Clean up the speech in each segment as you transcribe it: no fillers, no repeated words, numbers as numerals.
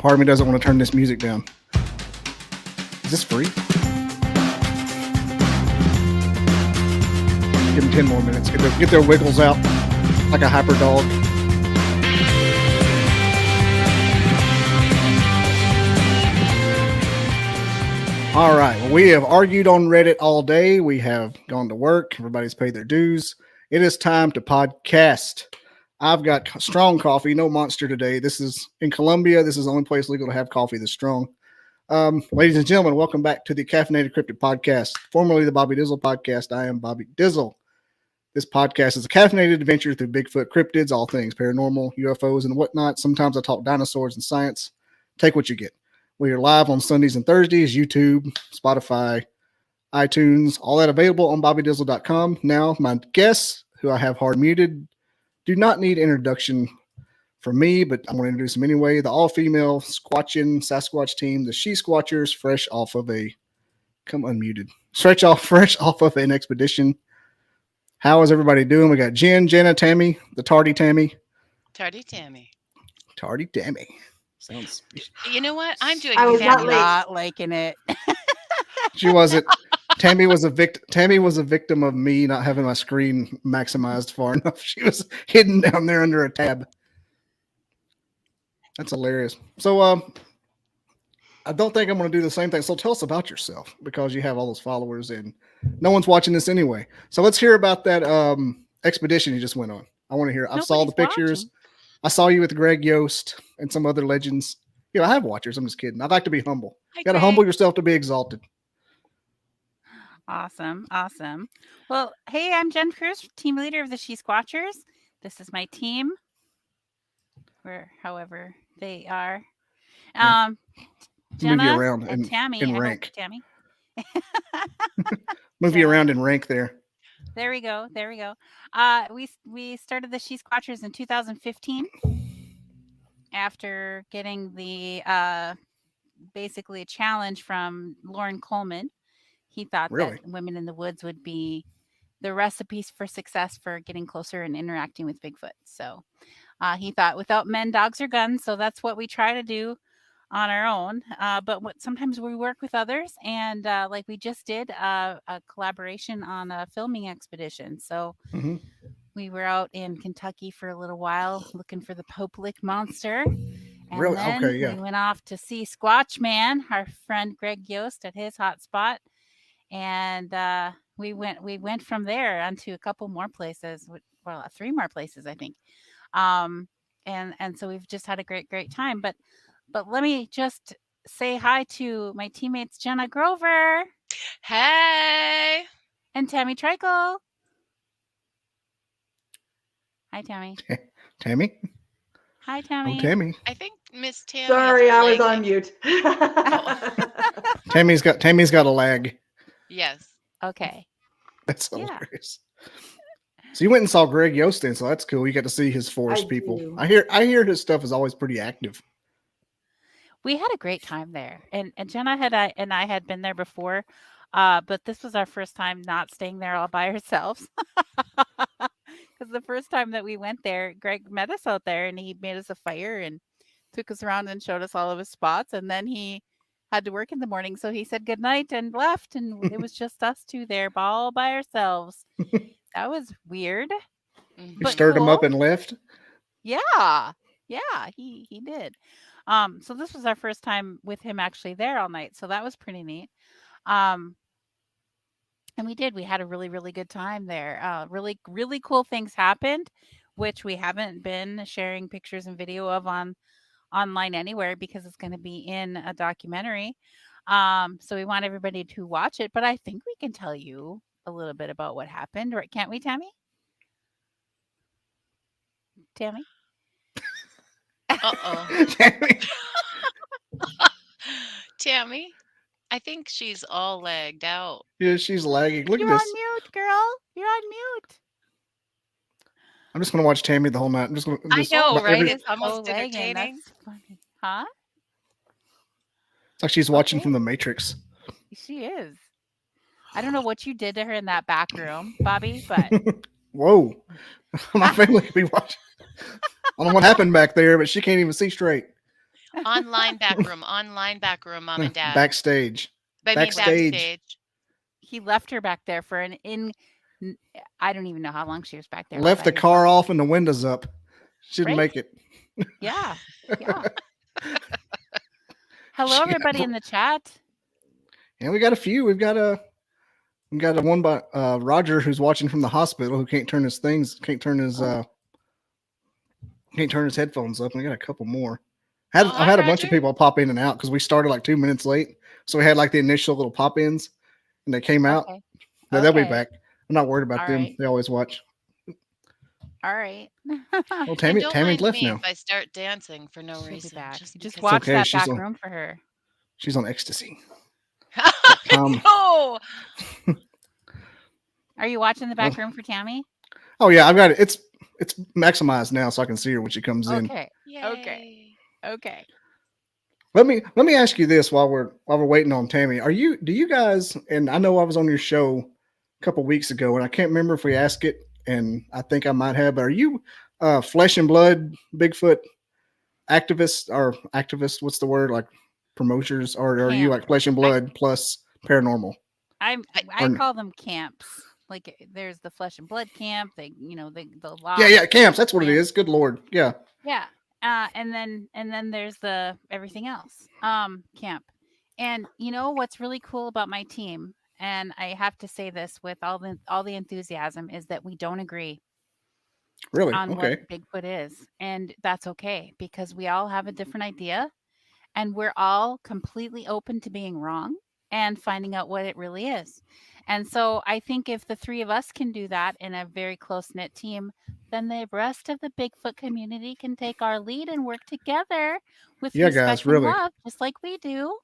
part of me doesn't want to turn this music down. Is this free? Give them 10 more minutes. Get their wiggles out like a hyper dog. All right. Well, we have argued on Reddit all day. We have gone to work. Everybody's paid their dues. It is time to podcast. I've got strong coffee, no Monster today. This is in Colombia. This is the only place legal to have coffee this strong. Ladies and gentlemen, welcome back to the Caffeinated Cryptid Podcast, formerly the Bobby Dizzle Podcast. I am Bobby Dizzle. This podcast is a caffeinated adventure through Bigfoot cryptids, all things paranormal, UFOs, and whatnot. Sometimes I talk dinosaurs and science. Take what you get. We are live on Sundays and Thursdays, YouTube, Spotify, iTunes, all that available on bobbydizzle.com. Now, my guests, who I have hard muted, do not need introduction from me, but I'm going to introduce them anyway. The all-female Squatching Sasquatch team, the She Squatchers, fresh off of an expedition. How is everybody doing? We got Jen, Jenna, Tammy, the Tardy Tammy. Tardy Tammy. Sounds. You know what? I'm doing. I was not liking it. She wasn't. Tammy was a victim of me not having my screen maximized far enough. She was hidden down there under a tab. That's hilarious. So, I don't think I'm going to do the same thing. So tell us about yourself, because you have all those followers and no one's watching this anyway. So let's hear about that expedition you just went on. I want to hear. I saw the pictures. Watching. I saw you with Greg Yost and some other legends. You know, I have watchers. I'm just kidding. I'd like to be humble. You got to humble yourself to be exalted. Awesome. Well, hey, I'm Jen Cruz, team leader of the She Squatchers. This is my team, however they are. Jenna, move you around and Tammy. In rank. Tammy. Move you around in rank there. There we go. We started the She Squatchers in 2015 after getting the basically a challenge from Lauren Coleman. He thought that Women in the Woods would be the recipes for success for getting closer and interacting with Bigfoot. So he thought without men, dogs, or guns. So that's what we try to do on our own. But sometimes we work with others. And like we just did a collaboration on a filming expedition. So we were out in Kentucky for a little while looking for the Pope Lick monster. And then we went off to see Squatch Man, our friend Greg Yost, at his hot spot. And we went from there onto a couple more places, well, 3 more places, I think. And so we've just had a great time. But let me just say hi to my teammates, Jenna Grover. Hey. And Tammy Trickle. Hi, Tammy. Tammy? Hi, Tammy. Oh, Tammy. I think Miss Tammy. Sorry, I was on mute. Tammy's got a lag. Yes. Okay. That's hilarious. So you went and saw Greg Yost then, so that's cool. You got to see his forest people. Do. I hear his stuff is always pretty active. We had a great time there, and Jenna and I had been there before, but this was our first time not staying there all by ourselves. Because the first time that we went there, Greg met us out there, and he made us a fire and took us around and showed us all of his spots, and then he had to work in the morning, so he said goodnight and left, and it was just us two there all by ourselves. That was weird. You stirred him up and left? Yeah, he did. So this was our first time with him actually there all night, so that was pretty neat. And we had a really good time there. Really cool things happened, which we haven't been sharing pictures and video of online anywhere because it's going to be in a documentary. So we want everybody to watch it, but I think we can tell you a little bit about what happened, right? Can't we, Tammy? Tammy? Uh-oh. Tammy, I think she's all lagged out. Yeah, she's lagging. Look You're at this. on mute, girl. You're on mute. I'm just going to watch Tammy the whole night. I know, right? It's almost entertaining. That's funny. Huh? It's like she's watching from the Matrix. She is. I don't know what you did to her in that back room, Bobby, but... Whoa. My family could be watching. I don't know what happened back there, but she can't even see straight. Online back room, mom and dad. Backstage. I mean, backstage. He left her back there for I don't even know how long she was back there. Left the car off and the windows up. She didn't make it. Yeah. Hello, everybody in the chat. Yeah, we got a few. We got a one by Roger who's watching from the hospital who can't turn his headphones up. And we got a couple more. I've had a bunch of people pop in and out because we started like 2 minutes late. So we had like the initial little pop ins and they came out. Okay. They'll be back. I'm not worried about them. Right. They always watch. All right. Well, Tammy's left now. If I start dancing for no reason, just watch that back room for her. She's on ecstasy. No. Are you watching the back room for Tammy? Oh yeah, I've got it. It's maximized now, so I can see her when she comes in. Okay. Let me ask you this while we're waiting on Tammy. Do you guys? And I know I was on your show a couple weeks ago, and I can't remember if we asked it, and I think I might have. But are you flesh and blood Bigfoot activists? What's the word? Like promoters, or are you like flesh and blood plus paranormal? I call them camps. Like there's the flesh and blood camp. The camps. That's what it is. Good Lord, yeah. And then there's the everything else camp. And you know what's really cool about my team, and I have to say this with all the enthusiasm, is that we don't agree. Really? On what Bigfoot is, and that's okay because we all have a different idea, and we're all completely open to being wrong and finding out what it really is. And so I think if the three of us can do that in a very close-knit team, then the rest of the Bigfoot community can take our lead and work together with respect and love, just like we do.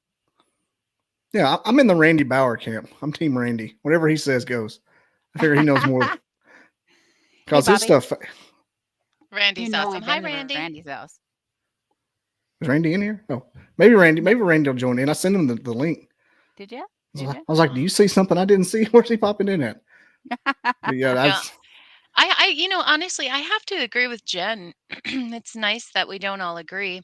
Yeah, I'm in the Randy Bauer camp. I'm Team Randy. Whatever he says goes. I figure he knows more. Because his stuff. Randy's awesome. Hi, Randy. Randy's house. Is Randy in here? Oh, maybe Randy will join in. I sent him the link. Did you? I was like, do you see something I didn't see? Where's he popping in at? Yeah, that's. Honestly, I have to agree with Jen. It's nice that we don't all agree.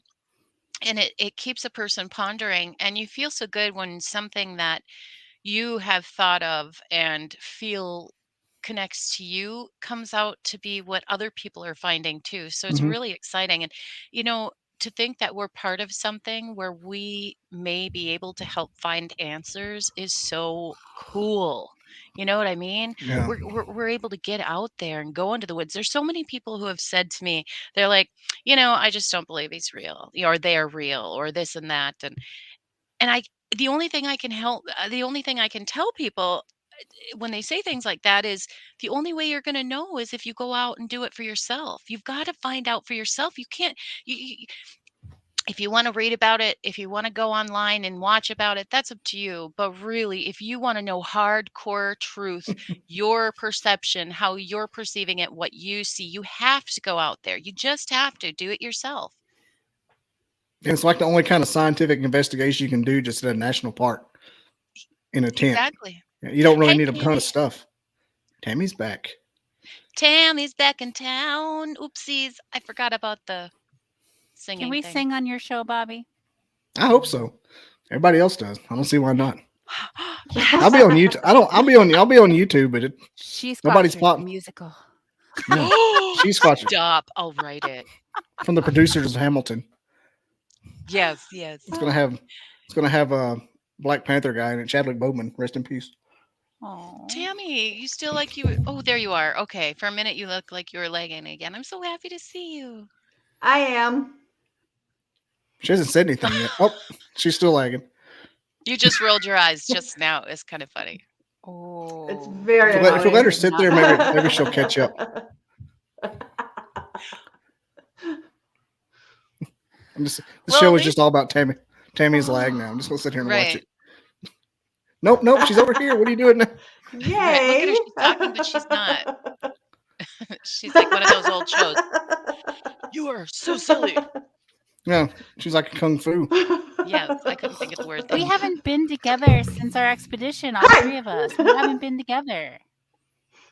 And it keeps a person pondering. And you feel so good when something that you have thought of and feel connects to you comes out to be what other people are finding too. So it's really exciting. And, to think that we're part of something where we may be able to help find answers is so cool. You know what I mean? Yeah. We're able to get out there and go into the woods. There's so many people who have said to me, they're like, I just don't believe he's real, or they're real, or this and that. And the only thing I can tell people when they say things like that is the only way you're going to know is if you go out and do it for yourself. You've got to find out for yourself. You can't, if you want to read about it, if you want to go online and watch about it, that's up to you. But really, if you want to know hardcore truth, your perception, how you're perceiving it, what you see, you have to go out there. You just have to do it yourself. It's like the only kind of scientific investigation you can do just at a national park in a tent. Exactly. You don't really need a ton of stuff. Tammy's back. Tammy's back in town. Oopsies. I forgot about the singing. Can we sing on your show, Bobby? I hope so. Everybody else does. I don't see why not. I'll be on YouTube. I'll be on YouTube, but nobody's plotting musical. No, she's Squatchers. Stop. I'll write it. From the producers of Hamilton. Yes. It's gonna have a Black Panther guy in it, Chadwick Boseman. Rest in peace. Oh, Tammy, you still like you? Oh, there you are. Okay, for a minute you look like you were lagging again. I'm so happy to see you. I am. She hasn't said anything yet. Oh, she's still lagging. You just rolled your eyes just now. It's kind of funny. Oh, it's very. If we let her sit there, maybe she'll catch up. The show is just all about Tammy. Tammy's lag now. I'm just gonna sit here and watch it. Nope. She's over here. What are you doing now? Yay! Right, look at her. She's talking, but she's not. She's like one of those old shows. You are so silly. No, she's like a kung fu. Yes, I couldn't think of the word. We haven't been together since our expedition. All three of us. We haven't been together.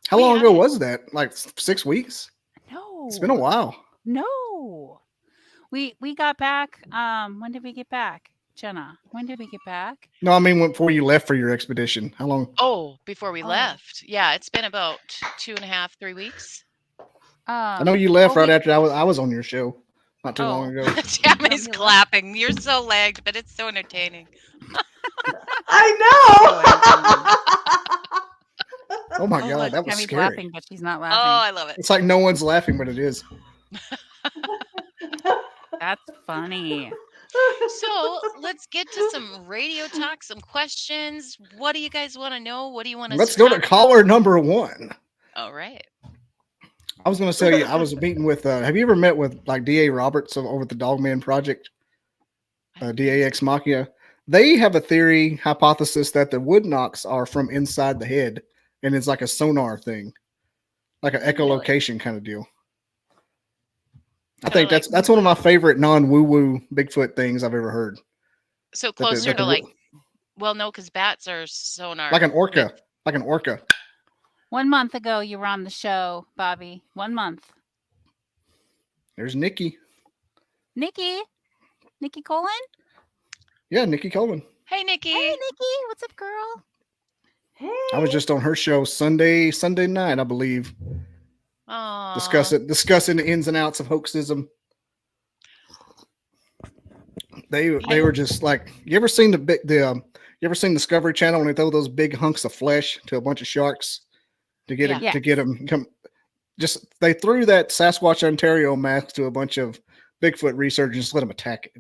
How long ago was that? Like 6 weeks? No. It's been a while. No. We got back. When did we get back, Jenna? When did we get back? No, I mean before you left for your expedition. How long? Oh, before we left. Yeah, it's been about 2.5, 3 weeks. I know you left right after I was on your show not too long ago. Tammy's clapping. You're so lagged, but it's so entertaining. I know. Oh my god, that was Tammy's scary. laughing, but she's not laughing. Oh, I love it. It's like no one's laughing, but it is. That's funny. So let's get to some radio talk, some questions. What do you guys want to know? What do you want to? Let's go to caller number 1. All right. I was going to tell you, I was meeting with. Have you ever met with like D.A. Roberts over at the Dogman Project? D.A. Ex Machina. They have a theory hypothesis that the wood knocks are from inside the head, and it's like a sonar thing, like an echolocation kind of deal. I think that's one of my favorite non-woo-woo Bigfoot things I've ever heard. So closer to like, well, no, because bats are sonar. Like an orca, like an orca. 1 month ago, you were on the show, Bobby. 1 month. There's Nikki. Nikki Colin? Yeah, Nikki Coleman. Hey, Nikki. Hey, Nikki. What's up, girl? Hey. I was just on her show Sunday night, I believe. Discussing the ins and outs of hoaxism. They were just like, you ever seen you ever seen Discovery Channel when they throw those big hunks of flesh to a bunch of sharks to get them come? Just they threw that Sasquatch Ontario mask to a bunch of Bigfoot researchers and just let them attack it.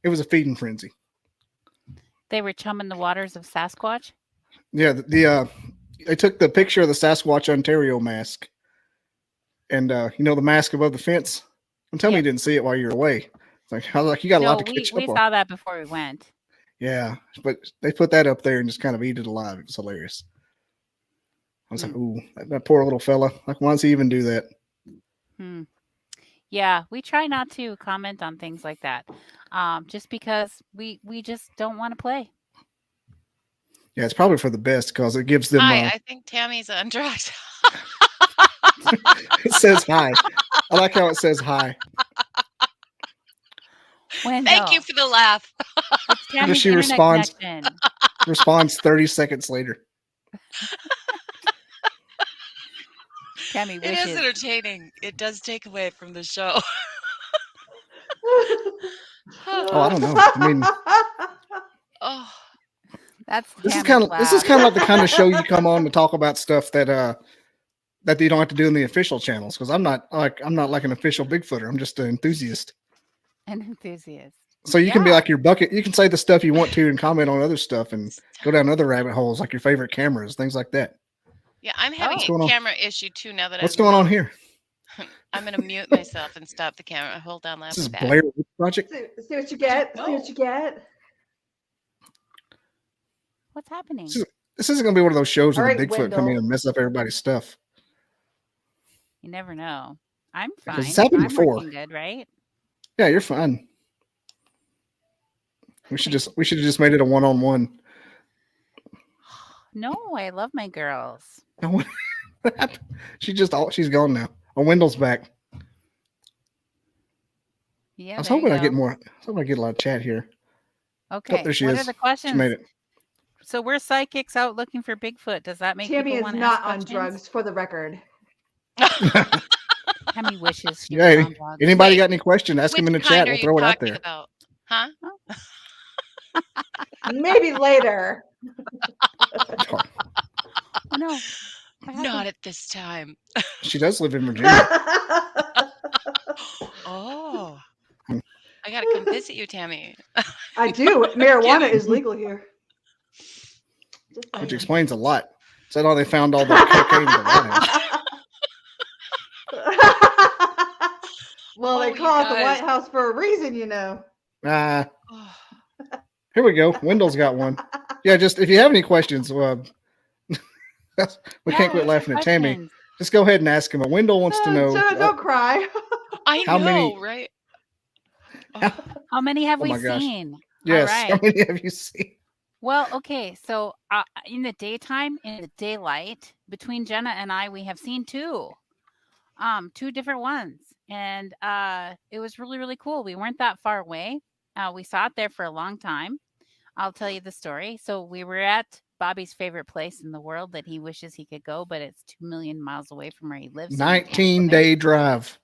It was a feeding frenzy. They were chumming the waters of Sasquatch. Yeah, they took the picture of the Sasquatch Ontario mask, and the mask above the fence. Don't tell me you didn't see it while you were away. I was like, you got a lot to catch up on. We saw that before we went. Yeah, but they put that up there and just kind of eat it alive. It was hilarious. I was like, ooh, that poor little fella. Like, why does he even do that? Yeah, we try not to comment on things like that, just because we just don't want to play. Yeah, it's probably for the best because it gives them. I think Tammy's on drugs. It says hi. I like how it says hi. Thank you for the laugh. She responds 30 seconds later. Tammy it is entertaining. It does take away from the show. I don't know. I mean, this is kind of like the kind of show you come on to talk about stuff that you don't have to do in the official channels, because I'm not like an official Bigfooter. I'm just an enthusiast. So you can be like your bucket. You can say the stuff you want to and comment on other stuff and go down other rabbit holes, like your favorite cameras, things like that. Yeah, I'm having a camera issue too now that What's going on here? I'm going to mute myself and stop the camera. Hold on. This is Blair Witch Project. See what you get. See what you get. What's happening? This isn't going to be one of those shows where the Bigfoot Wendell. come in and mess up everybody's stuff. You never know. I'm fine. It's happened before. Working good, right? Yeah, you're fine. We should have just made it a one-on-one. No, I love my girls. No, she's gone now. Oh, Wendell's back. Yeah, I was hoping I get more. I was hoping I get a lot of chat here. Okay. There she what is. are the questions? She made it. So we're psychics out looking for Bigfoot. Does that make Tammy people is want to not ask on questions? drugs, for the record. Tammy wishes she was on drugs. Anybody got any questions? Ask them in the chat. We'll throw it out there. About? Huh? Maybe later. Oh, no. Not at this time. She does live in Virginia. Oh. I got to come visit you, Tammy. I do. Marijuana is legal here. Which explains a lot. Said they found all the cocaine in the White House. Well, they call it the White House for a reason, you know. Here we go. Wendell's got one. Yeah, just if you have any questions, we can't quit laughing at Tammy. Just go ahead and ask him. Wendell wants to know. Don't cry. I know, right? How many have we seen? Yes. Right. How many have you seen? Well, okay. So in the daytime, in the daylight, between Jenna and I, we have seen 2. 2 different ones, and it was really, really cool. We weren't that far away. We saw it there for a long time. I'll tell you the story. So we were at Bobby's favorite place in the world that he wishes he could go, but it's 2 million miles away from where he lives. 19-day drive.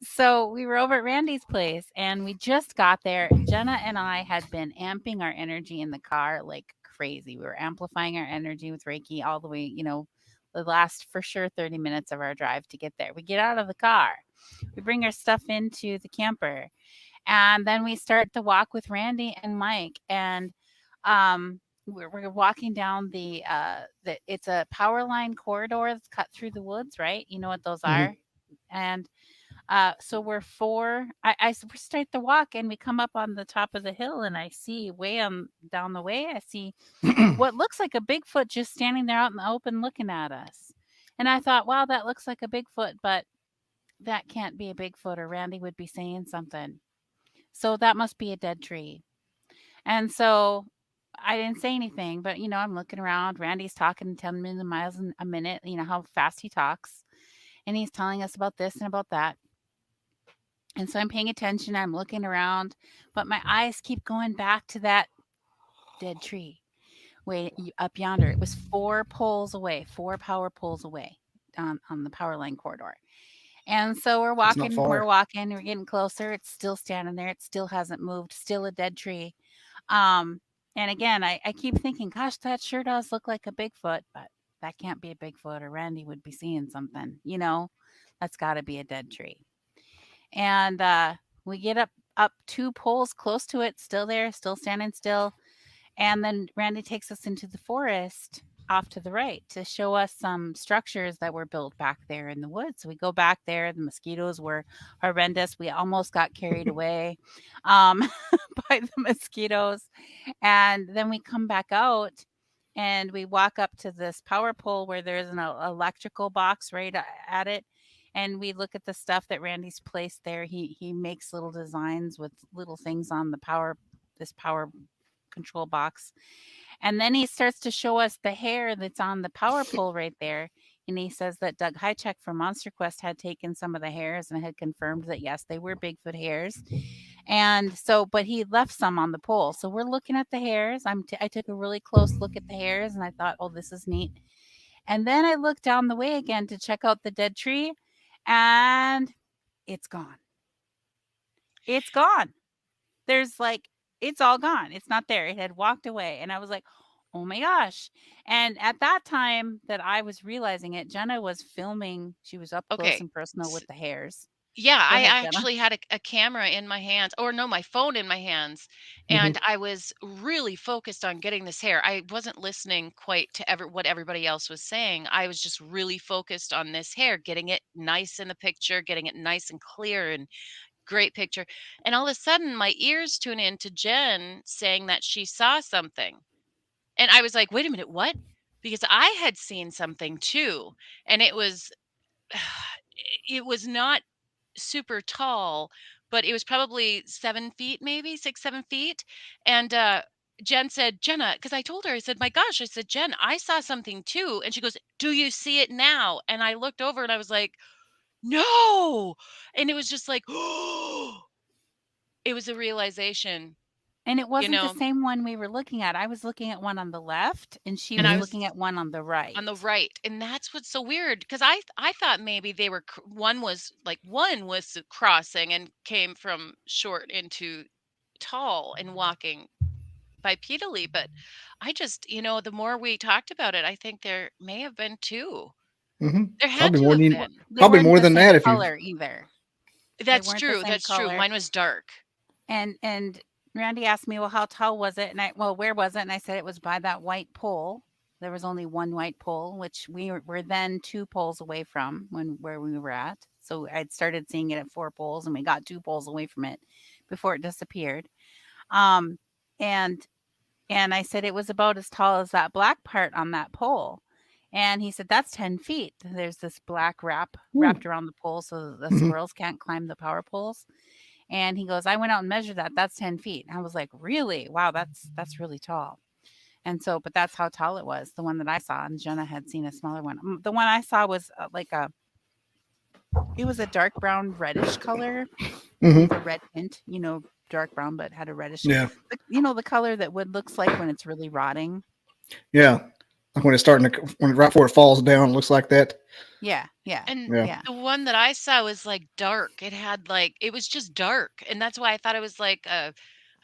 So we were over at Randy's place and we just got there. Jenna and I had been amping our energy in the car like crazy. We were amplifying our energy with Reiki all the way, the last for sure 30 minutes of our drive to get there. We get out of the car, we bring our stuff into the camper, and then we start to walk with Randy and Mike. And we're walking down the it's a power line corridor that's cut through the woods, right? You know what those are. And so we're I start the walk and we come up on the top of the hill, and I see way down the way, I see what looks like a Bigfoot just standing there out in the open looking at us. And I thought, wow, that looks like a Bigfoot, but that can't be a Bigfoot or Randy would be saying something. So that must be a dead tree. And so I didn't say anything, but I'm looking around. Randy's talking 10 million miles a minute, how fast he talks. And he's telling us about this and about that. And so I'm paying attention. I'm looking around, but my eyes keep going back to that dead tree way up yonder. It was 4 poles away, 4 power poles away on the power line corridor. And so we're walking, we're getting closer. It's still standing there. It still hasn't moved, still a dead tree. And again, I keep thinking, gosh, that sure does look like a Bigfoot, but that can't be a Bigfoot or Randy would be seeing something, that's got to be a dead tree. And we get up 2 poles close to it, still there, still standing still. And then Randy takes us into the forest off to the right to show us some structures that were built back there in the woods. So we go back there. The mosquitoes were horrendous. We almost got carried away by the mosquitoes. And then we come back out and we walk up to this power pole where there's an electrical box right at it. And we look at the stuff that Randy's placed there. He makes little designs with little things on this power control box. And then he starts to show us the hair that's on the power pole right there. And he says that Doug Highcheck from Monster Quest had taken some of the hairs and had confirmed that, yes, they were Bigfoot hairs. And so, but he left some on the pole. So we're looking at the hairs. I took a really close look at the hairs and I thought, oh, this is neat. And then I looked down the way again to check out the dead tree, and it's gone. It's gone. It's all gone. It's not there. It had walked away. And I was like, oh my gosh. And at that time that I was realizing it, Jenna was filming. She was up close and personal with the hairs. Yeah, I actually had a camera in my hands, or no, my phone in my hands, and I was really focused on getting this hair. I wasn't listening quite to what everybody else was saying. I was just really focused on this hair, getting it nice in the picture, getting it nice and clear and great picture. And all of a sudden, my ears tune in to Jen saying that she saw something. And I was like, wait a minute, what? Because I had seen something too. And it was not super tall, but it was probably 7 feet, maybe 6, 7 feet. And Jen said, Jenna, because I told her, I said, my gosh, I said, Jen, I saw something too. And she goes, do you see it now? And I looked over and I was like, no. And it was just like, oh, it was a realization. And it wasn't the same one we were looking at. I was looking at one on the left and she was looking at one on the right. On the right. And that's what's so weird, because I thought maybe they were one was crossing and came from short into tall and walking bipedally, but I just, the more we talked about it, I think there may have been 2. Mm-hmm. There had to have been. Probably more than that if color either. That's true. That's true. Mine was dark. And Randy asked me, well, how tall was it? And where was it? And I said it was by that white pole. There was only one white pole, which we were then 2 poles away from where we were at. So I'd started seeing it at 4 poles, and we got 2 poles away from it before it disappeared. And I said it was about as tall as that black part on that pole. And he said, that's 10 feet. There's this black wrapped around the pole so the squirrels can't climb the power poles. And he goes, I went out and measured that. That's 10 feet. And I was like, really? Wow, that's really tall. And so, but that's how tall it was, the one that I saw, and Jenna had seen a smaller one. The one I saw was it was a dark brown reddish color with a red tint, dark brown, but had a reddish, Yeah. the color that wood looks like when it's really rotting. Yeah. Like when it's starting to, right before it falls down, it looks like that. Yeah. Yeah. And Yeah. the one that I saw was like dark. It had like, it was just dark. And that's why I thought it was like, I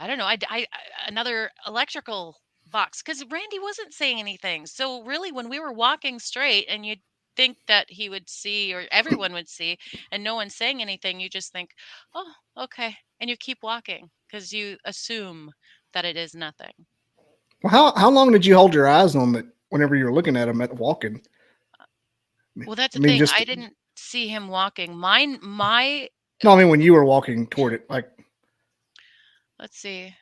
don't know, another electrical box, because Randy wasn't saying anything. So really, when we were walking straight and you'd think that he would see, or everyone would see, and no one's saying anything, you just think, oh, okay. And you keep walking because you assume that it is nothing. Well, how long did you hold your eyes on it whenever you were looking at him at walking? Well, that's the thing. I didn't see him walking. No, I mean when you were walking toward it, like. Let's see.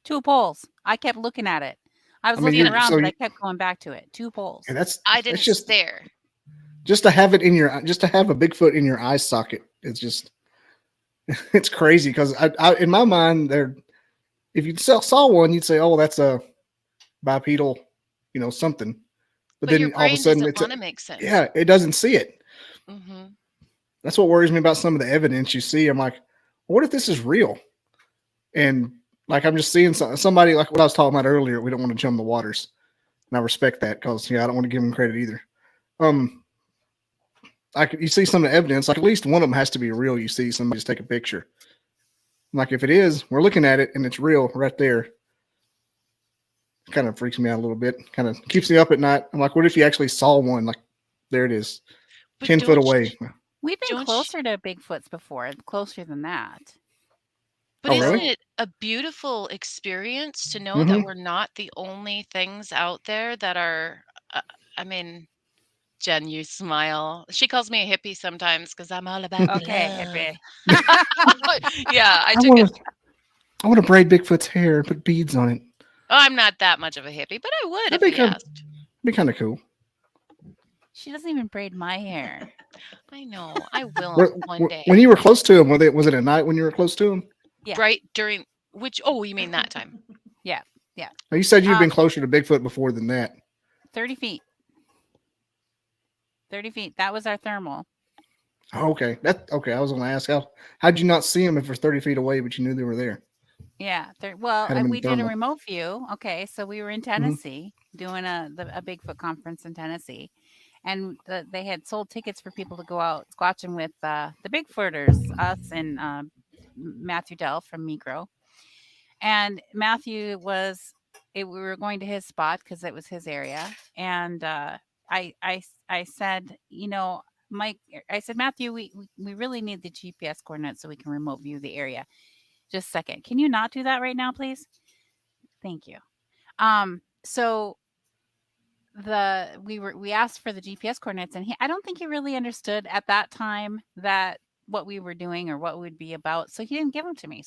2 poles. I kept looking at it. I was looking around, but I kept going back to it. 2 poles. Yeah, I didn't stare. Just to have it just to have a Bigfoot in your eye socket, it's just, it's crazy because I in my mind, if you saw one, you'd say, oh, that's a bipedal, something. But then your all of a sudden, it's want to make sense. Yeah, it doesn't see it. Mm-hmm. That's what worries me about some of the evidence you see. I'm like, what if this is real? And like, I'm just seeing somebody like what I was talking about earlier. We don't want to chum the waters, and I respect that because I don't want to give them credit either. You see some of the evidence, like at least one of them has to be real. You see somebody just take a picture. Like if it is, we're looking at it and it's real right there. It kind of freaks me out a little bit. Kind of keeps me up at night. I'm like, what if you actually saw one? Like there it is, 10 foot away. We've been closer to Bigfoots before, closer than that. But isn't it a beautiful experience to know that we're not the only things out there that are, I mean, Jen, you smile. She calls me a hippie sometimes because I'm all about hippie. Yeah, I want to braid Bigfoot's hair and put beads on it. Oh, I'm not that much of a hippie, but I would if he asked. That'd be kind of cool. She doesn't even braid my hair. I know. I will one day. When you were close to him, was it at night when you were close to him? Yeah. Right during which? Oh, you mean that time? Yeah. You said you've been closer to Bigfoot before than that. 30 feet. 30 feet. That was our thermal. Oh, okay. Okay. I was going to ask how'd you not see them if they're 30 feet away, but you knew they were there? Yeah. We did a remote view. Okay. So we were in Tennessee doing a Bigfoot conference in Tennessee. And they had sold tickets for people to go out squatching with the Bigfooters, us and Matthew Dell from McCray. And Matthew we were going to his spot because it was his area. And I said, Mike, I said, Matthew, we really need the GPS coordinates so we can remote view the area. Just a second. Can you not do that right now, please? Thank you. So we asked for the GPS coordinates, and I don't think he really understood at that time that what we were doing or what would be about. So he didn't give them to me.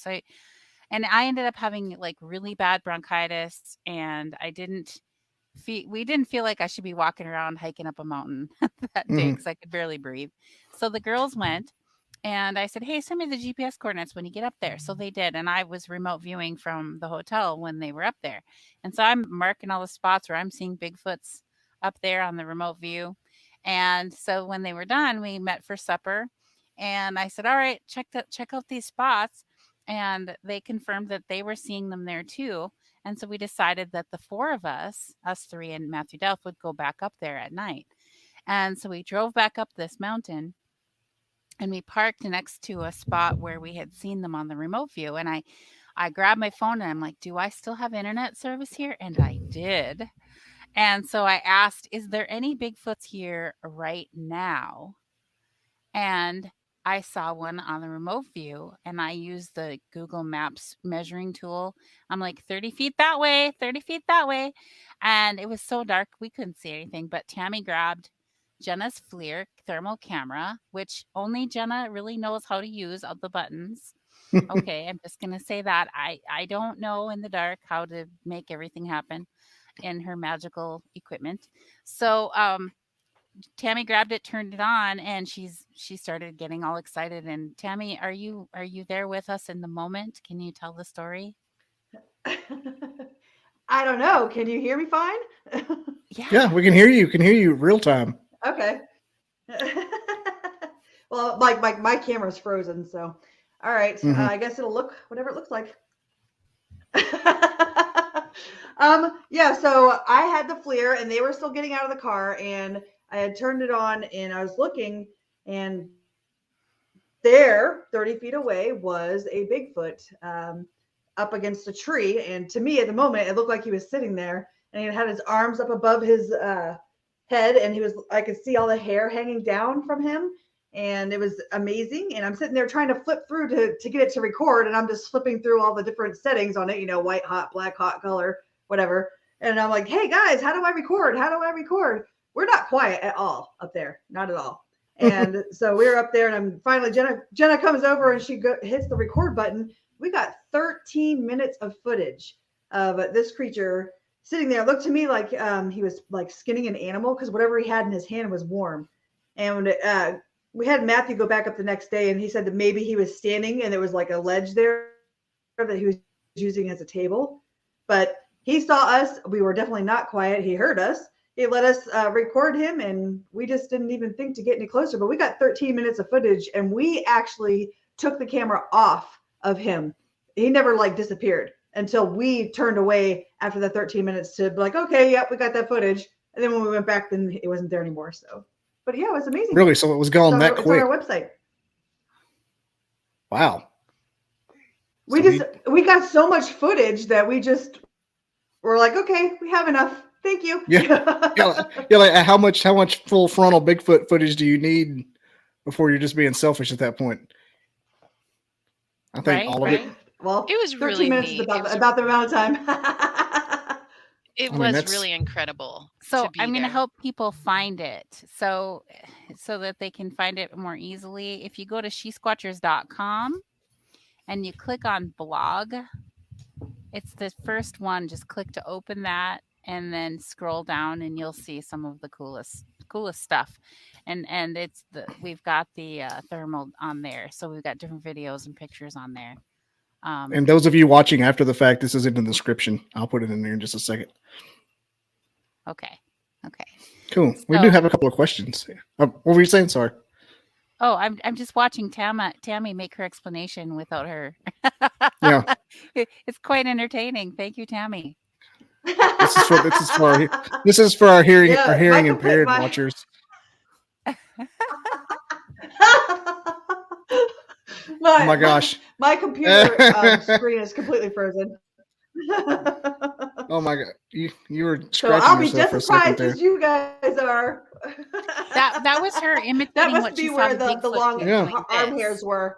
And I ended up having like really bad bronchitis, and we didn't feel like I should be walking around hiking up a mountain that day because I could barely breathe. So the girls went, and I said, hey, send me the GPS coordinates when you get up there. So they did. And I was remote viewing from the hotel when they were up there. And so I'm marking all the spots where I'm seeing Bigfoots up there on the remote view. And so when they were done, we met for supper. And I said, all right, check out these spots. And they confirmed that they were seeing them there too. And so we decided that the 4 of us 3 and Matthew Delph, would go back up there at night. And so we drove back up this mountain, and we parked next to a spot where we had seen them on the remote view. And I grabbed my phone and I'm like, do I still have internet service here? And I did. And so I asked, is there any Bigfoots here right now? And I saw one on the remote view, and I used the Google Maps measuring tool. I'm like, 30 feet that way, 30 feet that way. And it was so dark, we couldn't see anything. But Tammy grabbed Jenna's FLIR thermal camera, which only Jenna really knows how to use all the buttons. Okay, I'm just going to say that. I don't know in the dark how to make everything happen in her magical equipment. So Tammy grabbed it, turned it on, and she started getting all excited. And Tammy, are you there with us in the moment? Can you tell the story? I don't know. Can you hear me fine? Yeah, we can hear you. Can hear you real time. Okay. Well, my camera's frozen, so all right. Mm-hmm. I guess it'll look whatever it looks like. Yeah, so I had the FLIR and they were still getting out of the car, and I had turned it on and I was looking, and there, 30 feet away, was a Bigfoot up against a tree. And to me, at the moment, it looked like he was sitting there, and he had his arms up above his head, and I could see all the hair hanging down from him. And it was amazing. And I'm sitting there trying to flip through to get it to record. And I'm just flipping through all the different settings on it, white hot, black hot, color, whatever. And I'm like, hey guys, how do I record? How do I record? We're not quiet at all up there. Not at all. And so we were up there, and I'm finally Jenna comes over and she hits the record button. We got 13 minutes of footage of this creature sitting there. It looked to me like he was like skinning an animal, because whatever he had in his hand was warm. And we had Matthew go back up the next day, and he said that maybe he was standing and there was like a ledge there that he was using as a table. But he saw us. We were definitely not quiet. He heard us. He let us record him, and we just didn't even think to get any closer. But we got 13 minutes of footage, and we actually took the camera off of him. He never disappeared until we turned away after the 13 minutes to be like, okay, yep, we got that footage. And then when we went back, then it wasn't there anymore. So, but yeah, it was amazing. Really? So it was gone that quick? It's on our website. Wow. We got so much footage that we just were like, okay, we have enough. Thank you. Yeah. Like how much full frontal Bigfoot footage do you need before you're just being selfish at that point? I think all of it. Well, it was 13 really minutes neat. is about the amount of time. It was really incredible. So I'm going to help people find it so that they can find it more easily. If you go to shesquatchers.com and you click on blog, it's the first one. Just click to open that and then scroll down, and you'll see some of the coolest stuff. And we've got the thermal on there. So we've got different videos and pictures on there. And those of you watching after the fact, this is in the description. I'll put it in there in just a second. Okay. Cool. We do have a couple of questions. What were you saying? Sorry. Oh, I'm just watching Tammy make her explanation without her. Yeah. It's quite entertaining. Thank you, Tammy. This is for our hearing impaired watchers. Oh my gosh. My computer screen is completely frozen. Oh my god. You were scratching so I'll be yourself just surprised as you guys are. That was her imitating that must what be she where saw the long arm hairs were.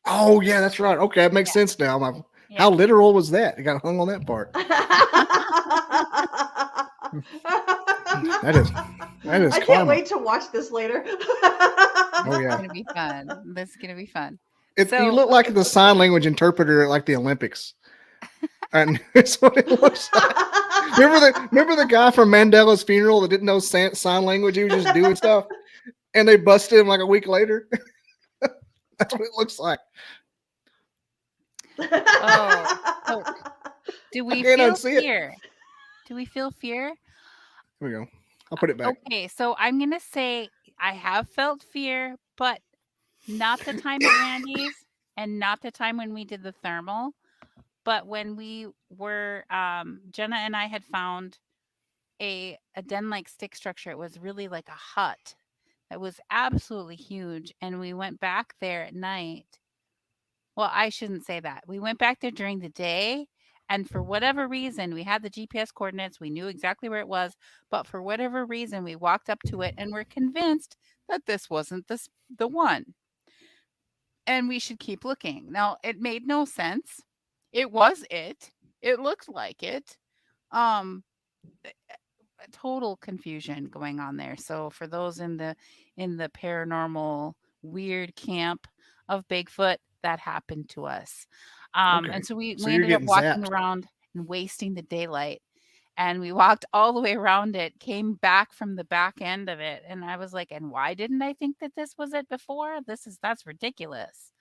Oh yeah, that's right. Okay, that makes sense now. How literal was that? It got hung on that part. That is I can't wait to watch this later. Oh yeah. It's gonna be fun. This is gonna be fun. You look like the sign language interpreter at like the Olympics. And it's what it looks like. Remember the guy from Mandela's funeral that didn't know sign language? He was just doing stuff, and they busted him like a week later. That's what it looks like. Oh. Do we feel fear? Do we feel fear? Here we go. I'll put it back. Okay, so I'm gonna say I have felt fear, but not the time at Randy's and not the time when we did the thermal. But when we were, Jenna and I had found a den-like stick structure. It was really like a hut that was absolutely huge. And we went back there at night. Well, I shouldn't say that. We went back there during the day. And for whatever reason, we had the GPS coordinates. We knew exactly where it was. But for whatever reason, we walked up to it and were convinced that this wasn't the one. And we should keep looking. Now, it made no sense. It was it. It looked like it. Total confusion going on there. So for those in the paranormal weird camp of Bigfoot, that happened to us. Okay. And so we ended up walking around and wasting the daylight. And we walked all the way around it, came back from the back end of it. And I was like, and why didn't I think that this was it before? That's ridiculous.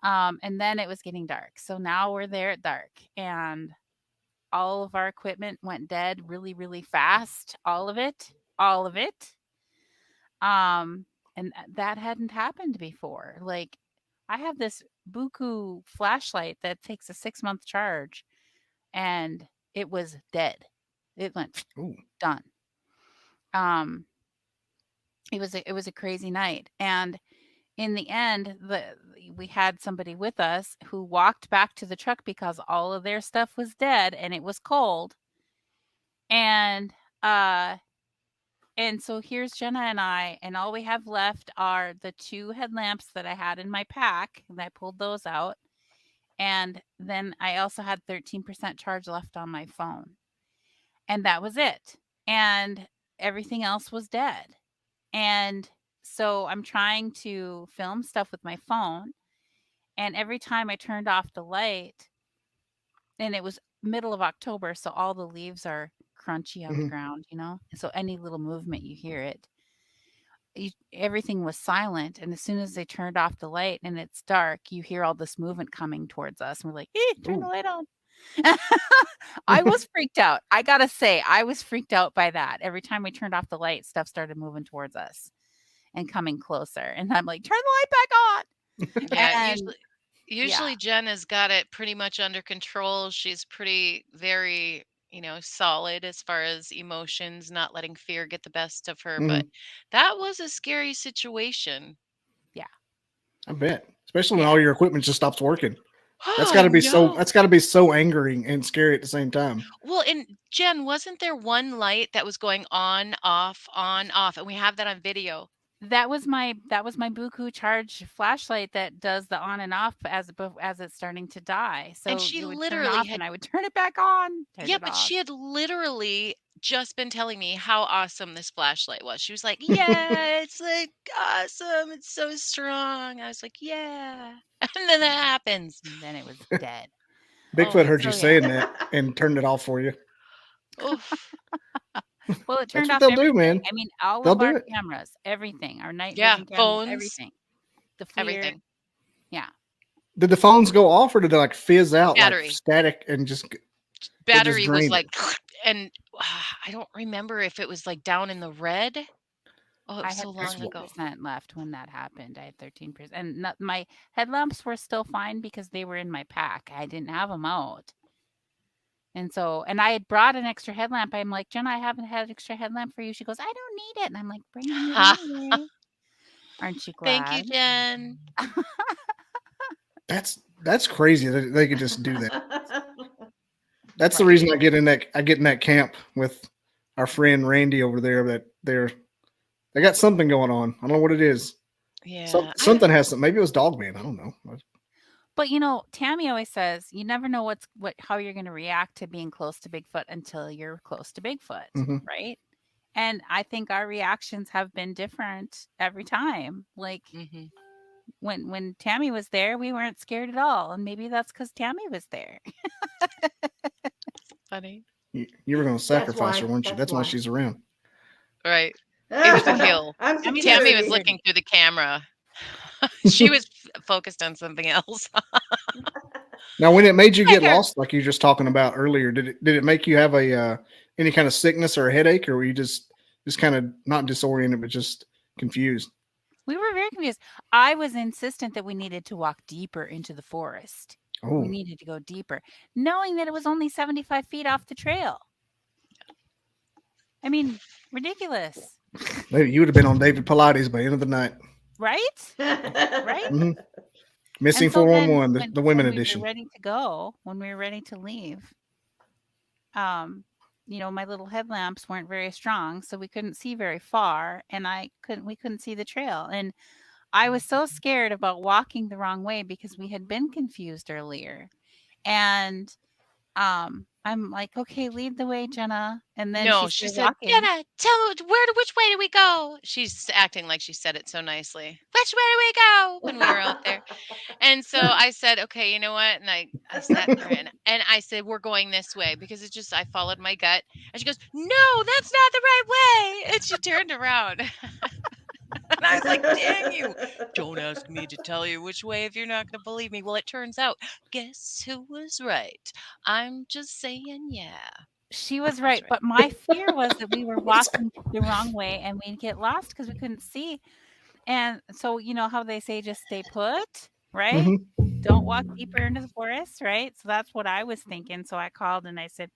And then it was getting dark. So now we're there at dark. And all of our equipment went dead really, really fast. All of it. And that hadn't happened before. Like, I have this Buku flashlight that takes a 6-month charge, and it was dead. It went done. It was a crazy night, and in the end, we had somebody with us who walked back to the truck because all of their stuff was dead and it was cold. And so here's Jenna and I, and all we have left are the 2 headlamps that I had in my pack, and I pulled those out. And then I also had 13% charge left on my phone. And that was it. And everything else was dead. And so I'm trying to film stuff with my phone. And every time I turned off the light, and it was middle of October, so all the leaves are crunchy on the ground, so any little movement, you hear it. Everything was silent, and as soon as they turned off the light and it's dark, you hear all this movement coming towards us, and we're like, turn the light on. I was freaked out. I gotta say, I was freaked out by that. Every time we turned off the light, stuff started moving towards us and coming closer, and I'm like, turn the light back on. Yeah, usually Jen has got it pretty much under control. She's very solid as far as emotions, not letting fear get the best of her. But that was a scary situation. Yeah, I bet, especially when all your equipment just stops working. That's Oh, got to be no. That's got to be so angering and scary at the same time. Well, and Jen, wasn't there one light that was going on, off, and we have that on video? That was my Buku charge flashlight that does the on and off as it's starting to die. So And she it would literally turn off and I would turn it back on. Yeah, but she had literally just been telling me how awesome this flashlight was. She was like, yeah, it's like awesome. It's so strong. I was like, yeah. And then that happens. And then it was dead. Bigfoot heard you saying that and turned it off for you. Oof. Well, it turned That's off what they'll do, man. I mean, all They'll of do our it. cameras, everything, our night Yeah, vision cameras, phones. everything. The FLIR, Everything. yeah. Did the phones go off, or did they like fizz out, Battery. like static, and just Battery was drained like, and I don't remember if it was like down in the red. Oh, it I was had so long ago. 13% left when that happened. I had 13%, and my headlamps were still fine because they were in my pack. I didn't have them out. And so, and I had brought an extra headlamp. I'm like, Jenna, I haven't had an extra headlamp for you. She goes, I don't need it. And I'm like, bring it anyway. Aren't you glad? Thank you, Jen. That's crazy that they could just do that. That's the reason I get in that camp with our friend Randy over there. That they got something going on. I don't know what it is. Yeah, something has something. Maybe it was Dogman. I don't know. But Tammy always says you never know how you're going to react to being close to Bigfoot until you're close to Bigfoot, right? And I think our reactions have been different every time. Like when Tammy was there, we weren't scared at all, and maybe that's because Tammy was there. Funny. You were going to sacrifice her, weren't you? That's why she's around. Right. It was a kill. Tammy was looking through the camera. She was focused on something else. Now, when it made you get lost, like you were just talking about earlier, did it make you have any kind of sickness or a headache, or were you just kind of not disoriented but just confused? We were very confused. I was insistent that we needed to walk deeper into the forest. We needed to go deeper, knowing that it was only 75 feet off the trail. I mean, ridiculous. Maybe you would have been on David Pilates by the end of the night. Right? Right? Mm-hmm. Missing 411, the women edition. When we were ready to leave, my little headlamps weren't very strong, so we couldn't see very far, and we couldn't see the trail. And I was so scared about walking the wrong way because we had been confused earlier. And I'm like, okay, lead the way, Jenna. And then she said, walking. Jenna, tell me which way do we go? She's acting like she said it so nicely. Which way do we go? When we were out there. And so I said, okay, you know what? And I sat there and I said, we're going this way because it's just, I followed my gut. And she goes, no, that's not the right way. And she turned around. And I was like, dang you. Don't ask me to tell you which way if you're not going to believe me. Well, it turns out, guess who was right? I'm just saying, yeah. She was That's right, right. but my fear was that we were walking the wrong way and we'd get lost because we couldn't see. And so, you know how they say just stay put, right? Mhm. Don't walk deeper into the forest, right? So that's what I was thinking. So I called and I said,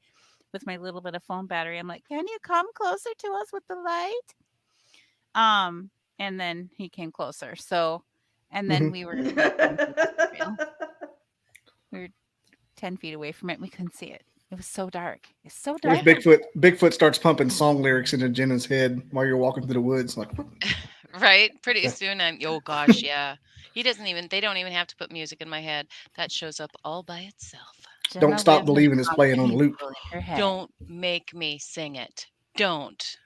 with my little bit of phone battery, I'm like, "Can you come closer to us with the light?" And then he came closer. So, and then Mhm. we were like 10 feet from the trail. We were 10 feet away from it. We couldn't see it. It was so dark. It's so What dark. if Bigfoot starts pumping song lyrics into Jenna's head while you're walking through the woods? Like, Right? Pretty Yeah. soon oh gosh, yeah. They don't even have to put music in my head. That shows up all by itself. Don't Jenna Stop lives in a Believing is playing on concrete loop. jungle in her head. Don't make me sing it. Don't.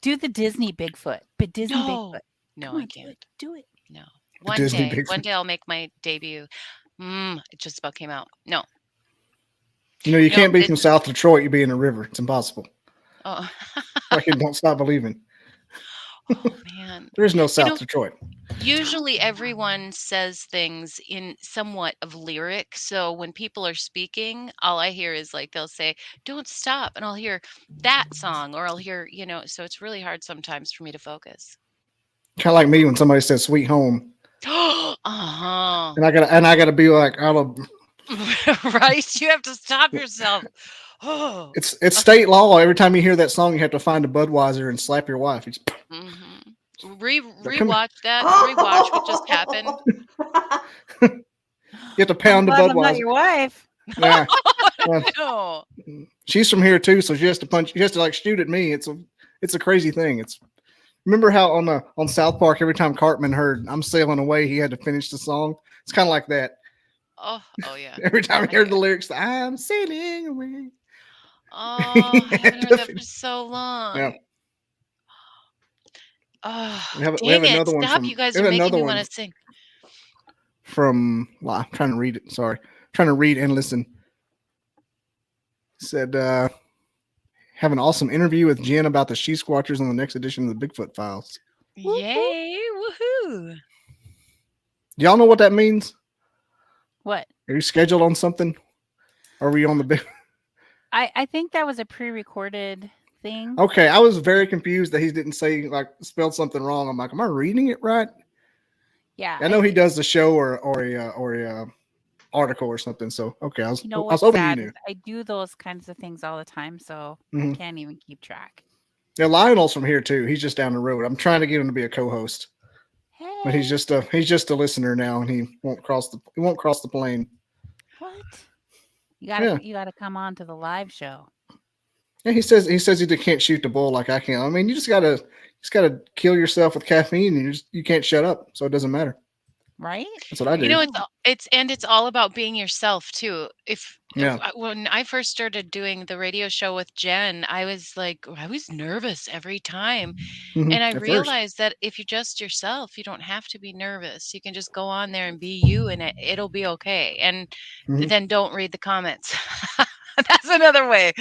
Do the Disney Bigfoot. But Disney No. Bigfoot. No, Come I on, can't. do it. No. The Disney One Bigfoot. day I'll make my debut. It just about came out. No. You know, you No, can't be it- from South Detroit. You be in a river. It's impossible. Oh, Like in Don't Stop Believing. oh man. There is no You South know, Detroit. usually everyone says things in somewhat of lyric. So when people are speaking, all I hear is like they'll say, "Don't stop," and I'll hear that song, or I'll hear, so it's really hard sometimes for me to focus. Kind of like me when somebody says "Sweet Home," Uh-huh. and I gotta be like, Right? You have to stop yourself. Oh. it's state law. Every time you hear that song, you have to find a Budweiser and slap your wife. Mhm. Like, come here. Rewatch that. Rewatch what just happened. You have to I'm pound a glad I'm not Budweiser. your wife. Yeah. No. She's from here too, so she has to punch. She has to like shoot at me. It's a crazy thing. Remember how on South Park every time Cartman heard "I'm sailing away," he had to finish the song. It's kind of like that. Oh yeah. Every time he heard Okay. the lyrics, "I'm sailing away." Oh, I He haven't had heard to that for finish. so long. Yeah. Oh, We have dang it. another one Stop. You guys we are have making another me one want to sing. from. Well, I'm trying to read it. Sorry, trying to read and listen. Said have an awesome interview with Jen about the she squatchers on the next edition of the Bigfoot Files. Yay. Woohoo. Do y'all know what that means? What? Are you scheduled on something? Are we on the big? I think that was a pre-recorded thing. Okay, I was very confused that he didn't say like spelled something wrong. I'm like, am I reading it right? Yeah. I know he does the show or a article or something. So okay, I was What's hoping sad you is knew. I do those kinds of things all the time, so I Mhm. can't even keep track. Yeah, Lionel's from here too. He's just down the road. I'm trying to get him to be a co-host, Hey, but he's just a listener now, and he won't cross the plane. what? You Yeah. gotta come on to the live show. Yeah, he says he can't shoot the bull like I can. I mean, you just gotta kill yourself with caffeine, and you can't shut up, so it doesn't matter. Right? That's what I do. It's all about being yourself too. Yeah. When I first started doing the radio show with Jen, I was nervous every time. Mhm, And I at first. realized that if you're just yourself, you don't have to be nervous. You can just go on there and be you, and it'll be okay. And Mhm. then don't read the comments. That's another way.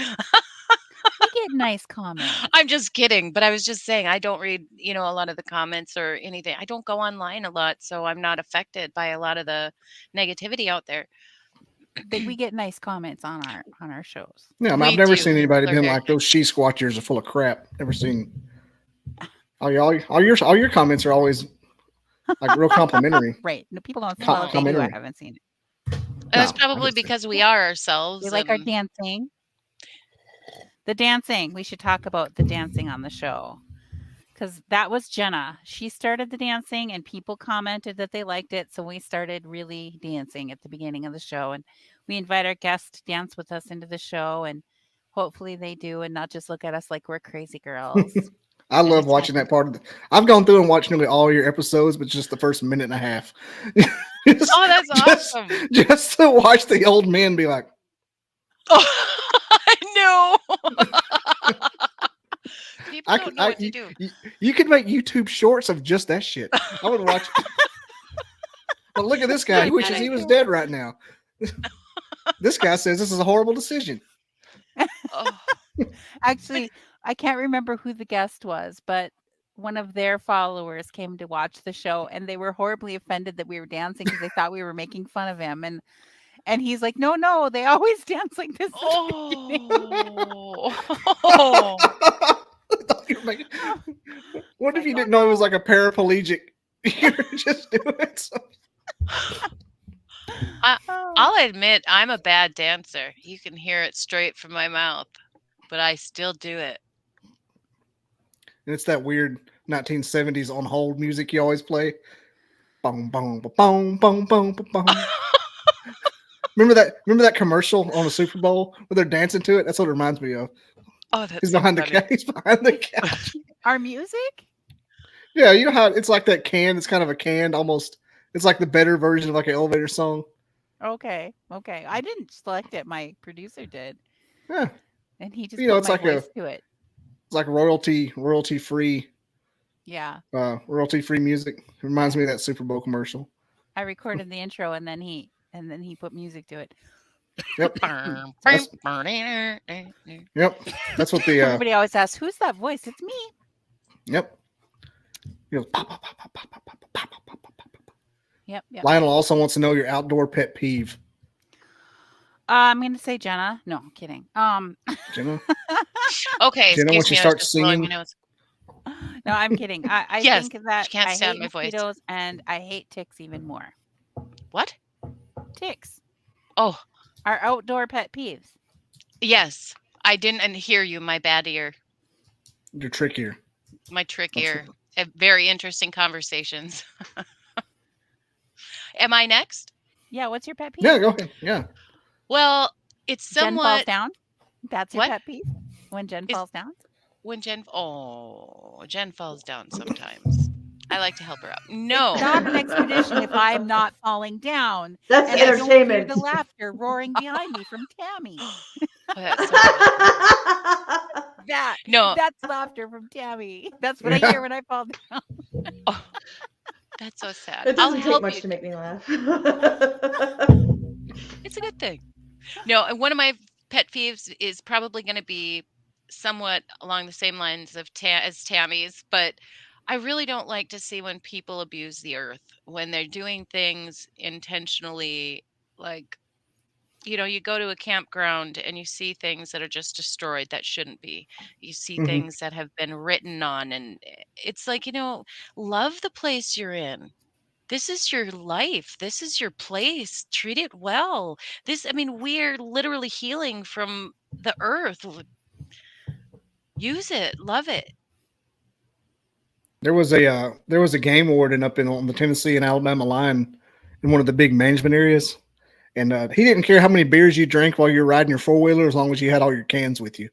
We get nice comments. I'm just kidding, but I was just saying I don't read, a lot of the comments or anything. I don't go online a lot, so I'm not affected by a lot of the negativity out there. We get nice comments on our shows. Yeah, I mean, We I've never do. seen anybody People are been very like those she squatchers are full of crap. Never seen. All your comments are always like real complimentary. Right. No, people don't. Com- Well, if they do, I complimentary. haven't seen it. That's No, probably obviously. because we are ourselves. They like our dancing. The dancing. We should talk about the dancing on the show. Because that was Jenna. She started the dancing and people commented that they liked it. So we started really dancing at the beginning of the show. And we invite our guests to dance with us into the show. And hopefully they do and not just look at us like we're crazy girls. I love watching that part of the. I've gone through and watched nearly all your episodes, but just the first minute and a half. Oh, that's awesome. Just to watch the old men be like, Oh, I know. People don't know what to do. You could make YouTube shorts of just that shit. I would watch. But look at this guy. He wishes he was dead right now. This guy says this is a horrible decision. Oh. Actually, I can't remember who the guest was, but one of their followers came to watch the show, and they were horribly offended that we were dancing because they thought we were making fun of him. And he's like, no, they always dance like this. Oh. What if you didn't know it was like a paraplegic? You were just doing it. I'll admit I'm a bad dancer. You can hear it straight from my mouth, but I still do it. And it's that weird 1970s on hold music you always play. Boom, boom, boom, boom, boom, boom. Remember that commercial on the Super Bowl where they're dancing to it? That's what it reminds me of. Oh, that's He's behind the couch. He's behind the couch. Our music? Yeah, you know how it's like that can. It's kind of a canned almost. It's like the better version of like an elevator song. Okay. I didn't select it. My producer did. Yeah. And he just it's my like voice to it. It's like royalty free. Yeah. Royalty free music. It reminds me of that Super Bowl commercial. I recorded the intro and then he put music to it. Yep. Yep. That's what the everybody always asks, who's that voice? It's me. Yep. He goes, pop, pop, pop, pop, pop, pop, pop, pop, pop, pop, pop. Yep. Lionel also wants to know your outdoor pet peeve. I'm gonna say Jenna. No, I'm kidding. Jenna. Okay, Jenna, when she starts singing. No, I'm kidding. I Yes, think that she can't I stand hate my voice. mosquitoes and I hate ticks even more. What? Ticks. Oh, Our outdoor pet peeves. yes. I didn't hear you. My bad ear. Your trick ear. My trick ear. Very interesting conversations. Am I next? Yeah. What's your pet peeve? Yeah, go ahead. Yeah. Well, it's Jen falls somewhat down. That's your What? pet peeve. When Jen falls down. when Jen falls down sometimes. I like to help her up. No. It's not an expedition if I'm not falling down. That's And I don't entertainment. hear the laughter roaring behind me from Tammy. Oh, that's so good. No. That's laughter from Tammy. That's what I hear when I fall down. Oh, that's so sad. It I'll doesn't take help much you. to make me laugh. It's a good thing. No, and one of my pet peeves is probably going to be somewhat along the same lines of as Tammy's, but I really don't like to see when people abuse the earth, when they're doing things intentionally, like, you go to a campground and you see things that are just destroyed that shouldn't be. You see Mhm. things that have been written on, and it's like, love the place you're in. This is your life. This is your place. Treat it well. We're literally healing from the earth. Use it. Love it. There was a game warden up on the Tennessee and Alabama line in one of the big management areas, and he didn't care how many beers you drank while you were riding your 4-wheeler as long as you had all your cans with you.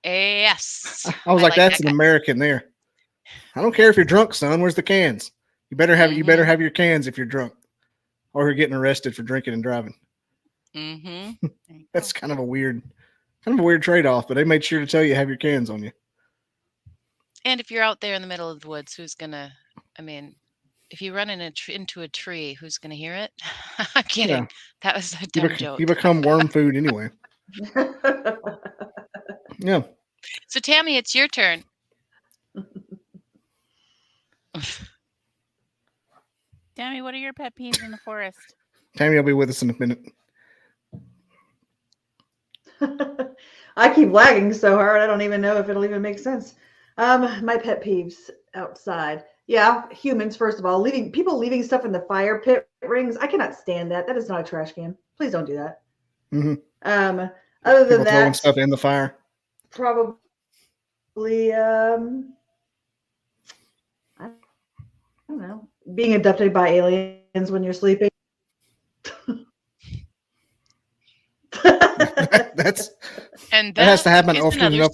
Yes. I was like, that's that an guy. American there. I don't care if you're drunk, son. Where's the cans? You better have your cans if you're drunk, or you're getting arrested for drinking and driving. Mm-hmm. That's kind of a weird trade-off, but they made sure to tell you have your cans on you. And if you're out there in the middle of the woods, who's gonna? If you run into a tree, who's gonna hear it? I'm kidding. Yeah. That was a dumb joke. You become worm food anyway. Yeah. So Tammy, it's your turn. Tammy, what are your pet peeves in the forest? Tammy will be with us in a minute. I keep lagging so hard, I don't even know if it'll even make sense. My pet peeves outside. Yeah, humans, first of all, people leaving stuff in the fire pit rings. I cannot stand that. That is not a trash can. Please don't do that. Mm-hmm. Other than People throwing that, stuff in the fire. probably, I don't know, being abducted by aliens when you're sleeping. That has to happen often enough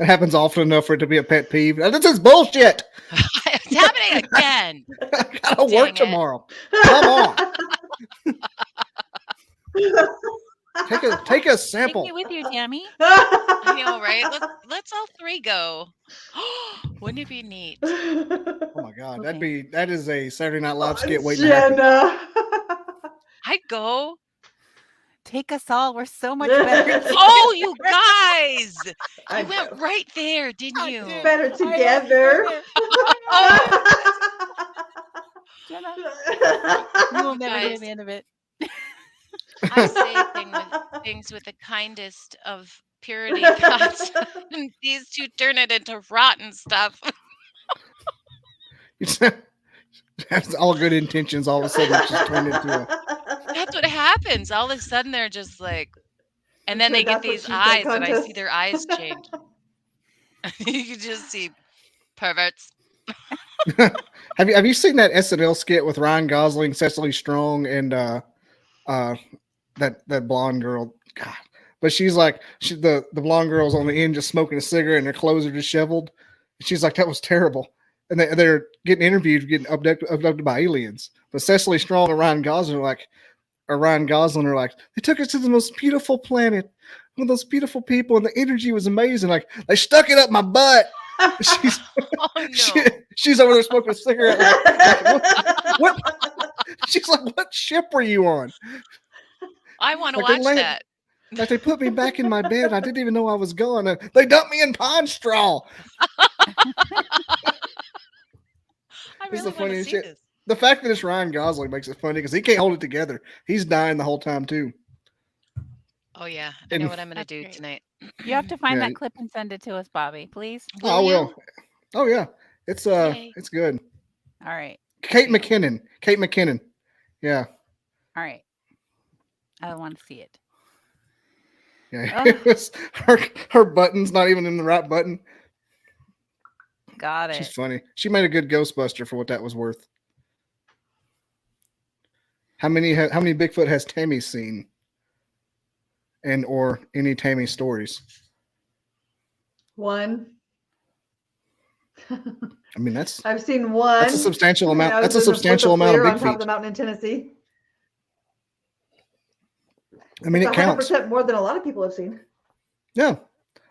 it happens often enough for it to be a pet peeve. This is bullshit. It's happening again. I gotta work tomorrow. Come on. Take a sample. Take it with you, Tammy. I know, right? Let's all three go. Wouldn't it be neat? Oh my God, Okay. that is a Saturday Night Live skit waiting to happen. Jenna. I'd go. take us all. We're so much better. Oh, you guys! I You went know. right there, didn't you? did. Better I know, together. Jenna, you will never hear Guys. the end of it. I say things with the kindest of purity cuts, and these two turn it into rotten stuff. That's all good intentions. All of a sudden, it's just turned into a. That's what happens. All of a sudden, they're just like, and then they get That's what these she said, eyes, and I see contest. their eyes change. You can just see perverts. Have you seen that SNL skit with Ryan Gosling, Cecily Strong, and that blonde girl? God, but she's like the blonde girl's on the end just smoking a cigarette, and her clothes are disheveled. She's like, that was terrible. And they're getting interviewed, getting abducted by aliens. But Cecily Strong and Ryan Gosling are like, they took us to the most beautiful planet with those beautiful people, and the energy was amazing. Like, they stuck it up my butt. She's Oh no! she's over there smoking a cigarette. Like, what? She's like, what ship were you on? I want to Like, they watch land- that. Like, they put me back in my bed. I didn't even know I was gone. And they dumped me in pine straw. I This is really the want to funniest see shit. this. The fact that it's Ryan Gosling makes it funny because he can't hold it together. He's dying the whole time too. Oh yeah, I And- know what I'm gonna That's do great. tonight. You have to find Yeah. that clip and send it to us, Bobby, please. Oh, I Will you? will. Oh yeah, it's Yay. it's good. All right. Kate McKinnon. Yeah, All right. I want to see it. yeah. Ugh. It was her button's not even in the right button. Got She's it. funny. She made a good Ghostbuster for what that was worth. How many Bigfoot has Tammy seen? And or any Tammy stories? One. I mean, that's I've seen one. a substantial when amount. I was That's a in the- with the substantial amount of flare big on top of feet. the mountain in Tennessee. I mean, it It's counts. 100% more than a lot of people have seen. Yeah.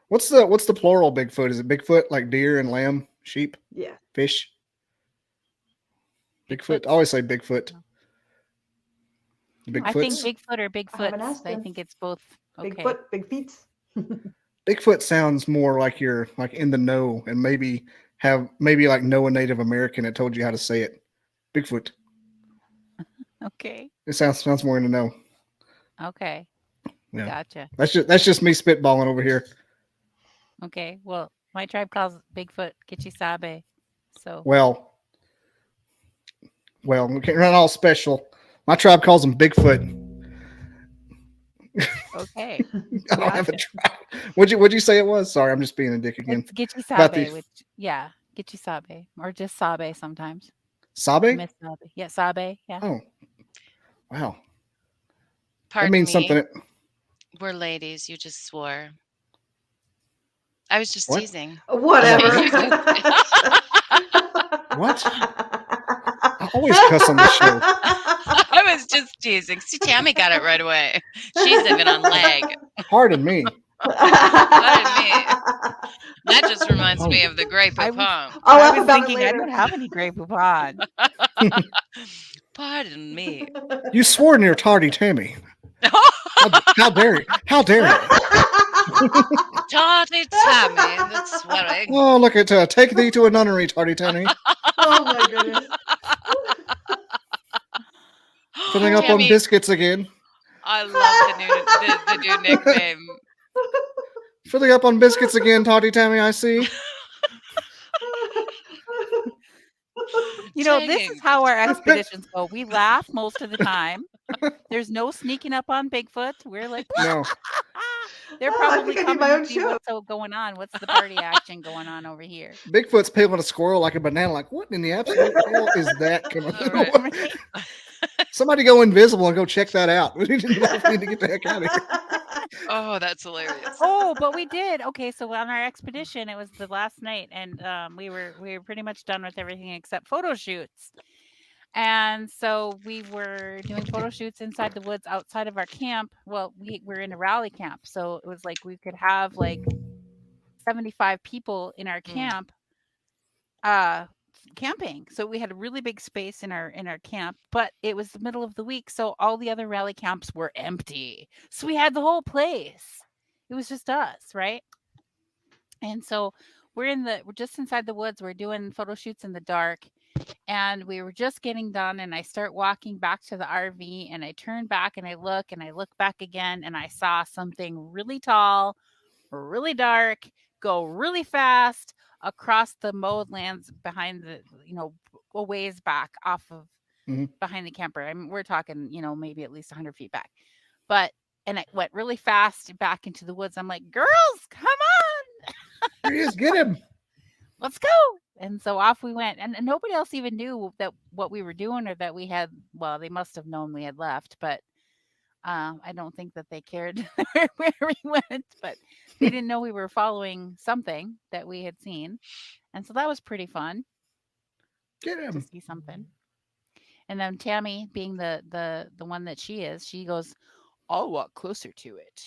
What's the plural Bigfoot? Is it Bigfoot like deer and lamb, sheep, Yeah. fish? Bigfoot. I always say Bigfoot. I think Bigfoots. Bigfoot or haven't Bigfoots. asked I him. think it's both. Okay. Bigfoot, big feet. Bigfoot sounds more like you're like in the know and maybe like know a Native American that told you how to say it. Bigfoot. Okay. It sounds more in the know. Okay. Yeah. Gotcha. That's just me spitballing over here. Okay. Well, my tribe calls Bigfoot Kichisabe. So Well, we can't run all special. My tribe calls him Bigfoot. okay. I don't have a Gotcha. tribe. What'd you say it was? Sorry, I'm just being a dick again. It's About Gichisabe, the- which Gichisabe. Or just Sabe sometimes. Sabe? Miss Sabe. Yeah, Sabe. Yeah. Oh, wow. Pardon That means me. something. We're ladies. You just swore. I was just What? teasing. Whatever. What? I always cuss on the show. I was just teasing. See, Tammy got it right away. She's even on leg. Pardon me. That just reminds me of the Grey I was- Poupon. I'll I laugh was about thinking it I later. don't have any Grey Poupon. Pardon me. You swore near Tardy Tammy. How dare you? How dare you? Tardy Tammy, that's swearing. Oh, look at take thee to a nunnery, Tardy Tammy. Oh my goodness. Filling up on Tammy, biscuits again. I love the new nickname. Filling up on biscuits again, Tardy Tammy, I see. You know, this Dang. is how our expeditions go. We laugh most of the time. There's no sneaking up on Bigfoot. We're like, No. they're Oh, I probably think I need coming my to own see show. what's going on. What's the party action going on over here? Bigfoot's peeling a squirrel like a banana. Like, what in the absolute hell is that coming All through? right. Somebody go invisible and go check that out. We need to get the heck out of here. Oh, that's hilarious. Oh, but we did. Okay, so on our expedition, it was the last night, and we were pretty much done with everything except photo shoots. And so we were doing photo shoots inside the woods outside of our camp. Well, we were in a rally camp, so it was like we could have like 75 people in our camp camping. So we had a really big space in our camp, but it was the middle of the week, so all the other rally camps were empty. So we had the whole place. It was just us, right? And so we're just inside the woods. We're doing photo shoots in the dark. And we were just getting done, and I start walking back to the RV, and I turn back and I look back again, and I saw something really tall, really dark, go really fast across the mowed lands behind a ways back off of behind the camper. I mean, we're talking, maybe at least 100 feet back. And I went really fast back into the woods. I'm like, girls, come on. There he is. Get him. Let's go. And so off we went. And nobody else even knew that what we were doing or that we had, well, they must have known we had left, but I don't think that they cared where we went, but they didn't know we were following something that we had seen. And so that was pretty Get him. to see something. And then Tammy, being the one that she is, she goes, I'll walk closer to it.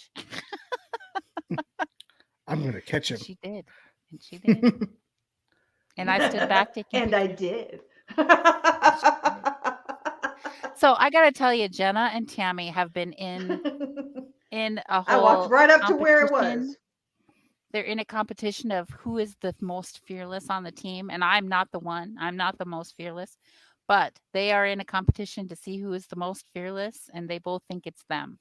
I'm going to catch him. She did. And she did. And I stood back taking And I did. So I got to tell you, Jenna and Tammy have been in a whole I walked right up to where it competition. was. They're in a competition of who is the most fearless on the team. And I'm not the one. I'm not the most fearless. But they are in a competition to see who is the most fearless. And they both think it's them.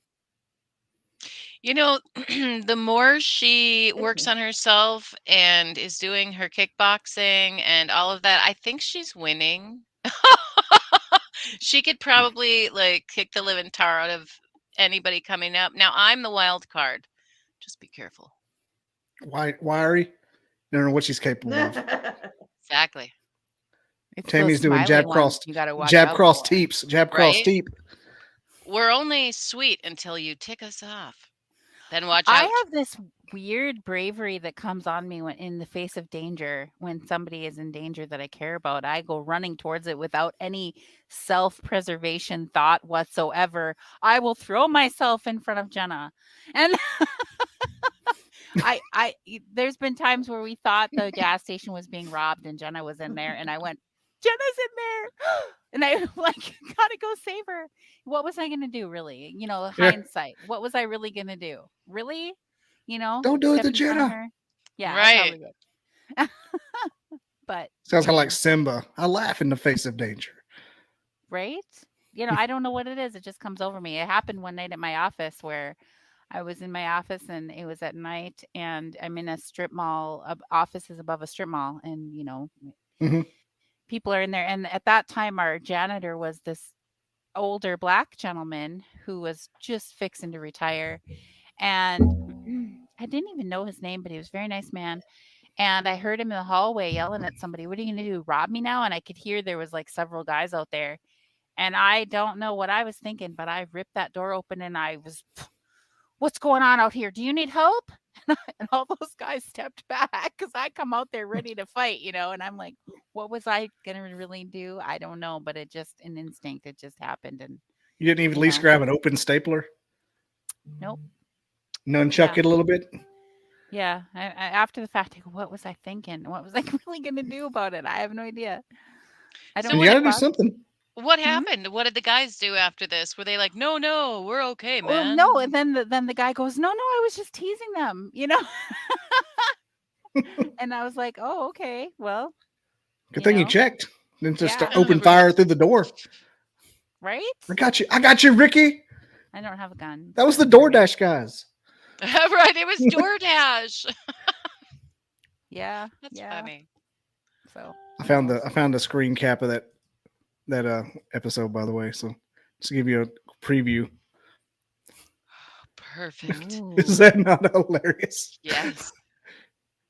The more she works on herself and is doing her kickboxing and all of that, I think she's winning. She could probably kick the living tar out of anybody coming up. Now I'm the wild card. Just be careful. Wiry. You don't know what she's capable of. Exactly. It's Tammy's those doing smiley jab ones cross, you gotta watch jab out cross for. teeps, jab cross Right? teep. We're only sweet until you tick us off. Then watch out. I have this weird bravery that comes on me when in the face of danger. When somebody is in danger that I care about, I go running towards it without any self-preservation thought whatsoever. I will throw myself in front of Jenna. And there's been times where we thought the gas station was being robbed and Jenna was in there, and I went, Jenna's in there. And I gotta go save her. What was I gonna do, really? Hindsight. What was I really gonna do? Really? Don't do it to step in front of Jenna. her? Yeah, Right. I probably would. But Sounds kind of like Simba. I laugh in the face of danger. right? I don't know what it is. It just comes over me. It happened one night at my office where I was in my office and it was at night, and I'm in a strip mall. Office is above a strip mall, and Mhm. people are in there. And at that time, our janitor was this older Black gentleman who was just fixing to retire. And I didn't even know his name, but he was a very nice man. And I heard him in the hallway yelling at somebody, what are you going to do? Rob me now? And I could hear there was several guys out there. And I don't know what I was thinking, but I ripped that door open and I was, what's going on out here? Do you need help? And all those guys stepped back because I come out there ready to fight, and I'm like, what was I going to really do? I don't know, but it just, an instinct, it just happened. And You didn't even at least grab an open stapler? Nope. Nunchuck it a little bit? Yeah. I after the fact, I go, what was I thinking? What was I really going to do about it? I have no idea. I don't So know. You got to do something. What happened? What did the guys do after this? Were they like, no, we're okay, man? Well, no. And then the guy goes, no, I was just teasing them, And I was like, oh, okay. Well, Good thing you checked. Then just Yeah. open fire through the door. right? I got you, Ricky. I don't have a gun. That was the DoorDash guys. Right, it was DoorDash. Yeah. That's yeah. funny. So I found a screen cap of that episode, by the way. So just to give you a preview. Perfect. Is that not hilarious? Yes.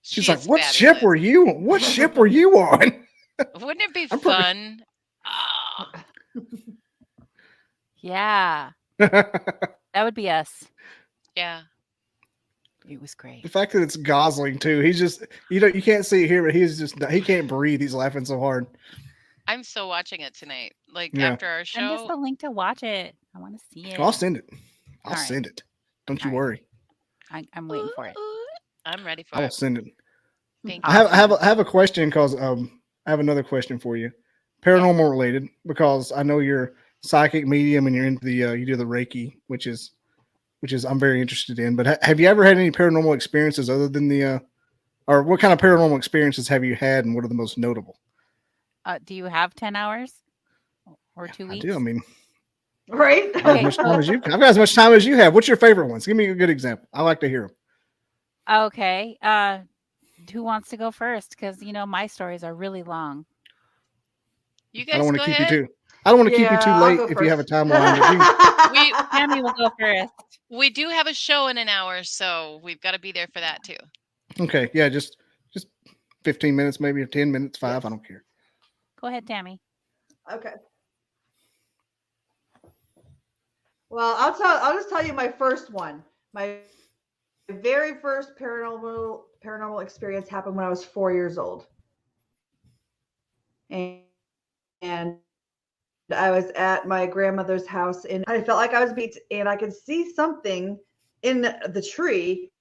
She's She like, is "What ship were fabulous. you? What ship were you on?" Wouldn't it be I'm pretty- fun? Ah, yeah, The that would be us. yeah. It was great. fact that it's Gosling too. He's just you can't see it here, but he can't breathe. He's laughing so hard. I'm still watching it tonight. Yeah. After our Send us show. the link to watch it. I want to see it. I'll send it. I'll All right. send it. Don't you All right. worry. I'm waiting for it. I'm ready for I will it. send it. Thank I you. have a question because I have another question for you, paranormal related, because I know you're psychic medium and you're into the you do the Reiki, which is I'm very interested in. But have you ever had any paranormal experiences other than the or what kind of paranormal experiences have you had, and what are the most notable? Do you have 10 hours or 2 I weeks? do. I mean, Right? I've got as much time as you. I've got as much time as you have. What's your favorite ones? Give me a good example. I like to hear them. Okay. Who wants to go first? Because my stories are really long. You I don't guys want go to keep you ahead. too. I don't want to keep you too I'll late go if you have a first. timeline. But you, Tammy will go first. We do have a show in an hour, so we've got to be there for that too. okay, yeah, just 15 minutes, maybe, or 10 minutes, 5. Yes. I don't care. Go ahead, Tammy. Okay. Well, I'll just tell you my first one. My very first paranormal experience happened when I was 4 years old. And I was at my grandmother's house and I felt like I was beat and I could see something in the tree,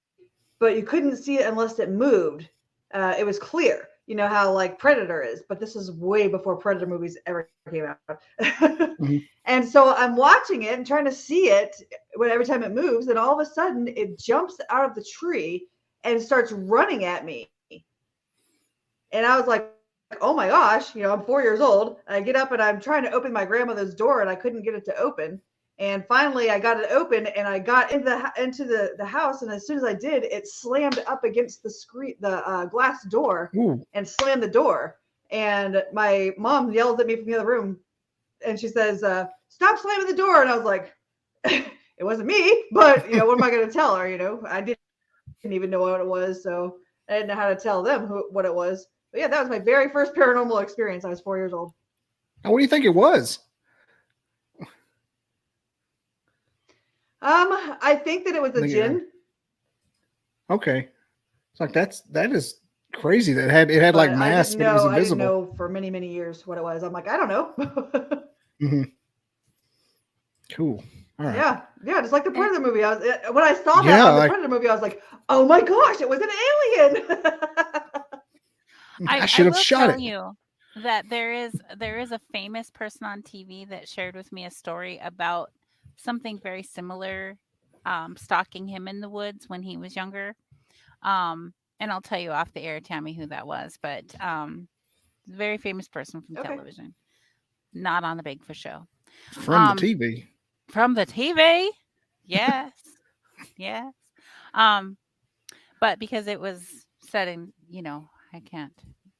but you couldn't see it unless it moved. It was clear. You know how like Predator is, but this is way before Predator movies ever came out. Mm-hmm. And so I'm watching it and trying to see it when every time it moves, and all of a sudden it jumps out of the tree and starts running at me. And I was like, oh my gosh, I'm 4 years old. I get up and I'm trying to open my grandmother's door and I couldn't get it to open. And finally I got it open and I got into the house. And as soon as I did, it slammed up against the glass door. Ooh. And slammed the door. And my mom yells at me from the other room and she says, stop slamming the door. And I was like, it wasn't me, but what am I going to tell her? I didn't even know what it was. So I didn't know how to tell them what it was. But yeah, that was my very first paranormal experience. I was 4 years old. Now, what do you think it was? I think that it was a jinn. Okay. It's like that is crazy. It had like mass, but it was invisible. I didn't know for many, many years what it was. I'm like, I don't know. Mm-hmm. Cool. All right. Yeah, just like the Predator movie. When I saw that on the Predator movie, I was like, oh my gosh, it was an alien. I should have shot it. You that there is a famous person on TV that shared with me a story about something very similar stalking him in the woods when he was younger. And I'll tell you off the air, Tammy, who that was, but very famous person from television, not on the Bigfoot show. From the TV. From the TV, yes, yes. But because it was said in, I can't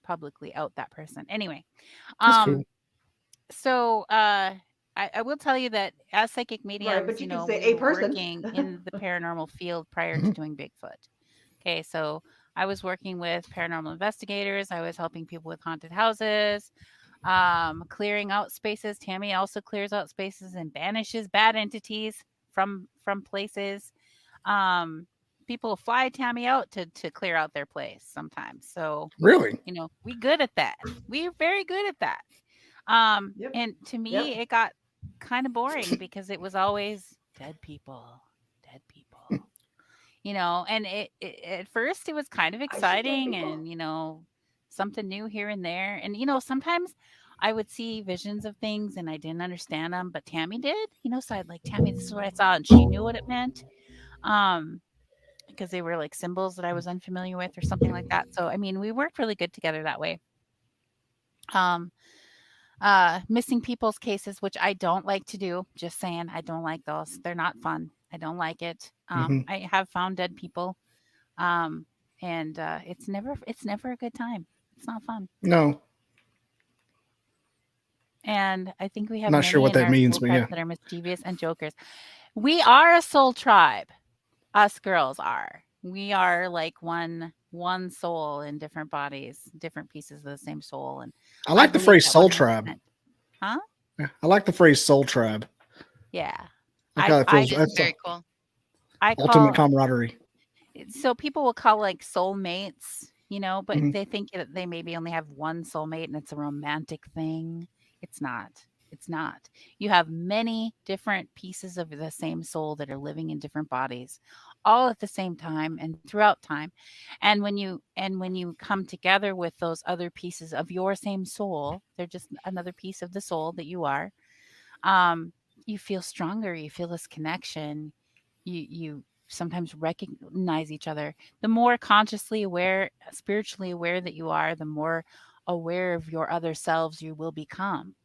publicly out that person. Anyway, Cool. So I will tell you that as psychic mediums, right, but you can say we a person working in the paranormal field prior to doing Bigfoot. Okay, so I was working with paranormal investigators. I was helping people with haunted houses, clearing out spaces. Tammy also clears out spaces and banishes bad entities from places. People fly Tammy out to clear out their place sometimes. So really, we good at that. We're very good at that. Yep. And to me, it got kind of boring because it was always dead people. And it at first it was kind of exciting and, something new here and there. And, sometimes I would see visions of things and I didn't understand them, but Tammy did, so I'd like, Tammy, this is what I saw. And she knew what it meant. Because they were like symbols that I was unfamiliar with or something like that. So, I mean, we worked really good together that way. Missing people's cases, which I don't like to do. Just saying, I don't like those. They're not fun. I don't like it. I have found dead people. And it's never a good time. It's not fun. No. And I think we have not sure what that means, but that are mischievous and jokers. We are a soul tribe. Us girls are. We are like one soul in different bodies, different pieces of the same soul. And I like the phrase soul tribe. Huh? Yeah, I like the phrase soul tribe. Yeah. That's very cool. Ultimate camaraderie. So people will call like soulmates, but they think that they maybe only have one soulmate and it's a romantic thing. It's not. You have many different pieces of the same soul that are living in different bodies, all at the same time and throughout time. And when you come together with those other pieces of your same soul, they're just another piece of the soul that you are. You feel stronger. You feel this connection. You sometimes recognize each other. The more consciously aware, spiritually aware that you are, the more aware of your other selves you will become.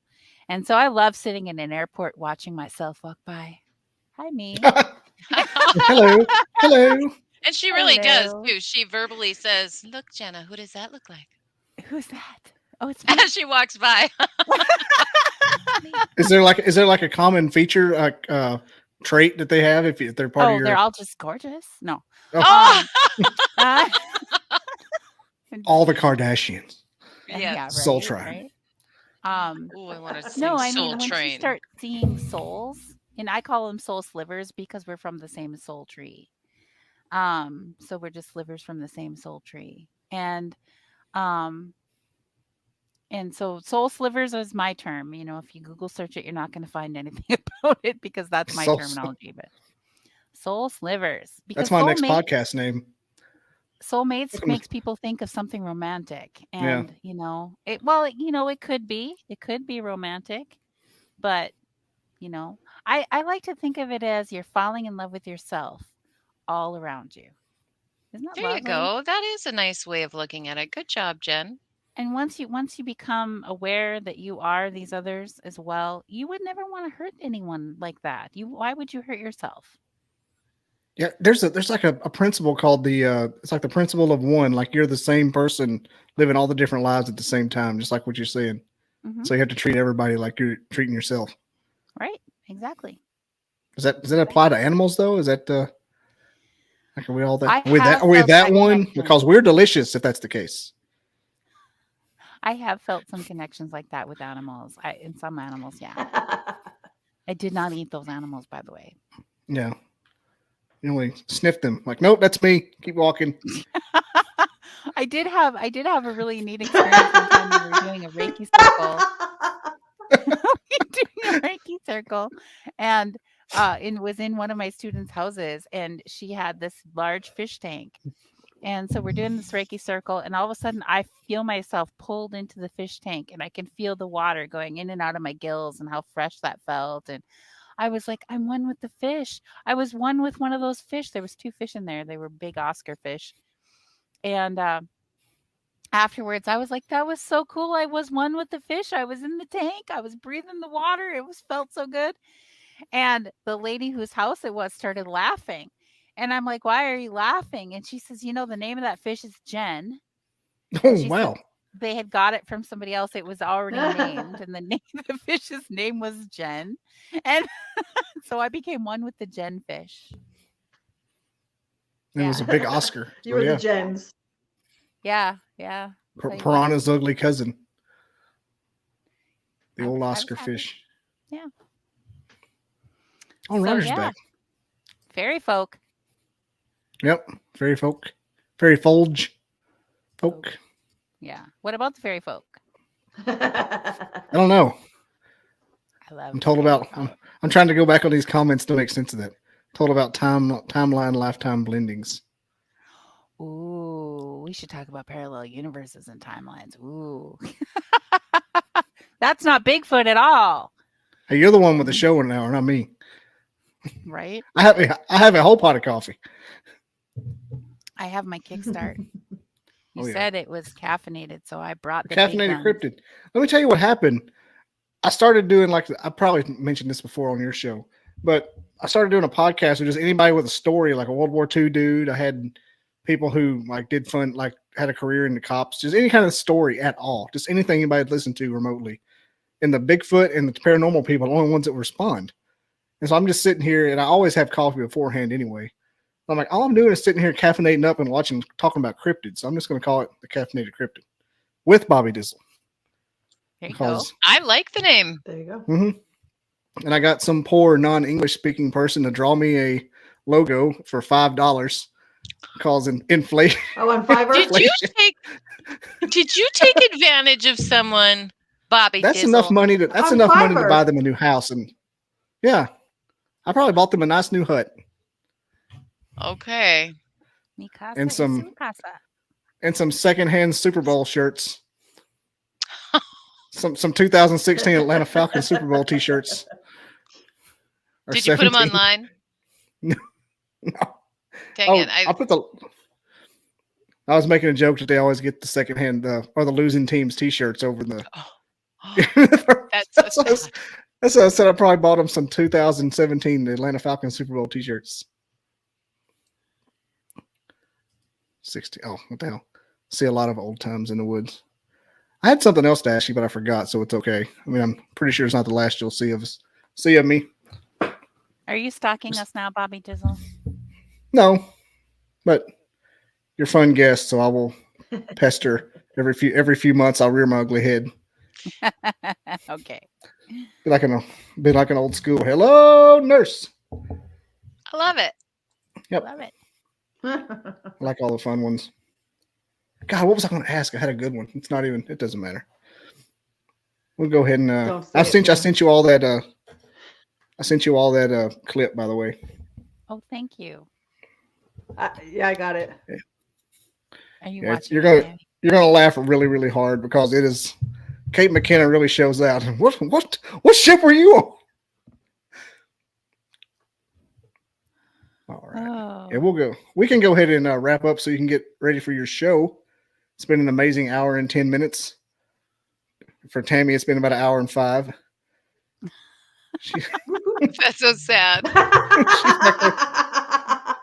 And so I love sitting in an airport watching myself walk by. Hi, me. Hello. Hello. And she really does Hello. too. She verbally says, "Look, Jenna, who does that look like?" Who's that? Oh, it's me. As she walks by. Is there like a common feature trait that they have if they're part of your? They're all just gorgeous. No. Oh, All the Kardashians. yeah. right, Soul Train. Right? Oh, I want to sing No, I Soul mean, when you Train. start seeing souls, and I call them soul slivers because we're from the same soul tree. So we're just slivers from the same soul tree. And so soul slivers is my term. You know, if you Google search it, you're not going to find anything about it because that's my terminology. But soul slivers. Because that's my next podcast name. Soulmates makes people think of something romantic. And, you know, it could be romantic. But, you know, I like to think of it as you're falling in love with yourself all around you. Isn't that lovely? There you go. That is a nice way of looking at it. Good job, Jen. And once you become aware that you are these others as well, you would never want to hurt anyone like that. Why would you hurt yourself? Yeah, there's like a principle called it's like the principle of one. Like you're the same person living all the different lives at the same time, just like what you're saying. Mm-hmm. So you have to treat everybody like you're treating yourself. Right. Exactly. Does that apply to animals though? Is that like are we all that are we that one? Because we're delicious if that's the case. I have felt some connections like that with animals. In some animals, yeah. I did not eat those animals, by the way. Yeah. You only sniffed them. Like, nope, that's me. Keep walking. I did have a really neat experience one time we were doing a Reiki circle. And it was in one of my students' houses, and she had this large fish tank. And so we're doing this Reiki circle, and all of a sudden I feel myself pulled into the fish tank, and I can feel the water going in and out of my gills and how fresh that felt. And I was like, I'm one with the fish. I was one with one of those fish. There was 2 fish in there. They were big Oscar fish. And afterwards, I was like, that was so cool. I was one with the fish. I was in the tank. I was breathing the water. It felt so good. And the lady whose house it was started laughing. And I'm like, why are you laughing? And she says, you know, the name of that fish is Jen. Oh, wow. They had got it from somebody else. It was already named. And the fish's name was Jen. And so I became one with the Jen fish. It was a big Oscar. You were the Jens. Yeah. Piranha's ugly cousin. The old Oscar fish. Yeah. Oh, Roger's back. Fairy folk. Yep. Fairy folk. Fairy folk. Yeah. What about the fairy folk? I don't know. I'm told about. I'm trying to go back on these comments to make sense of that. Told about timeline, lifetime blendings. Ooh, we should talk about parallel universes and timelines. Ooh, that's not Bigfoot at all. Hey, you're the one with the show now, not me. Right? I have a whole pot of coffee. I have my Kickstart. You said it was caffeinated, so I brought the caffeinated cryptid. Let me tell you what happened. I started doing I probably mentioned this before on your show, but I started doing a podcast with just anybody with a story, like a World War II dude. I had people who did fun, had a career in the cops, just any kind of story at all, just anything anybody would listen to remotely. And the Bigfoot and the paranormal people are the only ones that respond. And so I'm just sitting here, and I always have coffee beforehand anyway. I'm like, all I'm doing is sitting here caffeinating up and talking about cryptids. So I'm just going to call it the Caffeinated Cryptid with Bobby Dizzle. There you go. I like the name. There you go. Mm-hmm. And I got some poor non-English speaking person to draw me a logo for $5, causing inflation. Oh, on Fiverr. Did you take advantage of someone, Bobby? That's Dizzle? Enough money to buy them a new house, and yeah, I probably bought them a nice new hut. Okay. Mi casa And es su some casa. and some secondhand Super Bowl shirts. Some 2016 Atlanta Falcons Super Bowl T-shirts. Did you put them 17. online? No. Dang it. I was making a joke that they always get the secondhand or the losing team's T-shirts over the. That's so sad. That's what I said. I probably bought them some 2017 Atlanta Falcons Super Bowl T-shirts. 60. Oh, what the hell? See a lot of old times in the woods. I had something else to ask you, but I forgot, so it's okay. I mean, I'm pretty sure it's not the last you'll see of us. See of me. Are you stalking us now, Bobby Dizzle? No, but you're a fun guest, so I will pester every few months. I'll rear my ugly head. Okay. Be like an old school. Hello, nurse. I love it. Yep. Love it. I like all the fun ones. God, what was I going to ask? I had a good one. It's not even. It doesn't matter. We'll go ahead and. I sent you all that. I sent you all that clip, by the way. Oh, thank you. Yeah, I got it. Yeah. Are you Yeah, watching? you're gonna laugh really, really hard because it is. Kate McKinnon really shows out. What ship were you on? All right. Oh. Yeah, we'll go. We can go ahead and wrap up so you can get ready for your show. It's been an amazing hour and 10 minutes. For Tammy, it's been about an hour and 5. That's so sad.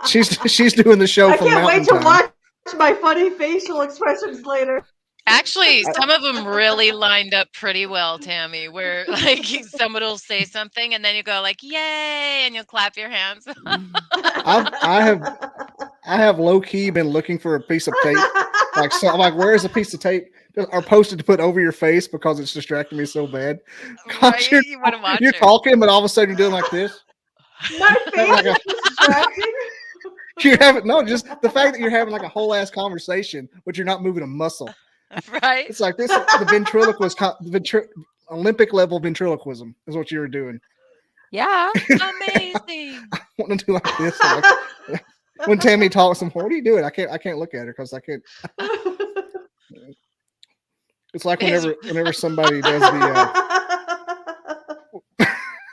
She's doing the show I from can't Mountain wait to Time. watch my funny facial expressions later. Actually, some of them really lined up pretty well, Tammy, where like someone will say something and then you go like, yay, and you'll clap your hands. I have low key been looking for a piece of tape. I'm like, where's a piece of tape or posted to put over your face because it's distracting me so bad. Right? You want to watch You're it. talking, but all of a sudden you're doing like this. My face is distracting. You're having just the fact that you're having like a whole ass conversation, but you're not moving a muscle. Right? It's like this. The ventriloquist, Olympic level ventriloquism is what you were doing. Yeah. Amazing. I want to do like this. Like, when Tammy talks, I'm, what are you doing? I can't look at her because I can't. It's like whenever somebody does the.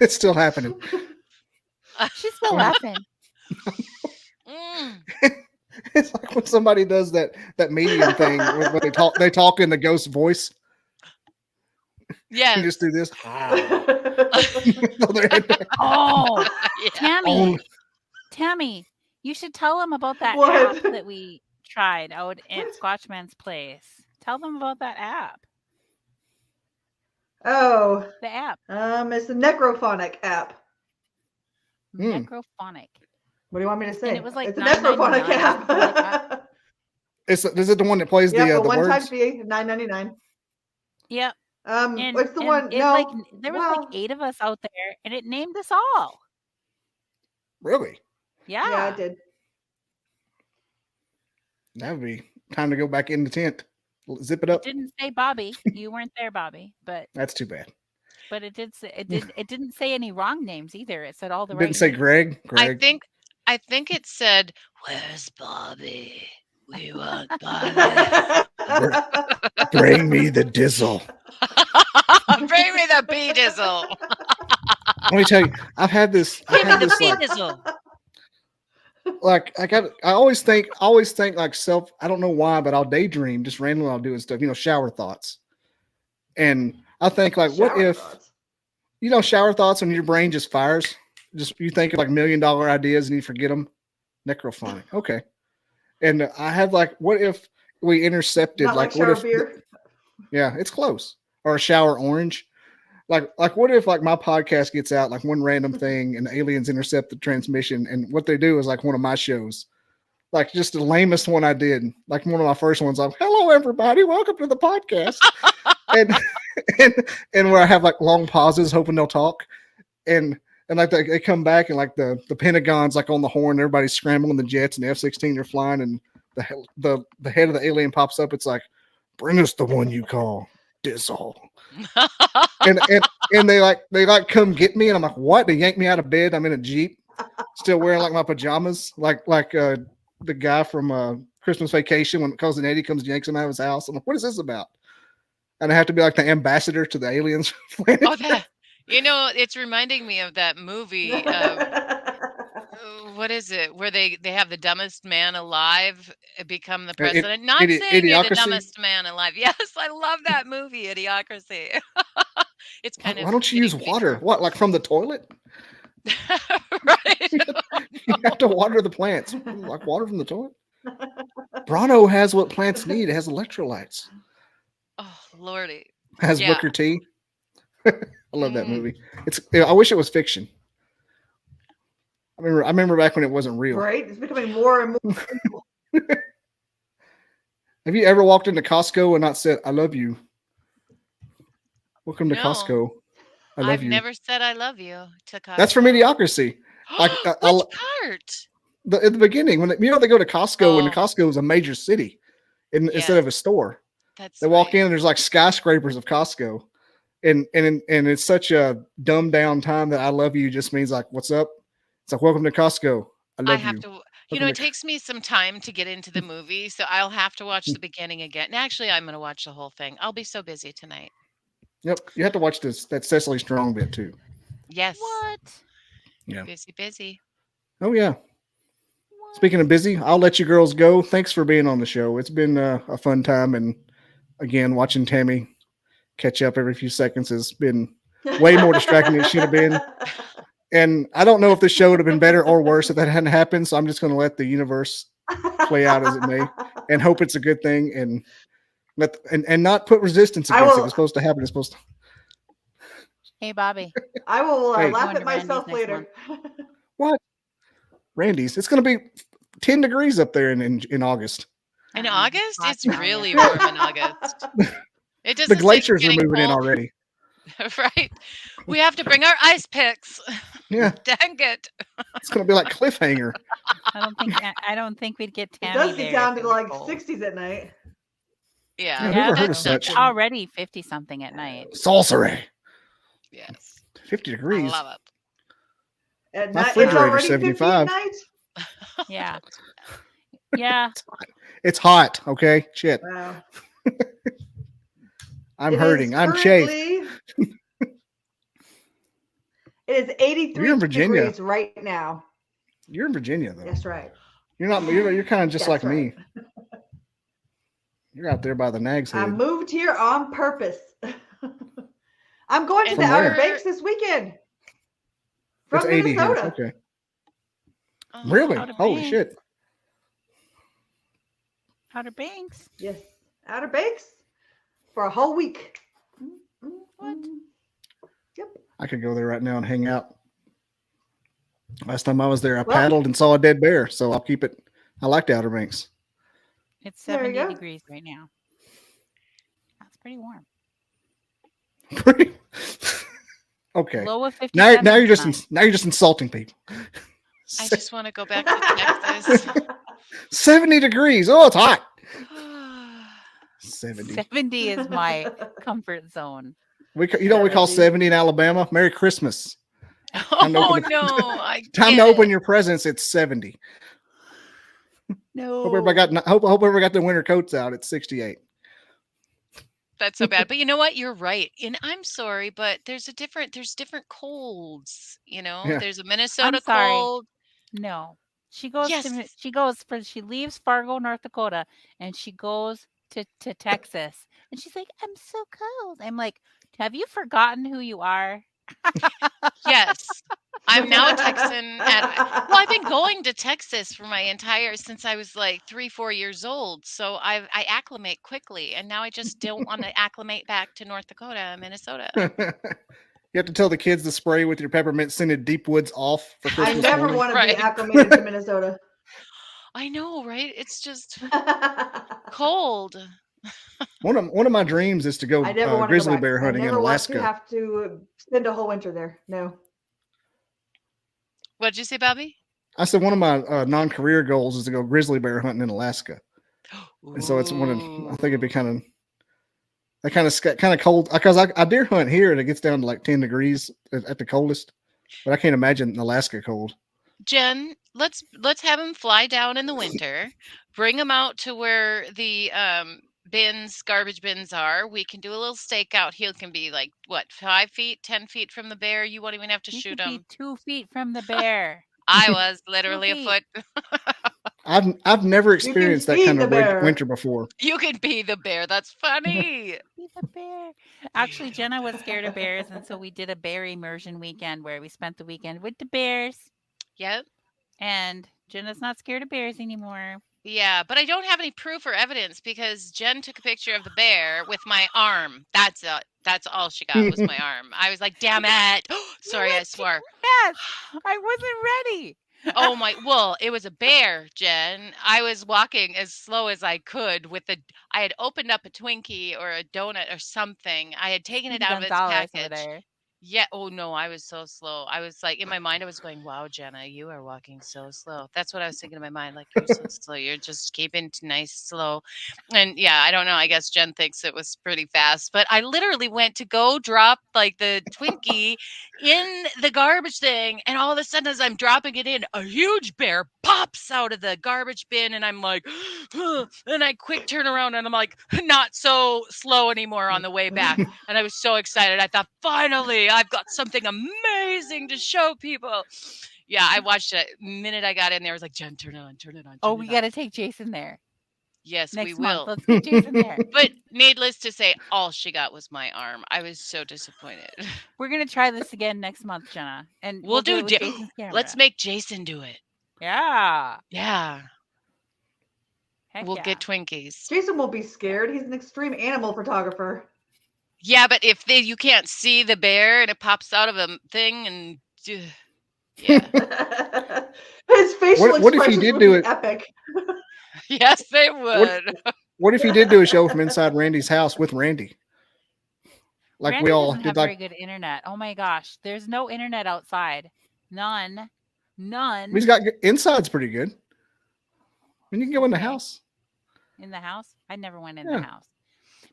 It's still happening. She's still laughing. It's like when somebody does that medium thing where they talk in the ghost voice. Yeah. You just do this. Oh, Yeah. Tammy, you should tell them about that What? app that we tried out at Squatchman's place. Tell them about that app. Oh, The app. it's the Necrophonic app. Necrophonic. What do you want me to say? And it was like it's a Necrophonic app. Is it the one that plays the one-time words? fee, $9.99. Yep. What's the one? It, No, there was like 8 of us out there, and it named us all. Really? Yeah. Yeah, I did. That would be time to go back in the tent. Zip it up. It didn't say Bobby. You weren't there, Bobby. But That's too bad. But it did say it didn't say any wrong names either. It said all the It right. didn't say names. Greg. I think it said, "Where's Bobby? We want Bobby. Bring me the dizzle. Bring me the bee dizzle. Let me tell you, I've had this. Give me the bee dizzle." Like I always think like self. I don't know why, but I'll daydream just randomly. I'll do stuff. Shower thoughts, and I think like, what if shower thoughts when your brain just fires? Just you think of like $1 million ideas and you forget them. Necrophonic. Okay. And I have like, what if we intercepted Not like shower what if? beer. Yeah, it's close. Or a shower orange. Like what if like my podcast gets out like one random thing and aliens intercept the transmission and what they do is like one of my shows. Like just the lamest one I did. Like one of my first ones. I'm, hello everybody, welcome to the podcast. and where I have like long pauses hoping they'll talk. And like they come back and like the Pentagon's like on the horn, everybody's scrambling the jets and the F-16 are flying and the head of the alien pops up. It's like, bring us the one you call Dizzle. and they come get me and I'm like, what? They yank me out of bed. I'm in a Jeep. still wearing like my pajamas, like the guy from Christmas Vacation when Cousin Eddie comes and yanks him out of his house. I'm like, what is this about? And I have to be like the ambassador to the aliens planet. Oh, that it's reminding me of that movie. What is it? Where they have the dumbest man alive become the president? Not saying you're the Idiocracy? dumbest man alive. Yes, I love that movie, Idiocracy. It's kind of. Why don't you use water? What, like from the toilet? Right. You have to water the plants, like water from the toilet. Bronto has what plants need. It has electrolytes. Oh, Lordy. Has Yeah. Booker T. I love that movie. I wish it was fiction. I remember back when it wasn't real. Right? It's becoming more and more. Have you ever walked into Costco and not said, I love you? Welcome to No. Costco. I love I've you. never said I love you to Costco. That's from Idiocracy. Like, Which part? At the beginning, when they go to Costco, and the Oh. Costco is a major city instead of a store. That's They walk right. in and there's like skyscrapers of Costco. And it's such a dumbed down time that I love you just means like, what's up? It's like, welcome to Costco. I I love have you. to, Welcome it to- takes me some time to get into the movie, so I'll have to watch the beginning again. And actually, I'm going to watch the whole thing. I'll be so busy tonight. Yep. You have to watch that Cecily Strong bit too. Yes. What? Yeah. Busy. Oh yeah. Speaking of busy, I'll let you girls go. Thanks for being on the show. It's been a fun time. And again, watching Tammy catch up every few seconds has been way more distracting than it should have been. And I don't know if the show would have been better or worse if that hadn't happened. So I'm just going to let the universe play out as it may and hope it's a good thing and not put resistance against it. It's supposed to happen. It's supposed to. Hey, Bobby. I will Hey. laugh Going at to Randy's myself next later. What? Randy's. It's going to be 10 degrees up there in August. In Um, August, hot it's in really August. warm in August. It doesn't The seem glaciers are getting moving in cold. already. Right? We have to bring our ice picks. Yeah. Dang it. It's going to be like cliffhanger. I don't think we'd get It Tammy does there get down if to it was like cold. 60s at night. Yeah. I've never heard of that's such. something. Already 50 something at night. Sorcery. Yes. 50 I degrees. love it. At My night, it's refrigerator's already 50 at 75. night. Yeah. Yeah. It's hot. Okay. Shit. Wow. I'm It hurting. is I'm chafed. currently- It is 83 You're in Virginia. degrees right now. You're in Virginia though. That's right. You're not. You're kind of just That's like me. You're out there by the Nag's I Head. moved here on purpose. I'm going to And the Outer where? Banks this weekend. From It's 80 Minnesota. here. Okay. Oh, Really? Outer Holy Banks. shit. Outer Banks. Yes. Outer Banks for a whole week. What? Yep. I could go there right now and hang out. Last time I was there, I Well- paddled and saw a dead bear. So I'll keep it. I like the Outer Banks. It's There you 70 go. degrees right now. That's pretty warm. Pretty. Okay. Low of 50. Now you're just insulting people. I just want to go back to Texas. 70 degrees. Oh, it's hot. 70. 70 is my comfort zone. We call 70 in Alabama. Merry Christmas. Oh to open no! I Time to get open it. your presents. It's 70. No. Hope everybody got the winter coats out. It's 68. That's so bad. But you know what? You're right. And I'm sorry, but there's different colds. Yeah. There's a Minnesota sorry. cold. No. She goes Yes. she leaves Fargo, North Dakota, and she goes to Texas. And she's like, I'm so cold. I'm like, have you forgotten who you are? Yes. I'm now a Texan. Well, I've been going to Texas for since I was like 3-4 years old. So I acclimate quickly. And now I just don't want to acclimate back to North Dakota and Minnesota. You have to tell the kids to spray with your peppermint scented deep woods off for I Christmas never morning. want to Right. be acclimated to Minnesota. I know, right? It's just cold. One of my dreams is to go I never want to grizzly go back. bear hunting I in never want Alaska. to have to spend a whole winter there. No. What'd you say, Bobby? I said one of my non-career goals is to go grizzly bear hunting in Alaska, and so it's one of. I think it'd be kind of cold because I deer hunt here and it gets down to like 10 degrees at the coldest, but I can't imagine Alaska cold. Jen, let's have him fly down in the winter. Bring him out to where the garbage bins are. We can do a little stakeout. He can be like what, 5 feet, 10 feet from the bear. You won't even have to You shoot could be him. 2 feet from the bear. I was literally a 2 foot. I've never experienced that kind of winter before. You can be the bear. That's funny. Be the bear. Actually, Jenna was scared of bears, and so we did a bear immersion weekend where we spent the weekend with the bears. Yep. And Jenna's not scared of bears anymore. Yeah, but I don't have any proof or evidence because Jen took a picture of the bear with my arm. That's all she got was my arm. I was like, damn it. Sorry, I swore. Yes, I wasn't ready. Oh my, well, it was a bear, Jen. I was walking as slow as I could I had opened up a Twinkie or a donut or something. I had taken it out of its package. Yeah. Oh no, I was so slow. I was like, in my mind, I was going, wow, Jenna, you are walking so slow. That's what I was thinking in my mind. Like, you're so slow. You're just keeping nice, slow. And yeah, I don't know. I guess Jen thinks it was pretty fast, but I literally went to go drop like the Twinkie in the garbage thing. And all of a sudden, as I'm dropping it in, a huge bear pops out of the garbage bin. And I'm like, and I quick turn around and I'm like, not so slow anymore on the way back. And I was so excited. I thought, finally, I've got something amazing to show people. Yeah, I watched it. The minute I got in there, I was like, Jen, turn it on. Oh, we got to take Jason there. Yes, Next we will. Month, let's get Jason there. But needless to say, all she got was my arm. I was so disappointed. We're going to try this again next month, Jenna. And we'll do it with Jason's camera. Let's make Jason do it. Yeah. Yeah. Heck we'll yeah. get Twinkies. Jason won't be scared. He's an extreme animal photographer. Yeah, but if you can't see the bear and it pops out of a thing and yeah. His facial what if he did do it epic. Yes, they would. What if he did do a show from inside Randy's house with Randy? Like Randy we all doesn't did have like very good internet. Oh my gosh. There's no internet outside. None. He's got inside's pretty good. When you can go in the house. In the house? I never went in the house.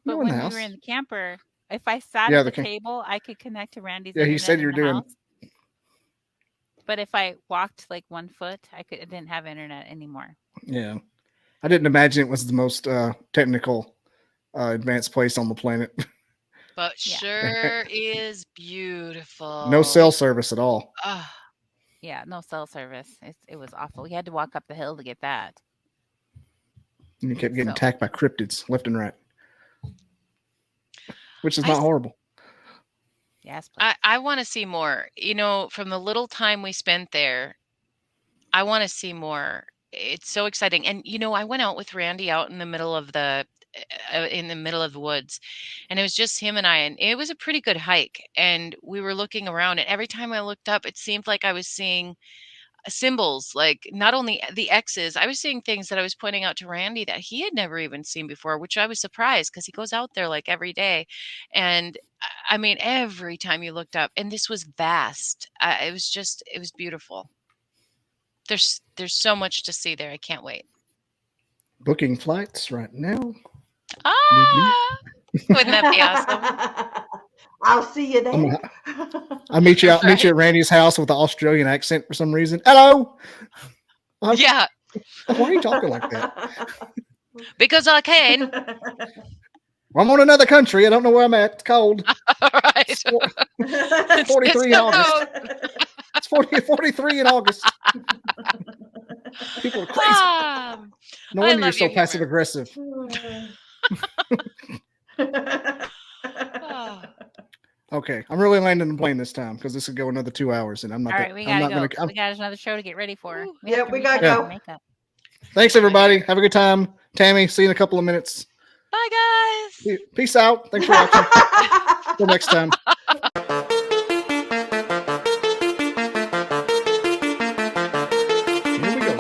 But when we were in the camper, if I sat at the table, I could connect to Randy's internet. Yeah, he said you were doing. House. But if I walked like 1 foot, I didn't have internet anymore. Yeah. I didn't imagine it was the most technical advanced place on the planet. But sure is beautiful. No cell service at all. Yeah, no cell service. It was awful. We had to walk up the hill to get that. And you kept getting attacked by cryptids left and right. Which is not horrible. Yes. I want to see more. You know, from the little time we spent there, I want to see more. It's so exciting. And you know, I went out with Randy out in the middle of the woods, and it was just him and I, and it was a pretty good hike. And we were looking around, and every time I looked up, it seemed like I was seeing symbols, like not only the X's, I was seeing things that I was pointing out to Randy that he had never even seen before, which I was surprised because he goes out there like every day. And I mean, every time you looked up, and this was vast. It was beautiful. There's so much to see there. I can't wait. Booking flights right now. Wouldn't that be awesome? I'll see you there. I'll meet you at Randy's house with the Australian accent for some reason. Hello. Yeah. Why are you talking like that? Because I can. Well, I'm on another country. I don't know where I'm at. It's cold. Right. It's 43 in August. It's 43 in August. People are crazy. No wonder you're so passive aggressive. Okay, I'm really landing the plane this time because this could go another 2 hours, and I'm not. All right, we gotta go. We got another show to get ready for. Yeah, we gotta go. Thanks, everybody. Have a good time. Tammy, see you in a couple of minutes. Bye, guys. Peace out. Thanks for watching. Till next time. Here we go.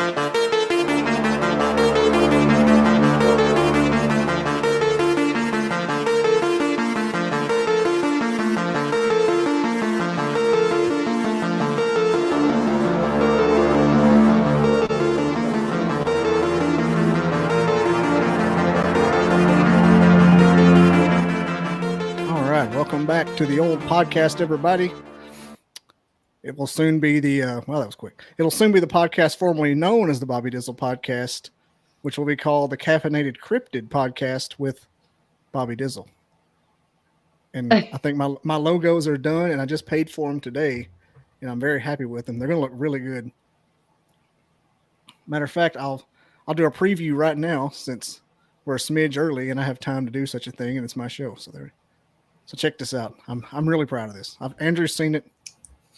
Welcome back to the old podcast, everybody. It will soon be the well, that was quick. It'll soon be the podcast formerly known as the Bobby Dizzle Podcast, which will be called the Caffeinated Cryptid Podcast with Bobby Dizzle. And I think my logos are done, and I just paid for them today, and I'm very happy with them. They're going to look really good. Matter of fact, I'll do a preview right now since we're a smidge early, and I have time to do such a thing, and it's my show. So check this out. I'm really proud of this. Andrew's seen it.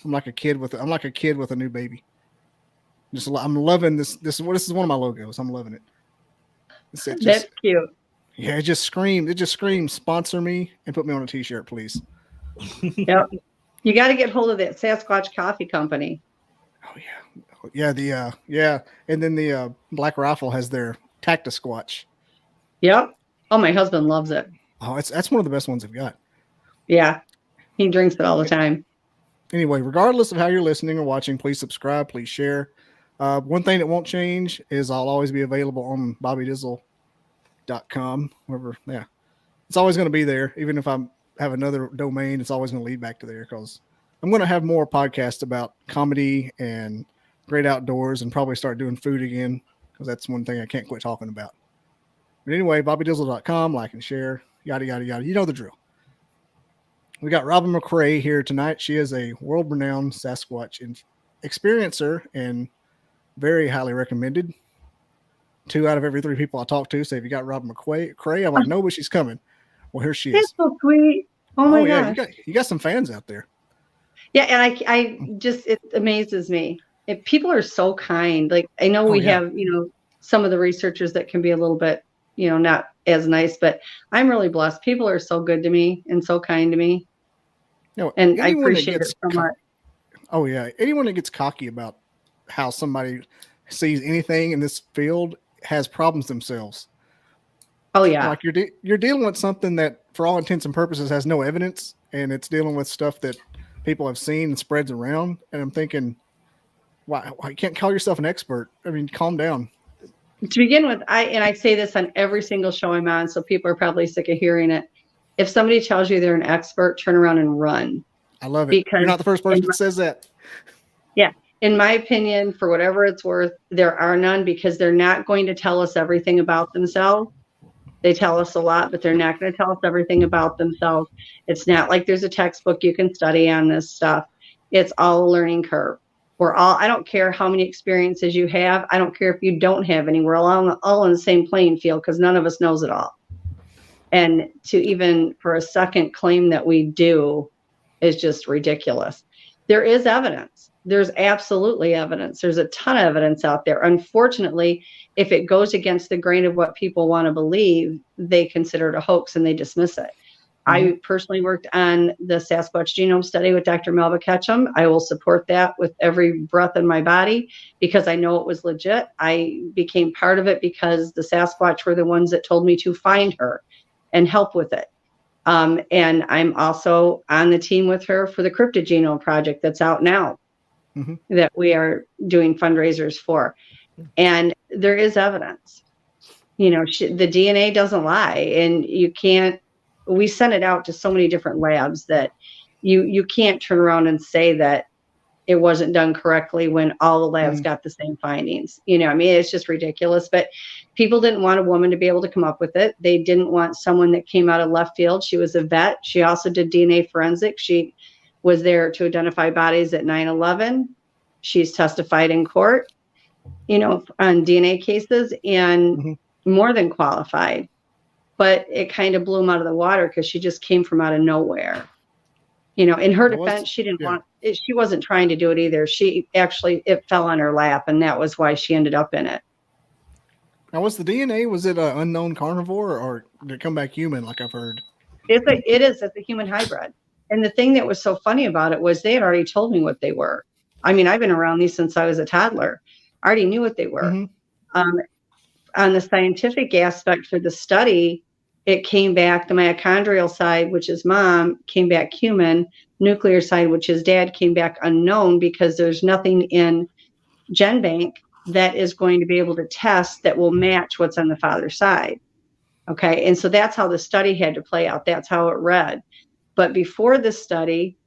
I'm like a kid with a new baby. I'm loving this. This is one of my logos. I'm loving it. That's cute. Yeah, it just screams, sponsor me and put me on a t-shirt, please. Yep. You got to get hold of that Sasquatch Coffee Company. Oh yeah. Yeah. And then the Black Rifle has their Tacti-Squatch. Yep. Oh, my husband loves it. Oh, that's one of the best ones I've got. Yeah. He drinks it all the time. Anyway, regardless of how you're listening or watching, please subscribe, please share. One thing that won't change is I'll always be available on BobbyDizzle.com. Yeah. It's always going to be there. Even if I have another domain, it's always going to lead back to there because I'm going to have more podcasts about comedy and great outdoors and probably start doing food again because that's one thing I can't quit talking about. But anyway, BobbyDizzle.com, like and share, yada, yada, yada. You know the drill. We got Robin McCray here tonight. She is a world-renowned Sasquatch experiencer and very highly recommended. 2 out of every 3 people I talk to say, "Have you got Robin McCray?" I'm like, "No, but she's coming." Well, here she is. That's so sweet. Oh my gosh. You got some fans out there. Yeah, and I just it amazes me. People are so kind. Like I know we have, some of the researchers that can be a little bit, not as nice, but I'm really blessed. People are so good to me and so kind to me. And I appreciate it so much. Oh yeah. Anyone that gets cocky about how somebody sees anything in this field has problems themselves. Oh yeah. Like you're dealing with something that for all intents and purposes has no evidence, and it's dealing with stuff that people have seen and spreads around. And I'm thinking, why you can't call yourself an expert? I mean, calm down. To begin with, I say this on every single show I'm on, so people are probably sick of hearing it. If somebody tells you they're an expert, turn around and run. I love it. You're not the first person that says that. Yeah. In my opinion, for whatever it's worth, there are none because they're not going to tell us everything about themselves. They tell us a lot, but they're not going to tell us everything about themselves. It's not like there's a textbook you can study on this stuff. It's all a learning curve. I don't care how many experiences you have. I don't care if you don't have any. We're all in the same playing field because none of us knows it all. And to even for a second claim that we do is just ridiculous. There is evidence. There's absolutely evidence. There's a ton of evidence out there. Unfortunately, if it goes against the grain of what people want to believe, they consider it a hoax and they dismiss it. I personally worked on the Sasquatch genome study with Dr. Melba Ketchum. I will support that with every breath in my body because I know it was legit. I became part of it because the Sasquatch were the ones that told me to find her and help with it. And I'm also on the team with her for the Cryptid Genome Project that's out now that we are doing fundraisers for. And there is evidence. The DNA doesn't lie, and you can't. We sent it out to so many different labs that you can't turn around and say that it wasn't done correctly when all the labs got the same findings. It's just ridiculous. But people didn't want a woman to be able to come up with it. They didn't want someone that came out of left field. She was a vet. She also did DNA forensics. She was there to identify bodies at 9/11. She's testified in court, on DNA cases and more than qualified. But it kind of blew them out of the water because she just came from out of nowhere. In her defense, she didn't want it. She wasn't trying to do it either. It fell on her lap, and that was why she ended up in it. Now, was the DNA, was it an unknown carnivore or did it come back human like I've heard? It's a human hybrid. And the thing that was so funny about it was they had already told me what they were. I mean, I've been around these since I was a toddler. I already knew what they were. On the scientific aspect for the study, it came back, the mitochondrial side, which is mom, came back human. Nuclear side, which is dad, came back unknown because there's nothing in GenBank that is going to be able to test that will match what's on the father's side. Okay. And so that's how the study had to play out. That's how it read. But before this study,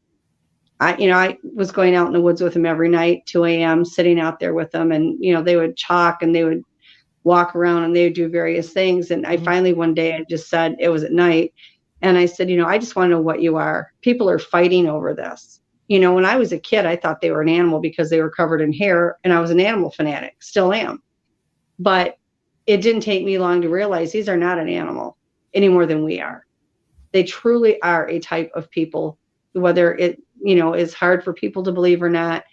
I was going out in the woods with them every night, 2 a.m., sitting out there with them. And, they would chalk and they would walk around and they would do various things. And I finally, one day, I just said, it was at night. And I said, I just want to know what you are. People are fighting over this. When I was a kid, I thought they were an animal because they were covered in hair, and I was an animal fanatic, still am. But it didn't take me long to realize these are not an animal any more than we are. They truly are a type of people, whether it, is hard for people to believe or not.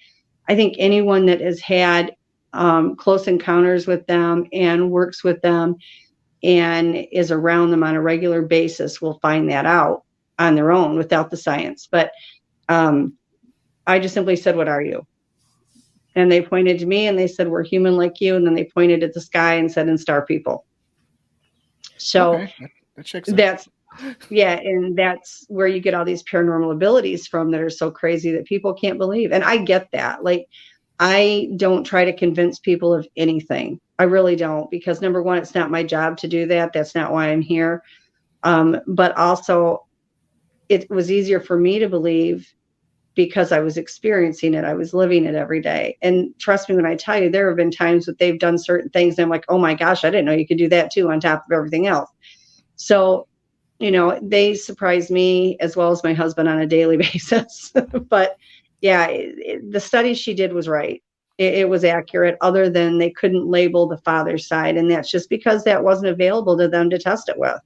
I think anyone that has had close encounters with them and works with them and is around them on a regular basis will find that out on their own without the science. But I just simply said, what are you? And they pointed to me and they said, we're human like you. And then they pointed at the sky and said, and star people. So okay. That checks out. that's, yeah. And that's where you get all these paranormal abilities from that are so crazy that people can't believe. And I get that. Like, I don't try to convince people of anything. I really don't, because number one, it's not my job to do that. That's not why I'm here. But also it was easier for me to believe because I was experiencing it. I was living it every day. And trust me when I tell you, there have been times that they've done certain things and I'm like, oh my gosh, I didn't know you could do that too, on top of everything else. So, they surprise me as well as my husband on a daily basis. But yeah, the study she did was right. It was accurate, other than they couldn't label the father's side. And that's just because that wasn't available to them to test it with.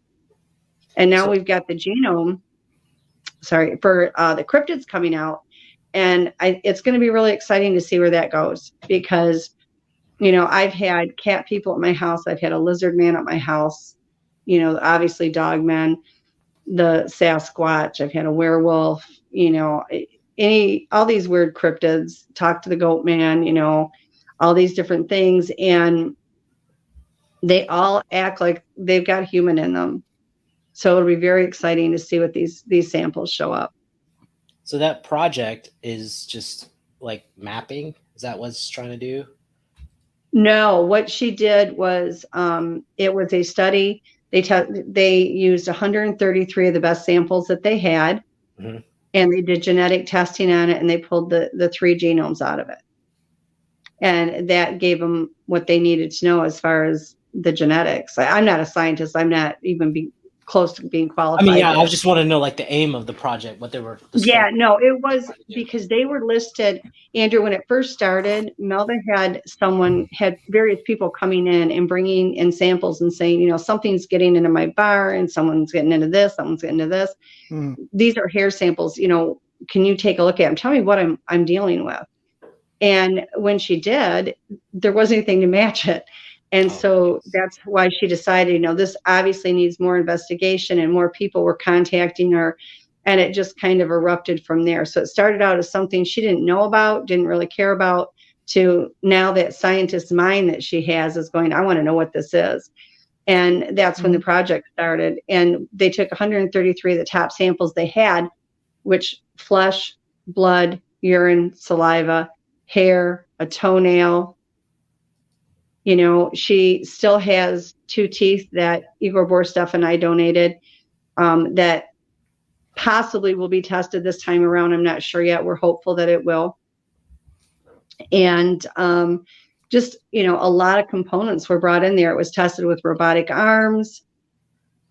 And now we've got the genome, for the cryptids coming out. And it's going to be really exciting to see where that goes, because, I've had cat people at my house. I've had a lizard man at my house, obviously dog men, the Sasquatch. I've had a werewolf, all these weird cryptids, talk to the goat man, all these different things. And they all act like they've got human in them. So it'll be very exciting to see what these samples show up. So that project is just like mapping? Is that what it's trying to do? No, what she did was, it was a study. They used 133 of the best samples that they had. Mm-hmm. And they did genetic testing on it, and they pulled the 3 genomes out of it. And that gave them what they needed to know as far as the genetics. I'm not a scientist. I'm not even close to being qualified. I mean, yeah, I just want to know like the aim of the project, what they were. Yeah, no, it was because they were listed, Andrew, when it first started. Melba had various people coming in and bringing in samples and saying, something's getting into my bar and someone's getting into this, someone's getting into this. These are hair samples, can you take a look at them? Tell me what I'm dealing with. And when she did, there wasn't anything to match it. And so that's why she decided, this obviously needs more investigation, and more people were contacting her, and it just kind of erupted from there. So it started out as something she didn't know about, didn't really care about, to now that scientist mind that she has is going, I want to know what this is. And that's when the project started. And they took 133 of the top samples they had, which flesh, blood, urine, saliva, hair, a toenail. She still has 2 teeth that Igor Borsteff and I donated, that possibly will be tested this time around. I'm not sure yet. We're hopeful that it will. And just, a lot of components were brought in there. It was tested with robotic arms.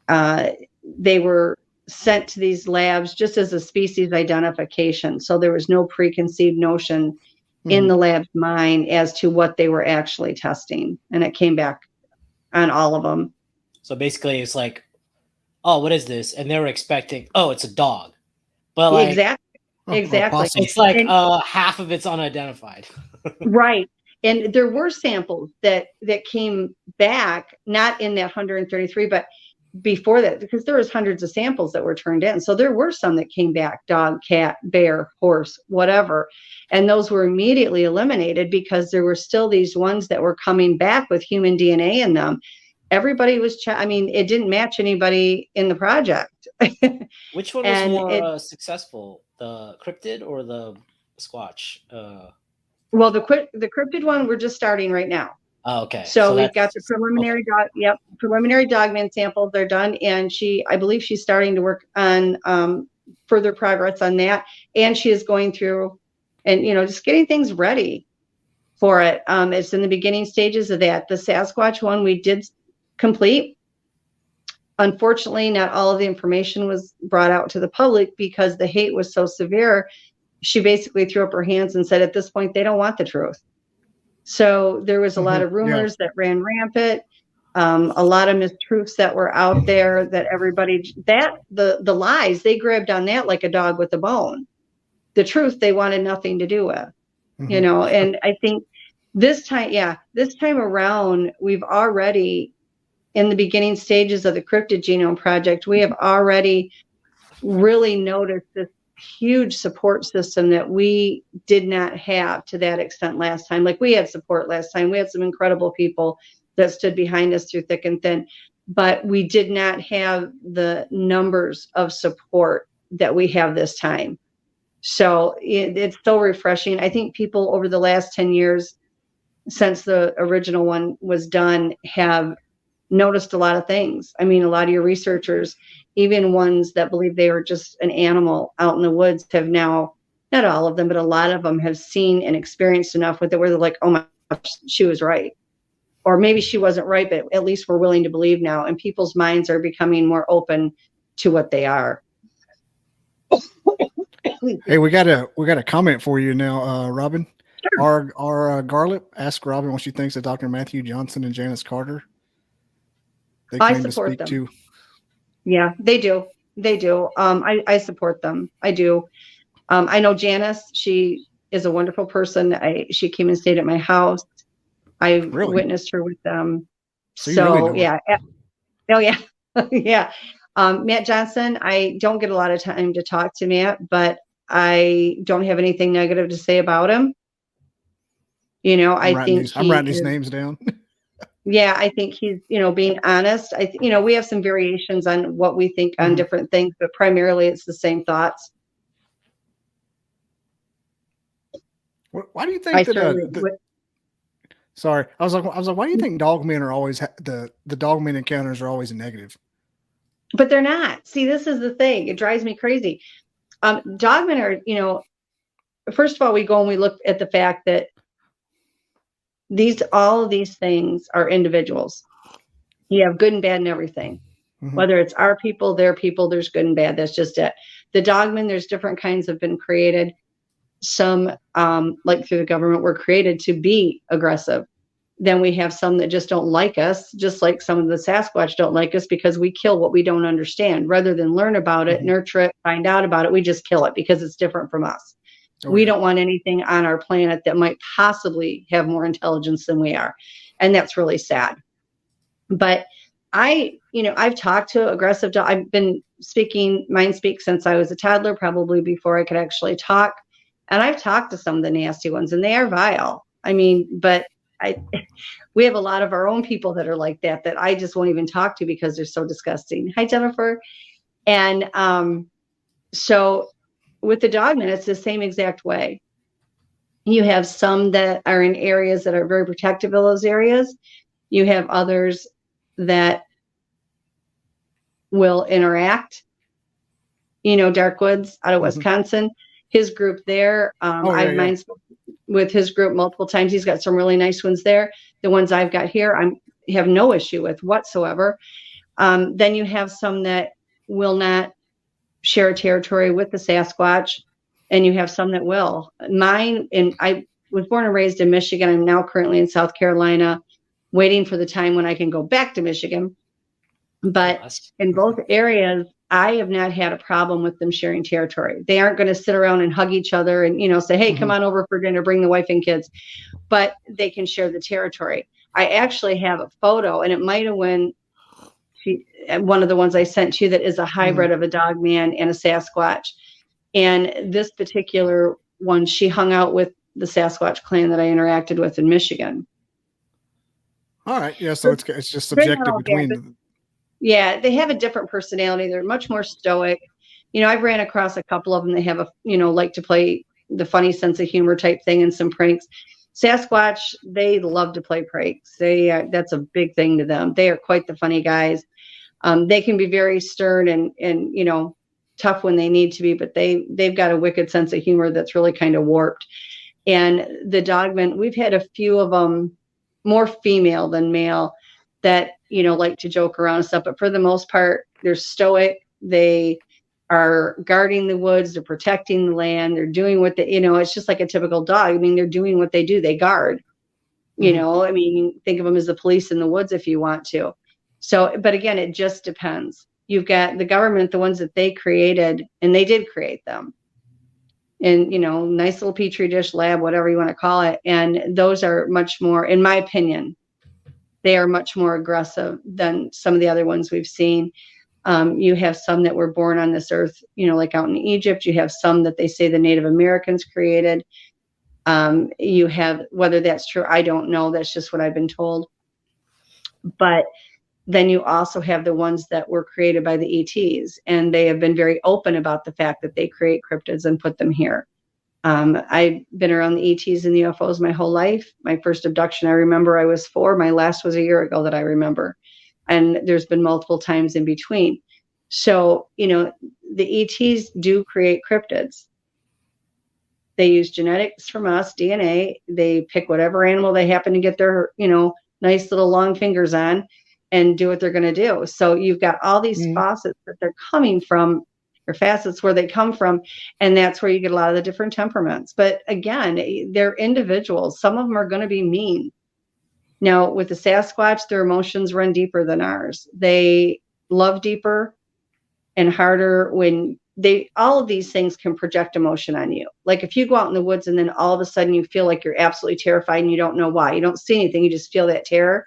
They were sent to these labs just as a species identification. So there was no preconceived notion in the lab's mind as to what they were actually testing. And it came back on all of them. So basically it's like, oh, what is this? And they were expecting, oh, it's a dog. But like, exactly. It's like half of it's unidentified. Right. And there were samples that came back, not in that 133, but before that, because there was hundreds of samples that were turned in. So there were some that came back, dog, cat, bear, horse, whatever. And those were immediately eliminated because there were still these ones that were coming back with human DNA in them. Everybody was, it didn't match anybody in the project. Which one was more successful, the cryptid or the Squatch? Well, the cryptid one, we're just starting right now. Oh, okay. So we've got the preliminary preliminary dogman samples. They're done. And I believe she's starting to work on further progress on that. And she is going through and, just getting things ready for it. It's in the beginning stages of that. The Sasquatch one we did complete. Unfortunately, not all of the information was brought out to the public because the hate was so severe. She basically threw up her hands and said, at this point, they don't want the truth. So there was a lot of rumors that ran rampant, a lot of mistruths that were out there that everybody, the lies, they grabbed on that like a dog with a bone. The truth, they wanted nothing to do with, and I think this time around, we've already, in the beginning stages of the Cryptid Genome Project, we have already really noticed this huge support system that we did not have to that extent last time. Like, we had support last time. We had some incredible people that stood behind us through thick and thin, but we did not have the numbers of support that we have this time. So it's so refreshing. I think people over the last 10 years since the original one was done have noticed a lot of things. I mean, a lot of your researchers, even ones that believe they were just an animal out in the woods, have now, not all of them, but a lot of them have seen and experienced enough with it where they're like, oh my gosh, she was right. Or maybe she wasn't right, but at least we're willing to believe now. And people's minds are becoming more open to what they are. Hey, we got a comment for you now, Robin. Sure. Our Garlip asked Robin what she thinks of Dr. Matthew Johnson and Janice Carter. They claim to speak them. Yeah, they do. They do. I support them. I do. I know Janice. She is a wonderful person. She came and stayed at my house. I witnessed her with them. So yeah. Oh yeah. Yeah. Matt Johnson, I don't get a lot of time to talk to Matt, but I don't have anything negative to say about him. I'm writing these names down. Yeah, I think he's, being honest. We have some variations on what we think on different things, but primarily it's the same thoughts. Why do you think sorry, I was like, why do you think dogmen are always the dogmen encounters are always negative? But they're not. See, this is the thing. It drives me crazy. Dogmen are, first of all, we go and we look at the fact that all of these things are individuals. You have good and bad and everything. Whether it's our people, their people, there's good and bad. That's just it. The dogmen, there's different kinds have been created. Some, like through the government, were created to be aggressive. Then we have some that just don't like us, just like some of the Sasquatch don't like us because we kill what we don't understand. Rather than learn about it, nurture it, find out about it, we just kill it because it's different from us. We don't want anything on our planet that might possibly have more intelligence than we are. And that's really sad. But I've talked to aggressive dogs. I've been mind speak since I was a toddler, probably before I could actually talk. And I've talked to some of the nasty ones and they are vile. I mean, but we have a lot of our own people that are like that I just won't even talk to because they're so disgusting. Hi, Jennifer. And so with the dogmen, it's the same exact way. You have some that are in areas that are very protective of those areas. You have others that will interact. Dark Woods out of Wisconsin, his group there. I've mind with his group multiple times. He's got some really nice ones there. The ones I've got here, I have no issue with whatsoever. Then you have some that will not share territory with the Sasquatch, and you have some that will. Mine, and I was born and raised in Michigan. I'm now currently in South Carolina, waiting for the time when I can go back to Michigan. But in both areas, I have not had a problem with them sharing territory. They aren't going to sit around and hug each other and, say, hey, come on over for dinner, bring the wife and kids. But they can share the territory. I actually have a photo, and it might have been one of the ones I sent you that is a hybrid of a dogman and a Sasquatch. And this particular one, she hung out with the Sasquatch clan that I interacted with in Michigan. All right. Yeah. So it's just subjective between them. Yeah, they have a different personality. They're much more stoic. I've ran across a couple of them. They have like to play the funny sense of humor type thing and some pranks. Sasquatch, they love to play pranks. That's a big thing to them. They are quite the funny guys. They can be very stern and tough when they need to be, but they've got a wicked sense of humor that's really kind of warped. And the dogmen, we've had a few of them, more female than male, that, you know, like to joke around and stuff. But for the most part, they're stoic. They are guarding the woods. They're protecting the land. They're doing what they, you know, it's just like a typical dog. I mean, they're doing what they do. They guard, you know, I mean, think of them as the police in the woods if you want to. So, but again, it just depends. You've got the government, the ones that they created, and they did create them. And, you know, nice little petri dish lab, whatever you want to call it. And those are much more, in my opinion, they are much more aggressive than some of the other ones we've seen. You have some that were born on this earth, you know, like out in Egypt. You have some that they say the Native Americans created. You have, whether that's true, I don't know. That's just what I've been told. But then you also have the ones that were created by the ETs, and they have been very open about the fact that they create cryptids and put them here. I've been around the ETs and the UFOs my whole life. My first abduction, I remember I was 4. My last was a year ago that I remember. And there's been multiple times in between. So, you know, the ETs do create cryptids. They use genetics from us, DNA. They pick whatever animal they happen to get their, you know, nice little long fingers on and do what they're going to do. So you've got all these faucets that they're coming from, or facets where they come from. And that's where you get a lot of the different temperaments. But again, they're individuals. Some of them are going to be mean. Now, with the Sasquatch, their emotions run deeper than ours. They love deeper and harder when all of these things can project emotion on you. Like if you go out in the woods and then all of a sudden you feel like you're absolutely terrified and you don't know why. You don't see anything. You just feel that terror.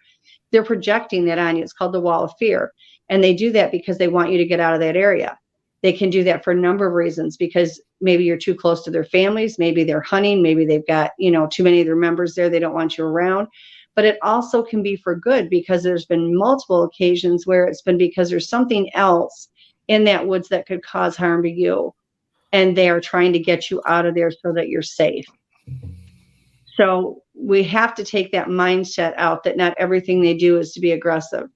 They're projecting that on you. It's called the wall of fear. And they do that because they want you to get out of that area. They can do that for a number of reasons, because maybe you're too close to their families. Maybe they're hunting. Maybe they've got, you know, too many of their members there. They don't want you around. But it also can be for good, because there's been multiple occasions where it's been because there's something else in that woods that could cause harm to you. And they are trying to get you out of there so that you're safe. So we have to take that mindset out that not everything they do is to be aggressive.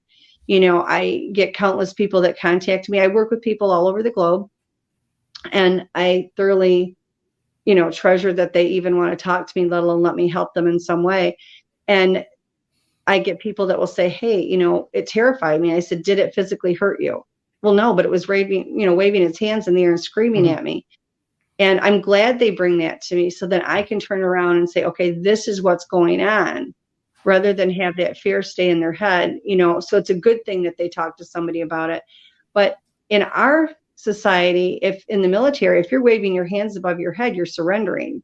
You know, I get countless people that contact me. I work with people all over the globe, and I thoroughly, you know, treasure that they even want to talk to me, let alone let me help them in some way. And I get people that will say, hey, you know, it terrified me. I said, did it physically hurt you? Well, no, but it was waving its hands in the air and screaming at me. And I'm glad they bring that to me so that I can turn around and say, okay, this is what's going on, rather than have that fear stay in their head, you know. So it's a good thing that they talk to somebody about it. But in our society, if in the military, if you're waving your hands above your head, you're surrendering.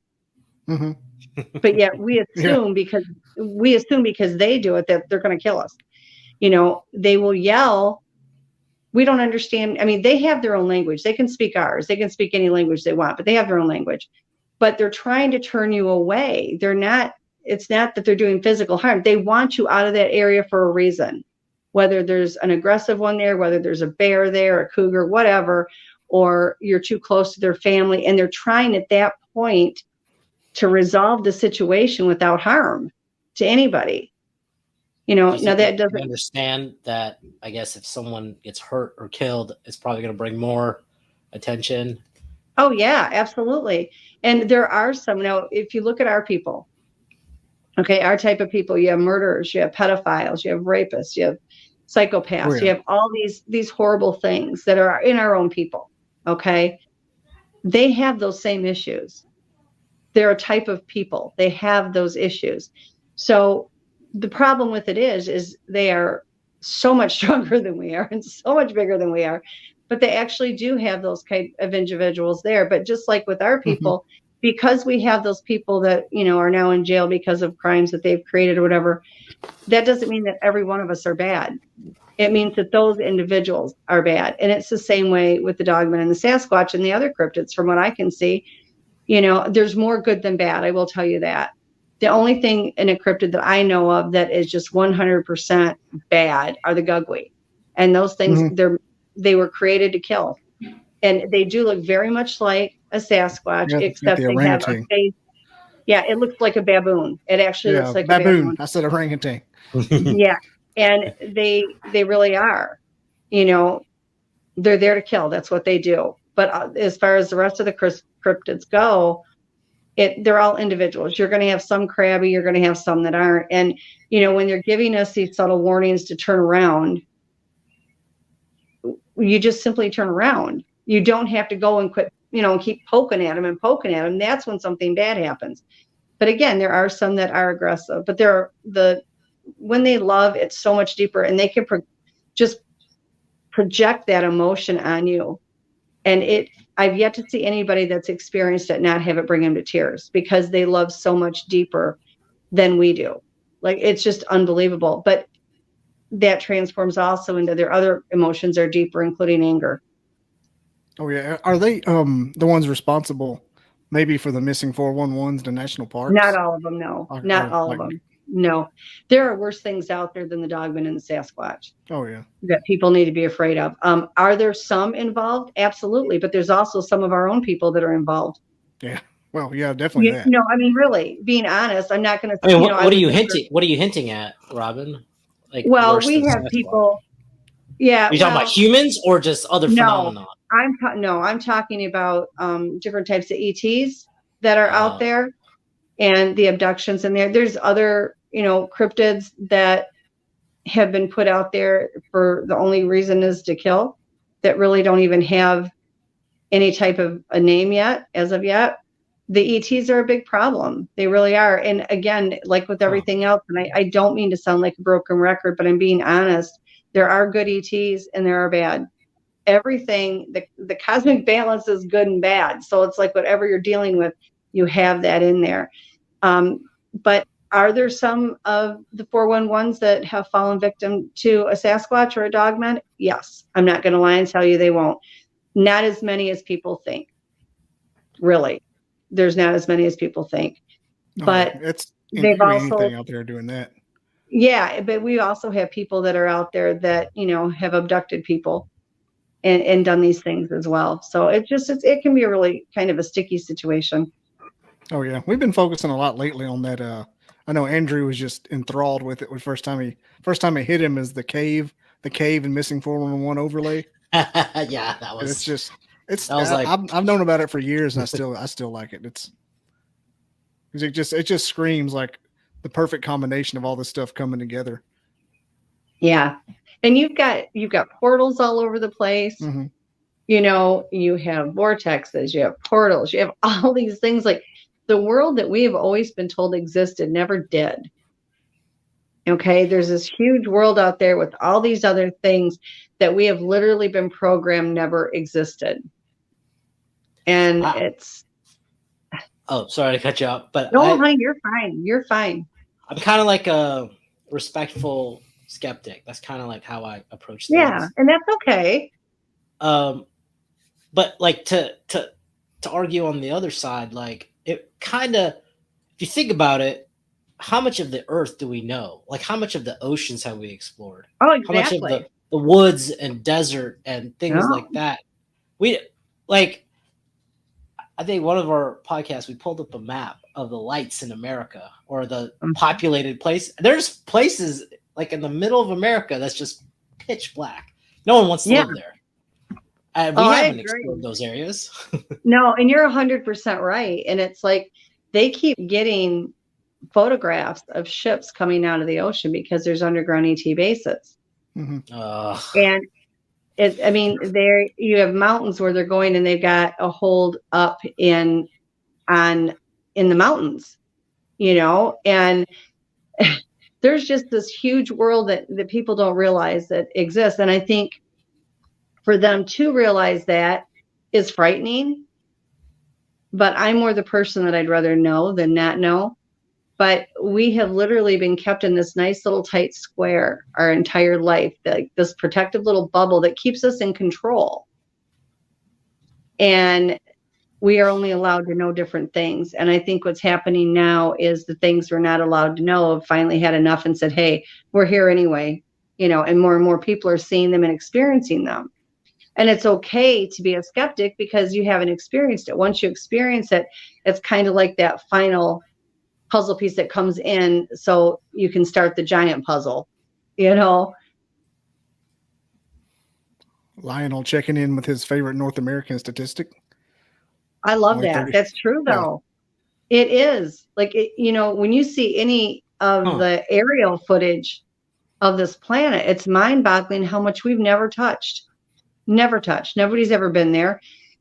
But yet we assume because they do it that they're going to kill us. You know, they will yell. We don't understand. I mean, they have their own language. They can speak ours. They can speak any language they want, but they have their own language. But they're trying to turn you away. It's not that they're doing physical harm. They want you out of that area for a reason, whether there's an aggressive one there, whether there's a bear there, a cougar, whatever, or you're too close to their family. And they're trying at that point to resolve the situation without harm to anybody. You know, now that doesn't understand that. I guess if someone gets hurt or killed, it's probably going to bring more attention. Oh yeah, absolutely. And there are some, now, if you look at our people, okay, our type of people, you have murderers, you have pedophiles, you have rapists, you have psychopaths, you have all these horrible things that are in our own people. Okay. They have those same issues. They're a type of people. They have those issues. So the problem with it is they are so much stronger than we are and so much bigger than we are, but they actually do have those kind of individuals there. But just like with our people, because we have those people that, you know, are now in jail because of crimes that they've created or whatever, that doesn't mean that every one of us are bad. It means that those individuals are bad. And it's the same way with the Dogman and the Sasquatch and the other cryptids. From what I can see, you know, there's more good than bad. I will tell you that. The only thing in a cryptid that I know of that is just 100% bad are the Gugwe. And those things, they were created to kill. And they do look very much like a Sasquatch, except they have a face. Yeah, it looks like a baboon. It actually looks like a baboon. I said orangutan. Yeah, and they really are. You know, they're there to kill. That's what they do. But as far as the rest of the cryptids go, they're all individuals. You're going to have some crabby, you're going to have some that aren't. And, when they're giving us these subtle warnings to turn around, you just simply turn around. You don't have to go and quit, and keep poking at them. That's when something bad happens. But again, there are some that are aggressive, but when they love, it's so much deeper, and they can just project that emotion on you. And I've yet to see anybody that's experienced it not have it bring them to tears, because they love so much deeper than we do. Like, it's just unbelievable. But that transforms also into their other emotions are deeper, including anger. Oh yeah. Are they the ones responsible maybe for the missing 411s to national parks? Not all of them, no. Not all of them. No. There are worse things out there than the Dogman and the Sasquatch. Oh yeah. That people need to be afraid of. Are there some involved? Absolutely. But there's also some of our own people that are involved. Yeah. Well, yeah, definitely that. No, I mean, really, being honest, I'm not going to. I mean, what are you hinting? What are you hinting at, Robin? Like, well, we have people. Yeah. Are you talking about humans or just other phenomena? I'm talking about different types of ETs that are out there, and the abductions in there. There's other, cryptids that have been put out there for the only reason is to kill, that really don't even have any type of a name yet, as of yet. The ETs are a big problem. They really are. And again, like with everything else, and I don't mean to sound like a broken record, but I'm being honest. There are good ETs and there are bad. Everything, the cosmic balance is good and bad. So it's like whatever you're dealing with, you have that in there. But are there some of the 411s that have fallen victim to a Sasquatch or a Dogman? Yes. I'm not going to lie and tell you they won't. Not as many as people think. Really. There's not as many as people think. But they've also anything out there doing that. Yeah, but we also have people that are out there that, have abducted people and done these things as well. So it can be a really kind of a sticky situation. Oh yeah. We've been focusing a lot lately on that. I know Andrew was just enthralled with it. The first time it hit him is the cave and missing 411 overlay. Yeah, that was. I've known about it for years, and I still like it. It just screams like the perfect combination of all this stuff coming together. Yeah, and you've got portals all over the place. Mm-hmm. You have vortexes, you have portals, you have all these things. Like, the world that we have always been told existed never did. Okay, there's this huge world out there with all these other things that we have literally been programmed never existed. And it's. Oh, sorry to cut you off, but no, honey, you're fine. You're fine. I'm kind of like a respectful skeptic. That's kind of like how I approach things. Yeah, and that's okay. But like to argue on the other side, like it kind of, if you think about it, how much of the earth do we know? Like, how much of the oceans have we explored? Oh, exactly. How much of the woods and desert and things like that? I think one of our podcasts, we pulled up a map of the lights in America, or the populated place. There's places like in the middle of America that's just pitch black. No one wants to live there. We haven't explored those areas. No, and you're 100% right. And it's like they keep getting photographs of ships coming out of the ocean because there's underground ET bases. Mm-hmm. And there you have mountains where they're going, and they've got a hold up in the mountains, and there's just this huge world that people don't realize that exists. And I think for them to realize that is frightening, but I'm more the person that I'd rather know than not know. But we have literally been kept in this nice little tight square our entire life, like this protective little bubble that keeps us in control. And we are only allowed to know different things. And I think what's happening now is the things we're not allowed to know have finally had enough and said, hey, we're here anyway, and more people are seeing them and experiencing them. And it's okay to be a skeptic because you haven't experienced it. Once you experience it, it's kind of like that final puzzle piece that comes in so you can start the giant puzzle, Oh Lionel checking in with his favorite North American statistic. I love Only that. 30. That's true, Yeah. though. It is. Like, when you see any of the aerial footage of this planet, it's mind-boggling how much we've never touched. Never touched. Nobody's ever been there.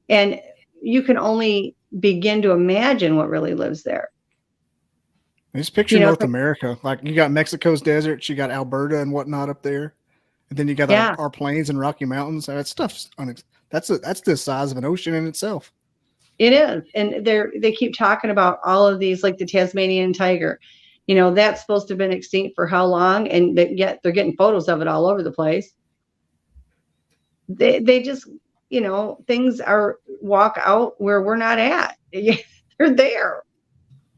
And you can only begin to imagine what really lives there. Just picture North America. Like, you got Mexico's deserts, you got Alberta and whatnot up there. And then you got our plains and Rocky Mountains. That stuff's that's the size of an ocean in itself. It is. And they keep talking about all of these, like the Tasmanian tiger. That's supposed to have been extinct for how long? And yet they're getting photos of it all over the place. They just, things walk out where we're not at. They're there.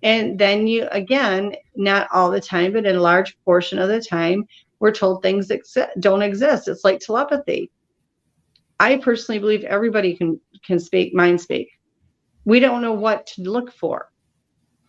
And then again, not all the time, but in a large portion of the time, we're told things don't exist. It's like telepathy. I personally believe everybody can speak, mind speak. We don't know what to look for.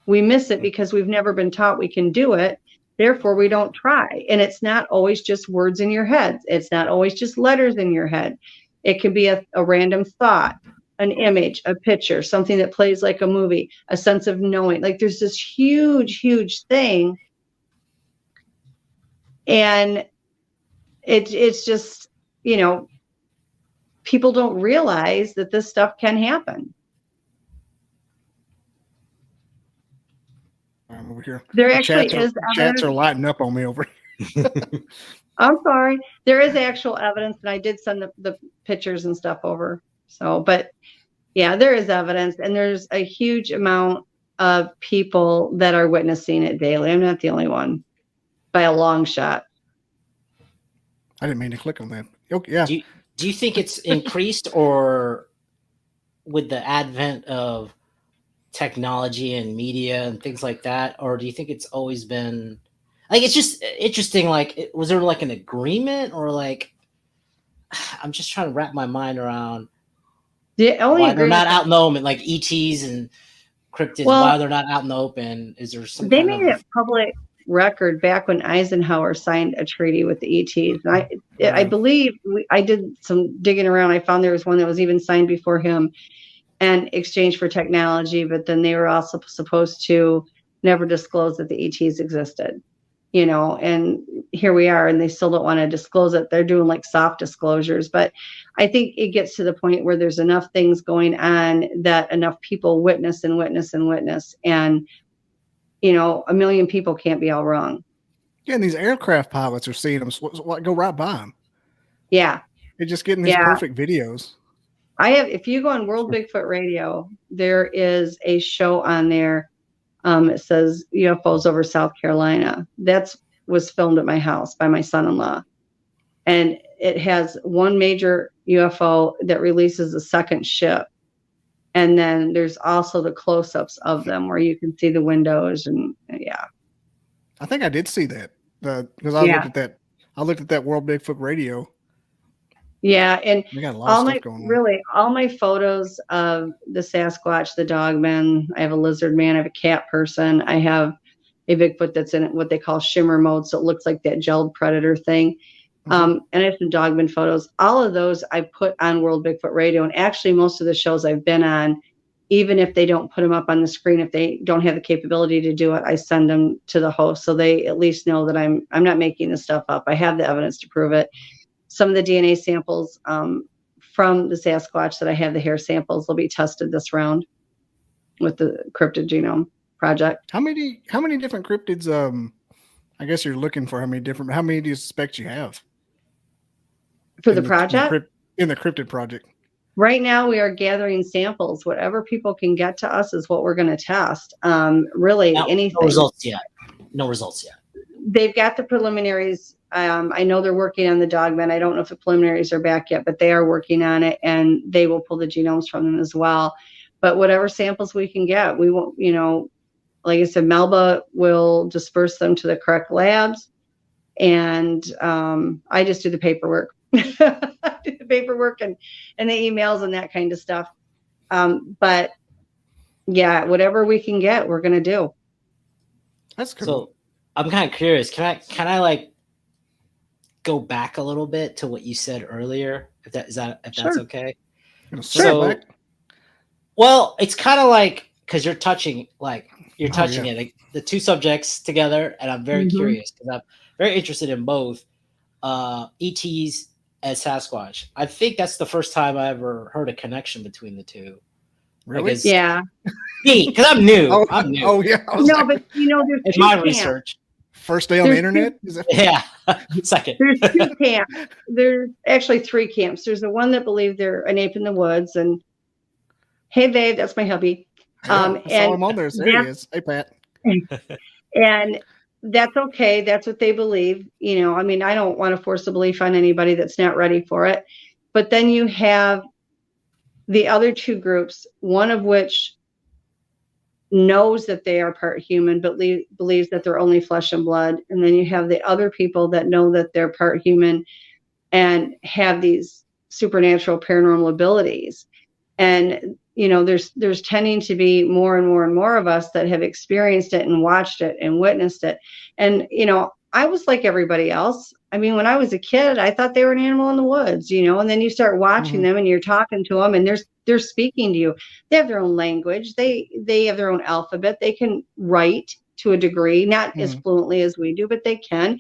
We miss it because we've never been taught we can do it. Therefore, we don't try. And it's not always just words in your head. It's not always just letters in your head. It can be a random thought, an image, a picture, something that plays like a movie, a sense of knowing. Like, there's this huge, huge thing. And it's just, people don't realize that this stuff can happen. I'm over here. There actually is chats are lighting up on me over here. I'm sorry. There is actual evidence, and I did send the pictures and stuff over. So, but yeah, there is evidence, and there's a huge amount of people that are witnessing it daily. I'm not the only one by a long shot. I didn't mean to click on that. Okay, yeah. Do you think it's increased, or with the advent of technology and media and things like that, or do you think it's always been like, it's just interesting? Like, was there like an agreement, or like, I'm just trying to wrap my mind around why they're not out in the open, like ETs and cryptids, why they're not out in the open? Is there some they made it public record back when Eisenhower signed a treaty with the ETs. And I believe I did some digging around. I found there was one that was even signed before him and exchange for technology, but then they were also supposed to never disclose that the ETs existed, and here we are, and they still don't want to disclose it. They're doing like soft disclosures, but I think it gets to the point where there's enough things going on that enough people witness and witness and witness, and a million people can't be all wrong. Yeah, and these aircraft pilots are seeing them go right by them. Yeah. They're just getting these perfect videos. If you go on World Bigfoot Radio, there is a show on there. It says UFOs over South Carolina. Was filmed at my house by my son-in-law. And it has one major UFO that releases a second ship. And then there's also the close-ups of them where you can see the windows, and I think I did see that because I looked at that. I looked at that World Bigfoot Radio. Yeah, and we got a lot of stuff going on. All my photos of the Sasquatch, the Dogman. I have a lizard man. I have a cat person. I have a Bigfoot that's in what they call shimmer mode, so it looks like that gelled predator thing. And I have some Dogman photos. All of those I put on World Bigfoot Radio, and actually most of the shows I've been on, even if they don't put them up on the screen, if they don't have the capability to do it, I send them to the host so they at least know that I'm not making this stuff up. I have the evidence to prove it. Some of the DNA samples from the Sasquatch that I have, the hair samples, will be tested this round with the Cryptid Genome Project. How many different cryptids? I guess you're looking for how many do you suspect you have for the project? In the Cryptid Project. Right now, we are gathering samples. Whatever people can get to us is what we're going to test. Really, anything. No results yet. They've got the preliminaries. I know they're working on the Dogman. I don't know if the preliminaries are back yet, but they are working on it, and they will pull the genomes from them as well. But whatever samples we can get, we won't, like I said, Melba will disperse them to the correct labs, and I just do the paperwork. I do the paperwork and the emails and that kind of stuff. But yeah, whatever we can get, we're going to do. That's cool. So I'm kind of curious. Can I like go back a little bit to what you said earlier, if that's Sure. okay. So, well, it's kind of like, because you're touching it, like, the two subjects together, and I'm very curious because I'm very interested in both ETs and Sasquatch. I think that's the first time I ever heard a connection between the two. Really? Yeah. Because I'm new. I'm new. Oh yeah. No, but there's in two my camps. research. First day on the internet? Is it? Yeah. Second. There's two camps. There's actually three camps. There's the one that believe they're an ape in the woods, and hey, babe, that's my hubby. I saw him on there. There he is. Hey, Pat. And that's okay. That's what they believe. I mean, I don't want to force a belief on anybody that's not ready for it. But then you have the other two groups, one of which knows that they are part human, but believes that they're only flesh and blood. And then you have the other people that know that they're part human and have these supernatural paranormal abilities. And, there's tending to be more and more and more of us that have experienced it and watched it and witnessed it. And, I was like everybody else. I mean, when I was a kid, I thought they were an animal in the woods, and then you start watching them and you're talking to them and they're speaking to you. They have their own language. They have their own alphabet. They can write to a degree, not as fluently as we do, but they can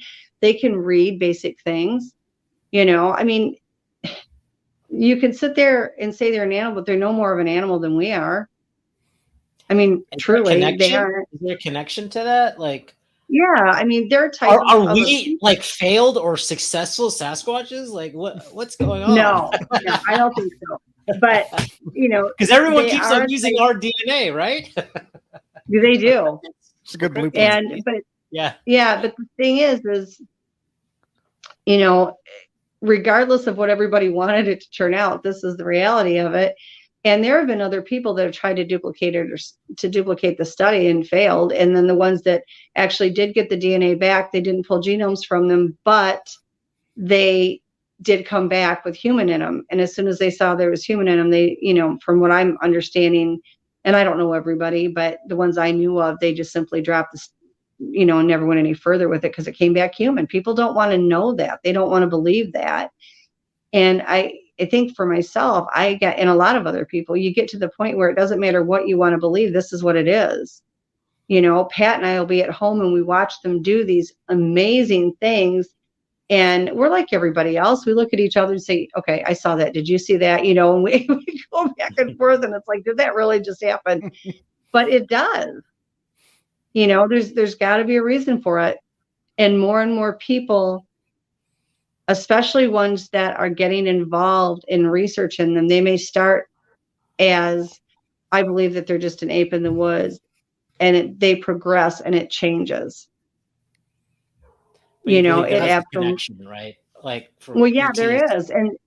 read basic things. I mean, you can sit there and say they're an animal, but they're no more of an animal than we are. I mean, truly, they are. Is there a connection to that? Like, yeah, I mean, they're type are we like failed or successful Sasquatches? Like, what's going on? No, I don't think so. But because everyone keeps on using our DNA, right? They do. It's a good blueprint. But the thing is, regardless of what everybody wanted it to turn out, this is the reality of it. And there have been other people that have tried to duplicate it or to duplicate the study and failed. And then the ones that actually did get the DNA back, they didn't pull genomes from them, but they did come back with human in them. And as soon as they saw there was human in them, they, from what I'm understanding, and I don't know everybody, but the ones I knew of, they just simply dropped this, and never went any further with it because it came back human. People don't want to know that. They don't want to believe that. And I think for myself, and a lot of other people, you get to the point where it doesn't matter what you want to believe. This is what it is. Pat and I will be at home and we watch them do these amazing things. And we're like everybody else. We look at each other and say, okay, I saw that. Did you see that? And we go back and forth and it's like, did that really just happen? But it does. There's got to be a reason for it. And more people, especially ones that are getting involved in research in them, they may start as, I believe that they're just an ape in the woods, and they progress and it changes. It absolutely, right? Like, there is. And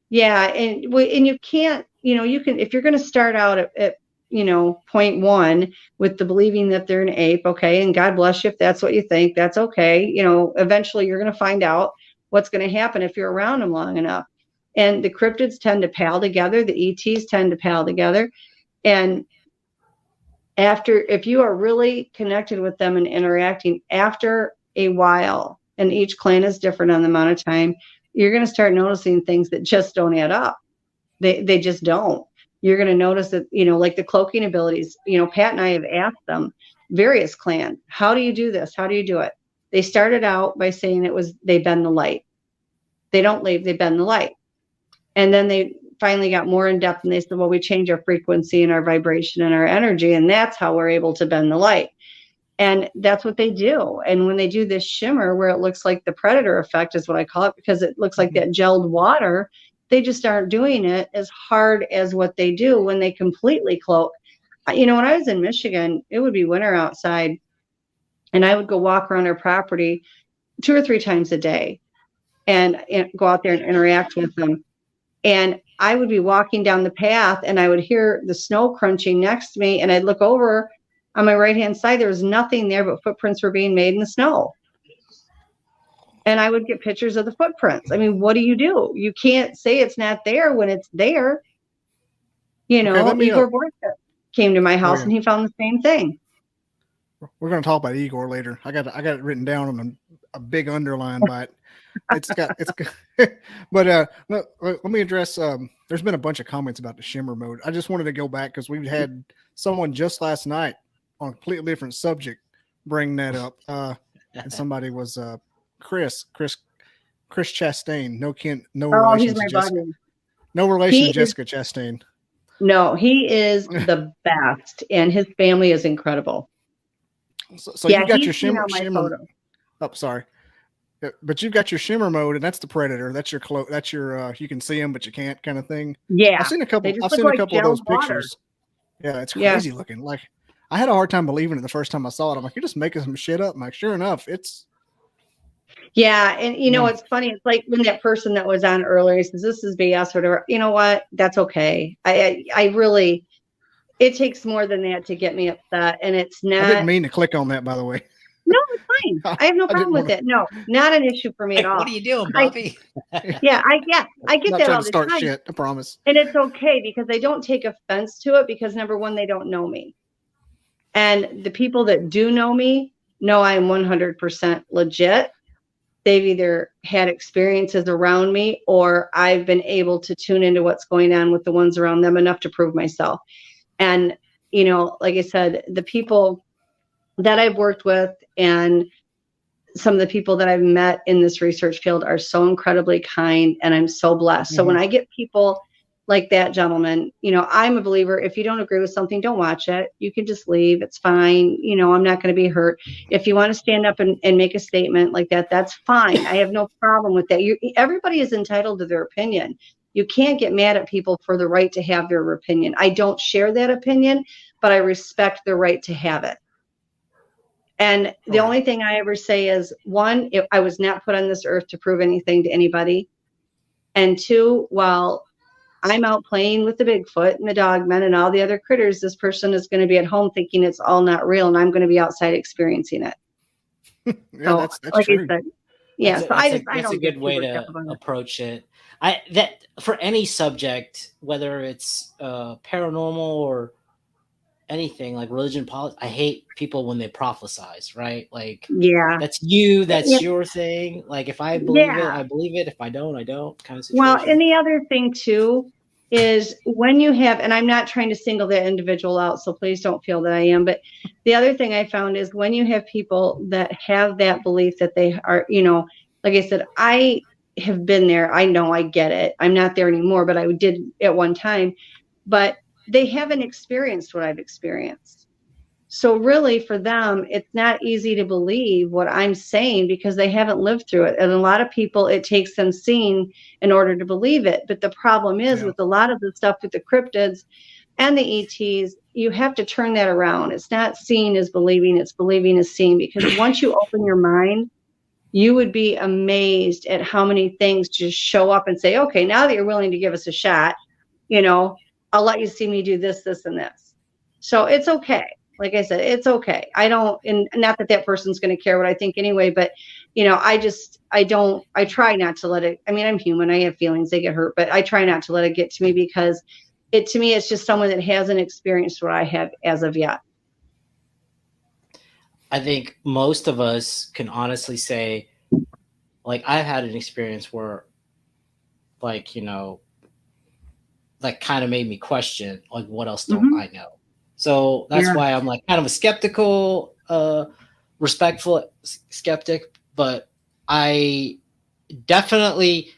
you can't, you can, if you're going to start out at point one with the believing that they're an ape, okay, and God bless you if that's what you think, that's okay. Eventually you're going to find out what's going to happen if you're around them long enough. And the cryptids tend to pal together, the ETs tend to pal together. And if you are really connected with them and interacting after a while, and each clan is different on the amount of time, you're going to start noticing things that just don't add up. They just don't. You're going to notice that, like the cloaking abilities, Pat and I have asked them, various clans, how do you do this? How do you do it? They started out by saying they bend the light. They don't leave, they bend the light. And then they finally got more in depth and they said, well, we change our frequency and our vibration and our energy. And that's how we're able to bend the light. And that's what they do. And when they do this shimmer where it looks like the predator effect is what I call it, because it looks like that gelled water, they just aren't doing it as hard as what they do when they completely cloak. When I was in Michigan, it would be winter outside and I would go walk around our property 2 or 3 times a day and go out there and interact with them. And I would be walking down the path and I would hear the snow crunching next to me and I'd look over on my right-hand side. There was nothing there, but footprints were being made in the snow. And I would get pictures of the footprints. I mean, what do? You can't say it's not there when it's there. Igor Borska came to my house and he found the same thing. We're going to talk about Igor later. I got it written down on a big underline by it. But let me address. There's been a bunch of comments about the shimmer mode. I just wanted to go back because we had someone just last night on a completely different subject bring that up. And somebody was Chris Chastain. No relation he's to my Jessica. buddy. No relation to Jessica Chastain. No, he is the best, and his family is incredible. So you got your shimmer. Photo. Oh, sorry. But you've got your shimmer mode, and that's the predator. That's your That's your you can see them, but you can't kind of thing. Yeah, I've seen a couple. I've seen a couple of those pictures. Yeah, it's crazy looking. Like I had a hard time believing it the first time I saw it. I'm like, you're just making some shit up. I'm like, sure enough, it's. Yeah, and it's funny. It's like when that person that was on earlier says this is BS or whatever. You know what? That's okay. I really, it takes more than that to get me upset, and it's not. I didn't mean to click on that, by the way. No, it's fine. I have no problem with it. No, not an issue for me at all. What are you doing, Bobby? I get that all the time. Shit, I promise. And it's okay because I don't take offense to it because number one, they don't know me. And the people that do know me know I'm 100% legit. They've either had experiences around me or I've been able to tune into what's going on with the ones around them enough to prove myself. And, like I said, the people that I've worked with and some of the people that I've met in this research field are so incredibly kind, and I'm so blessed. Mm-hmm. So when I get people like that gentleman, I'm a believer. If you don't agree with something, don't watch it. You can just leave. It's fine. I'm not going to be hurt. If you want to stand up and make a statement like that, that's fine. I have no problem with that. Everybody is entitled to their opinion. You can't get mad at people for the right to have their opinion. I don't share that opinion, but I respect the right to have it. And the only thing I ever say is, one, I was not put on this earth to prove anything to anybody. And two, while I'm out playing with the Bigfoot and the dogmen and all the other critters, this person is going to be at home thinking it's all not real, and I'm going to be outside experiencing it. Yeah, so, that's like true. I said, yeah. That's a good way to approach it. That for any subject, whether it's paranormal or anything like religion, politics, I hate people when they prophesize, right? Like, yeah, that's your thing. Like, if I believe it, I believe it. If I don't, I don't, kind of situation. Well, and the other thing too is when you have, and I'm not trying to single that individual out, so please don't feel that I am, but the other thing I found is when you have people that have that belief that they are, like I said, I have been there. I know, I get it. I'm not there anymore, but I did at one time. But they haven't experienced what I've experienced. So really for them, it's not easy to believe what I'm saying because they haven't lived through it. And a lot of people, it takes them seeing in order to believe it. But the problem is with a lot of the stuff with the cryptids and the ETs, you have to turn that around. It's not seeing as believing, it's believing as seeing. Because once you open your mind, you would be amazed at how many things just show up and say, okay, now that you're willing to give us a shot, I'll let you see me do this, this, and this. So it's okay. Like I said, it's okay. I don't, and not that person's going to care what I think anyway, but, I try not to let it, I'm human. I have feelings, they get hurt, but I try not to let it get to me because to me, it's just someone that hasn't experienced what I have as of yet. I think most of us can honestly say, like, I've had an experience where, like, that kind of made me question, like, what else don't I know? So that's why I'm like kind of a skeptical, respectful skeptic, but I definitely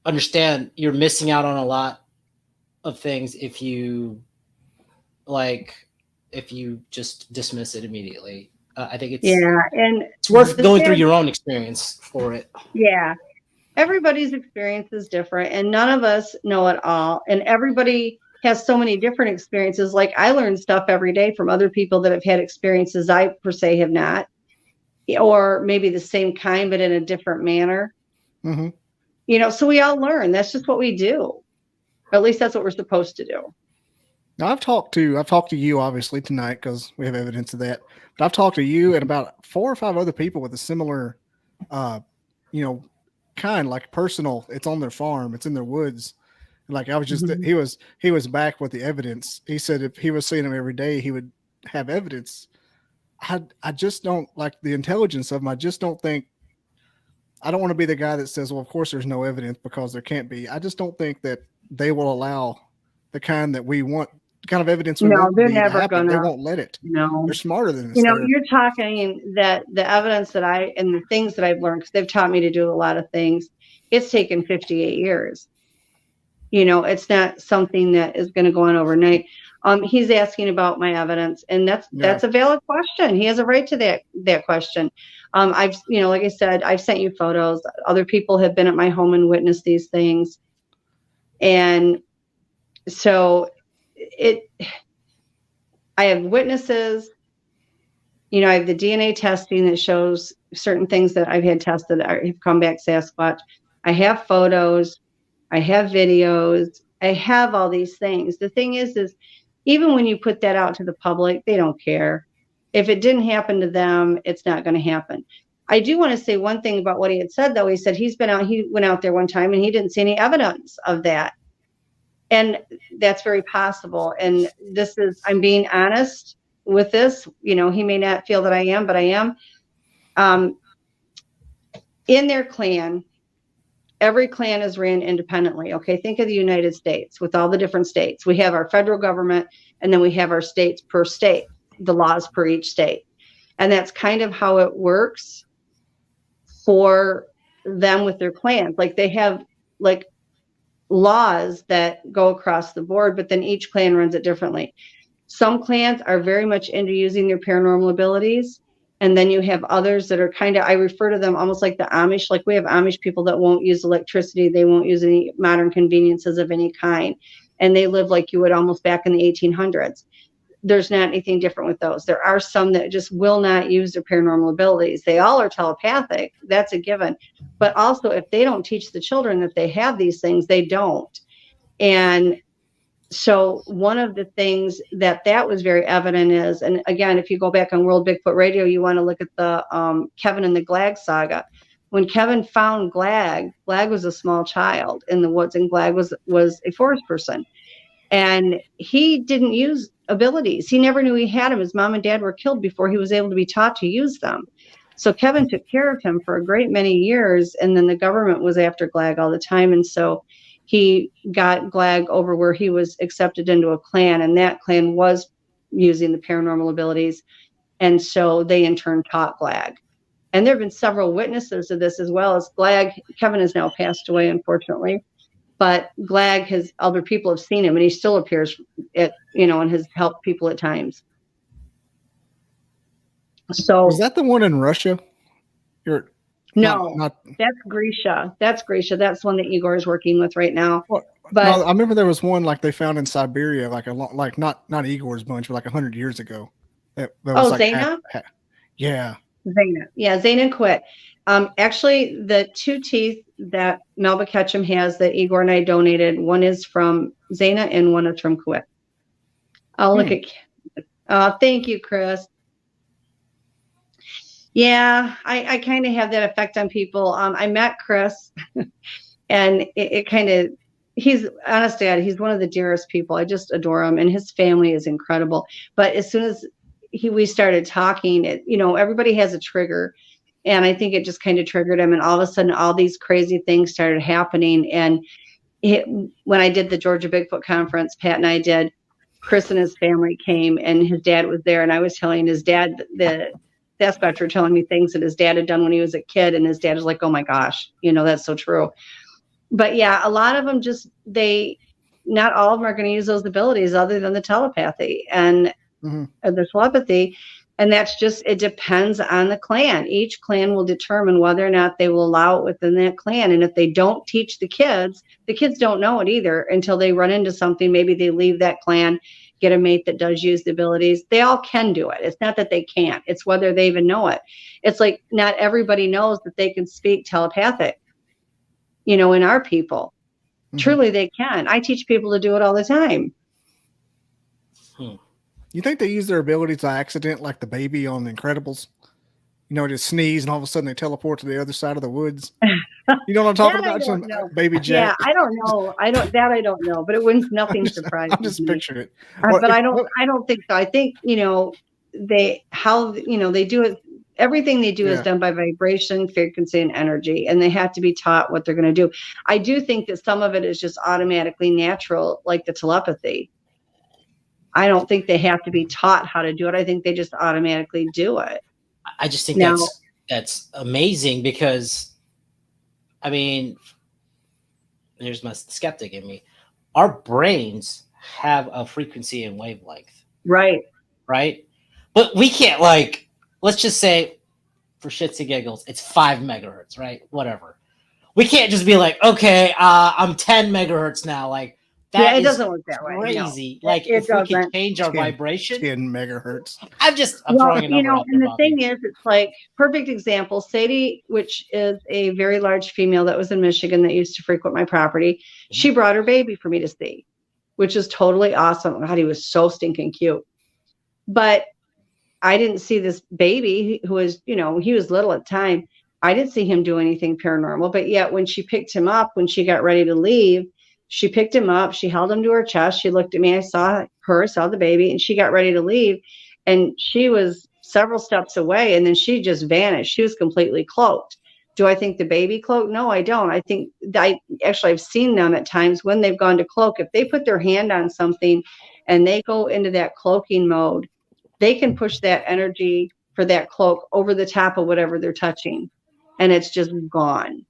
understand you're missing out on a lot of things if you just dismiss it immediately. I think it's worth going through your own experience for it. Yeah. Everybody's experience is different and none of us know it all. And everybody has so many different experiences. Like I learn stuff every day from other people that have had experiences I per se have not, or maybe the same kind, but in a different manner. Mm-hmm. So we all learn. That's just what we do. Or at least that's what we're supposed to do. Now I've talked to you obviously tonight because we have evidence of that, but I've talked to you and about 4 or 5 other people with a similar, kind like personal. It's on their farm. It's in their woods. Like I was just, he was back with the evidence. He said if he was seeing him every day, he would have evidence. I just don't like the intelligence of him. I just don't think I don't want to be the guy that says, well, of course there's no evidence because there can't be. I just don't think that they will allow the kind that we want, the kind of evidence we want they're to never happen. gonna. They won't let it. No, they're smarter than us. You're talking that the evidence that and the things that I've learned, because they've taught me to do a lot of things. It's taken 58 years. It's not something that is going to go on overnight. He's asking about my evidence, and that's a valid question. He has a right to that question. I've, like I said, I've sent you photos. Other people have been at my home and witnessed these things. And so I have witnesses, I have the DNA testing that shows certain things that I've had tested have come back Sasquatch. I have photos, I have videos, I have all these things. The thing is even when you put that out to the public, they don't care. If it didn't happen to them, it's not going to happen. I do want to say one thing about what he had said, though. He said he went out there one time and he didn't see any evidence of that. And that's very possible. And I'm being honest with this. He may not feel that I am, but I am. In their clan, every clan is ran independently. Okay, think of the United States with all the different states. We have our federal government, and then we have our states per state, the laws per each state. And that's kind of how it works for them with their clans. Like they have laws that go across the board, but then each clan runs it differently. Some clans are very much into using their paranormal abilities. And then you have others that are I refer to them almost like the Amish. Like we have Amish people that won't use electricity. They won't use any modern conveniences of any kind. And they live like you would almost back in the 1800s. There's not anything different with those. There are some that just will not use their paranormal abilities. They all are telepathic. That's a given. But also, if they don't teach the children that they have these things, they don't. And so one of the things that was very evident is, and again, if you go back on World Bigfoot Radio, you want to look at the Kevin and the Glag saga. When Kevin found Glag was a small child in the woods, and Glag was a forest person. And he didn't use abilities. He never knew he had them. His mom and dad were killed before he was able to be taught to use them. So Kevin took care of him for a great many years, and then the government was after Glag all the time. And so he got Glag over where he was accepted into a clan, and that clan was using the paranormal abilities. And so they in turn taught Glag. And there have been several witnesses of this as well as Glag. Kevin has now passed away, unfortunately. But Glag other people have seen him, and he still appears and has helped people at times. So is that the one in Russia? No, that's Grisha. That's one that Igor is working with right now. Well, but I remember there was one they found in Siberia, not Igor's bunch, but 100 years ago. Zaina? Yeah. Zaina. Yeah, Zaina quit. Actually, the 2 teeth that Melba Ketchum has that Igor and I donated, one is from Zaina and one is from Kuwait. I'll look at. Thank you, Chris. Yeah, I kind of have that effect on people. I met Chris, and he's honest, Dad. He's one of the dearest people. I just adore him, and his family is incredible. But as soon as we started talking, everybody has a trigger. And I think it just kind of triggered him. And all of a sudden, all these crazy things started happening. And when I did the Georgia Bigfoot conference, Pat and I did, Chris and his family came, and his dad was there. And I was telling his dad, the Sasquatch were telling me things that his dad had done when he was a kid. And his dad was like, oh my gosh, that's so true. But yeah, a lot of them not all of them are going to use those abilities other than the telepathy and the telepathy. And that's it depends on the clan. Each clan will determine whether or not they will allow it within that clan. And if they don't teach the kids don't know it either until they run into something. Maybe they leave that clan, get a mate that does use the abilities. They all can do it. It's not that they can't. It's whether they even know it. It's like not everybody knows that they can speak telepathic, in our people. Truly they can. I teach people to do it all the time. You think they use their abilities by accident, like the baby on The Incredibles? Just sneeze and all of a sudden they teleport to the other side of the woods. You know what I'm talking about? Some baby Jack. Yeah, I don't know. I don't know, but it wouldn't nothing surprising. I'm just picturing it. But I don't think so. I think, they do it. everything they do is done by vibration, frequency, and energy, and they have to be taught what they're going to do. I do think that some of it is just automatically natural, like the telepathy. I don't think they have to be taught how to do it. I think they just automatically do it. I just think that's amazing because, I mean, here's my skeptic in me. Our brains have a frequency and wavelength. Right. But we can't, like, let's just say for shits and giggles, it's 5 megahertz, right? Whatever. We can't just be like, okay, I'm 10 megahertz now. Like, that it doesn't work that way. Crazy. No, like, if we can change our 10 vibration. 10 megahertz. I'm throwing a number out there. And the thing is, it's like, perfect example, Sadie, which is a very large female that was in Michigan that used to frequent my property. Mm-hmm. She brought her baby for me to see, which is totally awesome. God, he was so stinking cute. But I didn't see this baby who was, he was little at the time. I didn't see him do anything paranormal. But yet when she picked him up, when she got ready to leave, she picked him up. She held him to her chest. She looked at me. I saw the baby, and she got ready to leave. And she was several steps away, and then she just vanished. She was completely cloaked. Do I think the baby cloaked? No, I don't. I think I've seen them at times when they've gone to cloak. If they put their hand on something and they go into that cloaking mode, they can push that energy for that cloak over the top of whatever they're touching, and it's just gone.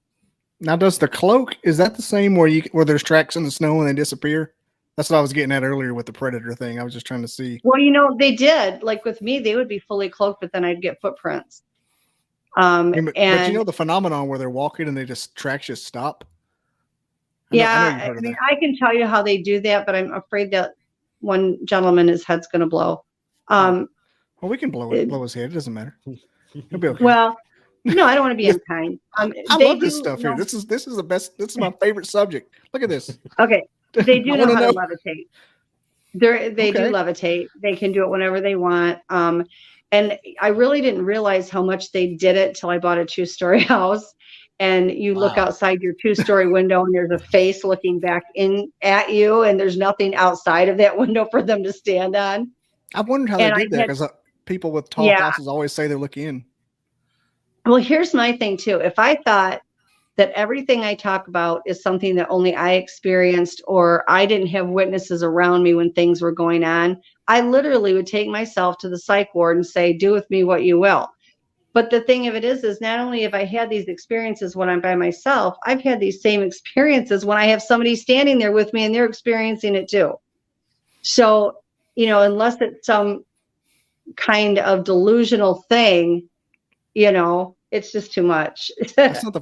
Now, does the cloak, is that the same where there's tracks in the snow and they disappear? That's what I was getting at earlier with the predator thing. I was just trying to see. Well, they did. Like with me, they would be fully cloaked, but then I'd get footprints. But the phenomenon where they're walking and tracks just stop? I can tell you how they do that, but I'm afraid that one gentleman, his head's going to blow. Well, we can blow his head. It doesn't matter. He'll be okay. Well, no, I don't want to be unkind. I love this stuff here. This is the best. This is my favorite subject. Look at this. Okay, they do know how to levitate. They do levitate. They can do it whenever they want. And I really didn't realize how much they did it till I bought a 2-story house. And you look outside your 2-story window, and there's a face looking back in at you, and there's nothing outside of that window for them to stand on. I wondered how they did that, because people with tall houses always say they look in. Well, here's my thing too. If I thought that everything I talk about is something that only I experienced, or I didn't have witnesses around me when things were going on, I literally would take myself to the psych ward and say, do with me what you will. But the thing of it is not only have I had these experiences when I'm by myself, I've had these same experiences when I have somebody standing there with me and they're experiencing it too. So, unless it's some kind of delusional thing, it's just too much. That's not the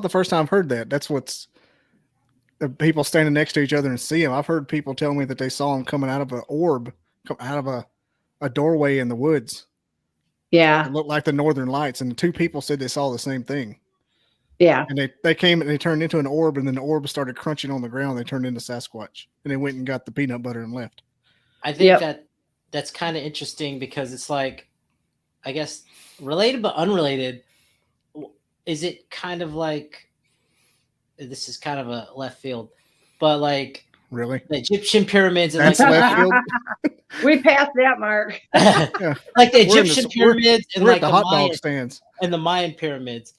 first time I've heard that. That's what's the people standing next to each other and see them. I've heard people tell me that they saw them coming out of an orb, come out of a doorway in the woods. Yeah. It looked like the Northern Lights, and the 2 people said they saw the same thing. Yeah. And they came and they turned into an orb, and then the orb started crunching on the ground. They turned into Sasquatch, and they went and got the peanut butter and left. I think that's kind of interesting, because it's like, I guess, related but unrelated. Is it kind of like, this is kind of a left field, but like, really, the Egyptian pyramids and that's like left field. We passed that mark. Like the Egyptian pyramids and we're like the hot dog stands and the Mayan pyramids.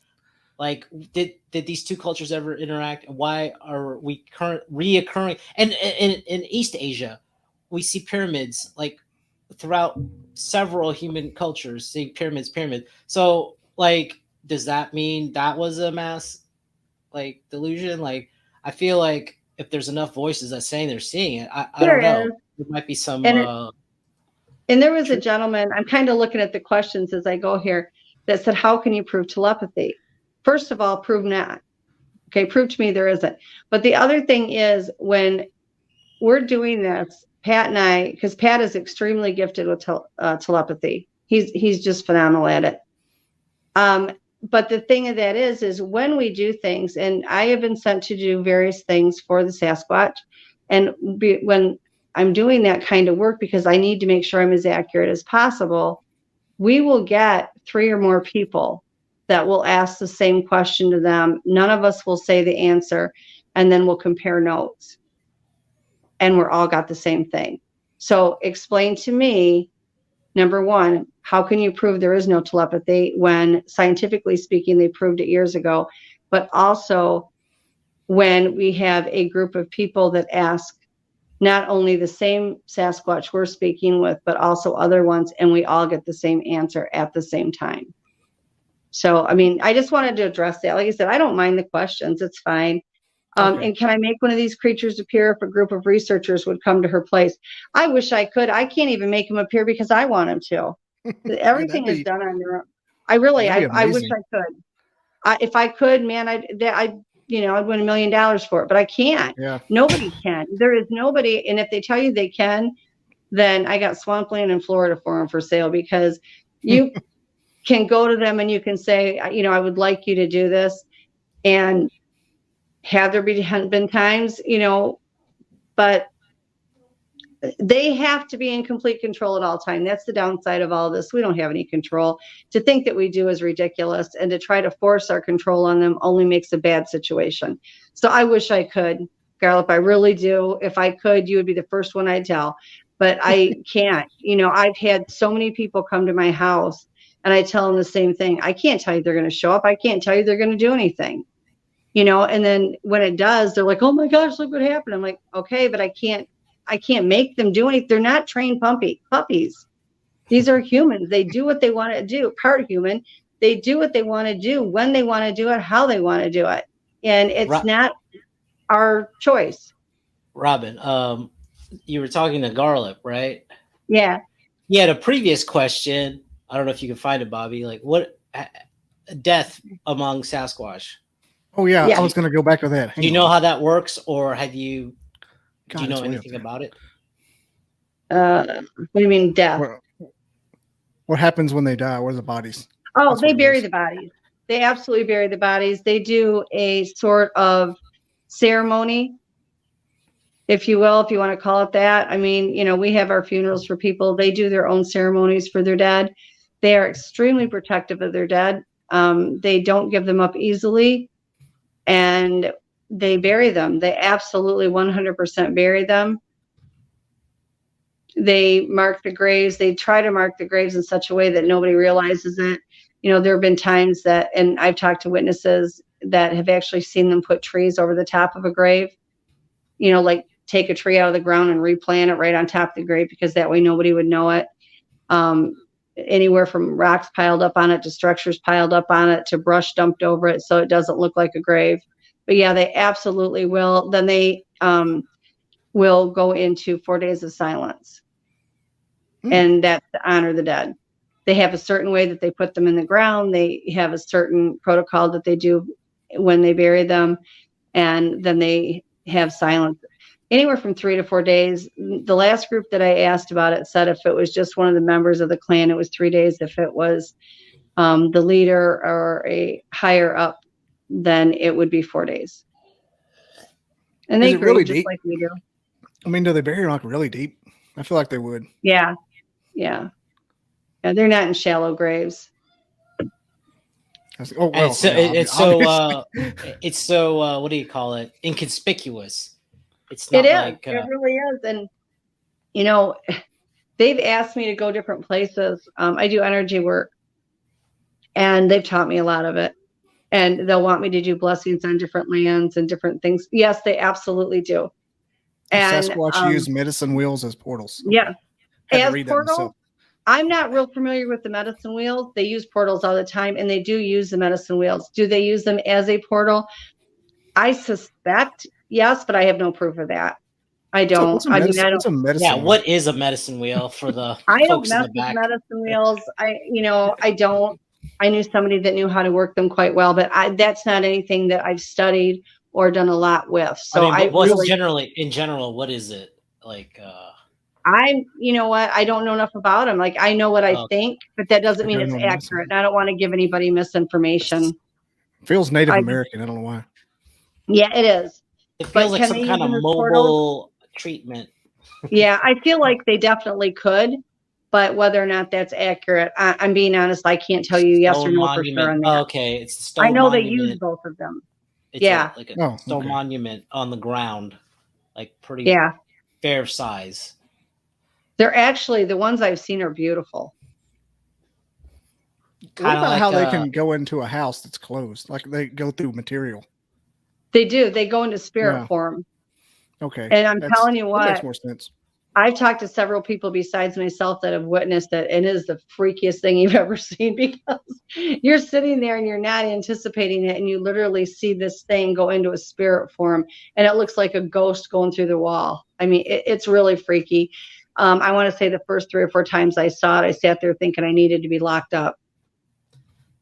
Like, did these 2 cultures ever interact? Why are we reoccurring? And in East Asia, we see pyramids like throughout several human cultures, seeing pyramids. So, like, does that mean that was a mass like delusion? Like, I feel like if there's enough voices that saying they're seeing it, I don't know. There might be some. And there was a gentleman, I'm kind of looking at the questions as I go here, that said, how can you prove telepathy? First of all, prove not. Okay, prove to me there isn't. But the other thing is, when we're doing this, Pat and I, because Pat is extremely gifted with telepathy. He's just phenomenal at it. But the thing of that is when we do things, and I have been sent to do various things for the Sasquatch, and when I'm doing that kind of work, because I need to make sure I'm as accurate as possible, we will get 3 or more people that will ask the same question to them. None of us will say the answer, and then we'll compare notes. And we're all got the same thing. So explain to me, Number one, how can you prove there is no telepathy when scientifically speaking, they proved it years ago? But also when we have a group of people that ask not only the same Sasquatch we're speaking with, but also other ones, and we all get the same answer at the same time. So, I mean, I just wanted to address that. Like I said, I don't mind the questions. It's fine. Okay. And can I make one of these creatures appear if a group of researchers would come to her place? I wish I could. I can't even make them appear because I want them to. Everything is done on their own. I wish I could. If I could, man, I'd win $1 million for it, but I can't. Yeah. Nobody can. There is nobody. And if they tell you they can, then I got swampland in Florida for them for sale, because you can go to them and you can say, I would like you to do this. And have there been times, but they have to be in complete control at all time. That's the downside of all this. We don't have any control. To think that we do is ridiculous, and to try to force our control on them only makes a bad situation. So I wish I could, Garlip. I really do. If I could, you would be the first one I'd tell, but I can't. I've had so many people come to my house and I tell them the same thing. I can't tell you they're going to show up. I can't tell you they're going to do anything. And then when it does, they're like, oh my gosh, look what happened. I'm like, okay, but I can't make them do anything. They're not trained puppies. These are humans. They do what they want to do. Part human. They do what they want to do, when they want to do it, how they want to do it. And it's not our choice. Robin, you were talking to Garlip, right? Yeah. Yeah. The previous question, I don't know if you can find it, Bobby, like what death among Sasquatch? Oh yeah. I was going to go back to that. Do you know how that works, or do you know anything about it? What do you mean death? What happens when they die? Where's the bodies? Oh, they bury the bodies. They absolutely bury the bodies. They do a sort of ceremony, if you will, if you want to call it that. I mean, we have our funerals for people. They do their own ceremonies for their dead. They are extremely protective of their dead. They don't give them up easily. And they bury them. They absolutely 100% bury them. They mark the graves. They try to mark the graves in such a way that nobody realizes it. There have been times that, and I've talked to witnesses that have actually seen them put trees over the top of a grave, like take a tree out of the ground and replant it right on top of the grave, because that way nobody would know it. Anywhere from rocks piled up on it to structures piled up on it to brush dumped over it so it doesn't look like a grave. But yeah, they absolutely will. Then they will go into 4 days of silence. And that's to honor the dead. They have a certain way that they put them in the ground. They have a certain protocol that they do when they bury them. And then they have silence. Anywhere from 3 to 4 days. The last group that I asked about it said if it was just one of the members of the clan, it was 3 days. If it was the leader or a higher up, then it would be 4 days. And they grieve really just like we do. I mean, do they bury like really deep? I feel like they would. Yeah. They're not in shallow graves. Oh, well, it's so what do you call it? Inconspicuous. It's not it really is. And they've asked me to go different places. I do energy work, and they've taught me a lot of it. And they'll want me to do blessings on different lands and different things. Yes, they absolutely do. And Sasquatch use medicine wheels as portals. Yeah. As portals, I'm not real familiar with the medicine wheels. They use portals all the time, and they do use the medicine wheels. Do they use them as a portal? I suspect yes, but I have no proof of that. I don't. What's a medicine wheel? What is a medicine wheel for the I folks don't mess in the back? with medicine wheels. I don't. I knew somebody that knew how to work them quite well, but that's not anything that I've studied or done a lot with. So in general, what is it like? you know what? I don't know enough about them. Like I know what I think, but that doesn't mean it's accurate. And I don't want to give anybody misinformation. Feels Native American. I don't know why. Yeah, it is. It feels like some kind of mobile treatment. Yeah, I feel like they definitely could, but whether or not that's accurate, I'm being honest. I can't tell you yes or no for sure on that. Okay, it's the stone I know monument. They use both of them. It's like a stone monument on the ground, like pretty fair size. They're actually, the ones I've seen are beautiful. What about how they can go into a house that's closed? Like they go through material. They do. They go into spirit form. Okay. And I'm telling you what, that makes more sense. I've talked to several people besides myself that have witnessed it, and it is the freakiest thing you've ever seen, because you're sitting there and you're not anticipating it, and you literally see this thing go into a spirit form, and it looks like a ghost going through the wall. I mean, it's really freaky. I want to say the first 3 or 4 times I saw it, I sat there thinking I needed to be locked up.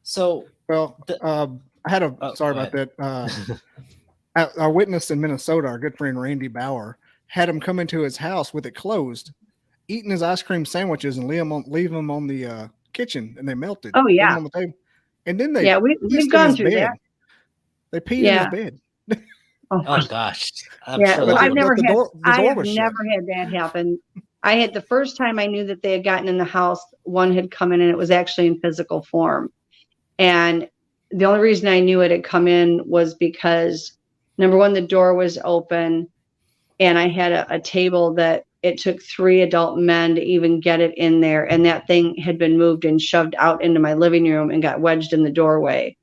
So, well, I had sorry about that. Our witness in Minnesota, our good friend Randy Bauer, had him come into his house with it closed, eating his ice cream sandwiches and leave them on the kitchen, and they melted. Oh yeah, on the table. And then we've gone through that. They peed in his bed. Oh gosh. Well, I've never had that happen. I had the first time I knew that they had gotten in the house, one had come in, and it was actually in physical form. And the only reason I knew it had come in was because, number one, the door was open, and I had a table that it took 3 adult men to even get it in there. And that thing had been moved and shoved out into my living room and got wedged in the doorway.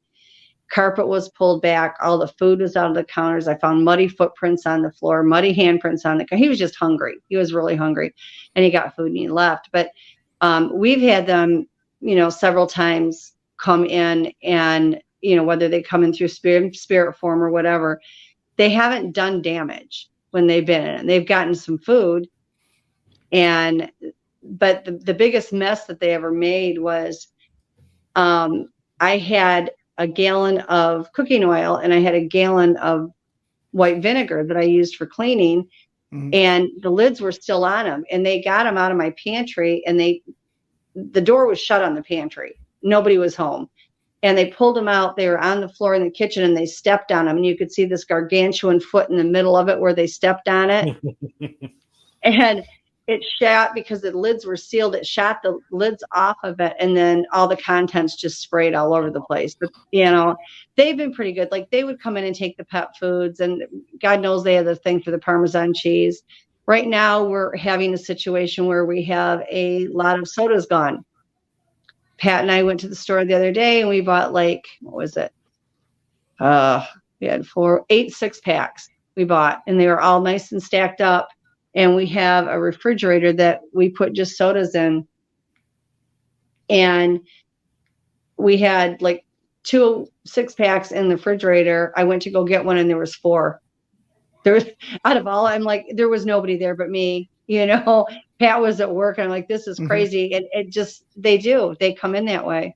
Carpet was pulled back. All the food was out of the counters. I found muddy footprints on the floor, muddy handprints on the counter. He was just hungry. He was really hungry, and he got food and he left. But we've had them, several times come in, and, whether they come in through spirit form or whatever, they haven't done damage when they've been in. They've gotten some food, but the biggest mess that they ever made was, I had a gallon of cooking oil and I had a gallon of white vinegar that I used for cleaning, and the lids were still on them, and they got them out of my pantry, and the door was shut on the pantry. Nobody was home. And they pulled them out. They were on the floor in the kitchen, and they stepped on them. And you could see this gargantuan foot in the middle of it where they stepped on it. And it shot, because the lids were sealed. It shot the lids off of it. And then all the contents just sprayed all over the place. But, they've been pretty good. Like, they would come in and take the pet foods. And God knows they have the thing for the Parmesan cheese. Right now, we're having a situation where we have a lot of sodas gone. Pat and I went to the store the other day, and we bought what was it? We had 8 6-packs we bought, and they were all nice and stacked up. And we have a refrigerator that we put just sodas in. And we had 2 6-packs in the refrigerator. I went to go get one, and there was 4. There was, out of all, I'm like, there was nobody there but me. Pat was at work, and I'm like, this is crazy. And they come in that way.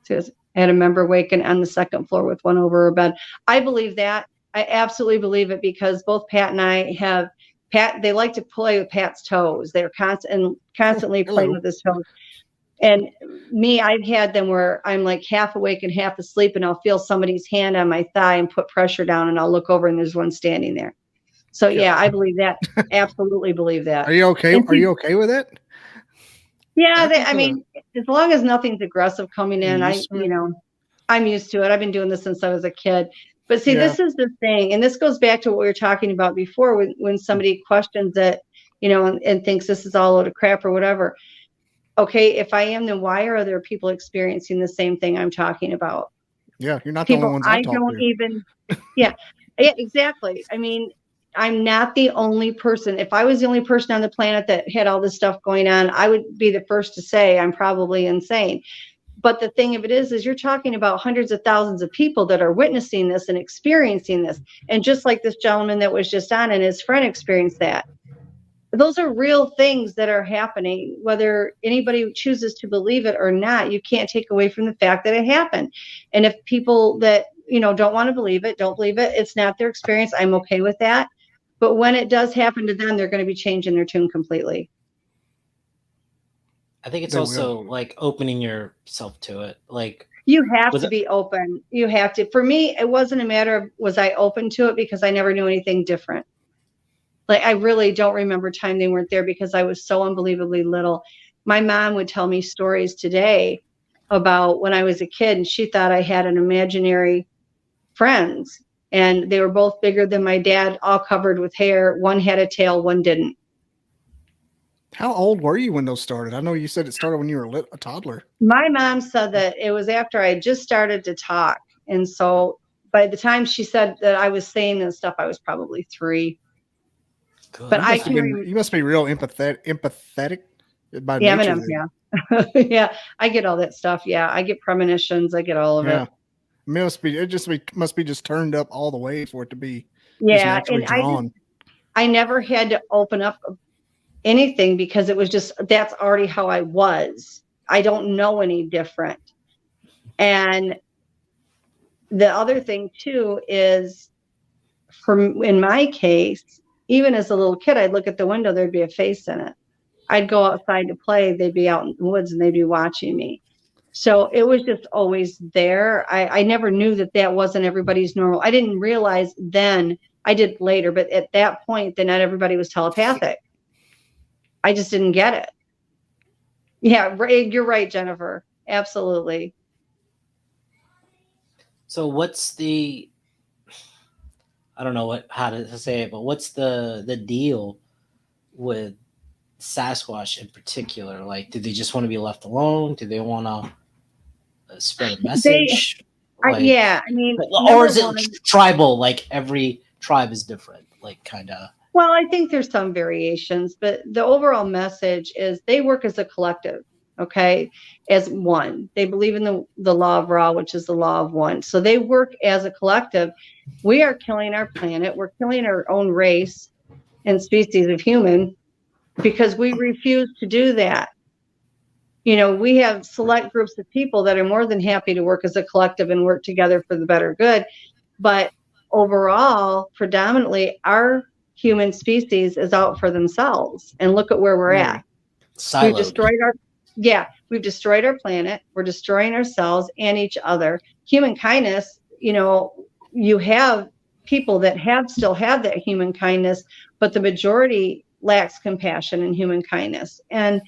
So I had a member waking on the 2nd floor with one over her bed. I believe that. I absolutely believe it, because both Pat and I have, they like to play with Pat's toes. They're constantly playing with his toes. And me, I've had them where I'm like half awake and half asleep, and I'll feel somebody's hand on my thigh and put pressure down, and I'll look over, and there's one standing there. So yeah, I believe that. Absolutely believe that. Are you okay? Are you okay with it? Yeah, I mean, as long as nothing's aggressive coming in, I'm used to it. I've been doing this since I was a kid. But see, this is the thing, and this goes back to what we were talking about before, when somebody questions it, and thinks this is all a load of crap or whatever. Okay, if I am, then why are other people experiencing the same thing I'm talking about? Yeah, you're not the only ones I talk to. Yeah, exactly. I mean, I'm not the only person. If I was the only person on the planet that had all this stuff going on, I would be the first to say I'm probably insane. But the thing of it is you're talking about hundreds of thousands of people that are witnessing this and experiencing this. And just like this gentleman that was just on, and his friend experienced that. Those are real things that are happening, whether anybody chooses to believe it or not. You can't take away from the fact that it happened. And if people that, don't want to believe it, don't believe it, it's not their experience. I'm okay with that. But when it does happen to them, they're going to be changing their tune completely. I think it's also like opening yourself to it. Like, you have to be open. You have to. For me, it wasn't a matter of was I open to it, because I never knew anything different. Like, I really don't remember time they weren't there, because I was so unbelievably little. My mom would tell me stories today about when I was a kid, and she thought I had an imaginary friends, and they were both bigger than my dad, all covered with hair. One had a tail, one didn't. How old were you when those started? I know you said it started when you were a toddler. My mom said that it was after I had just started to talk. And so by the time she said that I was saying this stuff, I was probably 3. Good. But You must be real empathetic by yeah, nature. I'm an empath. Yeah, I get all that stuff. Yeah, I get premonitions. I get all of it. It must be just turned up all the way for it to be and drawn. I never had to open up anything because it was just, that's already how I was. I don't know any different. And the other thing too is, in my case, even as a little kid, I'd look at the window, there'd be a face in it. I'd go outside to play, they'd be out in the woods and they'd be watching me. So it was just always there. I never knew that wasn't everybody's normal. I didn't realize then, I did later, but at that point, that not everybody was telepathic. I just didn't get it. Yeah, you're right, Jennifer. Absolutely. So what's the, I don't know how to say it, but what's the deal with Sasquatch in particular? Like, do they just want to be left alone? Do they want to spread a message? Yeah, I mean, or is it tribal? Like every tribe is different, like kind of. Well, I think there's some variations, but the overall message is they work as a collective, okay, as one. They believe in the law of Ra, which is the law of one. So they work as a collective. We are killing our planet. We're killing our own race and species of human because we refuse to do that. You know, we have select groups of people that are more than happy to work as a collective and work together for the better good. But overall, predominantly, our human species is out for themselves. And look at where we're at. Siloed. We've destroyed our planet. We're destroying ourselves and each other. Human kindness, you know, you have people that still have that human kindness, but the majority lacks compassion and human kindness. And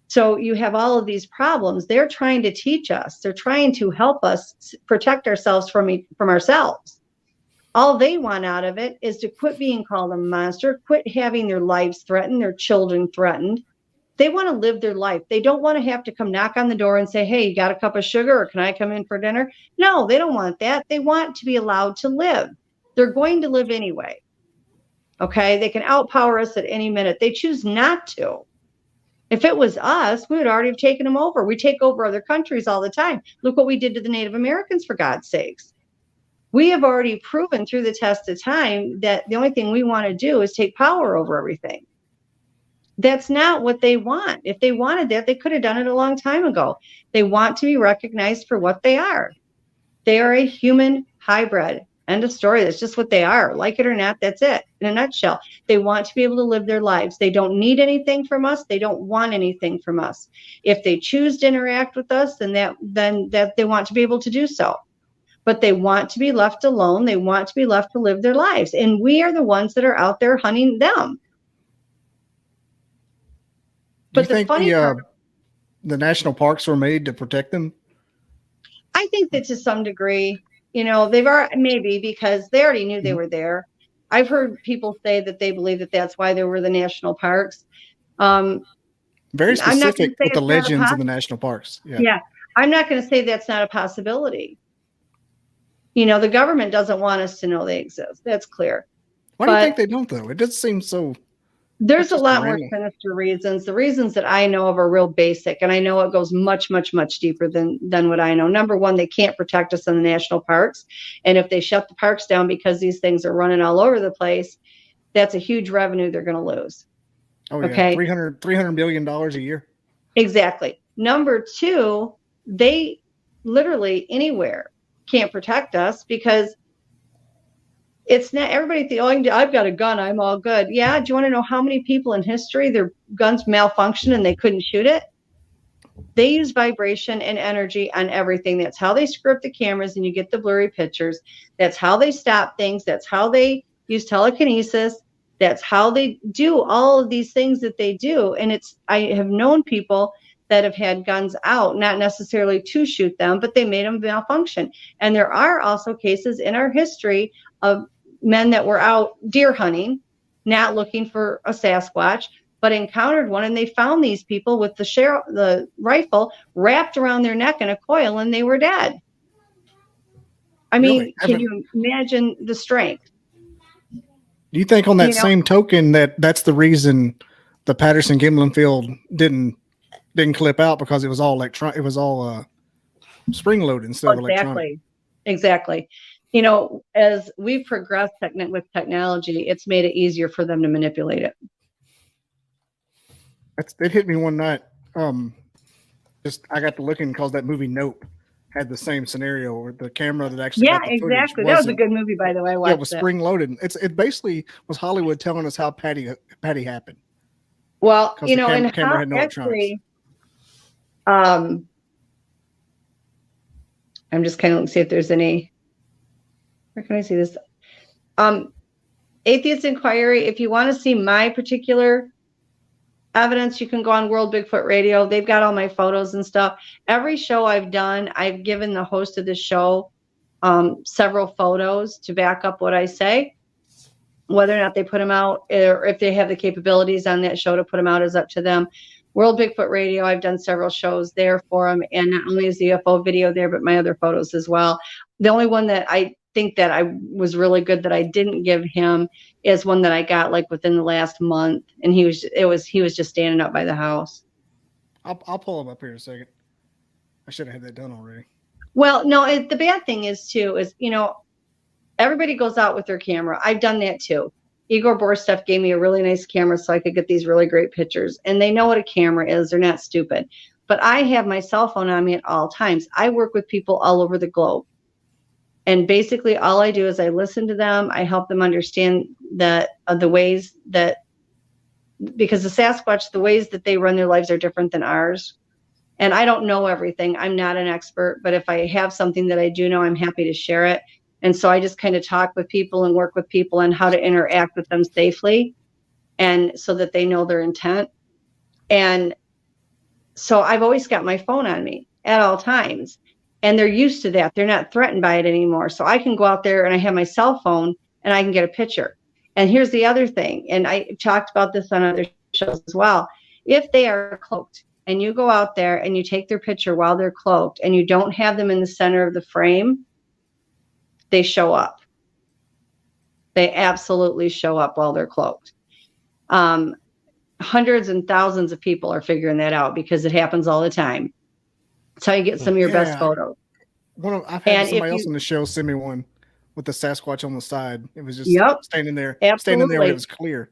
so you have all of these problems. They're trying to teach us. They're trying to help us protect ourselves from ourselves. All they want out of it is to quit being called a monster, quit having their lives threatened, their children threatened. They want to live their life. They don't want to have to come knock on the door and say, hey, you got a cup of sugar or can I come in for dinner? No, they don't want that. They want to be allowed to live. They're going to live anyway. Okay, they can outpower us at any minute. They choose not to. If it was us, we would already have taken them over. We take over other countries all the time. Look what we did to the Native Americans, for God's sakes. We have already proven through the test of time that the only thing we want to do is take power over everything. That's not what they want. If they wanted that, they could have done it a long time ago. They want to be recognized for what they are. They are a human hybrid. End of story. That's just what they are. Like it or not, that's it. In a nutshell, they want to be able to live their lives. They don't need anything from us. They don't want anything from us. If they choose to interact with us, then that they want to be able to do so. But they want to be left alone. They want to be left to live their lives. And we are the ones that are out there hunting them. But do you think the national parks were made to protect them? I think that to some degree, you know, they've already, maybe because they already knew they were there. I've heard people say that they believe that that's why there were the national parks. Very specific with the legends of the national parks. Yeah. I'm not going to say that's not a possibility. You know, the government doesn't want us to know they exist. That's clear. Why do you think they don't, though? It just seems so. There's a lot more sinister reasons. The reasons that I know of are real basic, and I know it goes much, much, much deeper than what I know. Number one, they can't protect us in the national parks. And if they shut the parks down because these things are running all over the place, that's a huge revenue they're going to lose. Oh, yeah. Okay. $300 billion a year. Exactly. Number two, they literally anywhere can't protect us because it's not everybody think, oh, I've got a gun, I'm all good. Yeah, do you want to know how many people in history their guns malfunctioned and they couldn't shoot it? They use vibration and energy on everything. That's how they script the cameras and you get the blurry pictures. That's how they stop things. That's how they use telekinesis. That's how they do all of these things that they do. And I have known people that have had guns out, not necessarily to shoot them, but they made them malfunction. And there are also cases in our history of men that were out deer hunting, not looking for a Sasquatch, but encountered one, and they found these people with the rifle wrapped around their neck in a coil, and they were dead. I mean, can you imagine the strength? Do you think on that same token that's the reason the Patterson-Gimlin field didn't clip out, because it was all it was all spring loaded instead of electronic? Exactly. You know, as we've progressed with technology, it's made it easier for them to manipulate it. It hit me one night. I got to looking because that movie Nope had the same scenario where the camera that actually got the footage that was a good movie, by the way. It was spring loaded. It basically was Hollywood telling us how Patty happened. Well, you know, and camera had no electronics. I'm just kind of see if there's any. Where can I see this? Atheist Inquiry. If you want to see my particular evidence, you can go on World Bigfoot Radio. They've got all my photos and stuff. Every show I've done, I've given the host of the show several photos to back up what I say. Whether or not they put them out, or if they have the capabilities on that show to put them out, is up to them. World Bigfoot Radio, I've done several shows there for them, and not only is the UFO video there, but my other photos as well. The only one that I think that I was really good that I didn't give him is one that I got like within the last month, and he was just standing up by the house. I'll pull him up here in a second. I should have had that done already. Well, no, the bad thing is too is, you know, everybody goes out with their camera. I've done that too. Igor Borstev gave me a really nice camera so I could get these really great pictures. And they know what a camera is. They're not stupid. But I have my cell phone on me at all times. I work with people all over the globe. And basically all I do is I listen to them. I help them understand that the ways that, because the Sasquatch, the ways that they run their lives are different than ours. And I don't know everything. I'm not an expert. But if I have something that I do know, I'm happy to share it. And so I just kind of talk with people and work with people on how to interact with them safely, and so that they know their intent. And so I've always got my phone on me at all times, and they're used to that. They're not threatened by it anymore. So I can go out there and I have my cell phone and I can get a picture. And here's the other thing. And I talked about this on other shows as well. If they are cloaked and you go out there and you take their picture while they're cloaked and you don't have them in the center of the frame, they show up. They absolutely show up while they're cloaked. Hundreds and thousands of people are figuring that out because it happens all the time. It's how you get some of your best photos. I've had somebody else on the show send me one with the Sasquatch on the side. It was just standing there when it was clear.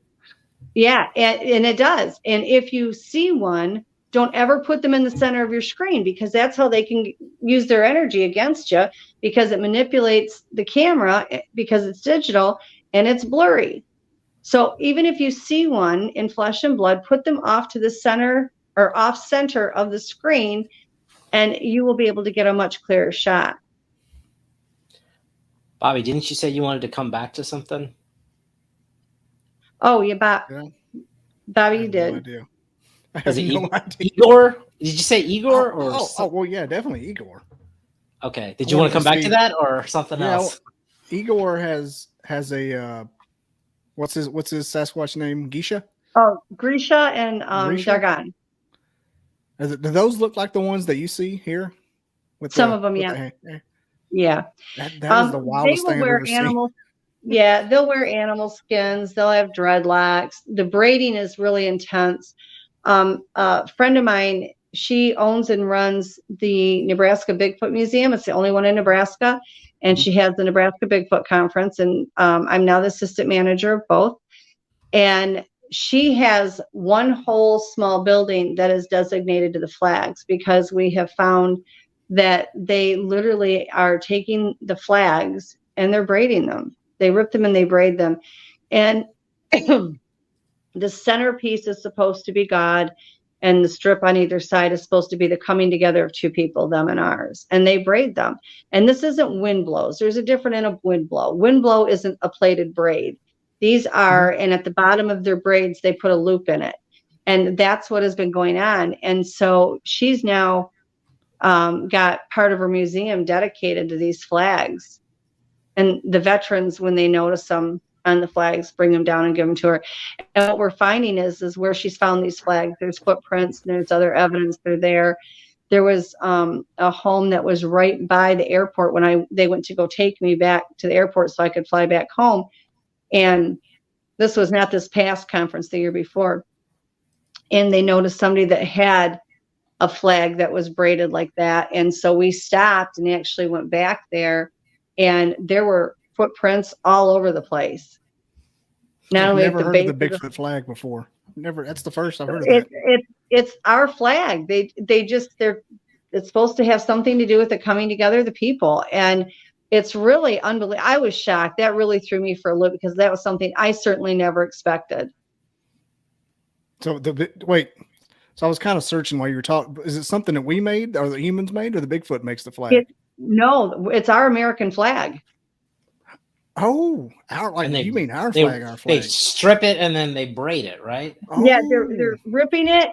Yeah, and it does. And if you see one, don't ever put them in the center of your screen, because that's how they can use their energy against you, because it manipulates the camera because it's digital and it's blurry. So even if you see one in flesh and blood, put them off to the center or off center of the screen, and you will be able to get a much clearer shot. Bobby, didn't you say you wanted to come back to something? Oh, Bobby, you did. No idea. Was it Igor? Did you say Igor? Well, yeah, definitely Igor. Okay. Did you want to come back to that or something else? Igor has a what's his Sasquatch name? Grisha? Oh, Grisha and Dargan. Do those look like the ones that you see here? With some of them, yeah. Yeah. That is the wildest thing I've ever seen. Yeah, they'll wear animal skins. They'll have dreadlocks. The braiding is really intense. A friend of mine, she owns and runs the Nebraska Bigfoot Museum. It's the only one in Nebraska. And she has the Nebraska Bigfoot Conference. And I'm now the assistant manager of both. And she has one whole small building that is designated to the flags, because we have found that they literally are taking the flags and they're braiding them. They rip them and they braid them. And the centerpiece is supposed to be God, and the strip on either side is supposed to be the coming together of two people, them and ours. And they braid them. And this isn't wind blows. There's a difference in a wind blow. Wind blow isn't a plaited braid. These are, and at the bottom of their braids, they put a loop in it. And that's what has been going on. And so she's now got part of her museum dedicated to these flags. And the veterans, when they notice them, on the flags, bring them down and give them to her. And what we're finding is where she's found these flags, there's footprints, and there's other evidence they're there. There was a home that was right by the airport when they went to go take me back to the airport so I could fly back home. And this was not this past conference, the year before. And they noticed somebody that had a flag that was braided like that. And so we stopped and actually went back there, and there were footprints all over the place. I've never heard of the Bigfoot flag before. Never. That's the first I've heard of that. It's our flag. It's supposed to have something to do with the coming together of the people. And it's really unbelievable. I was shocked. That really threw me for a loop because that was something I certainly never expected. So So I was kind of searching while you were talking. Is it something that we made, or the humans made, or the Bigfoot makes the flag? No, it's our American flag. Oh, you mean our flag? Our flag. They strip it and then they braid it, right? Oh. Yeah, they're ripping it,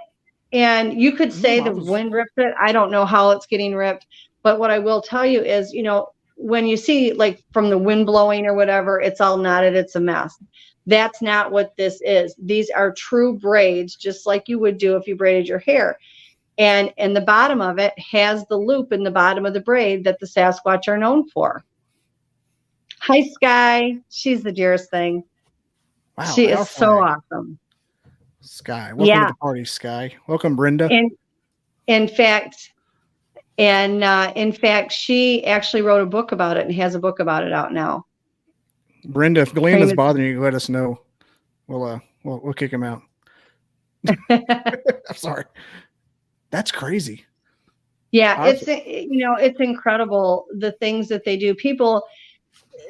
and you could say the wind ripped it. I don't know how it's getting ripped, but what I will tell you is, when you see like from the wind blowing or whatever, it's all knotted. It's a mess. That's not what this is. These are true braids, just like you would do if you braided your hair. And the bottom of it has the loop in the bottom of the braid that the Sasquatch are known for. Hi, Sky. She's the dearest thing. Wow, she is so awesome. Sky. Welcome to the party, Sky. Welcome, Brenda. And in fact, she actually wrote a book about it and has a book about it out now. Brenda, if Glenn is bothering you, let us know. We'll kick him out. I'm sorry. That's crazy. Yeah, awesome. It's incredible the things that they do. People,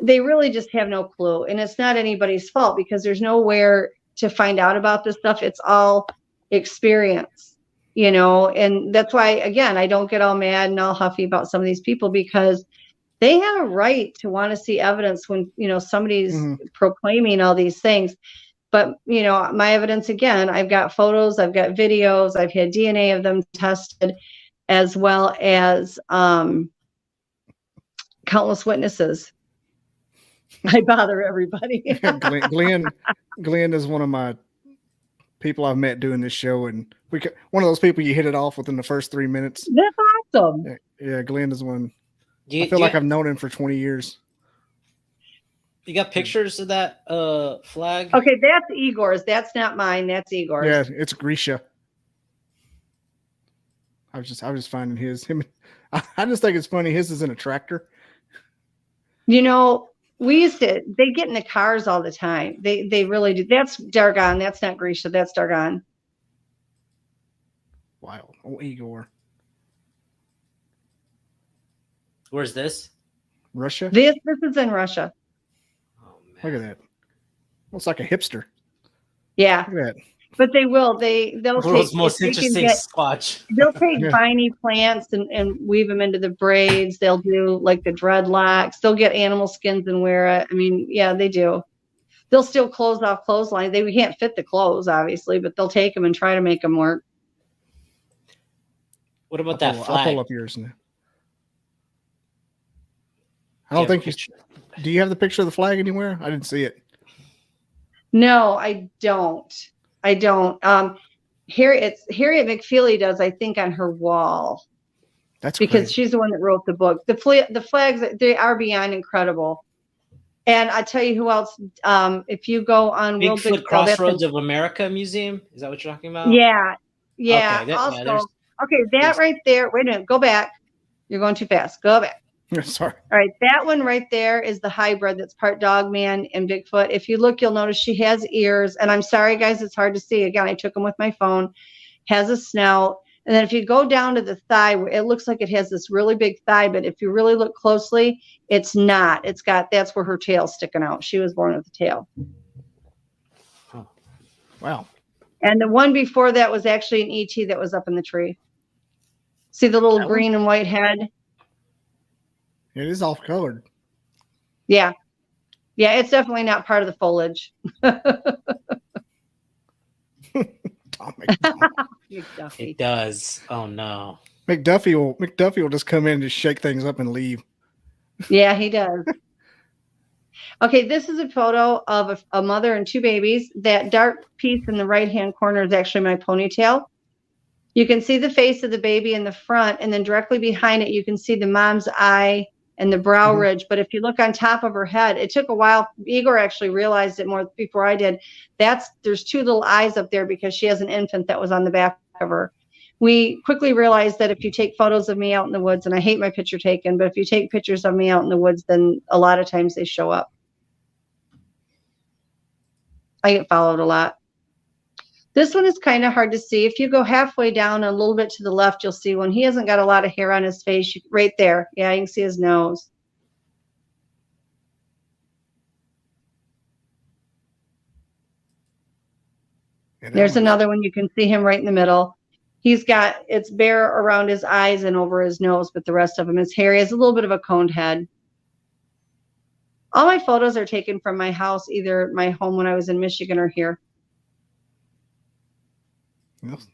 they really just have no clue, and it's not anybody's fault because there's nowhere to find out about this stuff. It's all experience, and that's why, again, I don't get all mad and all huffy about some of these people because they have a right to want to see evidence when, somebody's proclaiming all these things. But, my evidence, again, I've got photos, I've got videos, I've had DNA of them tested, as well as countless witnesses. I bother everybody. Glenn is one of my people I've met doing this show, and one of those people you hit it off within the first 3 minutes. That's awesome. Yeah, Glenn is one. I feel like I've known him for 20 years. You got pictures of that flag? Okay, that's Igor's. That's not mine. That's Igor's. Yeah, it's Grisha. I was just finding him. I just think it's funny. His is in a tractor. They get in the cars all the time. They really do. That's Dargon. That's not Grisha. That's Dargon. Wow. Oh, Igor. Where's this? Russia? This is in Russia. Oh, man. Look at that. Looks like a hipster. Yeah. Look at that. But they will. They'll take the most interesting Squatch. They'll take viney plants and weave them into the braids. They'll do like the dreadlocks. They'll get animal skins and wear it. I mean, yeah, they do. They'll steal clothes off clothesline. We can't fit the clothes, obviously, but they'll take them and try to make them work. What about that flag? I'll pull up yours now. I don't think do you have the picture of the flag anywhere? I didn't see it. No, I don't. Harriet McFeely does, I think, on her wall. That's because crazy. She's the one that wrote the book. The flags, they are beyond incredible. And I tell you who else. If you go on Bigfoot Crossroads of America Museum, is that what you're talking about? Yeah. Okay, that right there. Wait a minute. Go back. You're going too fast. Go back. Sorry. All right, that one right there is the hybrid that's part dog man and Bigfoot. If you look, you'll notice she has ears. And I'm sorry, guys, it's hard to see. Again, I took them with my phone. Has a snout. And then if you go down to the thigh, it looks like it has this really big thigh. But if you really look closely, it's not. That's where her tail's sticking out. She was born with a tail. Oh. Wow. And the one before that was actually an ET that was up in the tree. See the little green and white head? It is off colored. Yeah. Yeah, it's definitely not part of the foliage. It does. Oh no. McDuffie will just come in and just shake things up and leave. Yeah, he does. Okay, this is a photo of a mother and 2 babies. That dark piece in the right-hand corner is actually my ponytail. You can see the face of the baby in the front, and then directly behind it, you can see the mom's eye and the brow ridge. But if you look on top of her head, it took a while. Igor actually realized it more before I did. There's 2 little eyes up there because she has an infant that was on the back of her. We quickly realized that if you take photos of me out in the woods, and I hate my picture taken, but if you take pictures of me out in the woods, then a lot of times they show up. I get followed a lot. This one is kind of hard to see. If you go halfway down and a little bit to the left, you'll see one. He hasn't got a lot of hair on his face. Right there. Yeah, you can see his nose. There's another one. You can see him right in the middle. It's bare around his eyes and over his nose, but the rest of him is hairy. He has a little bit of a coned head. All my photos are taken from my house, either my home when I was in Michigan or here.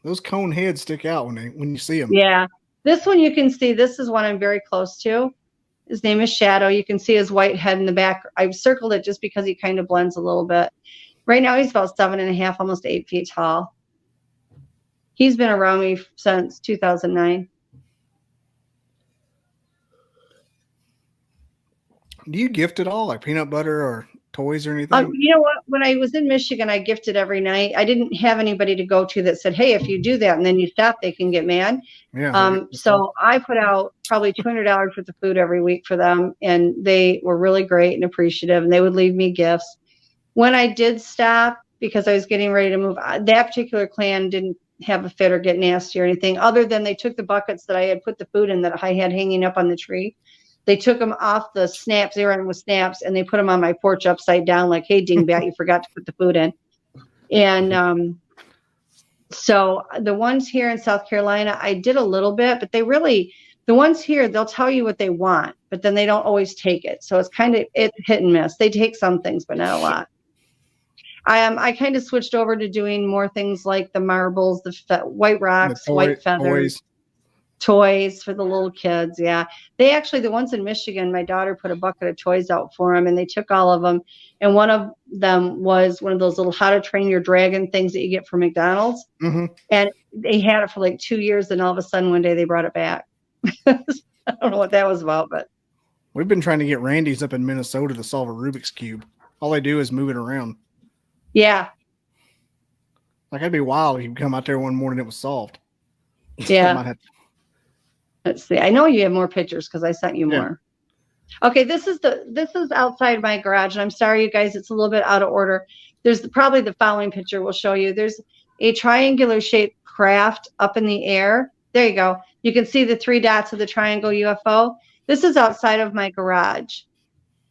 Those cone heads stick out when you see them. Yeah. This one you can see, this is one I'm very close to. His name is Shadow. You can see his white head in the back. I've circled it just because he kind of blends a little bit. Right now he's about 7.5, almost 8 feet tall. He's been around me since 2009. Do you gift at all, like peanut butter or toys or anything? You know what? When I was in Michigan, I gifted every night. I didn't have anybody to go to that said, hey, if you do that and then you stop, they can get mad. Yeah. So I put out probably $200 worth of food every week for them, and they were really great and appreciative, and they would leave me gifts. When I did stop, because I was getting ready to move, that particular clan didn't have a fit or get nasty or anything, other than they took the buckets that I had put the food in that I had hanging up on the tree. They took them off the snaps. They were in with snaps, and they put them on my porch upside down like, hey, dingbat, you forgot to put the food in. And so the ones here in South Carolina, I did a little bit, but the ones here, they'll tell you what they want, but then they don't always take it. So it's hit and miss. They take some things, but not a lot. I kind of switched over to doing more things like the marbles, the white rocks, white feathers. Toys for the little kids. Yeah. The ones in Michigan, my daughter put a bucket of toys out for them, and they took all of them. And one of them was one of those little how to train your dragon things that you get from McDonald's. And they had it for like 2 years. And all of a sudden one day they brought it back. I don't know what that was about, but we've been trying to get Randy's up in Minnesota to solve a Rubik's Cube. All they do is move it around. Yeah. Like, that'd be wild if you come out there one morning and it was solved. Yeah. Let's see. I know you have more pictures because I sent you more. Okay, this is outside my garage, and I'm sorry, you guys, it's a little bit out of order. There's probably the following picture we'll show you. There's a triangular shaped craft up in the air. There you go. You can see the 3 dots of the triangle UFO. This is outside of my garage.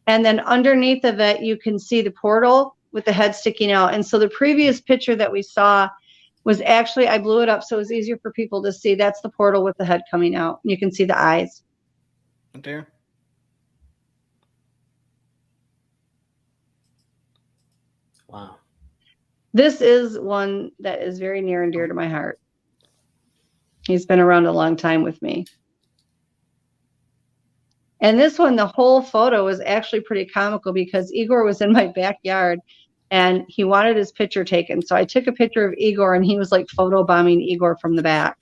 And then underneath of it, you can see the portal with the head sticking out. And so the previous picture that we saw was actually, I blew it up so it was easier for people to see. That's the portal with the head coming out. You can see the eyes. Right there. Wow. This is one that is very near and dear to my heart. He's been around a long time with me. And this one, the whole photo is actually pretty comical because Igor was in my backyard and he wanted his picture taken. So I took a picture of Igor, and he was like photobombing Igor from the back.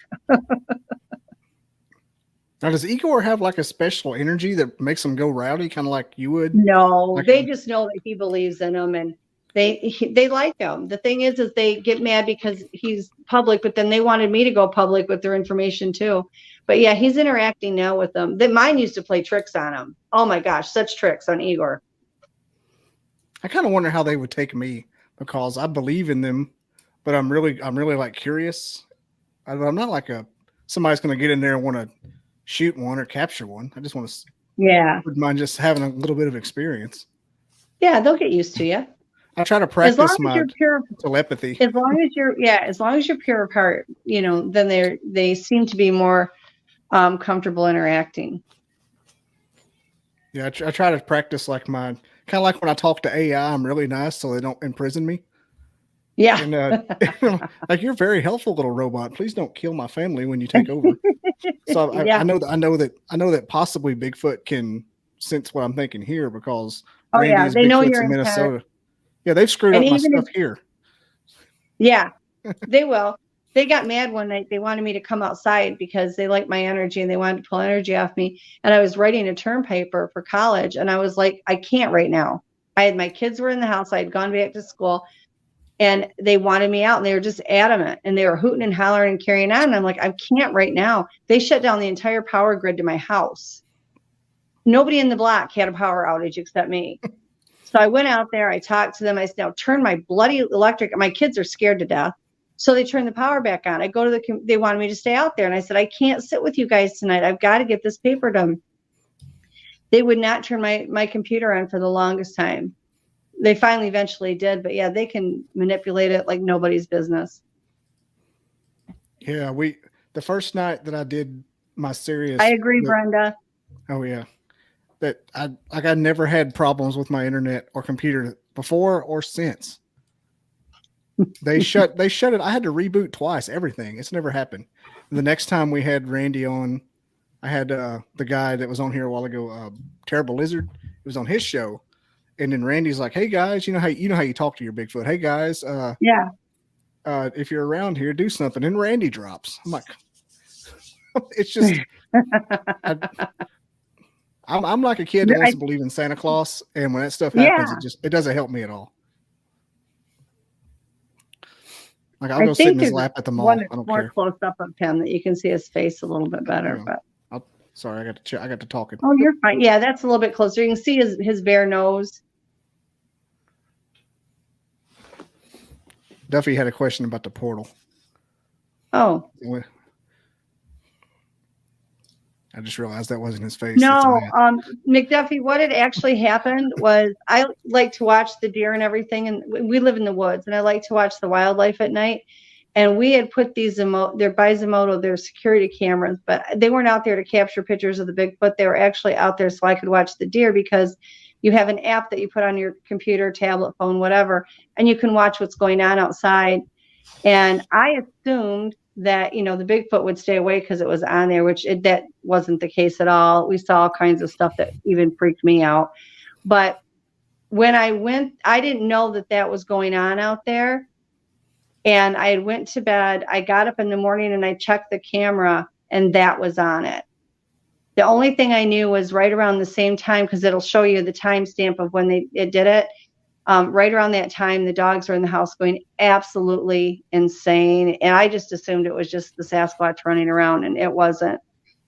Now, does Igor have like a special energy that makes him go rowdy, kind of like you would? No, like they just know that he believes in them, and they like him. The thing is they get mad because he's public, but then they wanted me to go public with their information too. But yeah, he's interacting now with them. Mine used to play tricks on him. Oh my gosh, such tricks on Igor. I kind of wonder how they would take me, because I believe in them, but I'm really like curious. I'm not like somebody's going to get in there and want to shoot one or capture one. I just want to. Yeah. Wouldn't mind just having a little bit of experience. Yeah, they'll get used to you. I try to practice my telepathy. As long as you're pure of heart, then they seem to be more comfortable interacting. Yeah, I try to practice like kind of like when I talk to AI, I'm really nice so they don't imprison me. Yeah. And like, you're very helpful, little robot. Please don't kill my family when you take over. So I know that possibly Bigfoot can sense what I'm thinking here because Oh, Randy yeah, is they know Bigfoot's you're in in town. Minnesota. Yeah, they've screwed And up my even stuff here. Yeah, they will. They got mad one night. They wanted me to come outside because they liked my energy and they wanted to pull energy off me. And I was writing a term paper for college. And I was like, I can't right now. My kids were in the house. I had gone back to school and they wanted me out and they were just adamant and they were hooting and hollering and carrying on. And I'm like, I can't right now. They shut down the entire power grid to my house. Nobody in the block had a power outage except me. So I went out there, I talked to them. I said, now turn my bloody electric. My kids are scared to death. So they turned the power back on. I go to they wanted me to stay out there. And I said, I can't sit with you guys tonight. I've got to get this paper done. They would not turn my computer on for the longest time. They finally eventually did. But yeah, they can manipulate it like nobody's business. Yeah, the first night that I did my serious. I agree, Brenda. Oh yeah. That I never had problems with my internet or computer before or since. They shut it. I had to reboot twice, everything. It's never happened. The next time we had Randy on, I had the guy that was on here a while ago, Terrible Lizard. It was on his show. And then Randy's like, "Hey guys, you know how you talk to your Bigfoot. Hey guys, yeah. If you're around here, do something." And Randy drops. I'm like, it's just I'm like a kid that wants to believe in Santa Claus, and when that stuff happens, it doesn't help me at all. Like I'll go sit in his lap at the mall. I don't care. More close up of him that you can see his face a little bit better. But sorry, I got to talking. Oh, you're fine. Yeah, that's a little bit closer. You can see his bare nose. Duffy had a question about the portal. Oh. I just realized that wasn't his face. No, McDuffie, what had actually happened was I like to watch the deer and everything, and we live in the woods, and I like to watch the wildlife at night. And we had put they're by Zomoto, they're security cameras, but they weren't out there to capture pictures of the Bigfoot. They were actually out there so I could watch the deer because you have an app that you put on your computer, tablet, phone, whatever, and you can watch what's going on outside. And I assumed that, the Bigfoot would stay away because it was on there, that wasn't the case at all. We saw all kinds of stuff that even freaked me out. But when I went, I didn't know that was going on out there. And I went to bed. I got up in the morning and I checked the camera and that was on it. The only thing I knew was right around the same time, because it'll show you the timestamp of when it did it. Right around that time, the dogs were in the house going absolutely insane. And I just assumed it was just the Sasquatch running around, and it wasn't.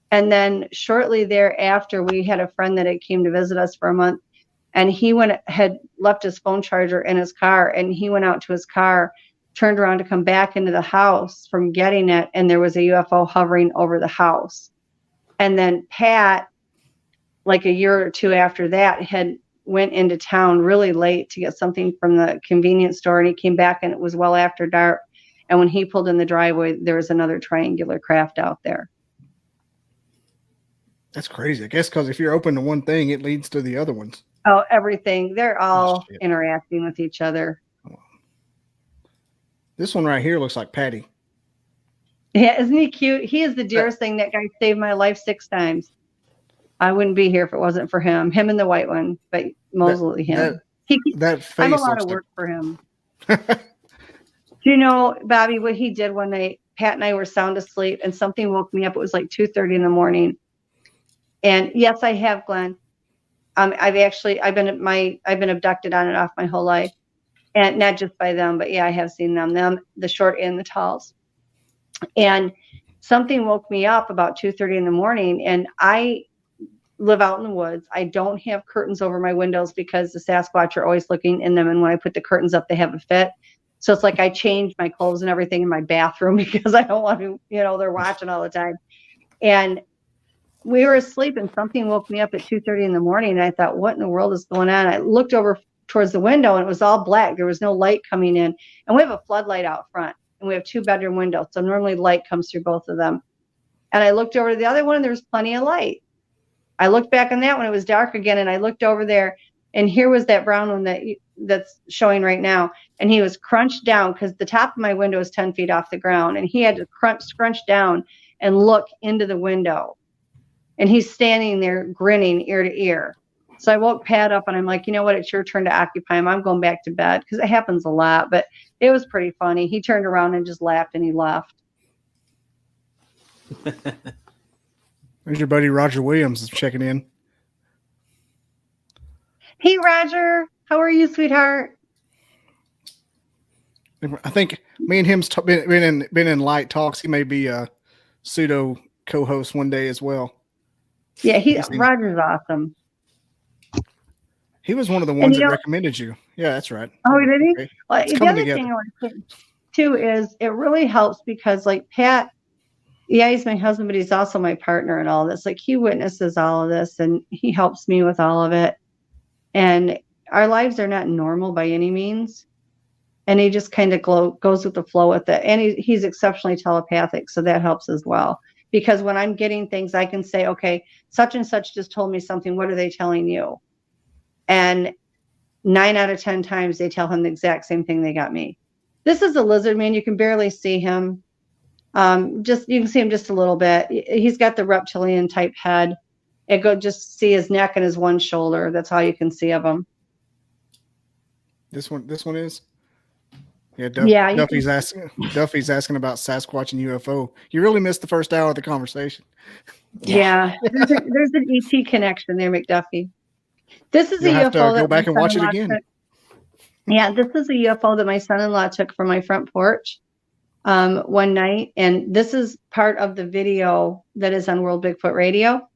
And then shortly thereafter, we had a friend that had came to visit us for a month, and he had left his phone charger in his car, and he went out to his car, turned around to come back into the house from getting it, and there was a UFO hovering over the house. And then Pat, like a year or two after that, went into town really late to get something from the convenience store, and he came back and it was well after dark. And when he pulled in the driveway, there was another triangular craft out there. That's crazy. I guess because if you're open to one thing, it leads to the other ones. Oh, everything. They're all interacting with each other. This one right here looks like Patty. Yeah, isn't he cute? He is the dearest thing. That guy saved my life 6 times. I wouldn't be here if it wasn't for him. Him and the white one, but mostly him. That face I'm a lot of work for him. Do you know, Bobby, what he did one night? Pat and I were sound asleep, and something woke me up. It was like 2:30 in the morning. And yes, I have, Glenn. I've been abducted on and off my whole life, and not just by them, but yeah, I have seen them, the short and the talls. And something woke me up about 2:30 in the morning, and I live out in the woods. I don't have curtains over my windows because the Sasquatch are always looking in them. And when I put the curtains up, they have a fit. So it's like I change my clothes and everything in my bathroom because I don't want to, they're watching all the time. And we were asleep and something woke me up at 2:30 in the morning. And I thought, what in the world is going on? I looked over towards the window and it was all black. There was no light coming in. And we have a floodlight out front and we have 2-bedroom windows. So normally light comes through both of them. And I looked over to the other one and there was plenty of light. I looked back on that one, it was dark again, and I looked over there, and here was that brown one that's showing right now, and he was crunched down because the top of my window is 10 feet off the ground, and he had to scrunch down and look into the window, and he's standing there grinning ear to ear. So I woke Pat up and I'm like, you know what? It's your turn to occupy him. I'm going back to bed, because it happens a lot, but it was pretty funny. He turned around and just laughed and he left. There's your buddy Roger Williams is checking in. Hey, Roger. How are you, sweetheart? I think me and him's been in light talks. He may be a pseudo co-host one day as well. Yeah, Roger's awesome. He was one of the ones that recommended you. Yeah, that's right. Oh, did he? Okay. Well, the other thing I want to say too is it really helps because, like, Pat, yeah, he's my husband, but he's also my partner in all this. Like, he witnesses all of this and he helps me with all of it. And our lives are not normal by any means. And he just kind of goes with the flow with it. And he's exceptionally telepathic, so that helps as well. Because when I'm getting things, I can say, okay, such and such just told me something. What are they telling you? And 9 out of 10 times they tell him the exact same thing they got me. This is a lizard man. You can barely see him. You can see him just a little bit. He's got the reptilian type head. Just see his neck and his one shoulder. That's all you can see of him. This one is. Yeah, Duffy's asking about Sasquatch and UFO. You really missed the first hour of the conversation. Yeah, there's an ET connection there, McDuffie. This is You'll a have UFO. to go back and watch it again. Yeah, this is a UFO that my son-in-law took from my front porch one night, and this is part of the video that is on World Bigfoot Radio.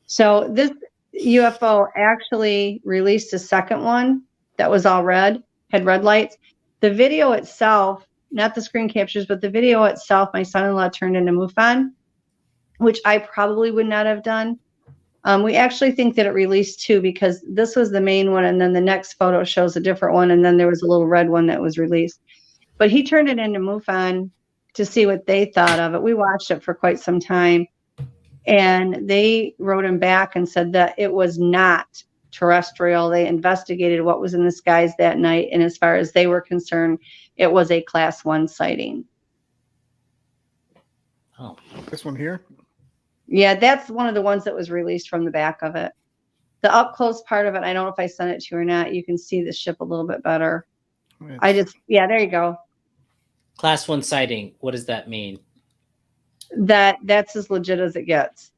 So this UFO actually released a second one that was all red, had red lights. The video itself, not the screen captures, but the video itself, my son-in-law turned into MUFON, which I probably would not have done. We actually think that it released 2 because this was the main one, and then the next photo shows a different one, and then there was a little red one that was released. But he turned it into MUFON to see what they thought of it. We watched it for quite some time, and they wrote him back and said that it was not terrestrial. They investigated what was in the skies that night, and as far as they were concerned, it was a Class 1 sighting. Oh, this one here? Yeah, that's one of the ones that was released from the back of it. The up close part of it, I don't know if I sent it to you or not. You can see the ship a little bit better. There you go. Class 1 sighting. What does that mean? That's as legit as it gets,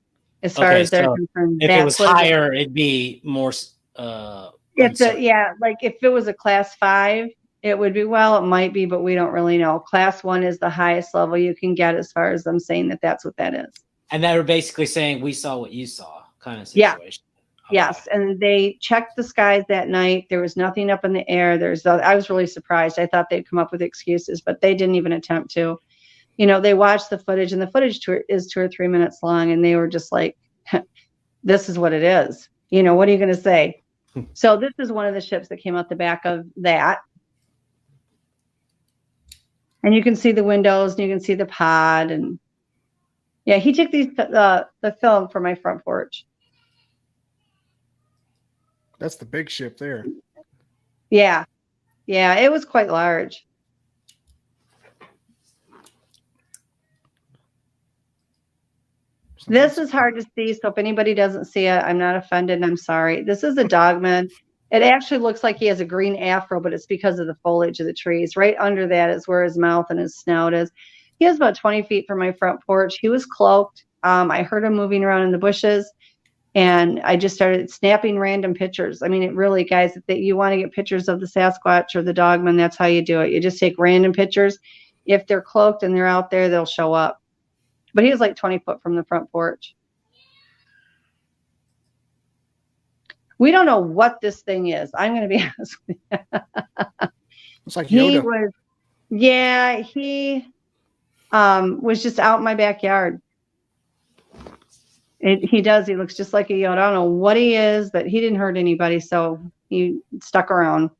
as far as they're concerned. If it was higher, it'd be more. If it was a Class 5, it would be. Well, it might be, but we don't really know. Class 1 is the highest level you can get, as far as them saying that that's what that is. And they were basically saying, "We saw what you saw," kind of situation. Yeah. Okay. Yes, and they checked the skies that night. There was nothing up in the air. I was really surprised. I thought they'd come up with excuses, but they didn't even attempt to. They watched the footage, and the footage is 2 or 3 minutes long, and they were just like, "This is what it is." What are you going to say? So this is one of the ships that came out the back of that, and you can see the windows, and you can see the pod, and yeah, he took the film for my front porch. That's the big ship there. Yeah, it was quite large. This is hard to see, so if anybody doesn't see it, I'm not offended, and I'm sorry. This is a dogman. It actually looks like he has a green afro, but it's because of the foliage of the trees. Right under that is where his mouth and his snout is. He was about 20 feet from my front porch. He was cloaked. I heard him moving around in the bushes, and I just started snapping random pictures. I mean, it really, guys, if you want to get pictures of the Sasquatch or the Dogman, that's how you do it. You just take random pictures. If they're cloaked and they're out there, they'll show up. But he was like 20 foot from the front porch. We don't know what this thing is. I'm going to be honest with you. It's like Yoda. He was just out in my backyard. He does. He looks just like a Yoda. I don't know what he is, but he didn't hurt anybody, so he stuck around.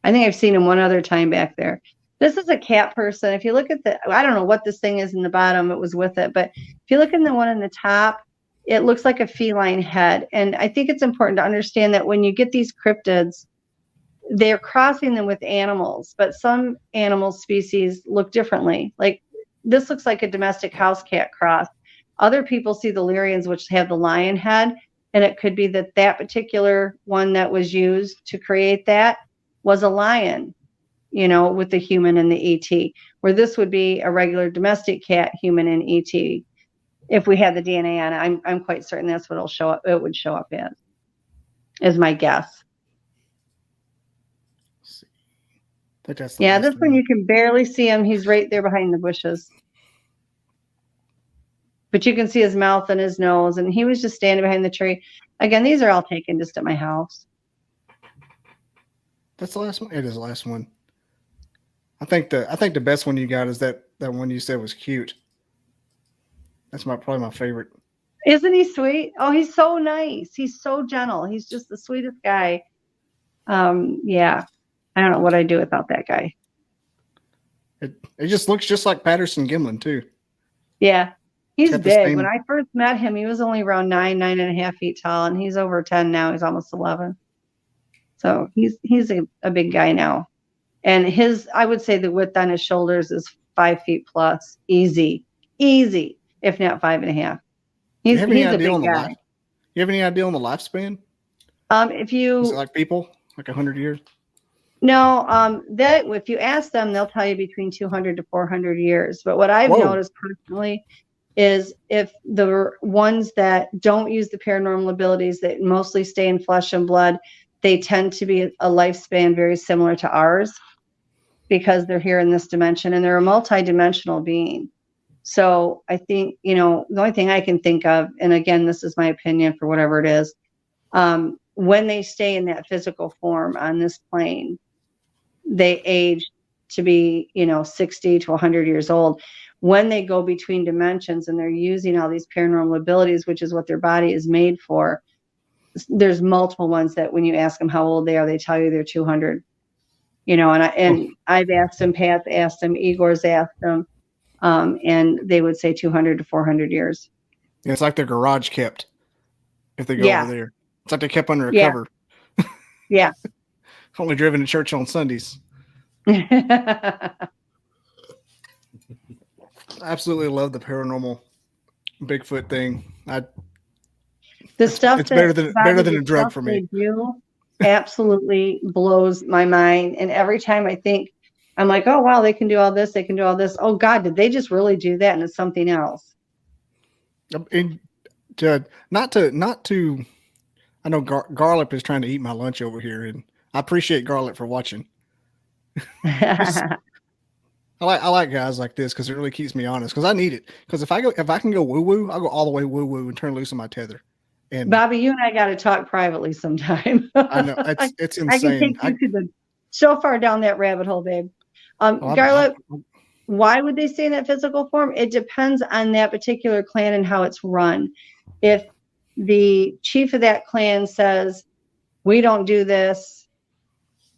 I think I've seen him one other time back there. This is a cat person. If you look at I don't know what this thing is in the bottom. It was with it, but if you look in the one in the top, it looks like a feline head. And I think it's important to understand that when you get these cryptids, they're crossing them with animals, but some animal species look differently. Like this looks like a domestic house cat cross. Other people see the Lyrians, which have the lion head. And it could be that that particular one that was used to create that was a lion, you know, with the human and the ET, where this would be a regular domestic cat, human, and ET. If we had the DNA on it, I'm quite certain that's what it'll show up. It would show up as, is my guess. Yeah, this one you can barely see him. He's right there behind the bushes. But you can see his mouth and his nose, and he was just standing behind the tree. Again, these are all taken just at my house. That's the last one. It is the last one. I think the best one you got is that one you said was cute. That's probably my favorite. Isn't he sweet? Oh, he's so nice. He's so gentle. He's just the sweetest guy. Yeah. I don't know what I'd do without that guy. It just looks just like Patterson Gimlin too. Yeah. He's big. When I first met him, he was only around 9.5 feet tall, and he's over 10 now. He's almost 11. So he's a big guy now. And I would say the width on his shoulders is 5 feet plus. Easy, if not 5.5. He's a big guy. You have any idea on the lifespan? Is it like people, like 100 years? No, that if you ask them, they'll tell you between 200 to 400 years. But what I've noticed personally is if the ones that don't use the paranormal abilities, that mostly stay in flesh and blood, they tend to be a lifespan very similar to ours because they're here in this dimension and they're a multi-dimensional being. So I think, the only thing I can think of, and again, this is my opinion for whatever it is, when they stay in that physical form on this plane, they age to be, 60 to 100 years old. When they go between dimensions and they're using all these paranormal abilities, which is what their body is made for, there's multiple ones that when you ask them how old they are, they tell you they're 200. And I've asked them, Pat's asked them, Igor's asked them, and they would say 200 to 400 years. Yeah, it's like their garage kept if they go over there. It's like they kept under a cover. Yeah. Only driven to church on Sundays. I absolutely love the paranormal Bigfoot thing. It's better than a drug for me. Absolutely blows my mind. And every time I think, I'm like, oh, wow, they can do all this. They can do all this. Oh, God, did they just really do that? And it's something else. And not to, I know Garlip is trying to eat my lunch over here, and I appreciate Garlip for watching. I like guys like this because it really keeps me honest. Because I need it. Because if I can go woo woo, I'll go all the way woo woo and turn loose on my tether. And Bobby, you and I got to talk privately sometime. I know it's insane. I can take you so far down that rabbit hole, babe. Garlip, why would they stay in that physical form? It depends on that particular clan and how it's run. If the chief of that clan says, we don't do this,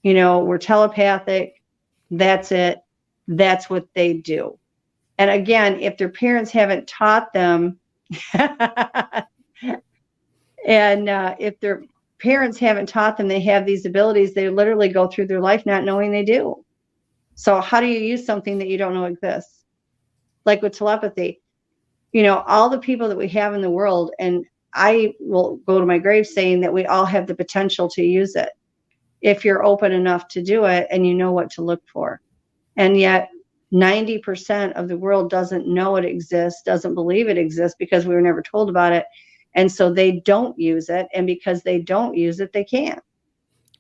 we're telepathic, that's it. That's what they do. And again, if their parents haven't taught them, and if their parents haven't taught them they have these abilities, they literally go through their life not knowing they do. So how do you use something that you don't know exists? Like with telepathy, all the people that we have in the world, and I will go to my grave saying that we all have the potential to use it if you're open enough to do it and you know what to look for. And yet 90% of the world doesn't know it exists, doesn't believe it exists because we were never told about it. And so they don't use it. And because they don't use it, they can't.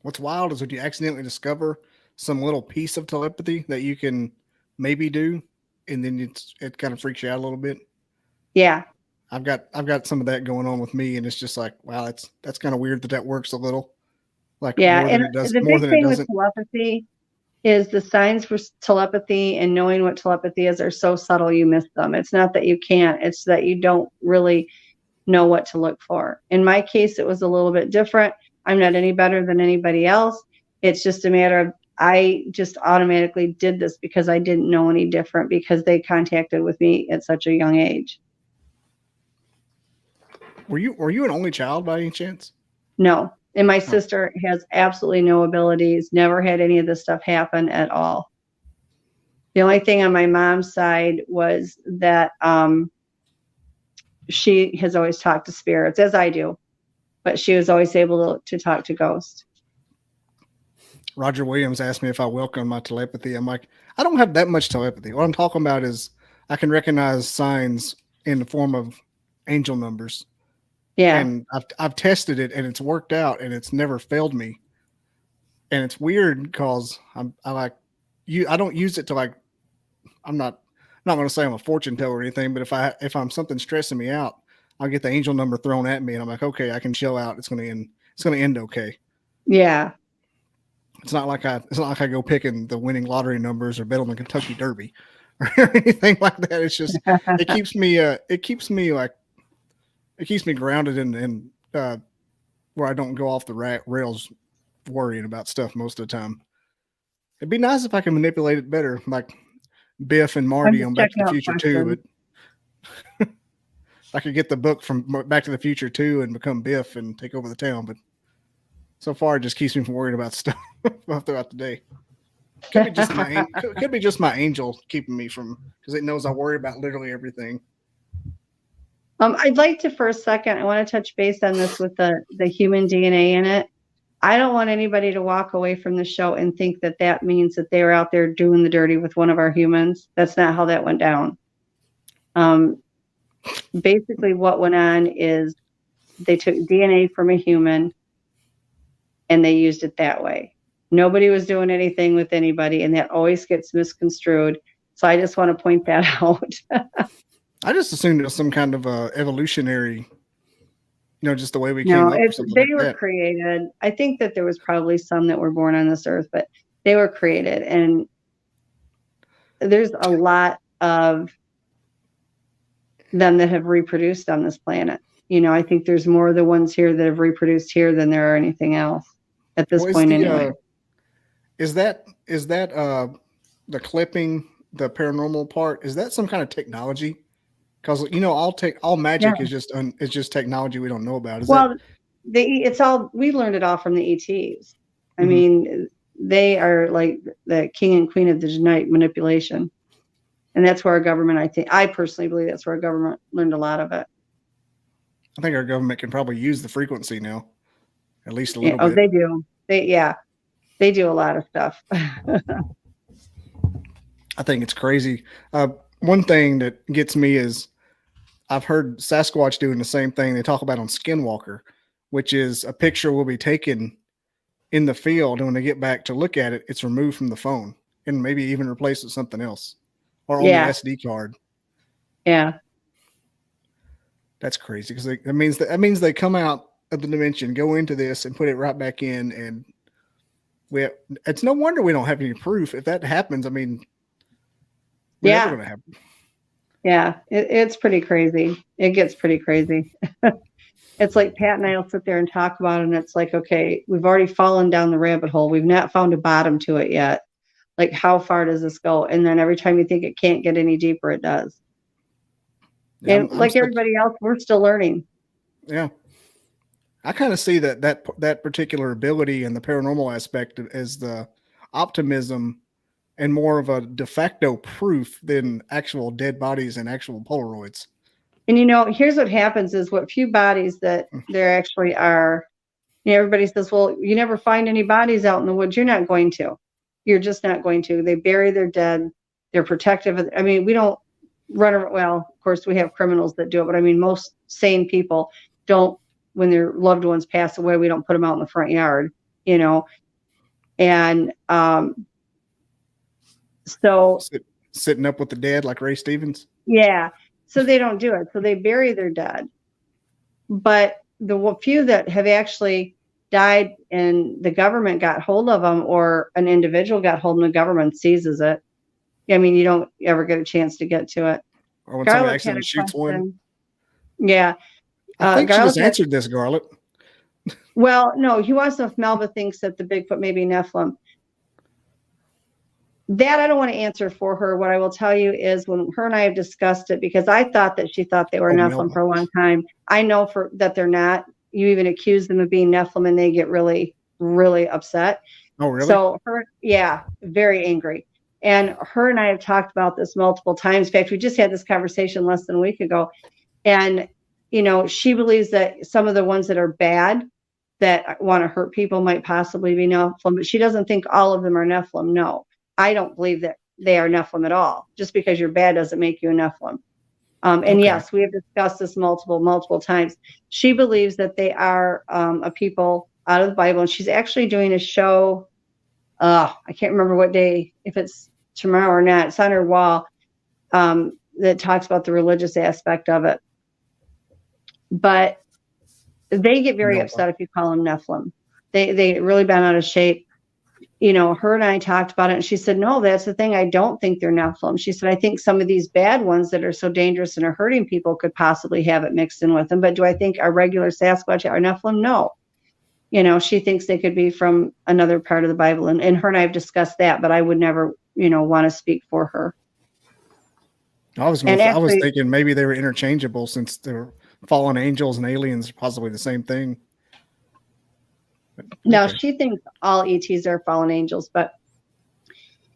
What's wild is when you accidentally discover some little piece of telepathy that you can maybe do, and then it kind of freaks you out a little bit. Yeah. I've got some of that going on with me, and it's just like, wow, that's kind of weird that works a little. Like more than it does, the big thing with telepathy is the signs for telepathy and knowing what telepathy is are so subtle you miss them. It's not that you can't, it's that you don't really know what to look for. In my case, it was a little bit different. I'm not any better than anybody else. It's just a matter of I just automatically did this because I didn't know any different because they contacted with me at such a young age. Were you an only child by any chance? No. And my sister has absolutely no abilities, never had any of this stuff happen at all. The only thing on my mom's side was that she has always talked to spirits, as I do. but she was always able to talk to ghosts. Roger Williams asked me if I welcome my telepathy. I'm like, I don't have that much telepathy. What I'm talking about is I can recognize signs in the form of angel numbers. Yeah. And I've tested it and it's worked out and it's never failed me. And it's weird because I don't use it to like, I'm not going to say I'm a fortune teller or anything, but if I'm something stressing me out, I'll get the angel number thrown at me and I'm like, okay, I can chill out. It's going to end okay. Yeah. It's not like I go picking the winning lottery numbers or bet on the Kentucky Derby or anything like that. It's just it keeps me grounded and where I don't go off the rails worrying about stuff most of the time. It'd be nice if I can manipulate it better, like Biff and Marty on Back to the Future 2. But I could get the book from Back to the Future 2 and become Biff and take over the town, but so far, it just keeps me from worrying about stuff throughout the day. Could be just my angel keeping me from, because it knows I worry about literally everything. I'd like to, for a second, I want to touch base on this with the human DNA in it. I don't want anybody to walk away from the show and think that means that they were out there doing the dirty with one of our humans. That's not how that went down. Basically, what went on is they took DNA from a human and they used it that way. Nobody was doing anything with anybody, and that always gets misconstrued. So I just want to point that out. I just assumed it was some kind of evolutionary, just the way we came up. They were created. I think that there was probably some that were born on this earth, but they were created. And there's a lot of them that have reproduced on this planet. I think there's more of the ones here that have reproduced here than there are anything else at this point anyway. Is that the clipping, the paranormal part? Is that some kind of technology? Because all magic is just technology we don't know about. We learned it all from the ETs. I mean, they are like the king and queen of the genetic manipulation, and that's where our government. I personally believe that's where our government learned a lot of it. I think our government can probably use the frequency now, at least a little bit. Oh, they do. They do a lot of stuff. I think it's crazy. One thing that gets me is I've heard Sasquatch doing the same thing they talk about on Skinwalker, which is a picture will be taken in the field, and when they get back to look at it, it's removed from the phone and maybe even replaced with something else or on the SD card. Yeah. That's crazy because that means they come out of the dimension, go into this, and put it right back in, and it's no wonder we don't have any proof. If that happens, I mean, never going to happen. Yeah, it's pretty crazy. It gets pretty crazy. It's like Pat and I will sit there and talk about it, and it's like, okay, we've already fallen down the rabbit hole. We've not found a bottom to it yet. Like, how far does this go? And then every time you think it can't get any deeper, it does. Yeah, and like everybody else, we're still learning. Yeah. I kind of see that particular ability and the paranormal aspect as the optimism and more of a de facto proof than actual dead bodies and actual Polaroids. And here's what happens is what few bodies that there actually are. Everybody says, well, you never find any bodies out in the woods. You're not going to. You're just not going to. They bury their dead. They're protective. I mean, we don't run around. Well, of course, we have criminals that do it, but I mean, most sane people don't. When their loved ones pass away, we don't put them out in the front yard, and so sitting up with the dead like Ray Stevens. Yeah. So they don't do it. So they bury their dead. But the few that have actually died and the government got hold of them, or an individual got hold and the government seizes it. I mean, you don't ever get a chance to get to it. Or when somebody accidentally shoots one. Yeah. I think she just answered this, Garlet. Well, no, he wants to know if Melba thinks that the Bigfoot may be Nephilim. That I don't want to answer for her. What I will tell you is when her and I have discussed it, because I thought that she thought they were Nephilim for a long time. I know that they're not. You even accuse them of being Nephilim and they get really, really upset. Oh, really? So very angry. And her and I have talked about this multiple times. In fact, we just had this conversation less than a week ago. And she believes that some of the ones that are bad that want to hurt people might possibly be Nephilim, but she doesn't think all of them are Nephilim. No, I don't believe that they are Nephilim at all. Just because you're bad doesn't make you a Nephilim. And Okay. yes, we have discussed this multiple times. She believes that they are a people out of the Bible, and she's actually doing a show. I can't remember what day, if it's tomorrow or not. It's on her wall that talks about the religious aspect of it. But they get very upset if you call them Nephilim. They really bent out of shape. Her and I talked about it, and she said, no, that's the thing. I don't think they're Nephilim. She said, I think some of these bad ones that are so dangerous and are hurting people could possibly have it mixed in with them. But do I think our regular Sasquatch are Nephilim? No. She thinks they could be from another part of the Bible. And her and I have discussed that, but I would never, want to speak for her. I was thinking maybe they were interchangeable, since they're fallen angels and aliens are possibly the same thing. No, she thinks all ETs are fallen angels, but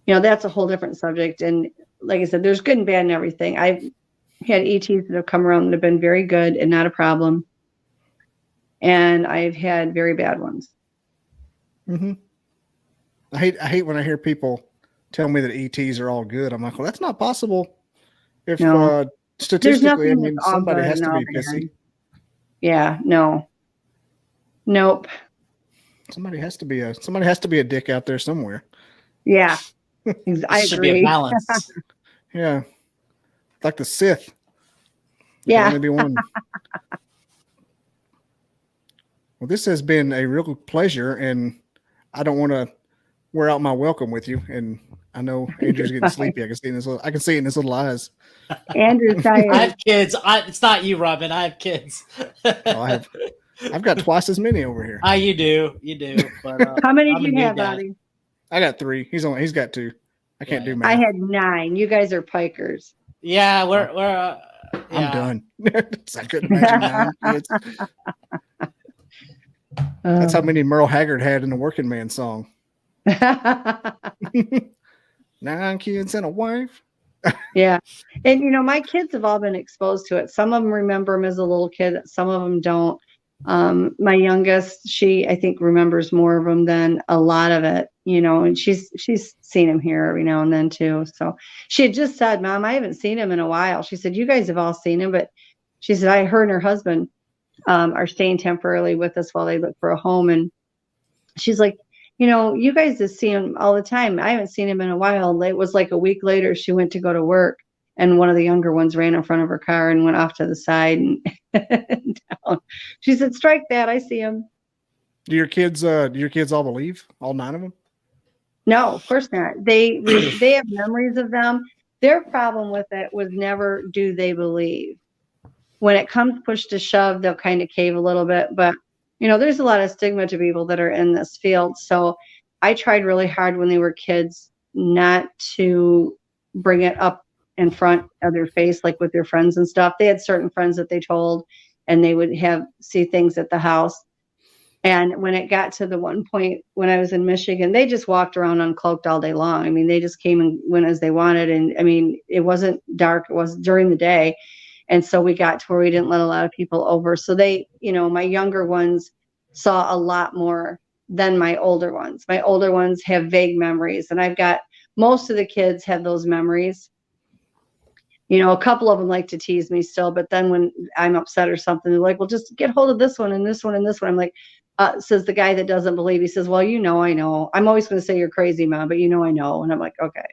that's a whole different subject. And like I said, there's good and bad and everything. I've had ETs that have come around that have been very good and not a problem. And I've had very bad ones. Mm-hmm. I hate when I hear people tell me that ETs are all good. I'm like, well, that's not possible. If statistically, somebody has to be pissy. Yeah, no. Nope. Somebody has to be a dick out there somewhere. Yeah. I should agree. Be a balance. Yeah. Like the Sith. Yeah. Only be one. Well, this has been a real pleasure, and I don't want to wear out my welcome with you. And I know Andrew's getting sleepy. I can see it in his little eyes. Andrew's tired. I have kids. It's not you, Robin. I have kids. I've got twice as many over here. You do. But, how many do you have, Bobby? I got 3. He's got 2. I can't do math. I had 9. You guys are pikers. Yeah, we're I'm done. I couldn't imagine 9 kids. That's how many Merle Haggard had in the Working Man song. 9 kids and a wife. Yeah. And, my kids have all been exposed to it. Some of them remember him as a little kid. Some of them don't. My youngest, she, I think, remembers more of them than a lot of it, and she's seen him here every now and then too. So she had just said, Mom, I haven't seen him in a while. She said, you guys have all seen him, but she said, her and her husband are staying temporarily with us while they look for a home. And she's like, you guys just see him all the time. I haven't seen him in a while. It was like a week later, she went to go to work, and one of the younger ones ran in front of her car and went off to the side and down. She said, strike that. I see him. Do your kids all believe? All 9 of them? No, of course not. They have memories of them. Their problem with it was never do they believe. When it comes push to shove, they'll kind of cave a little bit, but there's a lot of stigma to people that are in this field. So I tried really hard when they were kids not to bring it up in front of their face, like with their friends and stuff. They had certain friends that they told, and they would see things at the house. And when it got to the one point when I was in Michigan, they just walked around uncloaked all day long. They just came and went as they wanted. And it wasn't dark. It was during the day. And so we got to where we didn't let a lot of people over. So they, my younger ones saw a lot more than my older ones. My older ones have vague memories, and I've got most of the kids have those memories. A couple of them like to tease me still, but then when I'm upset or something, they're like, well, just get hold of this one and this one and this one. I'm like, says the guy that doesn't believe, he says, well, I know. I'm always going to say you're crazy, Mom, but I know. And I'm like, okay.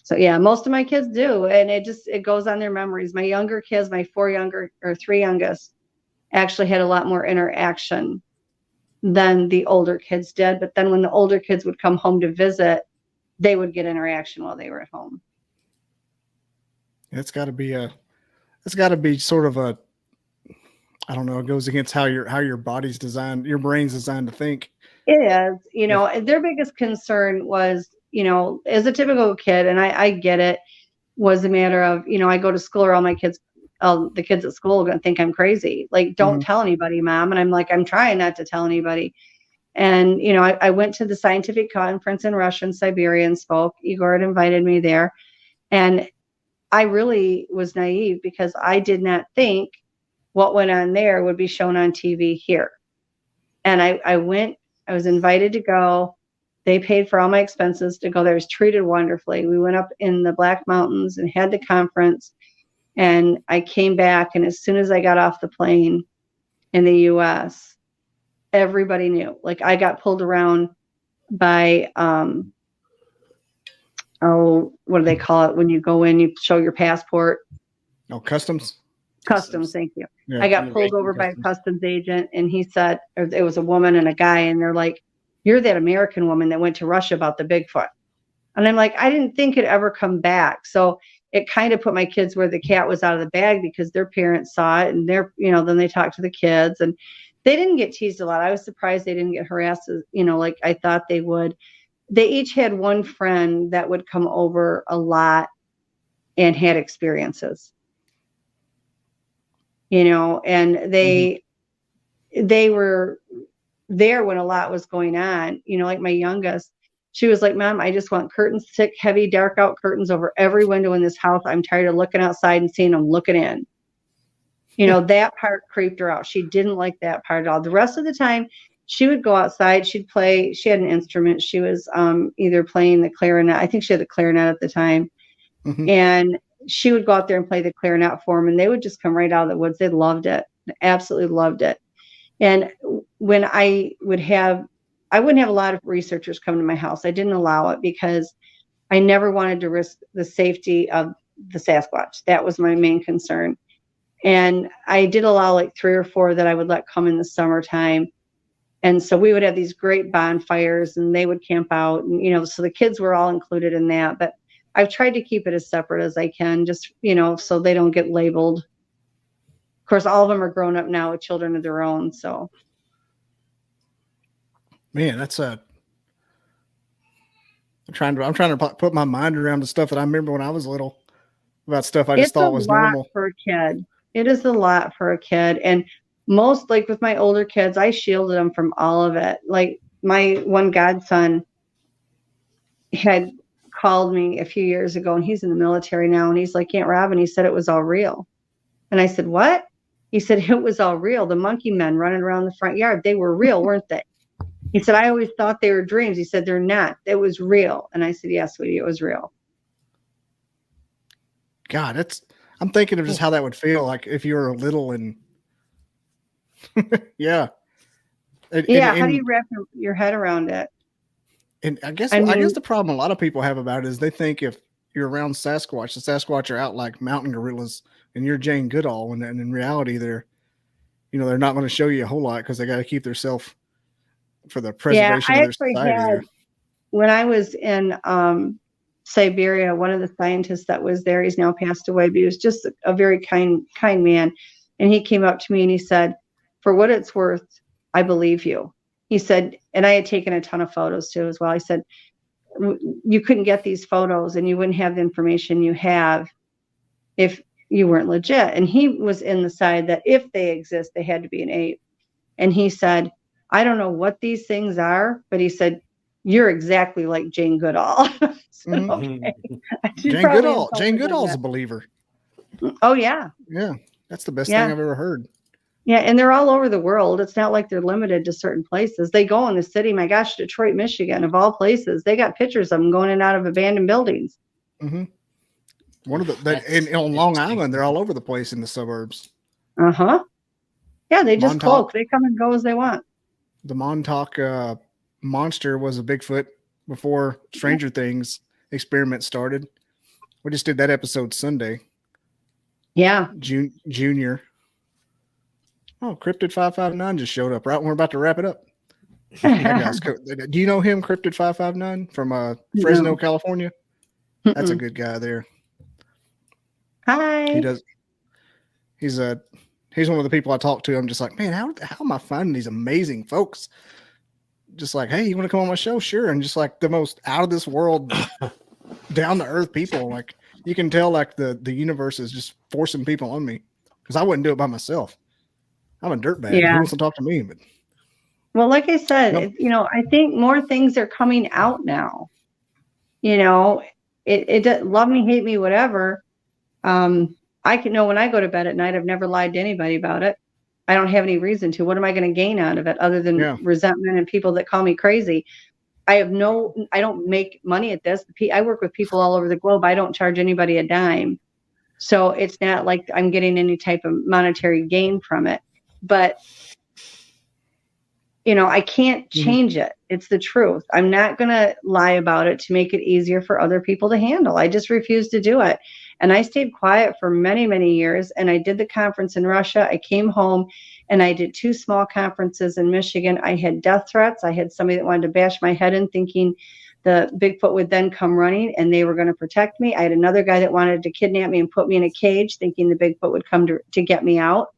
So yeah, most of my kids do. And it goes on their memories. My younger kids, my 3 youngest, actually had a lot more interaction than the older kids did. But then when the older kids would come home to visit, they would get interaction while they were at home. It's got to be sort of a, I don't know, it goes against how your body's designed, your brain's designed to think. It is, their biggest concern was, as a typical kid, and I get it, was a matter of, I go to school, or all my kids, the kids at school are going to think I'm crazy. Like, don't tell anybody, Mom. And I'm like, I'm trying not to tell anybody. And, I went to the scientific conference in Russia and Siberia and spoke. Igor had invited me there. And I really was naive, because I did not think what went on there would be shown on TV here. And I was invited to go. They paid for all my expenses to go there. I was treated wonderfully. We went up in the Black Mountains and had the conference. And I came back, and as soon as I got off the plane in the US, everybody knew. Like, I got pulled around by what do they call it when you go in, you show your passport? Oh, customs. Thank you. Yeah. I got pulled over by a customs agent, and he said, or it was a woman and a guy, and they're like, "You're that American woman that went to Russia about the Bigfoot." And I'm like, I didn't think it'd ever come back. So it kind of put my kids where the cat was out of the bag, because their parents saw it, and then they talked to the kids, and they didn't get teased a lot. I was surprised they didn't get harassed, like I thought they would. They each had one friend that would come over a lot and had experiences, and they were there when a lot was going on. Like my youngest, she was like, "Mom, I just want curtains, thick, heavy, dark out curtains over every window in this house. I'm tired of looking outside and seeing them looking in." That part creeped her out. She didn't like that part at all. The rest of the time, she would go outside. She'd play. She had an instrument. She was either playing the clarinet. I think she had the clarinet at the time. Mm-hmm. And she would go out there and play the clarinet for them. And they would just come right out of the woods. They loved it. Absolutely loved it. And when I wouldn't have a lot of researchers come to my house. I didn't allow it because I never wanted to risk the safety of the Sasquatch. That was my main concern. And I did allow like 3 or 4 that I would let come in the summertime. And so we would have these great bonfires, and they would camp out, and, so the kids were all included in that. But I've tried to keep it as separate as I can, just, so they don't get labeled. Of course, all of them are grown up now with children of their own. So. Man, that's I'm trying to put my mind around the stuff that I remember when I was little about stuff I just thought was normal. For a kid. It is a lot for a kid. And most, like with my older kids, I shielded them from all of it. Like my one godson had called me a few years ago, and he's in the military now. And he's like, "Aunt Robin," he said, "it was all real." And I said, "What?" He said, "It was all real. The monkey men running around the front yard, they were real, weren't they?" He said, "I always thought they were dreams." He said, "They're not. It was real." And I said, "Yes, sweetie, it was real." God, I'm thinking of just how that would feel like if you were little and yeah. How do you wrap your head around it? And I guess the problem a lot of people have about it is they think if you're around Sasquatch, the Sasquatch are out like mountain gorillas, and you're Jane Goodall, and in reality they're not going to show you a whole lot because they got to keep themselves for the preservation of their society. When I was in Siberia, one of the scientists that was there, he's now passed away, but he was just a very kind man. And he came up to me and he said, "For what it's worth, I believe you." He said, and I had taken a ton of photos too as well. I said, "You couldn't get these photos and you wouldn't have the information you have if you weren't legit." And he was in the side that if they exist, they had to be an ape. And he said, "I don't know what these things are," but he said, "You're exactly like Jane Goodall." So, okay. Jane Goodall's a believer. Oh yeah. Yeah. That's the best thing I've ever heard. Yeah. And they're all over the world. It's not like they're limited to certain places. They go in the city, my gosh, Detroit, Michigan, of all places. They got pictures of them going in and out of abandoned buildings. Mm-hmm. One of on Long Island, they're all over the place in the suburbs. Uh-huh. Yeah, they just cloak. They come and go as they want. The Montauk monster was a Bigfoot before Stranger Things experiment started. We just did that episode Sunday. Yeah. Junior. Oh, Cryptid 559 just showed up right when we're about to wrap it up. Do you know him, Cryptid 559 from Fresno, California? That's a good guy there. Hi. He does. He's one of the people I talk to. I'm just like, man, how am I finding these amazing folks? Just like, hey, you want to come on my show? Sure. And just like the most out of this world, down to earth people. Like you can tell, like the universe is just forcing people on me because I wouldn't do it by myself. I'm a dirtbag. Yeah. Who wants to talk to me? But well, like I said, I think more things are coming out now. It love me, hate me, whatever. I can know when I go to bed at night, I've never lied to anybody about it. I don't have any reason to. What am I going to gain out of it other than resentment and people that call me crazy? I don't make money at this. I work with people all over the globe. I don't charge anybody a dime. So it's not like I'm getting any type of monetary gain from it. But, I can't change it. It's the truth. I'm not going to lie about it to make it easier for other people to handle. I just refuse to do it. And I stayed quiet for many, many years. And I did the conference in Russia. I came home and I did 2 small conferences in Michigan. I had death threats. I had somebody that wanted to bash my head in, thinking the Bigfoot would then come running and they were going to protect me. I had another guy that wanted to kidnap me and put me in a cage, thinking the Bigfoot would come to get me out.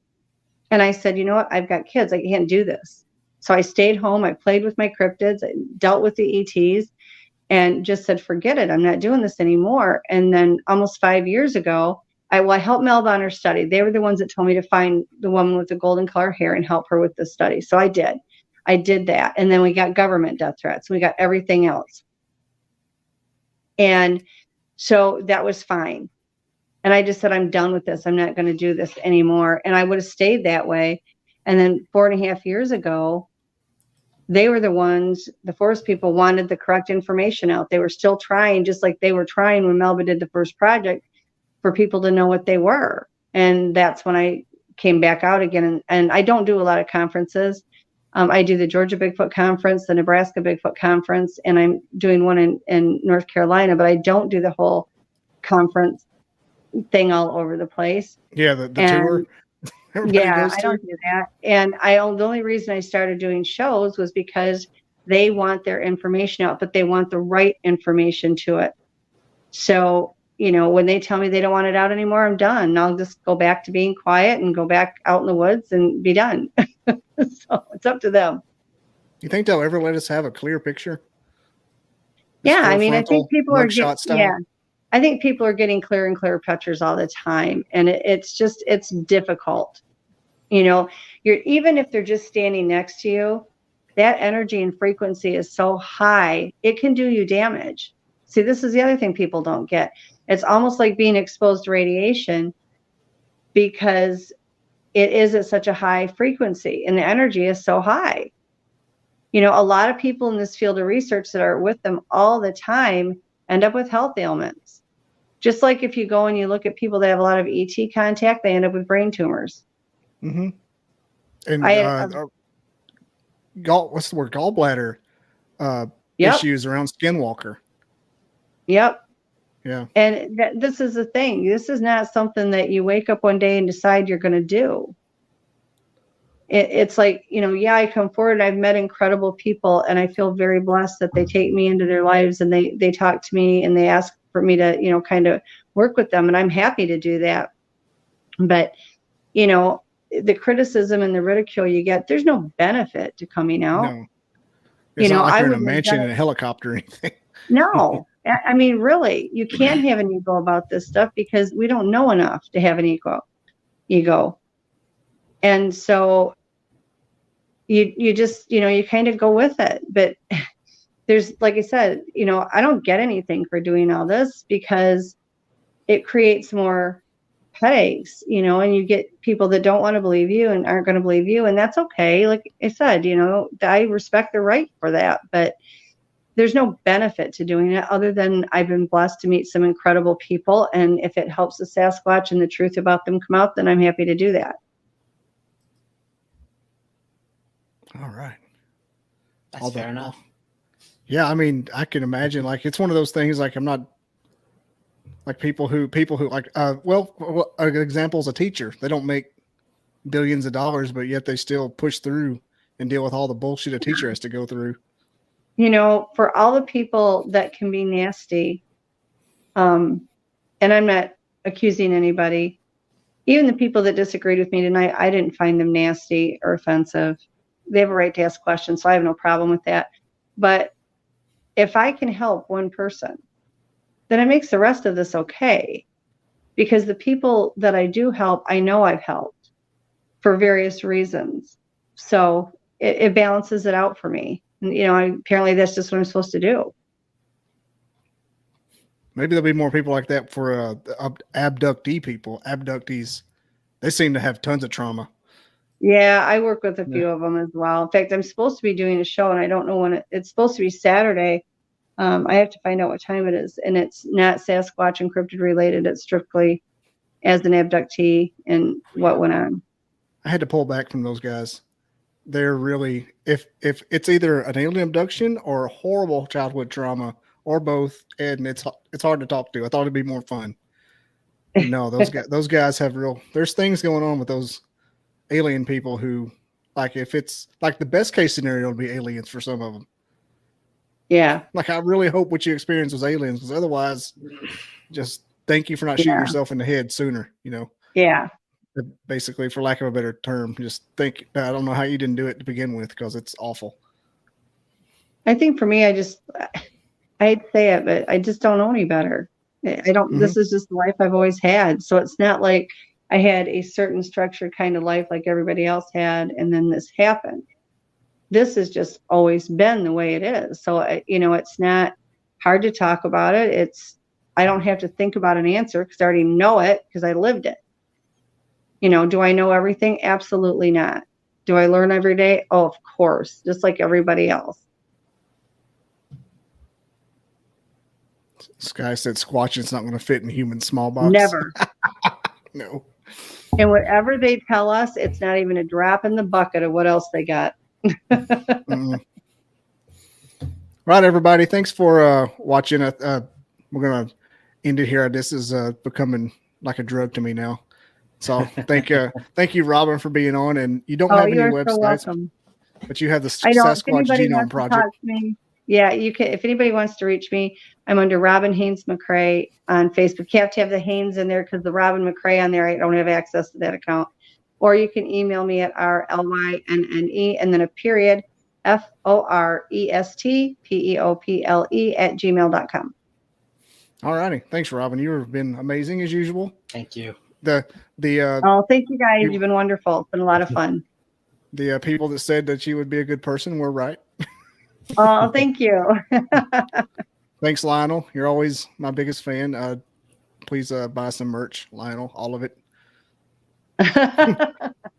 And I said, you know what? I've got kids. I can't do this. So I stayed home. I played with my cryptids. I dealt with the ETs and just said, forget it. I'm not doing this anymore. And then almost 5 years ago, I helped Melba on her study. They were the ones that told me to find the woman with the golden color hair and help her with the study. So I did. I did that. And then we got government death threats. We got everything else. And so that was fine. And I just said, I'm done with this. I'm not going to do this anymore. And I would have stayed that way. And then 4.5 years ago, they were the ones, the forest people wanted the correct information out. They were still trying, just like they were trying when Melba did the first project, for people to know what they were. And that's when I came back out again. And I don't do a lot of conferences. I do the Georgia Bigfoot Conference, the Nebraska Bigfoot Conference, and I'm doing one in North Carolina, but I don't do the whole conference thing all over the place. Yeah, the tour. Yeah, I don't do that. And the only reason I started doing shows was because they want their information out, but they want the right information to it. So, when they tell me they don't want it out anymore, I'm done. I'll just go back to being quiet and go back out in the woods and be done. So it's up to them. You think they'll ever let us have a clear picture? Yeah, I mean, I think people are getting, style? I think people are getting clearer and clearer pictures all the time. And it's difficult. Even if they're just standing next to you, that energy and frequency is so high, it can do you damage. See, this is the other thing people don't get. It's almost like being exposed to radiation, because it is at such a high frequency and the energy is so high. A lot of people in this field of research that are with them all the time end up with health ailments. Just like if you go and you look at people that have a lot of ET contact, they end up with brain tumors. Mm-hmm. And what's the word? Gallbladder issues around Skinwalker. Yep. Yeah. And this is the thing. This is not something that you wake up one day and decide you're going to do. It's like, I come forward and I've met incredible people and I feel very blessed that they take me into their lives and they talk to me and they ask for me to, kind of work with them. And I'm happy to do that. But, the criticism and the ridicule you get, there's no benefit to coming out. No. It's not like you're in a mansion in a helicopter or anything. No. I mean, really, you can't have an ego about this stuff because we don't know enough to have an ego. And so you just, you kind of go with it. But there's, like I said, I don't get anything for doing all this because it creates more headaches, and you get people that don't want to believe you and aren't going to believe you. And that's okay. Like I said, I respect the right for that, but there's no benefit to doing it other than I've been blessed to meet some incredible people. And if it helps the Sasquatch and the truth about them come out, then I'm happy to do that. All right. That's fair enough. Yeah. I mean, I can imagine, like, it's one of those things, like, I'm not like people who like, an example is a teacher. They don't make billions of dollars, but yet they still push through and deal with all the bullshit a teacher has to go through. For all the people that can be nasty, and I'm not accusing anybody, even the people that disagreed with me tonight, I didn't find them nasty or offensive. They have a right to ask questions, so I have no problem with that. But if I can help one person, then it makes the rest of this okay. Because the people that I do help, I know I've helped for various reasons. So it balances it out for me. And, apparently that's just what I'm supposed to do. Maybe there'll be more people like that for abductee people. Abductees, they seem to have tons of trauma. Yeah, I work with a few of them as well. In fact, I'm supposed to be doing a show, and I don't know when it's supposed to be Saturday. I have to find out what time it is, and it's not Sasquatch and cryptid related. It's strictly as an abductee and what went on. I had to pull back from those guys. They're really, if it's either an alien abduction or horrible childhood trauma or both, and it's hard to talk to. I thought it'd be more fun. But no, those guys have there's things going on with those alien people who, like, if it's like the best case scenario would be aliens for some of them. Yeah. Like, I really hope what you experience was aliens, because otherwise, just thank you for not shooting yourself in the head sooner, Yeah. Basically, for lack of a better term, just think, I don't know how you didn't do it to begin with, because it's awful. I think for me, I'd say it, but I just don't know any better. I don't, this is just the life I've always had. So it's not like I had a certain structured kind of life like everybody else had, and then this happened. This has just always been the way it is. So, it's not hard to talk about it. I don't have to think about an answer because I already know it because I lived it. Do I know everything? Absolutely not. Do I learn every day? Oh, of course, just like everybody else. Sky said Squatchers not going to fit in human small box. Never. No. And whatever they tell us, it's not even a drop in the bucket of what else they got. Right, everybody. Thanks for watching. We're going to end it here. This is becoming like a drug to me now. So thank you, Robin, for being on. And you don't have any websites, so but you have the Sasquatch Genome Project. Yeah, you can. If anybody wants to reach me, I'm under Robin Haynes McCray on Facebook. You have to have the Haynes in there because the Robin McCray on there, I don't have access to that account. Or you can email me at RLYNNE and then a period, FORESTPEOPLE@gmail.com. All righty. Thanks, Robin. You've been amazing as usual. Thank you. Thank you guys. You've been wonderful. It's been a lot of fun. The people that said that you would be a good person were right. Oh, thank you. Thanks, Lionel. You're always my biggest fan. Please buy some merch, Lionel, all of it.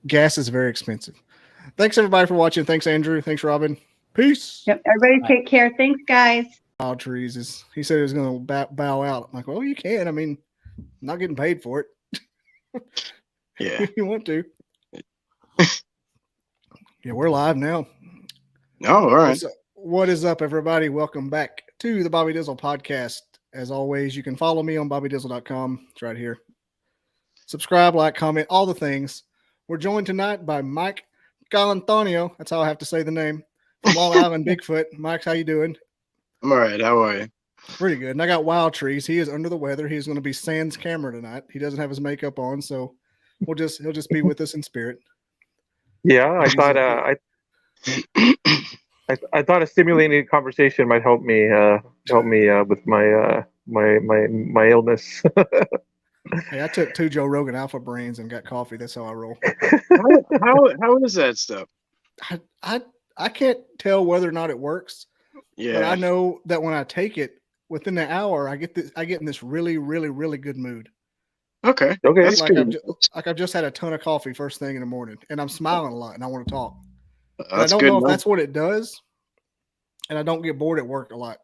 Gas is very expensive. Thanks, everybody, for watching. Thanks, Andrew. Thanks, Robin. Peace. Yep. Everybody take care. Thanks, guys. Wild Trees he said he was going to bow out. I'm like, well, you can. I mean, I'm not getting paid for it. Yeah. If you want to. Yeah, we're live now. Oh, all right. What is up, everybody? Welcome back to the Bobby Dizzle podcast. As always, you can follow me on BobbyDizzle.com. It's right here. Subscribe, like, comment, all the things. We're joined tonight by Mike Galantonio. That's how I have to say the name. From Long Island Bigfoot. Mike, how you doing? I'm all right. How are you? Pretty good. And I got Wild Trees. He is under the weather. He's going to be sans camera tonight. He doesn't have his makeup on, so he'll just be with us in spirit. Yeah, I thought I thought a stimulating conversation might help me with my illness. Hey, I took 2 Joe Rogan Alpha Brains and got coffee. That's how I roll. How is that stuff? I can't tell whether or not it works. Yeah. But I know that when I take it, within the hour, I get in this really, really, really good mood. Okay. That's I've just had a ton of coffee first thing in the morning, and I'm smiling a lot, and I want to talk. I don't know if that's what it does, and I don't get bored at work a lot.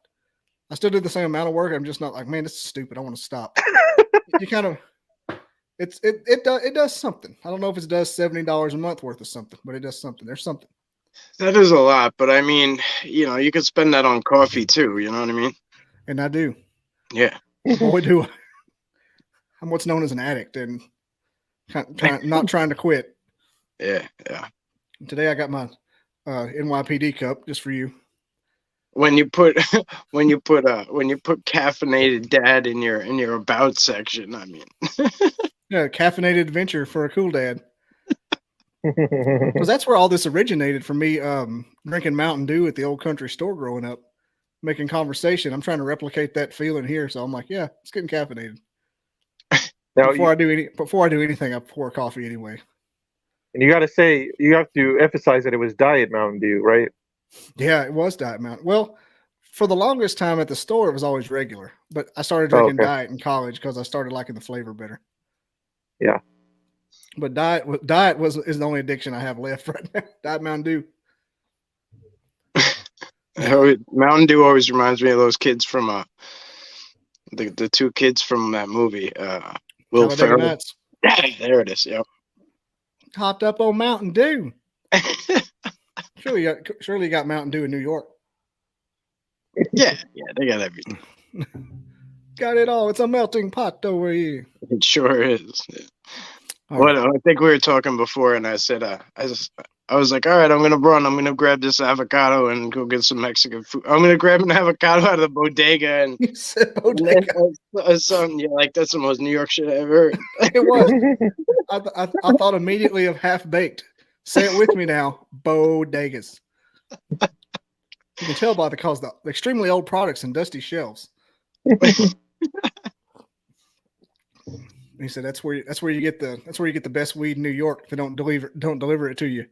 I still do the same amount of work. I'm just not like, man, this is stupid. I want to stop. You kind of, it does something. I don't know if it does $70 a month worth of something, but it does something. There's something. That is a lot, but I mean, you could spend that on coffee too. You know what I mean? And I do. Yeah. Boy, do I. I'm what's known as an addict and not trying to quit. Yeah. Today I got my NYPD cup just for you. When you put caffeinated dad in your about section, I mean. Yeah, caffeinated adventure for a cool dad. Because that's where all this originated for me. Drinking Mountain Dew at the old country store growing up, making conversation. I'm trying to replicate that feeling here, so I'm like, yeah, it's getting caffeinated. Now, before I do anything, I pour coffee anyway. And you have to emphasize that it was Diet Mountain Dew, right? Yeah, it was Diet Mountain. Well, For the longest time at the store, it was always regular, but I started drinking diet in college because I started liking the flavor better. Yeah. But diet is the only addiction I have left right now. Diet Mountain Dew. Mountain Dew always reminds me of those kids from the two kids from that movie. Will Ferrell. Nights. There it is. Yep. Hopped up on Mountain Dew. Surely you got Mountain Dew in New York. Yeah, they got everything. Got it all. It's a melting pot over here. It sure is. Yeah. Well, I think we were talking before, and I said, I was like, all right, I'm gonna run. I'm gonna grab this avocado and go get some Mexican food. I'm gonna grab an avocado out of the bodega, and you said bodega. Yeah, like that's the most New York shit I ever heard. It was. I thought immediately of Half Baked. Say it with me now. Bodegas. You can tell by the extremely old products and dusty shelves. He said that's where you get the best weed in New York. They don't deliver it to you.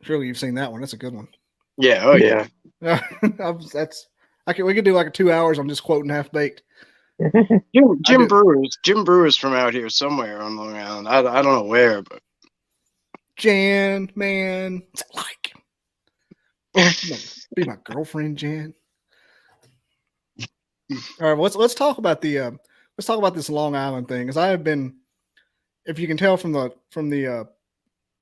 Surely you've seen that one. That's a good one. Yeah. Oh yeah. We could do like 2 hours. I'm just quoting Half Baked. Jim Brewer's from out here somewhere on Long Island. I don't know where, but Jan, man, what's it like? Be my girlfriend, Jan. All right, let's talk about this Long Island thing, because I have been, if you can tell from the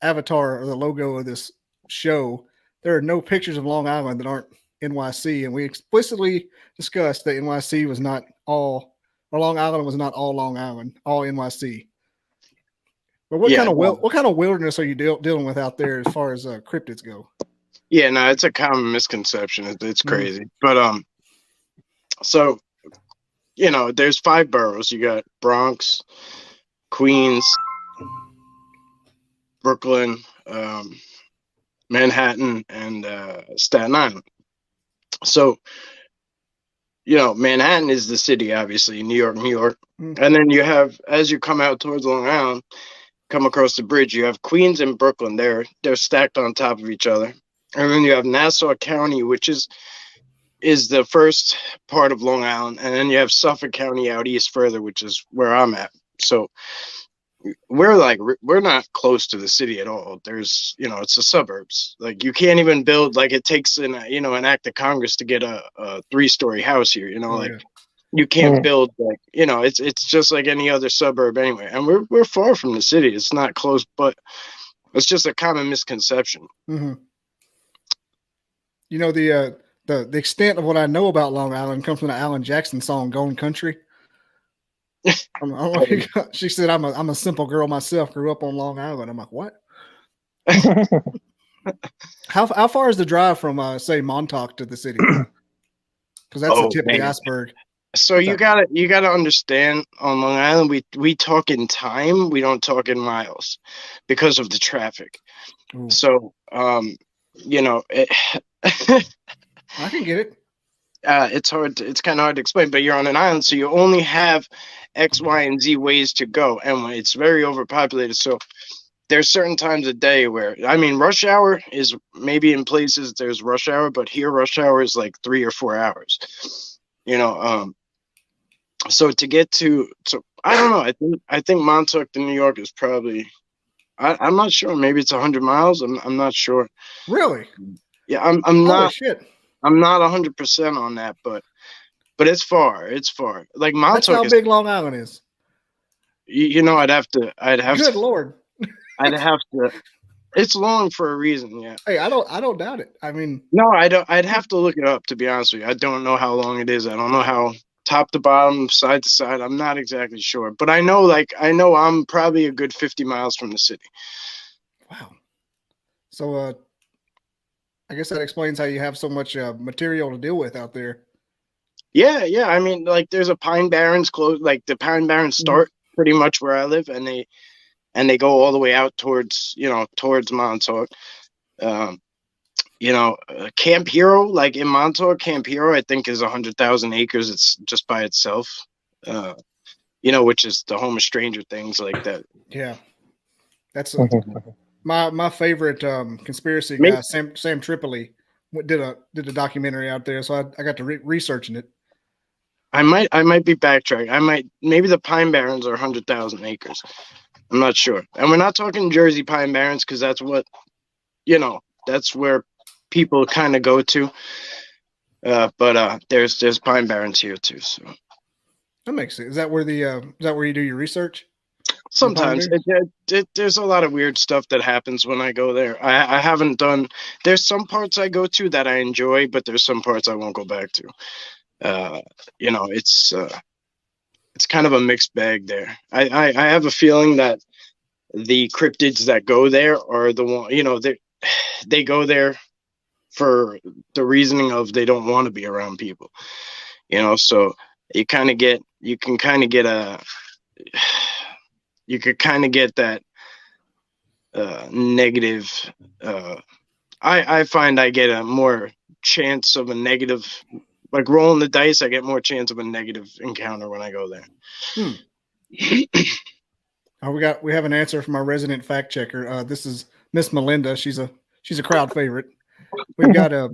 avatar or the logo of this show, there are no pictures of Long Island that aren't NYC, and we explicitly discussed that NYC was not all, or Long Island was not all Long Island, all NYC. But what kind of wilderness are you dealing with out there as far as cryptids go? Yeah, no, it's a common misconception. It's crazy, but so there's 5 boroughs. You got Bronx, Queens, Brooklyn, Manhattan, and Staten Island. So, Manhattan is the city, obviously, New York. Mm-hmm. And then you have, as you come out towards Long Island, come across the bridge, you have Queens and Brooklyn. They're stacked on top of each other. And then you have Nassau County, which is the first part of Long Island. And then you have Suffolk County out east further, which is where I'm at. So we're not close to the city at all. There's, it's the suburbs. Like, you can't even build, like, it takes an act of Congress to get a 3-story house here, you can't build, like, it's just like any other suburb anyway. And we're far from the city. It's not close, but it's just a common misconception. Mm-hmm. The extent of what I know about Long Island comes from the Alan Jackson song "Gone Country." She said, "I'm a simple girl myself. Grew up on Long Island." I'm like, what? How far is the drive from say Montauk to the city? Because that's the tip of the iceberg. So you gotta understand, on Long Island we talk in time, we don't talk in miles because of the traffic. Ooh. So I can get it. It's kind of hard to explain, but you're on an island, so you only have X, Y, and Z ways to go, and it's very overpopulated. So there's certain times of day where, rush hour is maybe in places there's rush hour, but here rush hour is like 3 or 4 hours. So to get to I don't know. I think Montauk to New York is probably, I'm not sure. Maybe it's 100 miles. I'm not sure. Really? Yeah, I'm not. Shit. I'm not 100% on that, but it's far. It's far. Like Montauk. That's how big Long Island is. I'd have to. Good Lord. I'd have to. It's long for a reason. Yeah. Hey, I don't doubt it. No, I don't. I'd have to look it up, to be honest with you. I don't know how long it is. I don't know how top to bottom, side to side. I'm not exactly sure, but I know I'm probably a good 50 miles from the city. Wow. So, I guess that explains how you have so much material to deal with out there. Yeah. There's a Pine Barrens close. Like, the Pine Barrens start pretty much where I live, and they go all the way out towards Montauk. Camp Hero, like in Montauk, Camp Hero, I think is 100,000 acres. It's just by itself. Which is the home of Stranger Things, like that. Yeah, that's My favorite conspiracy guy, Sam Tripoli, did a documentary out there, so I got to researching it. I might be backtracking. Maybe the Pine Barrens are 100,000 acres. I'm not sure. And we're not talking Jersey Pine Barrens because that's what, that's where people kind of go to. But there's Pine Barrens here too. So that makes sense. Is that where you do your research? Sometimes there's a lot of weird stuff that happens when I go there. I haven't done. There's some parts I go to that I enjoy, but there's some parts I won't go back to. It's kind of a mixed bag there. I have a feeling that the cryptids that go there are the one. They go there for the reasoning of they don't want to be around people. So you could kind of get that negative. I find I get a more chance of a negative, like rolling the dice. I get more chance of a negative encounter when I go there. We have an answer from our resident fact checker. This is Miss Melinda. She's a crowd favorite. We've got a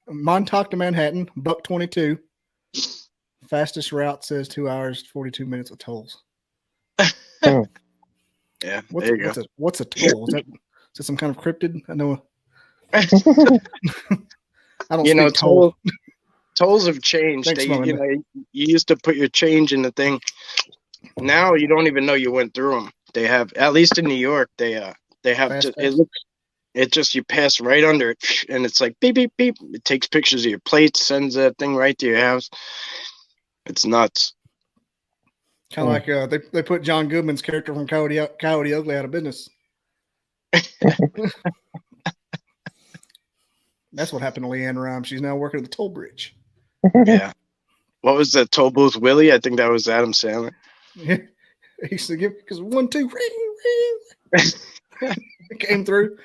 Montauk to Manhattan, $1.22. Fastest route says 2 hours 42 minutes with tolls. Yeah, what's a toll? Is that some kind of cryptid? I know. I don't speak toll. Tolls have changed. Thanks, you used to put your change in the thing. Now you don't even know you went through them. They have, at least in New York, they have you pass right under it, and it's like beep beep beep. It takes pictures of your plates, sends that thing right to your house. It's nuts. Kind of like they put John Goodman's character from Coyote Ugly out of business. That's what happened to Leanne Rhymes. She's now working at the toll bridge. Yeah. What was that, Toll Booth Willie? I think that was Adam Sandler. Yeah. He used to give, because 1, 2, ring. It came through.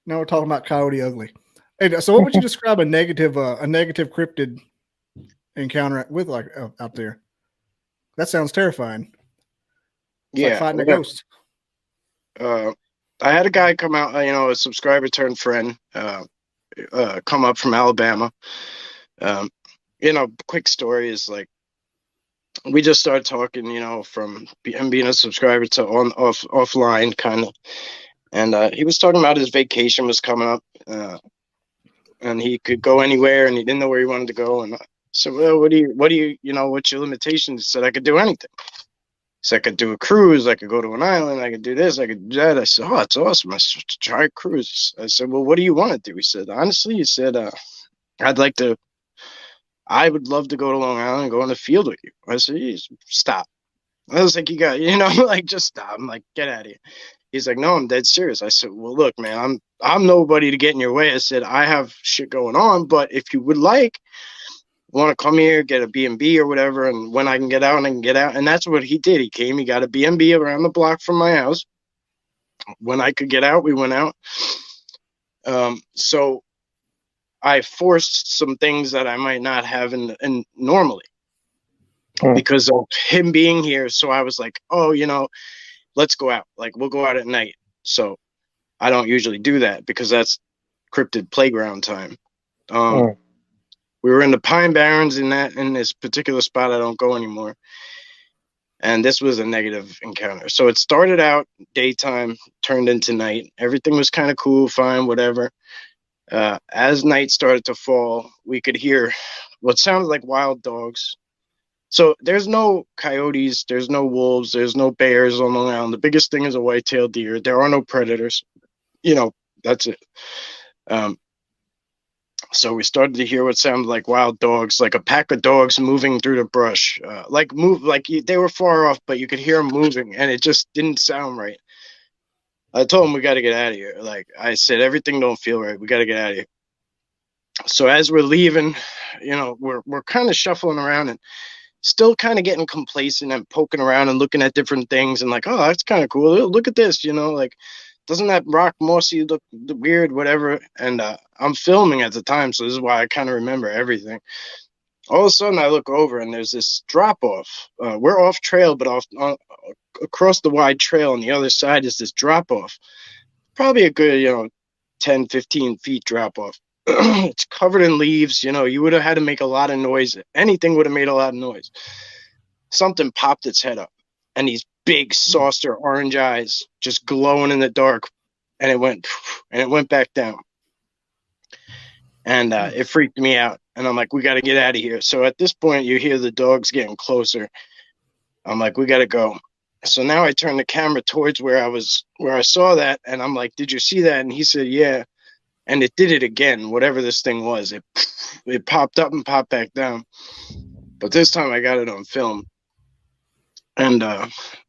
Now we're talking about Coyote Ugly. Hey, so what would you describe a negative cryptid encounter with, like, out there? That sounds terrifying. It's like fighting a ghost. I had a guy come out, a subscriber turned friend, come up from Alabama. Quick story is like, we just started talking, from him being a subscriber to offline kind of. And he was talking about his vacation was coming up, and he could go anywhere, and he didn't know where he wanted to go. And I said, well, what's your limitations? He said, I could do anything. So I could do a cruise, I could go to an island, I could do this, I could do that. I said, oh, it's awesome. I said, try a cruise. I said, well, what do you want to do? He said, honestly, I would love to go to Long Island and go in the field with you. I said, stop. I was like, you got, just stop. I'm like, get out of here. He's like, no, I'm dead serious. I said, well, look, man, I'm nobody to get in your way. I said, I have shit going on, but if you would want to come here, get a B&B or whatever, and when I can get out, I can get out. And that's what he did. He came, he got a B&B around the block from my house. When I could get out, we went out. So I forced some things that I might not have in normally because of him being here. So I was like, oh, let's go out. Like, we'll go out at night. So I don't usually do that because that's cryptid playground time. We were in the Pine Barrens in this particular spot. I don't go anymore. And this was a negative encounter. So it started out daytime, turned into night. Everything was kind of cool, fine, whatever. As night started to fall, we could hear what sounded like wild dogs. So there's no coyotes, there's no wolves, there's no bears on Long Island. The biggest thing is a white-tailed deer. There are no predators. That's it. So we started to hear what sounded like wild dogs, like a pack of dogs moving through the brush. They were far off, but you could hear them moving, and it just didn't sound right. I told him we got to get out of here. Like I said, everything don't feel right. We got to get out of here. So as we're leaving, we're kind of shuffling around and still kind of getting complacent and poking around and looking at different things and like, oh, that's kind of cool. Look at this, like, doesn't that rock mossy look weird, whatever? And I'm filming at the time, so this is why I kind of remember everything. All of a sudden, I look over and there's this drop off. We're off trail, but across the wide trail on the other side is this drop off. Probably a good, 10, 15 feet drop off. It's covered in leaves. You would have had to make a lot of noise. Anything would have made a lot of noise. Something popped its head up, and these big saucer orange eyes just glowing in the dark, and it went back down. And it freaked me out. And I'm like, we got to get out of here. So at this point, you hear the dogs getting closer. I'm like, we got to go. So now I turn the camera towards where I saw that. And I'm like, did you see that? And he said, yeah. And it did it again, whatever this thing was. It popped up and popped back down. But this time I got it on film. And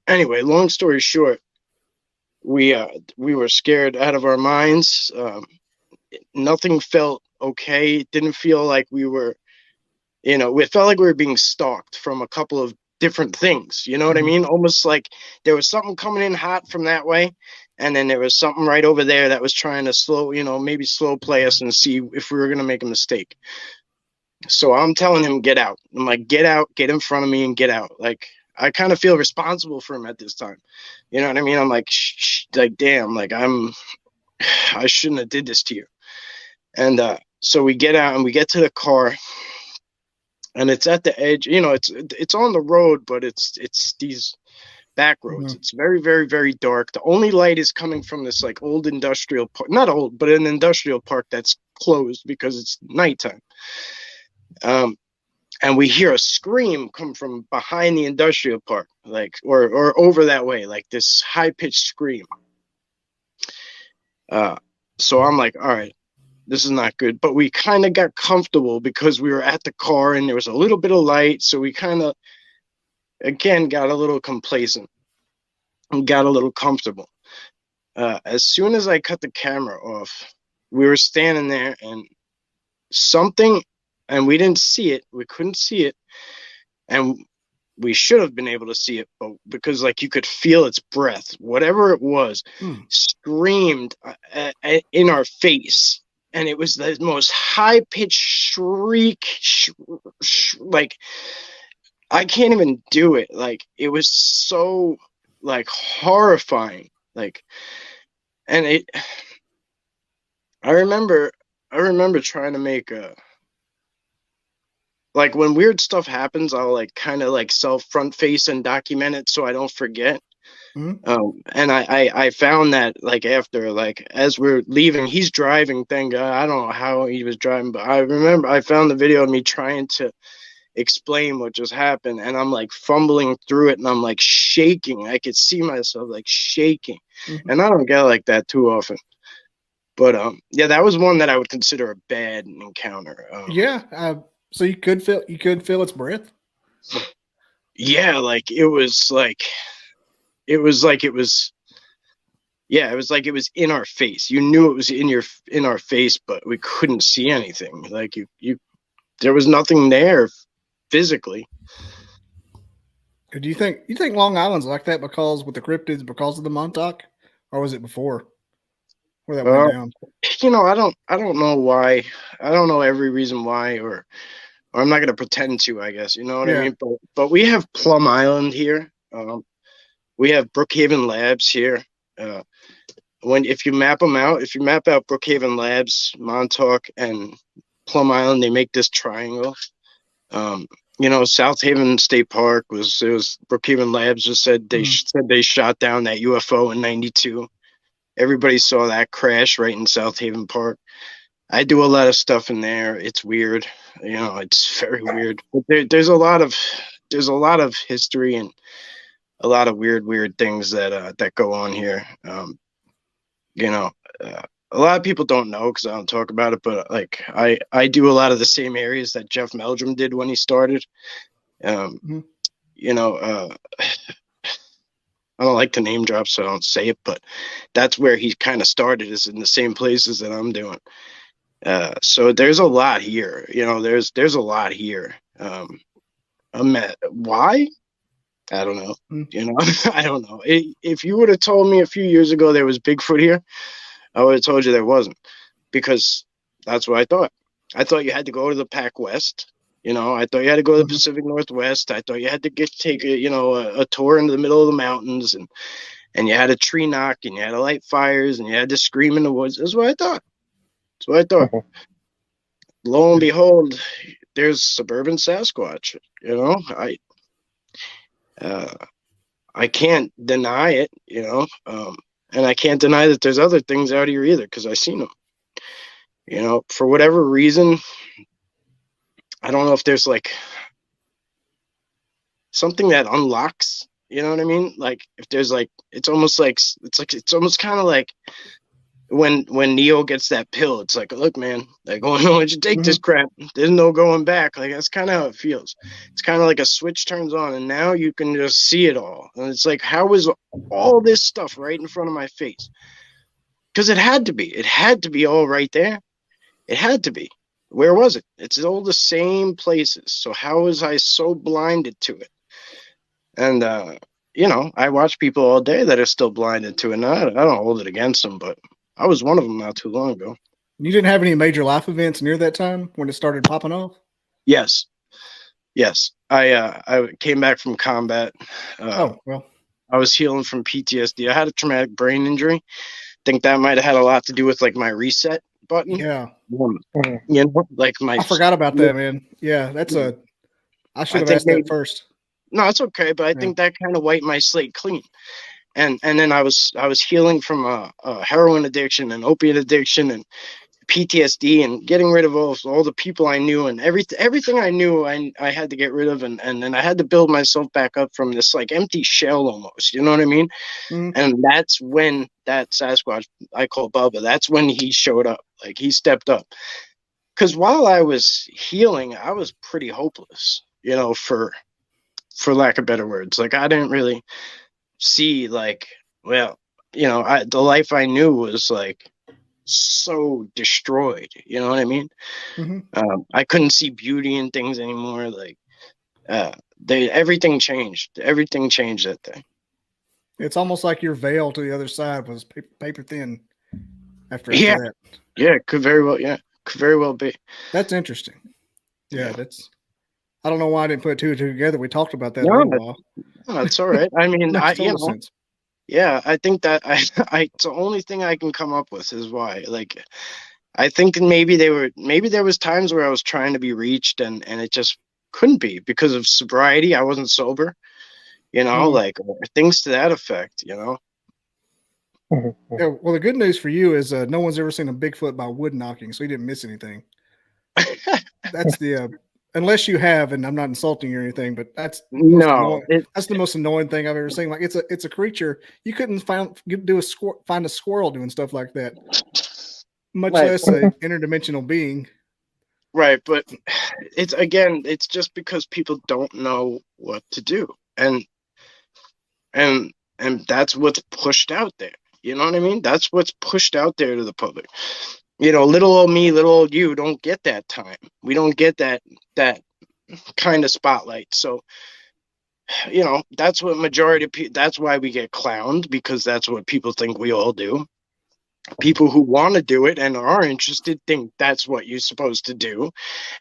anyway, long story short, we were scared out of our minds. Nothing felt okay. It didn't feel like we were, it felt like we were being stalked from a couple of different things. You know what I mean? Almost like there was something coming in hot from that way. And then there was something right over there that was trying to maybe slow play us and see if we were going to make a mistake. So I'm telling him, get out. I'm like, get out, get in front of me and get out. Like, I kind of feel responsible for him at this time. You know what I mean? I'm like, like, damn, like I shouldn't have did this to you. And so we get out and we get to the car, and it's at the edge. It's on the road, but it's these back roads. It's very, very, very dark. The only light is coming from this like old industrial park, not old, but an industrial park that's closed because it's nighttime. And we hear a scream come from behind the industrial park, like or over that way, like this high pitched scream. So I'm like, all right, this is not good. But we kind of got comfortable because we were at the car and there was a little bit of light. So we kind of, again, got a little complacent and got a little comfortable. As soon as I cut the camera off, we were standing there and something, and we didn't see it. We couldn't see it. And we should have been able to see it, but because like you could feel its breath, whatever it was, screamed in our face. And it was the most high-pitched shriek, like, I can't even do it. Like, it was so, like, horrifying. Like, and I remember trying to make like, when weird stuff happens, I'll, like, kind of, like, front face and document it so I don't forget. And I found that, like, after, like, as we're leaving, he's driving, thank God. I don't know how he was driving, but I remember I found the video of me trying to explain what just happened, and I'm, like, fumbling through it, and I'm, like, shaking. I could see myself, like, shaking. And I don't get like that too often. But, yeah, that was one that I would consider a bad encounter. So you could feel its breath? Yeah, like, it was like it was in our face. You knew it was in our face, but we couldn't see anything. Like there was nothing there physically. Do you think Long Island's like that because with the cryptids because of the Montauk, or was it before where that went down? I don't know why. I don't know every reason why, or I'm not gonna pretend to. I guess I mean. But we have Plum Island here. We have Brookhaven Labs here. If you map out Brookhaven Labs, Montauk, and Plum Island, they make this triangle. South Haven State Park was Brookhaven Labs just said they shot down that UFO in '92. Everybody saw that crash right in South Haven Park. I do a lot of stuff in there. It's weird, it's very weird. But there's a lot of history and a lot of weird things that go on here. A lot of people don't know because I don't talk about it, but like I do a lot of the same areas that Jeff Meldrum did when he started. I don't like to name drop, so I don't say it, but that's where he kind of started, is in the same places that I'm doing. So there's a lot here. There's a lot here. Why? I don't know. I don't know. If you would have told me a few years ago there was Bigfoot here, I would have told you there wasn't, because that's what I thought. I thought you had to go to the Pac West You know, I thought you had to go to the Pacific Northwest. I thought you had to take a tour into the middle of the mountains, and you had a tree knock, and you had to light fires, and you had to scream in the woods. That's what I thought. That's what I thought. Lo and behold, there's suburban Sasquatch. You know, I can't deny it. You know, and I can't deny that there's other things out here either, because I've seen them. You know, for whatever reason, I don't know if there's like something that unlocks, you know what I mean? Like if there's like, it's almost kind of like when Neo gets that pill, it's like, look, man, like, once you take this crap, there's no going back. Like, that's kind of how it feels. It's kind of like a switch turns on and now you can just see it all. And it's like, how is all this stuff right in front of my face? Because it had to be all right there. It had to be. Where was it? It's all the same places. So how was I so blinded to it? And, you know, I watch people all day that are still blinded to it. And I don't hold it against them, but I was one of them not too long ago. You didn't have any major life events near that time when it started popping off? Yes. I came back from combat. Well. I was healing from PTSD. I had a traumatic brain injury. I think that might have had a lot to do with like my reset button. Yeah. You know, like I forgot about that, man. Yeah, I should have asked that first. No, it's okay, but I think that kind of wiped my slate clean. And then I was healing from a heroin addiction and opiate addiction and PTSD and getting rid of all the people I knew and everything I knew I had to get rid of, and then I had to build myself back up from this like empty shell almost, you know what I mean? And that's when that Sasquatch I call Bubba, that's when he showed up. Like, he stepped up. Because while I was healing, I was pretty hopeless, you know, for lack of better words. Like, I didn't really see, like, well, you know, the life I knew was like so destroyed, you know what I mean? I couldn't see beauty in things anymore. Like, everything changed that day. It's almost like your veil to the other side was paper thin after that. Could very well be. That's interesting. I don't know why I didn't put two and two together. We talked about that a little while. No, that's all right. I mean, sense. Yeah, I think that it's the only thing I can come up with is why. Like, I think maybe there was times where I was trying to be reached and it just couldn't be because of sobriety. I wasn't sober, you know, like things to that effect, you know. Yeah, well, the good news for you is no one's ever seen a Bigfoot by wood knocking, so you didn't miss anything. That's the unless you have, and I'm not insulting you or anything, but that's that's the most annoying thing I've ever seen. Like, it's a creature you couldn't find a squirrel doing stuff like that, much less an interdimensional being. Right, but it's just because people don't know what to do, and that's what's pushed out there. You know what I mean? That's what's pushed out there to the public. You know, little old me, little old you don't get that time. We don't get that kind of spotlight. So, you know, that's what majority of people, that's why we get clowned, because that's what people think we all do. People who want to do it and are interested think that's what you're supposed to do.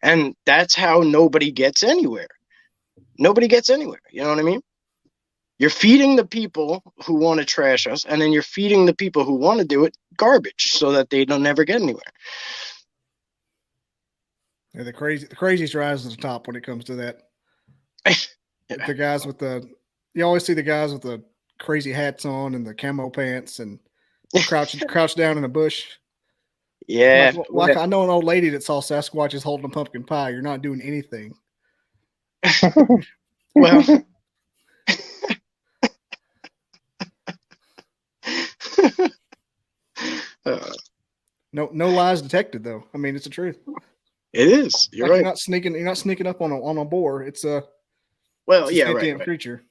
And that's how nobody gets anywhere. Nobody gets anywhere. You know what I mean? You're feeding the people who want to trash us, and then you're feeding the people who want to do it garbage so that they don't never get anywhere. Yeah, the craziest rise to the top when it comes to that. The guys with you always see the guys with the crazy hats on and the camo pants and crouch down in a bush. Yeah. Like I know an old lady that saw Sasquatches holding a pumpkin pie. You're not doing anything. Well, no lies detected, though. I mean, it's the truth. It is. You're right. You're not sneaking up on a boar. It's a right. creature.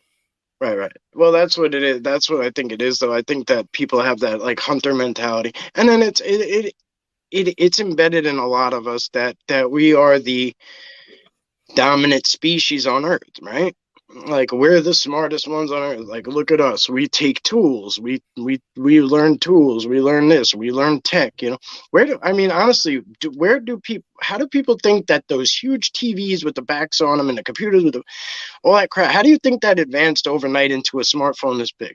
Right. Well, that's what it is. That's what I think it is, though. I think that people have that like hunter mentality, and then it's embedded in a lot of us that we are the dominant species on Earth, right? like we're the smartest ones on earth. Like, look at us. We take tools. We learn tools. We learn this. We learn tech. You know, honestly, how do people think that those huge TVs with the backs on them and the computers with all that crap? How do you think that advanced overnight into a smartphone this big?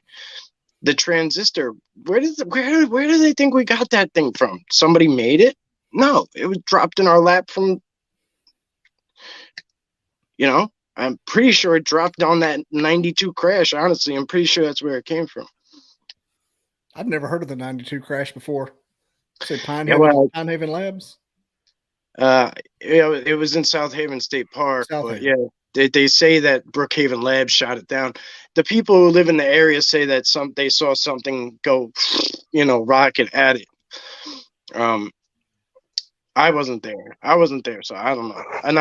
The transistor. Where do they think we got that thing from? Somebody made it? No, it was dropped in our lap from. You know. I'm pretty sure it dropped on that 92 crash. Honestly, I'm pretty sure that's where it came from. I've never heard of the 92 crash before. Say Pinehaven Labs? It was in South Haven State Park. But yeah, they say that Brookhaven Labs shot it down. The people who live in the area say that they saw something go, rocket at it. I wasn't there, so I don't know. And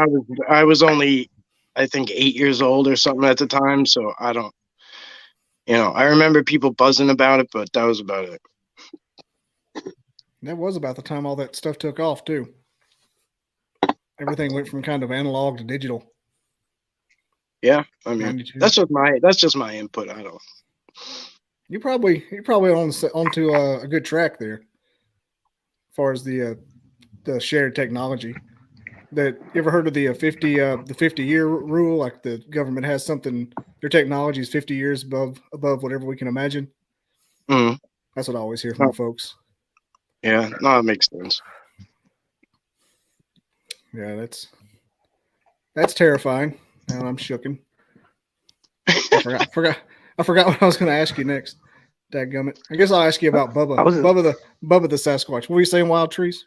I was only, I think, 8 years old or something at the time, so I don't, I remember people buzzing about it, but that was about it. That was about the time all that stuff took off too. Everything went from kind of analog to digital. Yeah, I mean, 92. That's just my input. I don't. You're probably onto a good track there, as far as the shared technology. That you ever heard of the 50-year rule? Like the government has something, their technology is 50 years above whatever we can imagine. Mm-hmm. That's what I always hear from folks. Yeah, no, it makes sense. Yeah, that's terrifying. And I'm shooken. I forgot what I was going to ask you next. Dadgummit. I guess I'll ask you about Bubba. Bubba the Sasquatch. What were you saying, Wild Trees?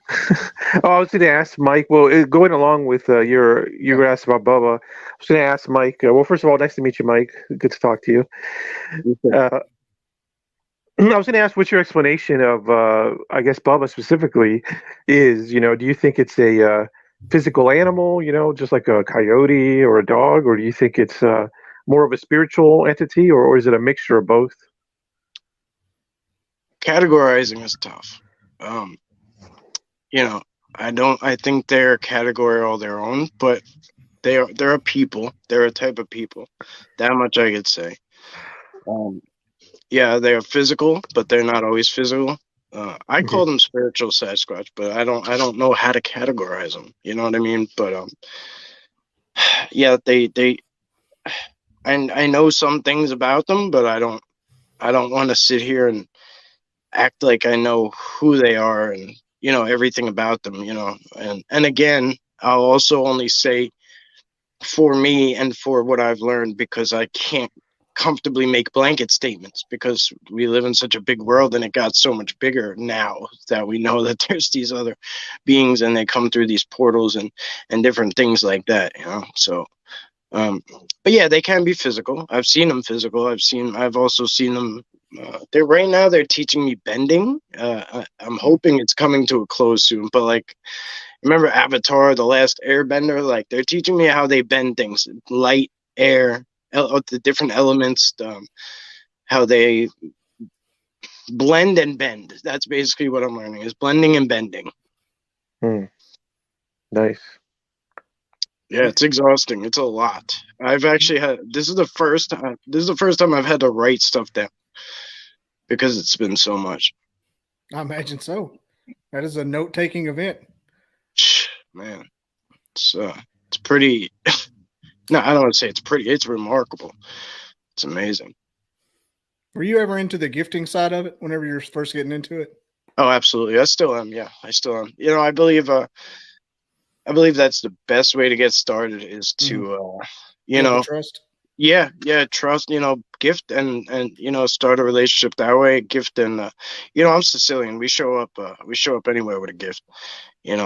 I was going to ask Mike. Well, going along with you were asked about Bubba. I was going to ask Mike. Well, first of all, nice to meet you, Mike. Good to talk to you. I was going to ask what your explanation of, I guess, Bubba specifically is. Do you think it's a physical animal, just like a coyote or a dog, or do you think it's more of a spiritual entity, or is it a mixture of both? Categorizing is tough. I think they're a category all their own, but they're a people. They're a type of people. That much I could say. Yeah, they're physical, but they're not always physical. I call them spiritual Sasquatch, but I don't know how to categorize them. You know what I mean? But yeah, I know some things about them, but I don't want to sit here and act like I know who they are and everything about them. And again, I'll also only say for me and for what I've learned, because I can't comfortably make blanket statements because we live in such a big world and it got so much bigger now that we know that there's these other beings and they come through these portals and different things like that, so but yeah, they can be physical. I've seen them physical. I've also seen them right now they're teaching me bending. I'm hoping it's coming to a close soon, but like, remember Avatar, The Last Airbender? Like, they're teaching me how they bend things, light, air, the different elements, how they blend and bend. That's basically what I'm learning, is blending and bending. Nice. Yeah, it's exhausting. It's a lot. I've actually this is the first time I've had to write stuff down because it's been so much. I imagine so. That is a note-taking event. Man, it's pretty. No, I don't want to say it's pretty. It's remarkable. It's amazing. Were you ever into the gifting side of it whenever you were first getting into it? Oh, absolutely. I still am. Yeah, I still am. I believe that's the best way to get started is to, trust. Yeah, trust, gift and start a relationship that way. Gift and, I'm Sicilian. We show up anywhere with a gift, and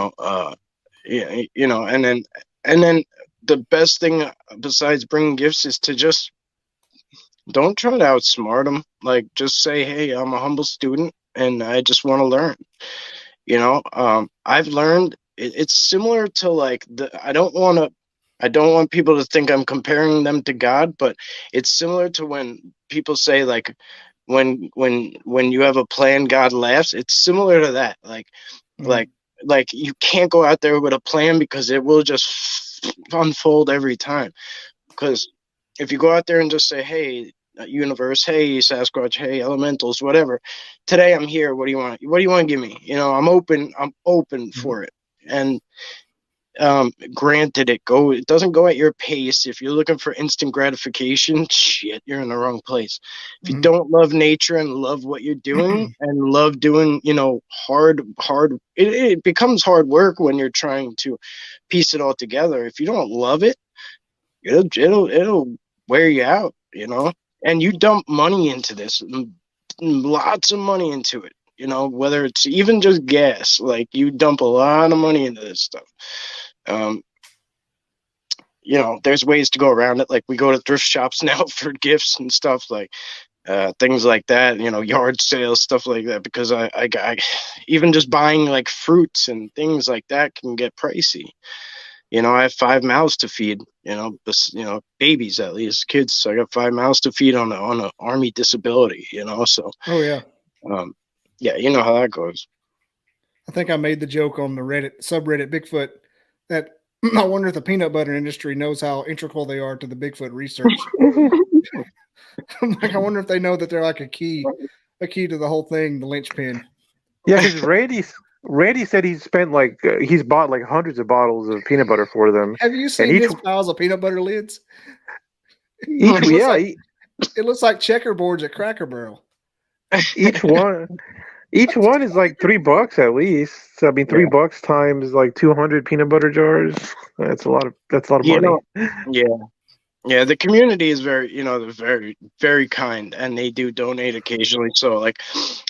then the best thing besides bringing gifts is to just don't try to outsmart them. Like, just say, hey, I'm a humble student and I just want to learn. I've learned it's similar to like I don't want people to think I'm comparing them to God, but it's similar to when people say like when you have a plan, God laughs. It's similar to that. Like you can't go out there with a plan because it will just unfold every time. Because if you go out there and just say, hey, universe, hey, Sasquatch, hey, elementals, whatever, today I'm here. What do you want? What do you want to give me? You know, I'm open for it. And granted, it doesn't go at your pace. If you're looking for instant gratification, shit, you're in the wrong place. If you don't love nature and love what you're doing and love doing, you know, hard, it becomes hard work when you're trying to piece it all together. If you don't love it, it'll wear you out, you know. And you dump money into this, lots of money into it, you know, whether it's even just gas. Like, you dump a lot of money into this stuff. You know, there's ways to go around it. Like, we go to thrift shops now for gifts and stuff, like things like that, you know, yard sales, stuff like that, because I even just buying like fruits and things like that can get pricey. You know, I have 5 mouths to feed, you know, babies, at least kids. So I got 5 mouths to feed on a army disability, you know. So yeah, you know how that goes. I think I made the joke on the subreddit Bigfoot that I wonder if the peanut butter industry knows how integral they are to the Bigfoot research. Like, I wonder if they know that they're like a key to the whole thing, the linchpin. Yeah, because Randy said he's bought like hundreds of bottles of peanut butter for them. Have you seen his piles of peanut butter lids? It looks like checkerboards at Cracker Barrel. Each one is like $3 at least. So, I mean, $3 times like 200 peanut butter jars. That's a lot of money. Yeah. The community is very, you know, they're very, very kind, and they do donate occasionally. So, like,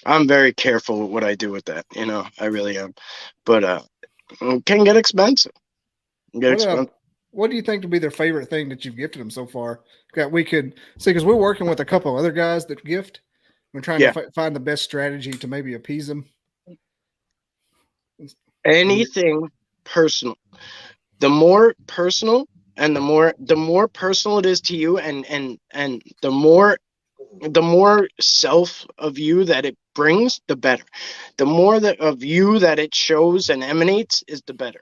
I'm very careful with what I do with that. You know, I really am. But it can get expensive. What do you think would be their favorite thing that you've gifted them so far? That we could see, because we're working with a couple other guys that gift. We're trying to find the best strategy to maybe appease them. Anything personal. The more personal, and the more personal it is to you, and the more self of you that it brings, the better. The more of you that it shows and emanates is the better.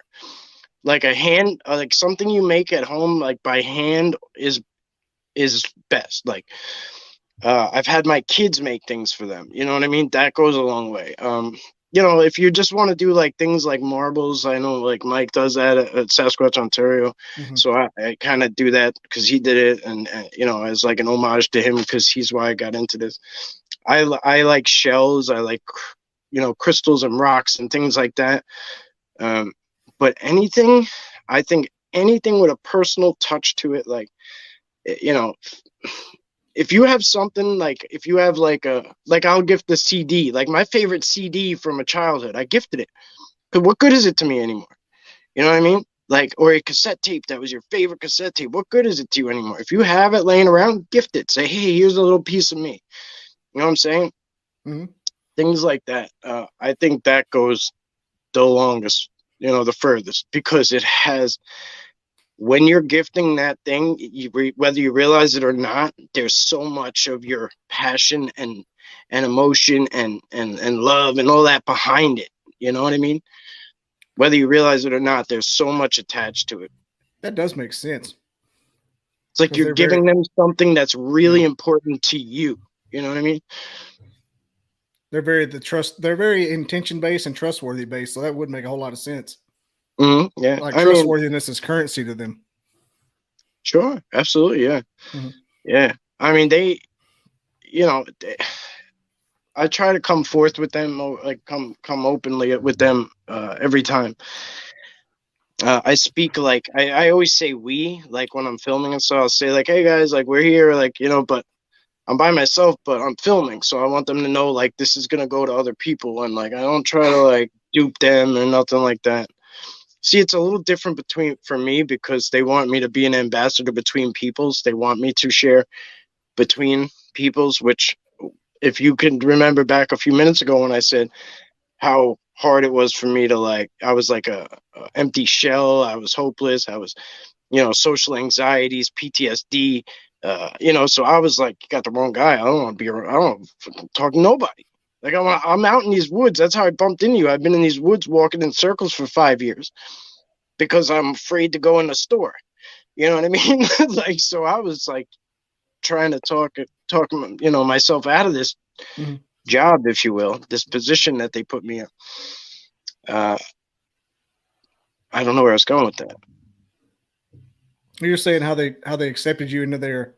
Like like something you make at home, like by hand, is best. Like, I've had my kids make things for them. You know what I mean? That goes a long way. You know, if you just want to do like things like marbles, I know like Mike does that at Sasquatch, Ontario. So I kind of do that because he did it, and you know, as like an homage to him, because he's why I got into this. I like shells. I like, you know, crystals and rocks and things like that. But I think anything with a personal touch to it, like, you know, if you have something like, if you have like I'll gift the CD, like my favorite CD from a childhood, I gifted it. But what good is it to me anymore? You know what I mean? Like, or a cassette tape that was your favorite cassette tape. What good is it to you anymore? If you have it laying around, gift it. Say, hey, here's a little piece of me. You know what I'm saying? Things like that. I think that goes the longest, you know, the furthest, because it has. When you're gifting that thing, whether you realize it or not, there's so much of your passion and emotion and love and all that behind it. You know what I mean? Whether you realize it or not, there's so much attached to it. That does make sense. It's like you're giving them something that's really important to you. You know what I mean? They're very intention based and trustworthy based, so that would make a whole lot of sense. Yeah, like trustworthiness is currency to them. Sure, absolutely, yeah, yeah. I mean, they, you know, I try to come forth with them, like come openly with them every time. I speak like I always say we, like when I'm filming and so I'll say like, hey guys, like we're here, like, you know, but I'm by myself, but I'm filming, so I want them to know like this is gonna go to other people, and like I don't try to like dupe them or nothing like that. See, it's a little different for me because they want me to be an ambassador between peoples. They want me to share between peoples, which, if you can remember back a few minutes ago when I said how hard it was for me to like, I was like a empty shell. I was hopeless. I was, you know, social anxieties, PTSD, you know, so I was like, you got the wrong guy. I don't want to be around. I don't want to talk to nobody. Like, I'm out in these woods. That's how I bumped into you. I've been in these woods walking in circles for 5 years because I'm afraid to go in the store. You know what I mean? Like, so I was like trying to talk, myself out of this job, if you will, this position that they put me in. I don't know where I was going with that. You're saying how they accepted you into their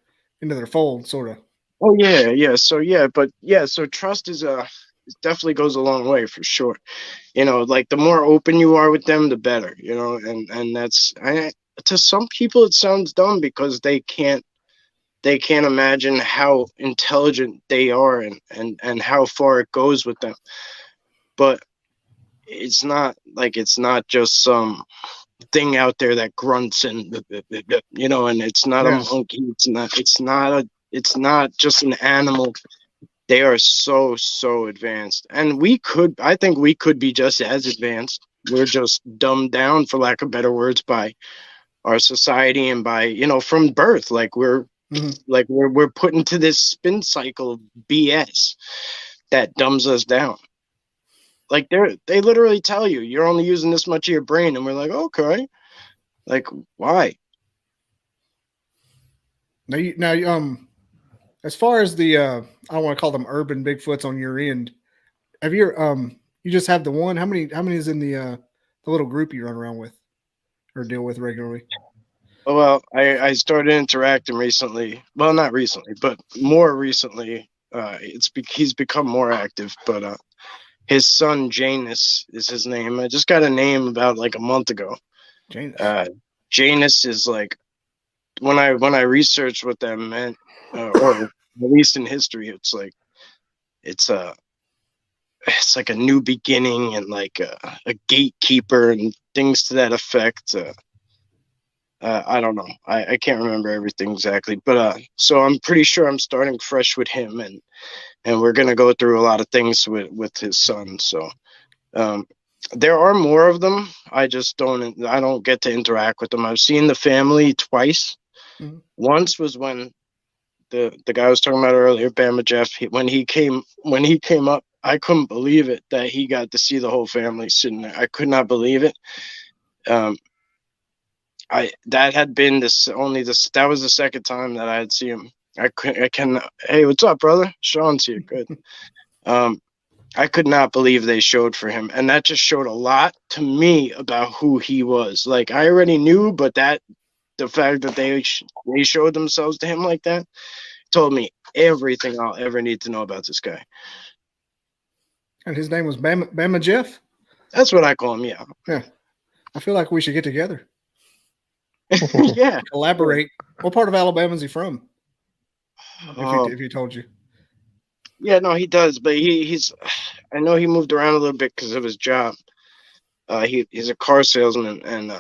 fold, sort of. Oh yeah. So trust is it definitely goes a long way for sure. Like the more open you are with them, the better. And that's to some people it sounds dumb because they can't imagine how intelligent they are and how far it goes with them. But it's not just some thing out there that grunts and and it's not a monkey. It's not just an animal. They are so advanced, and I think we could be just as advanced. We're just dumbed down, for lack of better words, by our society and by from birth. Like we're put into this spin cycle of BS that dumbs us down. Like they literally tell you you're only using this much of your brain, and we're like, okay, like why? Now, as far as the I don't want to call them urban Bigfoots on your end, have you you just have the one? How many is in the little group you run around with or deal with regularly? Well, I started interacting recently. Well, not recently, but more recently. He's become more active, but his son Janus is his name. I just got a name about like a month ago. Janus is like when I researched what that meant, or at least in history, it's like it's like a new beginning and like a gatekeeper and things to that effect. I don't know. I can't remember everything exactly, but so I'm pretty sure I'm starting fresh with him, and we're gonna go through a lot of things with his son. So there are more of them. I don't get to interact with them. I've seen the family twice. Once was when the guy I was talking about earlier, Bama Jeff, when he came up, I couldn't believe it that he got to see the whole family sitting there. I could not believe it. That was the second time that I had seen him. Hey, what's up, brother? Sean's here. Good. I could not believe they showed for him, and that just showed a lot to me about who he was. Like I already knew, but the fact that they showed themselves to him like that told me everything I'll ever need to know about this guy. And his name was Bama Jeff? That's what I call him, yeah. Yeah. I feel like we should get together. Yeah. Collaborate. What part of Alabama is he from? If he told you. Yeah, no, he does, but he's I know he moved around a little bit because of his job. He's a car salesman, and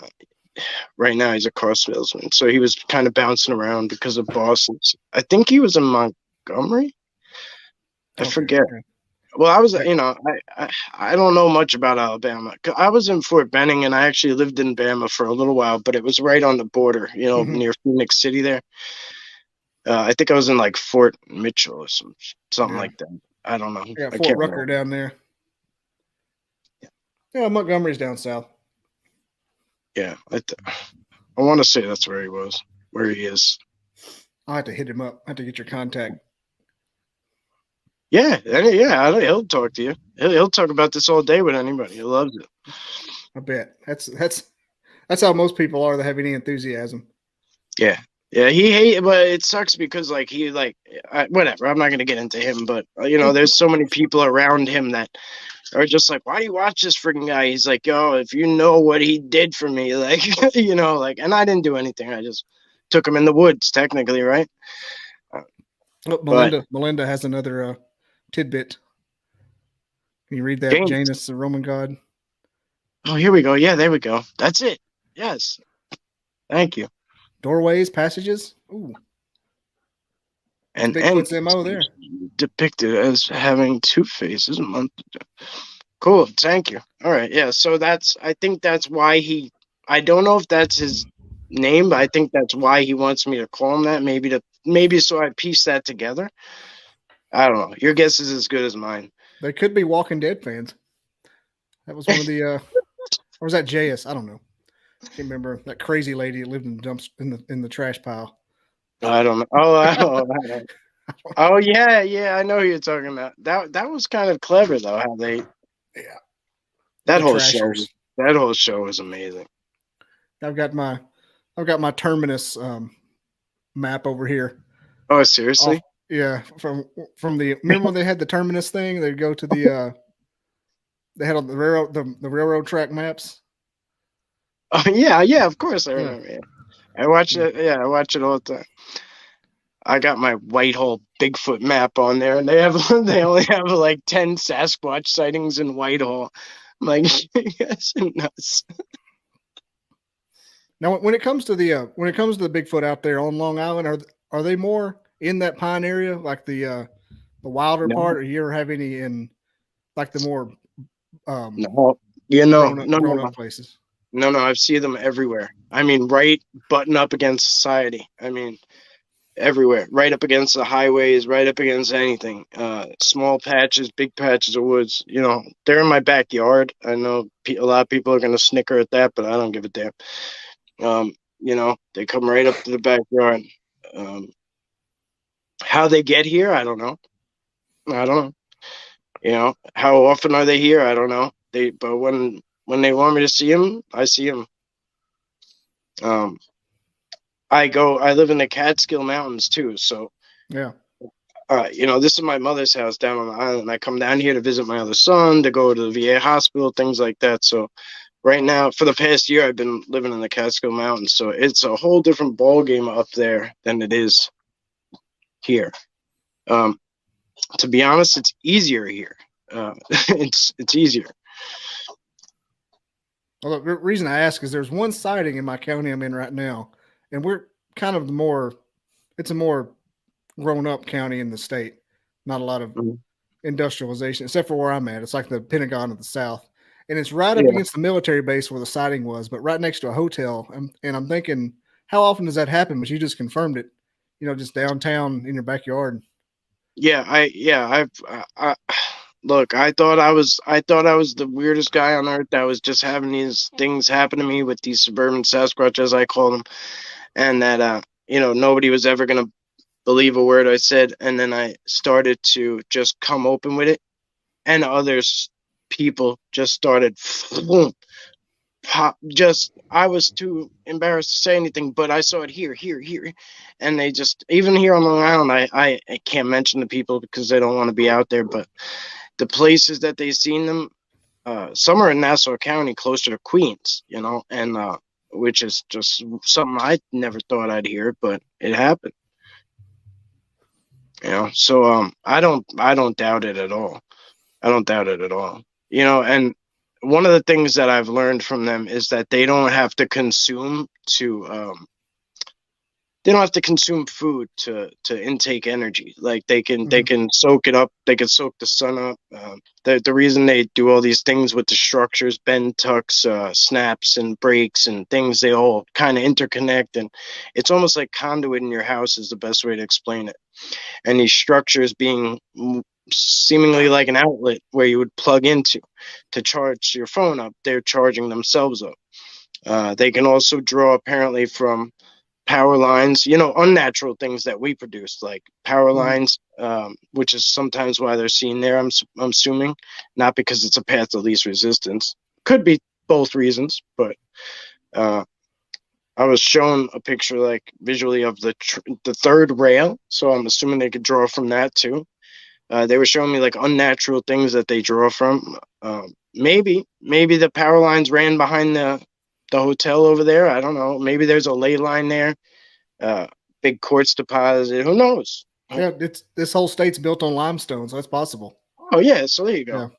right now he's a car salesman. So he was kind of bouncing around because of bosses. I think he was in Montgomery. I forget. Okay. Well, I was, I don't know much about Alabama. I was in Fort Benning, and I actually lived in Bama for a little while, but it was right on the border, near Phoenix City there. I think I was in like Fort Mitchell or something like that. I don't know. Yeah, Fort Rucker down there. Yeah, Montgomery's down south. Yeah, I want to say that's where he is. I'll have to hit him up. I have to get your contact. Yeah, he'll talk to you. He'll talk about this all day with anybody. He loves it. I bet. That's how most people are that have any enthusiasm. Yeah. Yeah, he hates, but it sucks because whatever. I'm not gonna get into him, but there's so many people around him that are just like, why do you watch this freaking guy? He's like, yo, if you know what he did for me, like, and I didn't do anything. I just took him in the woods, technically, right? Melinda has another tidbit. Can you read that? Janus, the Roman god. Oh, here we go. Yeah, there we go. That's it. Yes. Thank you. Doorways, passages. Ooh. And Bigfoot's MO there. Depicted as having two faces. Cool. Thank you. All right. Yeah. So I think that's why I don't know if that's his name, but I think that's why he wants me to call him that. Maybe so I piece that together. I don't know. Your guess is as good as mine. They could be Walking Dead fans. That was one of the or was that JS? I don't know. can't remember that crazy lady that lived in the dumps in the trash pile. I don't know. Oh yeah, I know who you're talking about. That was kind of clever though, how they that whole show was amazing. I've got my terminus map over here. Oh, seriously? Yeah, from the remember when they had the terminus thing? They'd go to the they had on the railroad track maps. Oh yeah, of course I remember. Yeah. I watch it. Yeah, I watch it all the time. I got my Whitehall Bigfoot map on there, and they only have like 10 Sasquatch sightings in Whitehall. I'm like, you guys are nuts. Now, when it comes to the Bigfoot out there on Long Island, are they more in that Pine area, like the wilder part, or you ever have any in like the more grown up places? No, I see them everywhere. I mean, right button up against society. I mean, everywhere, right up against the highways, right up against anything. Small patches, big patches of woods. You know, they're in my backyard. I know a lot of people are going to snicker at that, but I don't give a damn. You know, they come right up to the backyard. How they get here, I don't know. You know, how often are they here? I don't know. But when they want me to see them, I see them. I live in the Catskill Mountains too, so yeah. You know, this is my mother's house down on the island. I come down here to visit my other son, to go to the VA hospital, things like that. So right now, for the past year, I've been living in the Catskill Mountains, so it's a whole different ball game up there than it is here. To be honest, it's easier here. It's easier. Well, the reason I ask is there's one sighting in my county I'm in right now, and we're kind of it's a more grown up county in the state. Not a lot of industrialization, except for where I'm at. It's like the Pentagon of the South. And it's right up against the military base where the sighting was, but right next to a hotel. And I'm thinking, how often does that happen? But you just confirmed it, you know, just downtown in your backyard. Look, I thought I was the weirdest guy on earth that was just having these things happen to me with these suburban Sasquatch, as I call them, and that you know, nobody was ever gonna believe a word I said. And then I started to just come open with it, and people just started I was too embarrassed to say anything, but I saw it here, and they just, even here on Long Island, I can't mention the people because they don't want to be out there, but the places that they've seen them, some are in Nassau County, closer to Queens, you know, and which is just something I never thought I'd hear, but it happened. You know, so I don't doubt it at all. You know, and one of the things that I've learned from them is that they don't have to consume food to intake energy. Like they can soak it up. They can soak the sun up. The reason they do all these things with the structures, bend, tucks, snaps and breaks and things, they all kind of interconnect, and it's almost like conduit in your house is the best way to explain it. And these structures being seemingly like an outlet where you would plug into to charge your phone up, they're charging themselves up. They can also draw apparently from power lines, you know, unnatural things that we produce, like power lines, which is sometimes why they're seen there. I'm assuming, not because it's a path of least resistance. Could be both reasons, but I was shown a picture, like visually, of the third rail, so I'm assuming they could draw from that too. They were showing me like unnatural things that they draw from. Maybe the power lines ran behind the hotel over there. I don't know. Maybe there's a ley line there. Big quartz deposit. Who knows? Yeah, this whole state's built on limestone, so that's possible. Oh yeah, so there you go.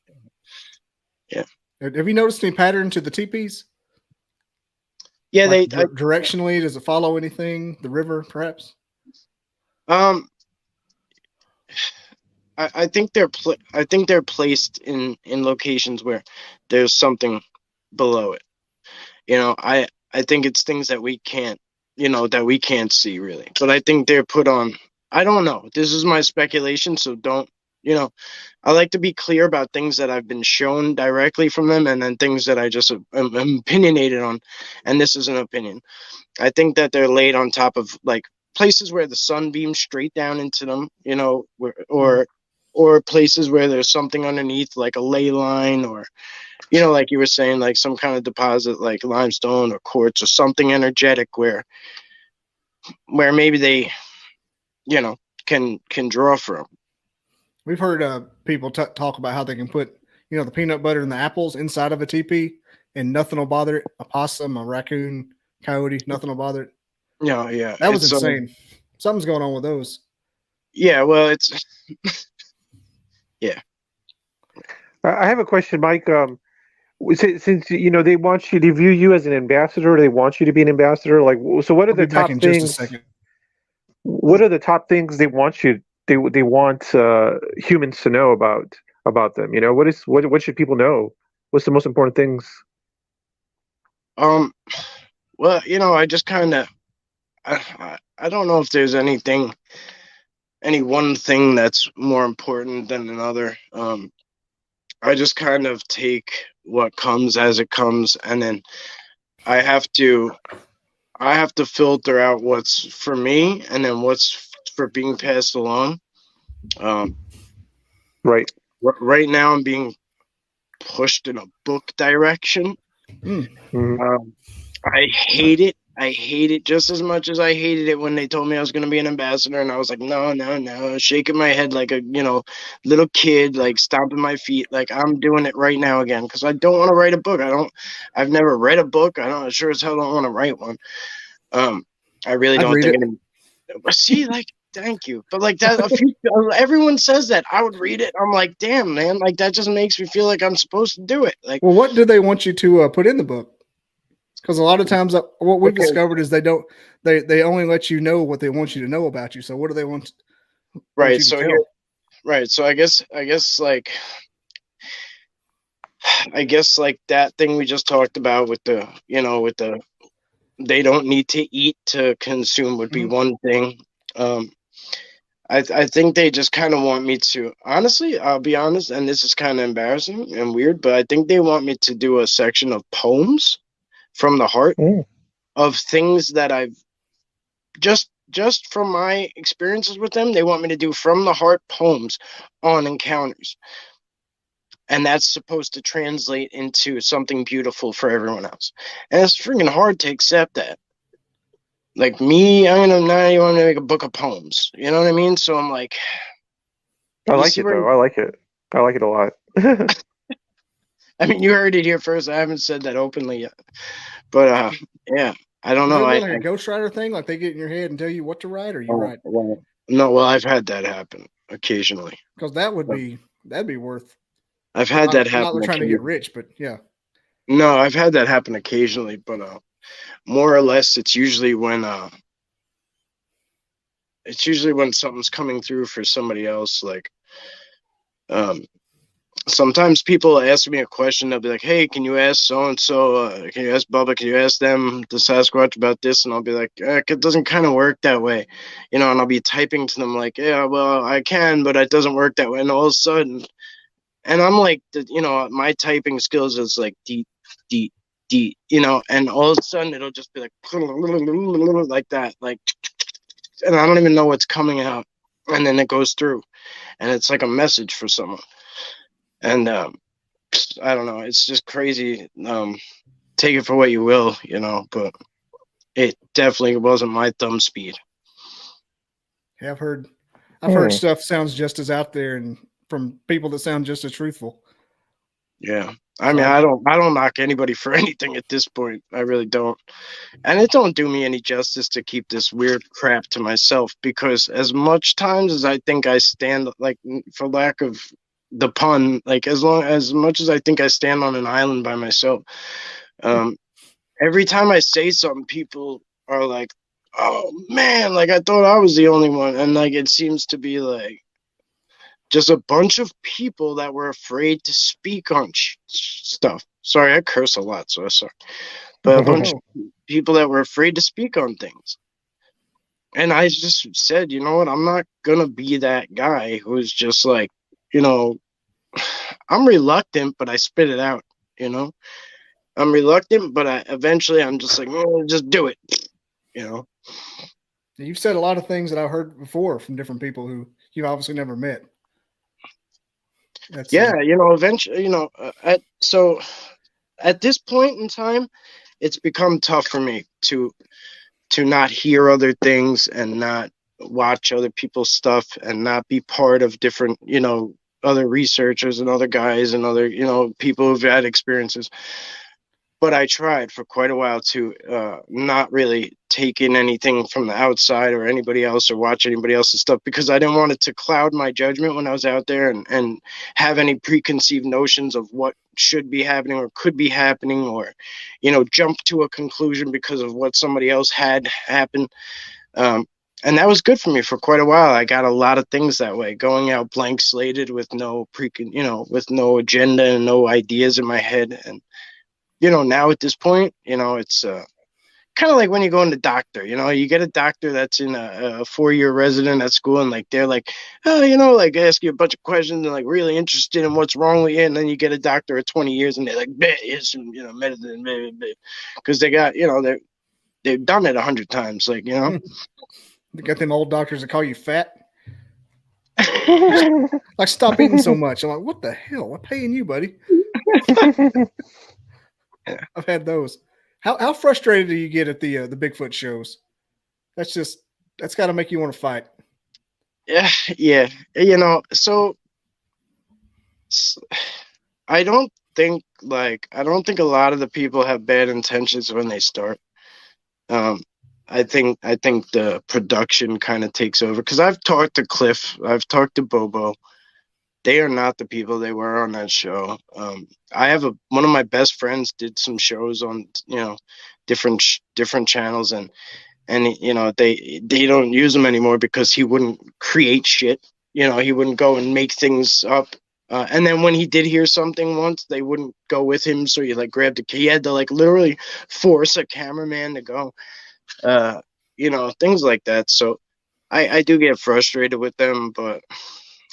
Yeah. Have you noticed any pattern to the teepees? Yeah, like directionally, does it follow anything? The river, perhaps? I think they're placed in locations where there's something below it. You know, I think it's things that we can't see really. But I think they're put on. I don't know. This is my speculation, so don't you know, I like to be clear about things that I've been shown directly from them, and then things that I just am opinionated on. And this is an opinion. I think that they're laid on top of like places where the sun beams straight down into them, you know, or places where there's something underneath, like a ley line, or, you know, like you were saying, like some kind of deposit, like limestone or quartz or something energetic where maybe they, you know, can draw from. We've heard people talk about how they can put, you know, the peanut butter and the apples inside of a teepee and nothing will bother it. A possum, a raccoon, coyote, nothing will bother it. Yeah. That was insane. Something's going on with those. Yeah, well, it's yeah. I have a question, Mike. Since you know they want you to view you as an ambassador, they want you to be an ambassador. Like, so what are the top things? What are the top things they want you? They want humans to know about them. You know, what should people know? What's the most important things? Well, you know, I just kind of I don't know if there's any one thing that's more important than another. I just kind of take what comes as it comes, and then I have to filter out what's for me and then what's for being passed along. Right now I'm being pushed in a book direction. I hate it. I hate it just as much as I hated it when they told me I was going to be an ambassador, and I was like, no, shaking my head like a, you know, little kid, like stomping my feet, like I'm doing it right now again, because I don't want to write a book. I've never read a book. I sure as hell don't want to write one. I really don't think it. See, like, thank you, but like that, everyone says that. I would read it. I'm like, damn, man, like that just makes me feel like I'm supposed to do it. Like, well, what do they want you to put in the book? Because a lot of times what we've discovered is they only let you know what they want you to know about you. So what do they want? Right. So here, right. So I guess like that thing we just talked about with the, you know, with the, they don't need to eat to consume would be one thing. I think they just kind of want me to, honestly, I'll be honest, and this is kind of embarrassing and weird, but I think they want me to do a section of poems from the heart of things that I've just from my experiences with them. They want me to do from the heart poems on encounters, and that's supposed to translate into something beautiful for everyone else. And it's freaking hard to accept that. Like me, I'm gonna now you want to make a book of poems. You know what I mean? So I'm like, I like it though. I like it. I like it a lot. I mean, you heard it here first. I haven't said that openly yet, but yeah, I don't know. Like a ghostwriter thing, like they get in your head and tell you what to write, or you write. No, well, I've had that happen occasionally. Because that'd be worth. I've had that happen. Not trying to get rich, but yeah. No, I've had that happen occasionally, but more or less, it's usually when something's coming through for somebody else. Like, sometimes people ask me a question. They'll be like, "Hey, can you ask so and so? Can you ask Bubba? Can you ask them, the Sasquatch, about this?" And I'll be like, "It doesn't kind of work that way, you know." And I'll be typing to them like, "Yeah, well, I can, but it doesn't work that way." And all of a sudden, and I'm like, you know, my typing skills is like deep, you know, and all of a sudden it'll just be like like that, like, and I don't even know what's coming out, and then it goes through, and it's like a message for someone. And I don't know, it's just crazy. Take it for what you will, you know, but it definitely wasn't my thumb speed. Yeah, I've heard stuff sounds just as out there and from people that sound just as truthful. Yeah. I mean, I don't knock anybody for anything at this point. I really don't. And it don't do me any justice to keep this weird crap to myself, because as much times as I think I stand, like, for lack of the pun, like as much as I think I stand on an island by myself, every time I say something, people are like, "Oh man, like I thought I was the only one." And like it seems to be like just a bunch of people that were afraid to speak on stuff. Sorry, I curse a lot, so I'm sorry. But a bunch of people that were afraid to speak on things. And I just said, you know what, I'm not gonna be that guy who's just like I'm reluctant, but I spit it out. I'm reluctant, but eventually I'm just like, just do it. You've said a lot of things that I've heard before from different people who you've obviously never met. Eventually, so at this point in time, it's become tough for me to not hear other things and not watch other people's stuff and not be part of different, other researchers and other guys and other, people who've had experiences. But I tried for quite a while to not really take in anything from the outside or anybody else or watch anybody else's stuff, because I didn't want it to cloud my judgment when I was out there and have any preconceived notions of what should be happening or could be happening, or, jump to a conclusion because of what somebody else had happened. And that was good for me for quite a while. I got a lot of things that way, going out blank slated with no with no agenda and no ideas in my head. And now at this point, it's kind of like when you go in the doctor, you get a doctor that's in a 4-year resident at school, and like they're like, oh, like ask you a bunch of questions and like really interested in what's wrong with you, and then you get a doctor at 20 years and they're like, here's some medicine, because they got they've done it 100 times, like They got them old doctors that call you fat. Like, stop eating so much. I'm like, what the hell? I'm paying you, buddy. I've had those. How frustrated do you get at the Bigfoot shows? That's got to make you want to fight. Yeah. So I don't think a lot of the people have bad intentions when they start. I think the production kind of takes over, because I've talked to Cliff, I've talked to Bobo. They are not the people they were on that show. I have one of my best friends did some shows on different channels, and they don't use him anymore because he wouldn't create shit. He wouldn't go and make things up. And then when he did hear something once, they wouldn't go with him. So he he had to literally force a cameraman to go. Things like that. So I do get frustrated with them, but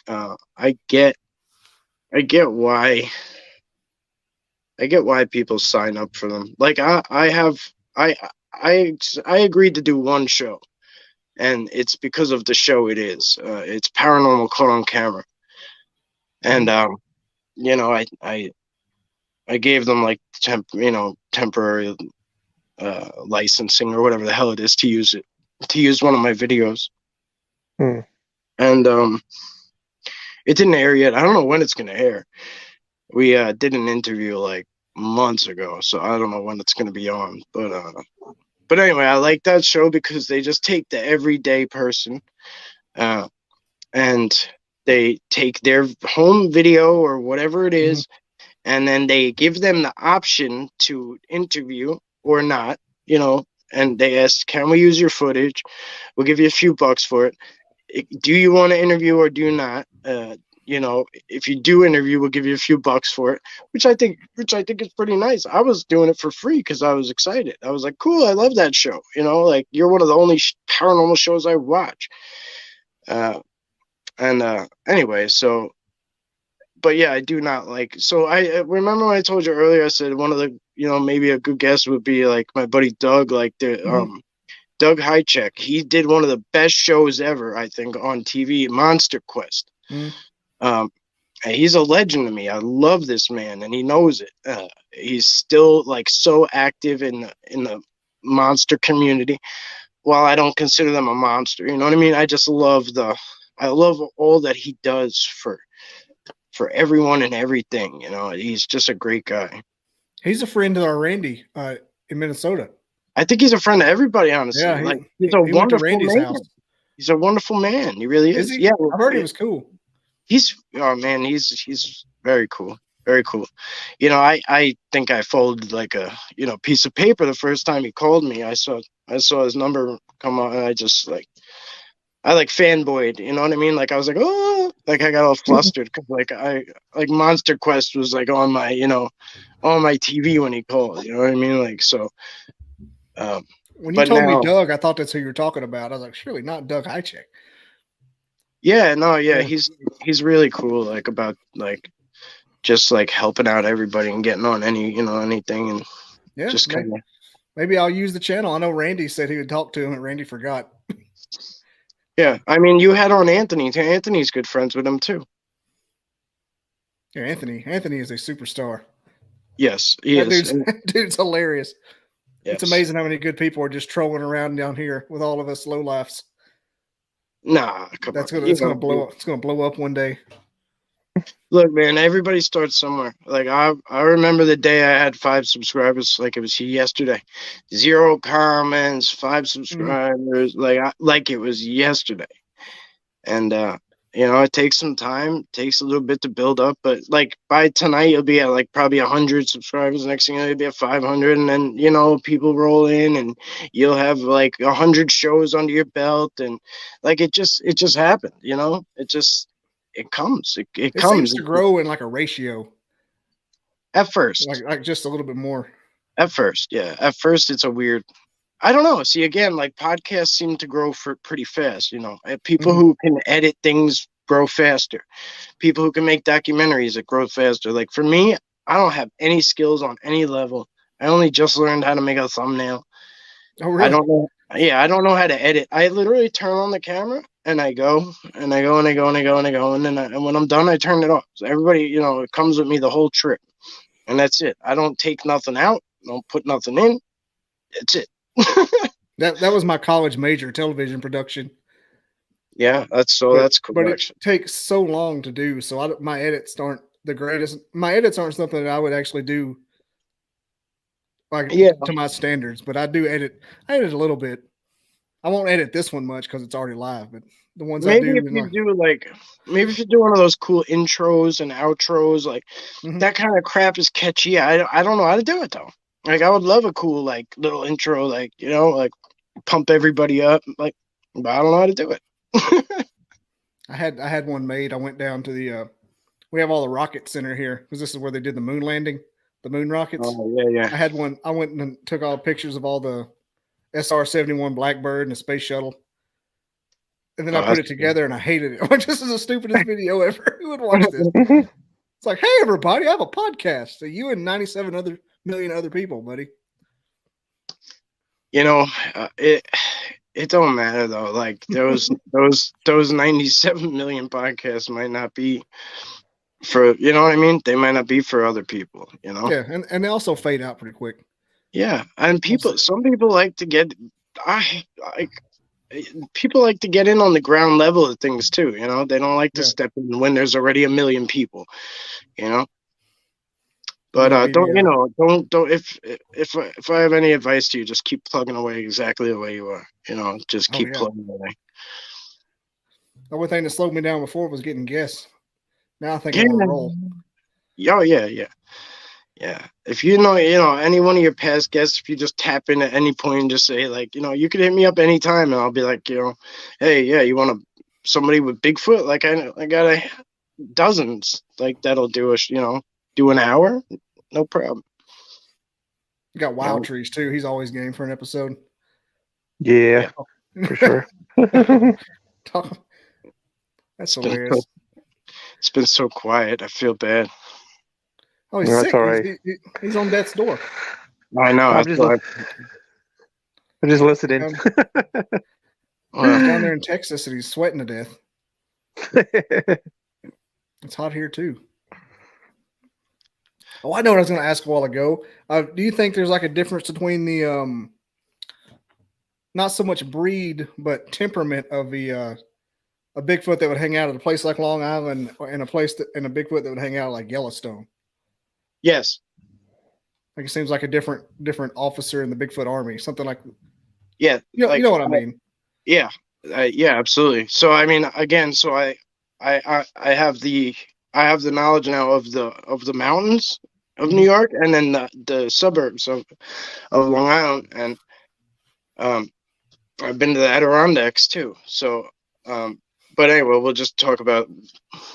I get why people sign up for them. Like I agreed to do one show, and it's because of the show it is. It's Paranormal Caught on Camera. And I gave them temporary licensing or whatever the hell it is to use one of my videos. And it didn't air yet. I don't know when it's gonna air. We did an interview months ago, so I don't know when it's gonna be on. But anyway, I like that show because they just take the everyday person, and they take their home video or whatever it is, and then they give them the option to interview or not, and they ask, can we use your footage? We'll give you a few bucks for it. Do you want to interview or do not? If you do interview, we'll give you a few bucks for it, which I think is pretty nice. I was doing it for free because I was excited. I was like, cool, I love that show. You're one of the only paranormal shows I watch. Anyway, so, but yeah, I do not so I remember when I told you earlier, I said one of the, maybe a good guess would be my buddy Doug, Doug Highcheck. He did one of the best shows ever, I think, on TV, Monster Quest. And he's a legend to me. I love this man, and he knows it. He's still so active in the monster community. While I don't consider them a monster, you know what I mean? I just love all that he does for everyone and everything. He's just a great guy. He's a friend of our Randy in Minnesota. I think he's a friend of everybody, honestly. Yeah, he's a wonderful man. House. He's a wonderful man. He really is. He? Yeah, I heard he was cool. He's very cool. Very cool. I think I folded a piece of paper the first time he called me. I saw his number come on, and I just I fanboyed, you know what I mean? I was oh, I got all flustered because Monster Quest was on my, on my TV when he called, you know what I mean? So. When you told me Doug, I thought that's who you were talking about. I was like, surely not Doug Highcheck. Yeah, no, yeah, Yeah. he's really cool, like about like just like helping out everybody and getting on anything and Yeah, just kind of. maybe I'll use the channel. I know Randy said he would talk to him, and Randy forgot. Yeah, I mean, you had on Anthony. Anthony's good friends with him too. Yeah, Anthony is a superstar. Yes, he is. Dude's hilarious. Yes. It's amazing how many good people are just trolling around down here with all of us low lifes. Nah, come on. It's gonna blow up. It's gonna blow up one day. Look, man, everybody starts somewhere. Like I remember the day I had 5 subscribers, like it was yesterday. 0 comments, 5 subscribers, like it was yesterday. And it takes some time, takes a little bit to build up, but like by tonight you'll be at like probably 100 subscribers. Next thing you'll be at 500, and then people roll in, and you'll have like 100 shows under your belt, and like it just happened. It comes. It comes. Seems to grow in like a ratio. At first, like just a little bit more. At first, yeah. At first, it's a weird. I don't know. See, again, like podcasts seem to grow pretty fast. People who can edit things grow faster. People who can make documentaries that grow faster. Like for me, I don't have any skills on any level. I only just learned how to make a thumbnail. Oh, really? I don't know. Yeah, I don't know how to edit. I literally turn on the camera and I go and I go and I go and I go and I go and then and when I'm done, I turn it off. So everybody, it comes with me the whole trip, and that's it. I don't take nothing out. Don't put nothing in. That's it. That was my college major, television production. Yeah, that's cool. But it takes so long to do. So my edits aren't the greatest. My edits aren't something that I would actually do to my standards. But I do edit. I edit a little bit. I won't edit this one much because it's already live. But the ones maybe I do, maybe if you do one of those cool intros and outros, like that kind of crap is catchy. I don't know how to do it though. Like I would love a cool like little intro, like like pump everybody up, like, but I don't know how to do it. I had one made. I went down to the we have all the rocket center here because this is where they did the moon landing, the moon rockets. Oh yeah. I had one. I went and took all pictures of all the SR-71 Blackbird and the space shuttle, and then I put it together, and I hated it. This is the stupidest video ever. Who would watch this? It's like, hey everybody, I have a podcast. So you and 97 million other people, buddy. It don't matter though. Like those 97 million podcasts might not be for, what I mean? They might not be for other people, Yeah, and they also fade out pretty quick. Yeah, and some people like to get people like to get in on the ground level of things too, They don't like to step in when there's already a million people, But don't if I have any advice to you, just keep plugging away exactly the way you are. Just keep plugging away. The only thing that slowed me down before was getting guests. Now I think I'm on a roll. Oh yeah. If you know any one of your past guests, if you just tap in at any point and just say like, you can hit me up anytime, and I'll be like, hey, yeah, you want somebody with Bigfoot? Like I got dozens. Like that'll do us, do an hour. No problem. You got Wild Trees too. He's always game for an episode. Yeah. For sure. That's hilarious. It's been so quiet. I feel bad. Oh, he's sick. All right. He's on death's door. I know. I'm just listening. He's down there in Texas and he's sweating to death. It's hot here too. Oh, I know what I was going to ask a while ago. Do you think there's like a difference between the not so much breed but temperament of a Bigfoot that would hang out at a place like Long Island and a Bigfoot that would hang out like Yellowstone? Yes. Like it seems like a different officer in the Bigfoot army, something like. Yeah, you know what I mean. Yeah, yeah, absolutely. So I mean, again, so I have the knowledge now of the mountains of New York, and then the suburbs of Long Island, and I've been to the Adirondacks too. So, but anyway, we'll just talk about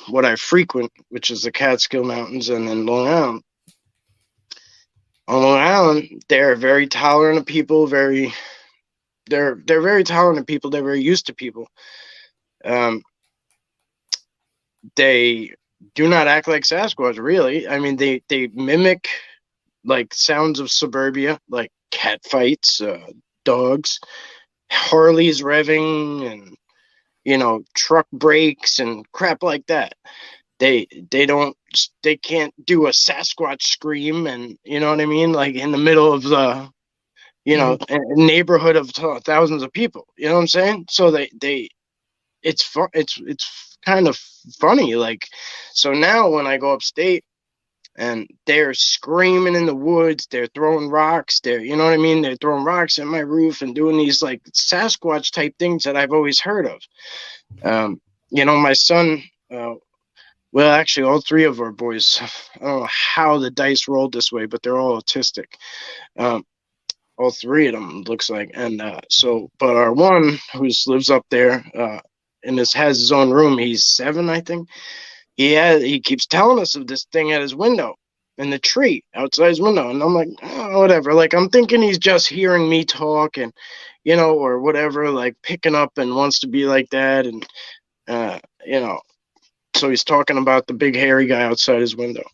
what I frequent, which is the Catskill Mountains, and then Long Island. On Long Island, they're very tolerant of people. They're very tolerant of people. They're very used to people. they do not act like Sasquatch, really. I mean, they mimic like sounds of suburbia, like cat fights, dogs, Harleys revving, and truck brakes and crap like that. They can't do a Sasquatch scream, and you know what I mean, like in the middle of the a neighborhood of thousands of people. You know what I'm saying? So it's kind of funny. Like, so now when I go upstate and they're screaming in the woods, they're throwing rocks, you know what I mean? They're throwing rocks at my roof and doing these like Sasquatch type things that I've always heard of. My son, well, actually all three of our boys, I don't know how the dice rolled this way, but they're all autistic. All three of them looks like. And but our one who lives up there and has his own room, he's 7, I think. He keeps telling us of this thing at his window in the tree outside his window. And I'm like, oh, whatever. Like, I'm thinking he's just hearing me talk and, or whatever, like picking up and wants to be like that. And, so he's talking about the big hairy guy outside his window.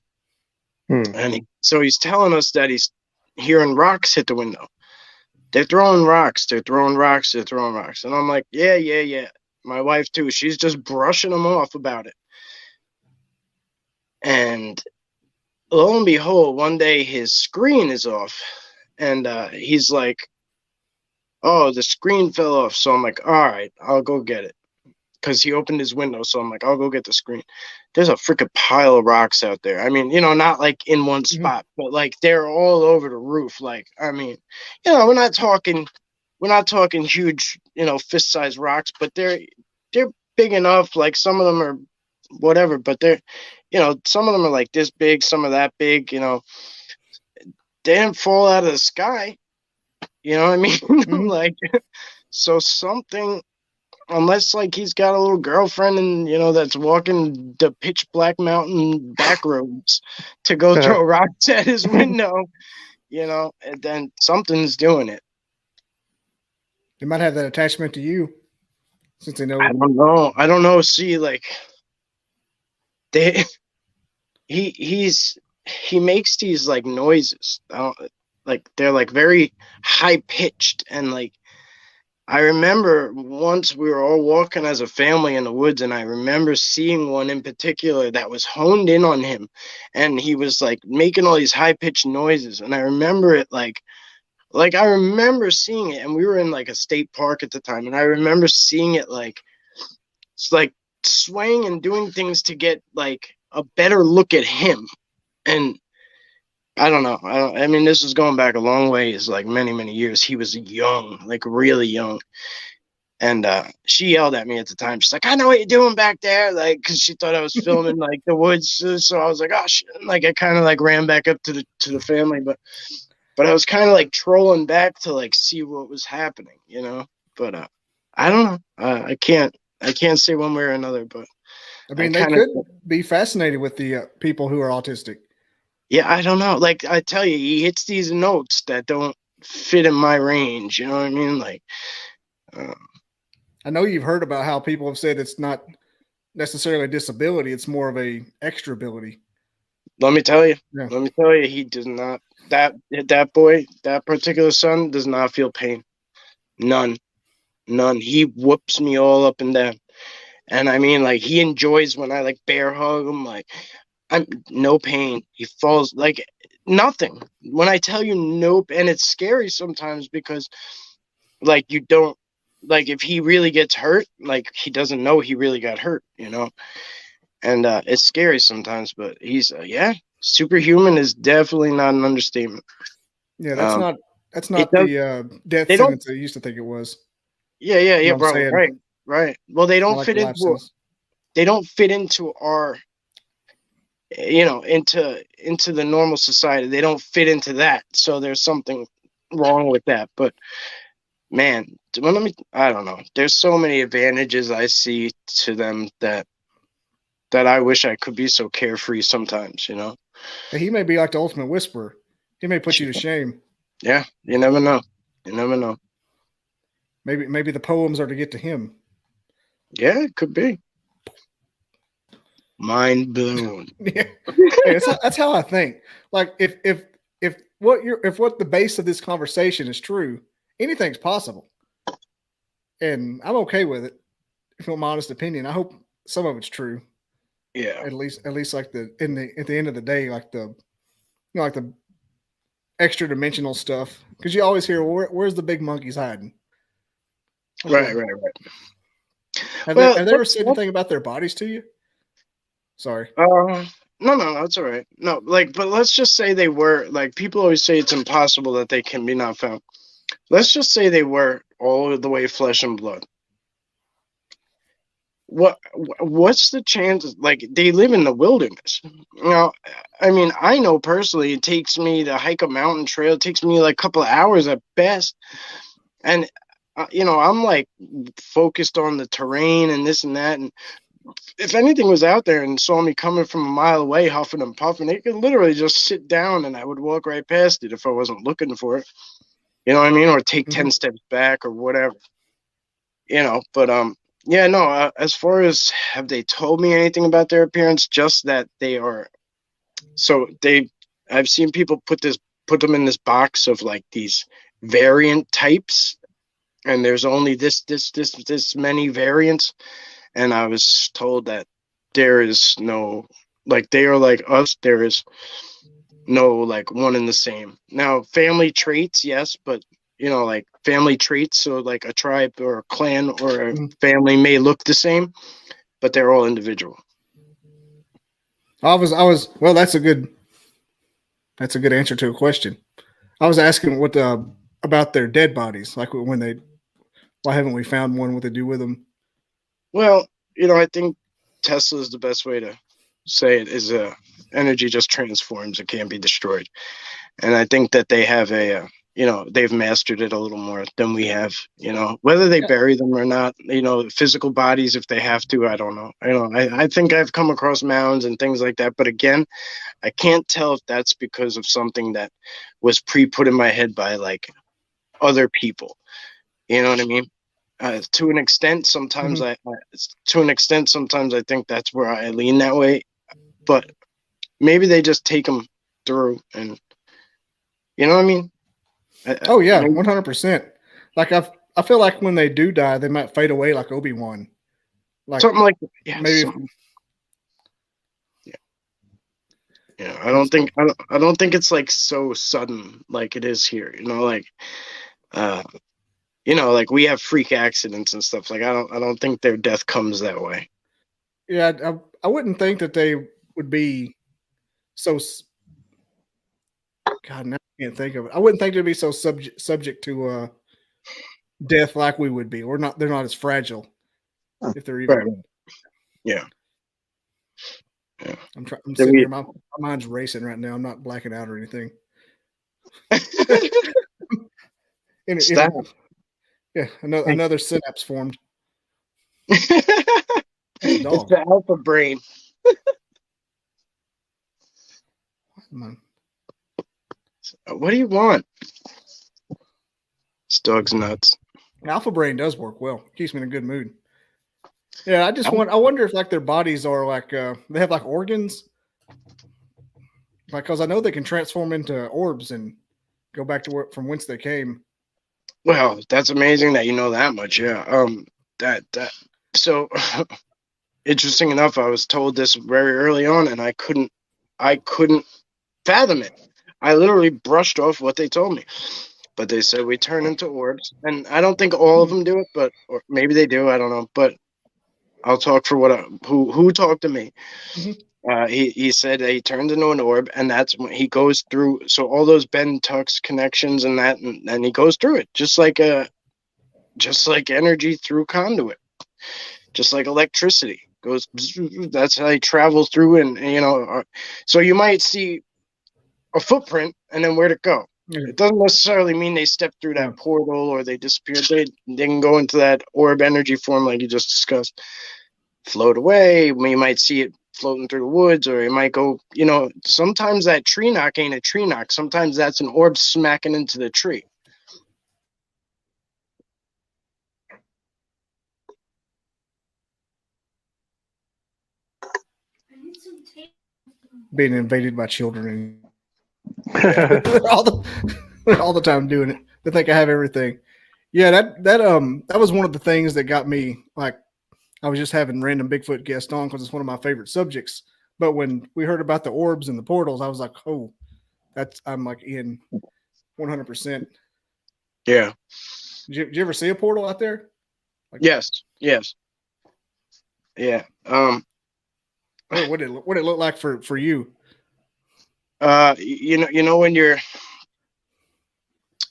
And he's telling us that he's hearing rocks hit the window. They're throwing rocks. They're throwing rocks. They're throwing rocks. And I'm like, yeah. My wife too. She's just brushing them off about it. And lo and behold, one day his screen is off, and he's like, "Oh, the screen fell off." So I'm like, "All right, I'll go get it," because he opened his window. So I'm like, "I'll go get the screen." There's a freaking pile of rocks out there. I mean, not like in one spot, but like they're all over the roof. Like, I mean, we're not talking huge, fist-sized rocks, but they're big enough. Like some of them are whatever, but they're, some of them are like this big, some are that big. They didn't fall out of the sky. You know what I mean? Like, so something, unless like he's got a little girlfriend and that's walking the pitch black mountain back roads to go throw rocks at his window, and then something's doing it. They might have that attachment to you, since they know. I don't know. See, like he makes these like noises. Like they're like very high pitched, and like I remember once we were all walking as a family in the woods, and I remember seeing one in particular that was honed in on him, and he was like making all these high pitched noises, and I remember it like I remember seeing it, and we were in like a state park at the time, and I remember seeing it like it's like swaying and doing things to get like a better look at him. And I don't know. I mean, this is going back a long ways, like many, many years. He was young, like really young. And she yelled at me at the time. She's like, "I know what you're doing back there." Like, because she thought I was filming like the woods. So I was like, "Oh shit!" Like I kind of like ran back up to the family, but I was kind of like trolling back to like see what was happening, But I don't know. I can't say one way or another. But I mean, they could be fascinated with the people who are autistic. Yeah, I don't know. Like I tell you, he hits these notes that don't fit in my range. You know what I mean? Like, I know you've heard about how people have said it's not necessarily a disability; it's more of a extra ability. Let me tell you, he does not. That boy, that particular son, does not feel pain. None. He whoops me all up and down, and I mean, like he enjoys when I like bear hug him. Like, I'm no pain. He falls like nothing. When I tell you nope, and it's scary sometimes because like you don't, like if he really gets hurt, like he doesn't know he really got hurt, and it's scary sometimes, but he's superhuman is definitely not an understatement. Yeah, that's not the death sentence I used to think it was. Yeah, bro. Right. Well, they don't fit into our into the normal society. They don't fit into that. So there's something wrong with that. But man, I don't know. There's so many advantages I see to them that I wish I could be so carefree sometimes, He may be like the ultimate whisperer. He may put you to shame. Yeah, you never know. Maybe the poems are to get to him. Yeah, it could be. Mind blown. Yeah, hey, that's how I think. Like if what the base of this conversation is true, anything's possible, and I'm okay with it. If you want my honest opinion, I hope some of it's true. Yeah. At least like at the end of the day, like like the extra dimensional stuff, because you always hear, where's the big monkeys hiding? Okay. Right. Have they ever said anything about their bodies to you? Sorry. No, that's all right. No, but let's just say they were, like, people always say it's impossible that they can be not found. Let's just say they were all the way flesh and blood. What's the chances? Like, they live in the wilderness. I mean, I know personally it takes me to hike a mountain trail. It takes me like a couple of hours at best. And, I'm like focused on the terrain and this and that. And if anything was out there and saw me coming from a mile away, huffing and puffing, they could literally just sit down and I would walk right past it if I wasn't looking for it. You know what I mean? Or take 10 steps back or whatever. But yeah, no, as far as have they told me anything about their appearance, just that they are. So I've seen people put them in this box of like these variant types, and there's only this many variants. And I was told that there is no, like, they are like us. There is no like one and the same. Now, family traits, yes, but like family traits, so like a tribe or a clan or a family may look the same, but they're all individual. Well, that's a good answer to a question. I was asking what about their dead bodies, like why haven't we found one? What they do with them? Well, I think Tesla is the best way to say it. Is energy just transforms; it can't be destroyed, and I think that they have they've mastered it a little more than we have. Whether they bury them or not, physical bodies, if they have to, I don't know. I think I've come across mounds and things like that, but again, I can't tell if that's because of something that was put in my head by like other people. You know what I mean? To an extent, sometimes I think that's where I lean that way, but maybe they just take them through, and you know what I mean? Oh yeah, 100%. Like I feel like when they do die, they might fade away like Obi-Wan, like something like that. Yeah, maybe. Yeah, I don't think it's like so sudden like it is here. Like we have freak accidents and stuff. Like I don't think their death comes that way. Yeah, I wouldn't think that they would be so. God, now I can't think of it. I wouldn't think they'd be so subject to death like we would be. They're not as fragile if they're even. Right. Yeah. I'm sitting here. My mind's racing right now. I'm not blacking out or anything. Stop. Yeah, another synapse formed. It's the alpha brain. What do you want? This dog's nuts. Alpha brain does work well. Keeps me in a good mood. Yeah, I wonder if like their bodies are like they have like organs. Because I know they can transform into orbs and go back to from whence they came. Well, that's amazing that you know that much. Yeah. So interesting enough, I was told this very early on, and I couldn't fathom it. I literally brushed off what they told me, but they said we turn into orbs, and I don't think all of them do it, or maybe they do. I don't know, but I'll talk for who talked to me. He said he turned into an orb, and that's when he goes through. So all those bend tucks connections and that, and he goes through it just like energy through conduit, just like electricity goes. That's how he travels through, and so you might see a footprint and then where'd it go. It doesn't necessarily mean they stepped through that portal or they disappeared. They can go into that orb energy form like you just discussed, float away. You might see it floating through the woods, or it might go, sometimes that tree knock ain't a tree knock. Sometimes that's an orb smacking into the tree. being invaded by children, and all the time doing it. They think I have everything. Yeah, that was one of the things that got me. Like, I was just having random Bigfoot guests on because it's one of my favorite subjects. But when we heard about the orbs and the portals, I was like, oh, I'm like in 100%. Yeah. Did you ever see a portal out there? Like, yes. Yeah. What it look like for you? You know when you're,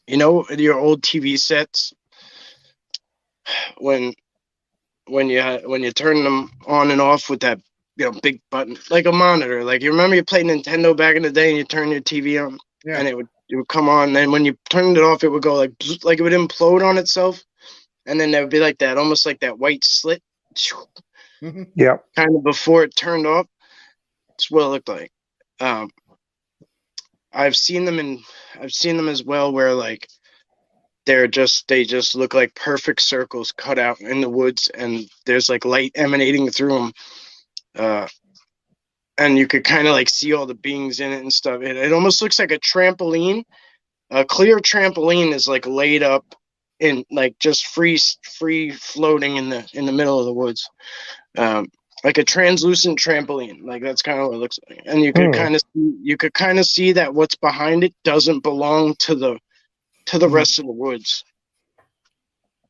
your old TV sets, when you turn them on and off with that big button, like a monitor. Like, you remember you played Nintendo back in the day and you turn your TV on, and it would come on. And then when you turned it off, it would go like it would implode on itself, and then there would be like that, almost like that white slit. Yeah. Kind of before it turned off. That's what it looked like. I've seen them as well, where like they just look like perfect circles cut out in the woods, and there's like light emanating through them, and you could kind of like see all the beings in it and stuff. It almost looks like a trampoline. A clear trampoline is like laid up in like just free floating in the middle of the woods, like a translucent trampoline. Like, that's kind of what it looks like, and you could kind of see that what's behind it doesn't belong to the rest of the woods.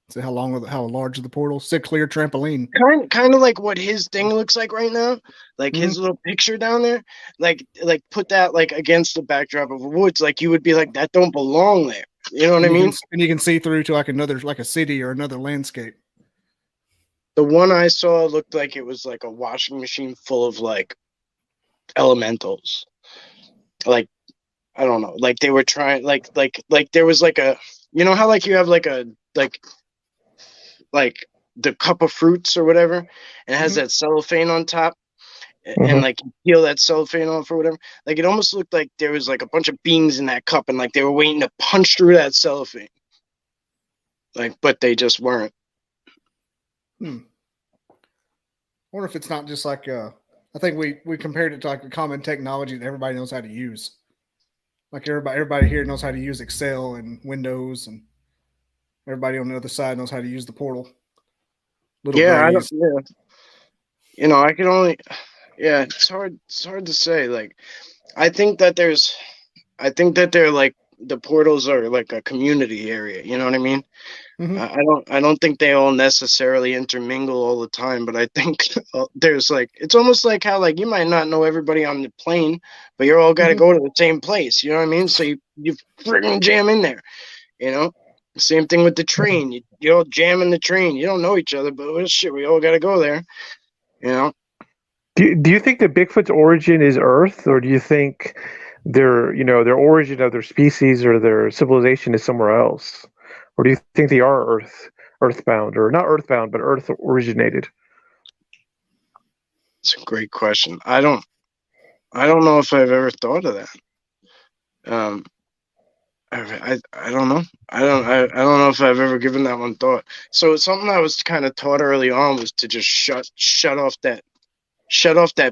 So how large is the portal? It's a clear trampoline. Kind of like what his thing looks like right now, like his little picture down there. Like put that like against the backdrop of woods, like you would be like, that don't belong there. You know what I mean? And you can see through to like a city or another landscape. The one I saw looked like it was like a washing machine full of like elementals. Like, I don't know, like they were trying, like there was like a, how like you have like a like the cup of fruits or whatever, and it has that cellophane on top, and like you peel that cellophane off or whatever. Like, it almost looked like there was like a bunch of beings in that cup, and like they were waiting to punch through that cellophane. Like, but they just weren't. I wonder if it's not just like I think we compared it to like a common technology that everybody knows how to use. Like, everybody here knows how to use Excel and Windows, and everybody on the other side knows how to use the portal. I can only. Yeah, it's hard to say. Like, I think that they're like, the portals are like a community area. You know what I mean? I don't think they all necessarily intermingle all the time, but I think there's like, it's almost like how like you might not know everybody on the plane, but you're all got to go to the same place. You know what I mean? So you friggin' jam in there. Same thing with the train. You all jam in the train. You don't know each other, but we all got to go there. Do you think that Bigfoot's origin is Earth, or do you think their origin of their species or their civilization is somewhere else? Or do you think they are earthbound, or not earthbound, but Earth originated? It's a great question. I don't know if I've ever thought of that. I don't know. I don't know if I've ever given that one thought. So something I was kind of taught early on was to just shut off that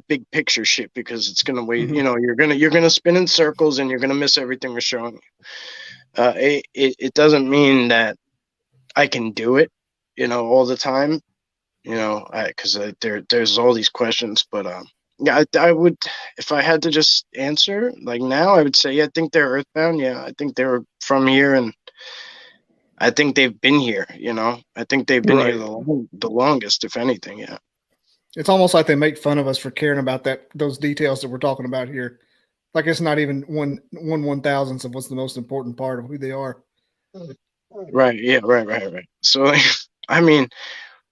big picture shit, because it's gonna wait. You're gonna spin in circles, and you're gonna miss everything we're showing you. It doesn't mean that I can do it, all the time, because there's all these questions. But yeah, I would, if I had to just answer like now, I would say, yeah, I think they're earthbound. Yeah, I think they were from here, and I think they've been here. I think they've been here the longest, if anything. Yeah. It's almost like they make fun of us for caring about those details that we're talking about here. Like, it's not even one thousandth of what's the most important part of who they are. Right. Yeah. Right. So, I mean,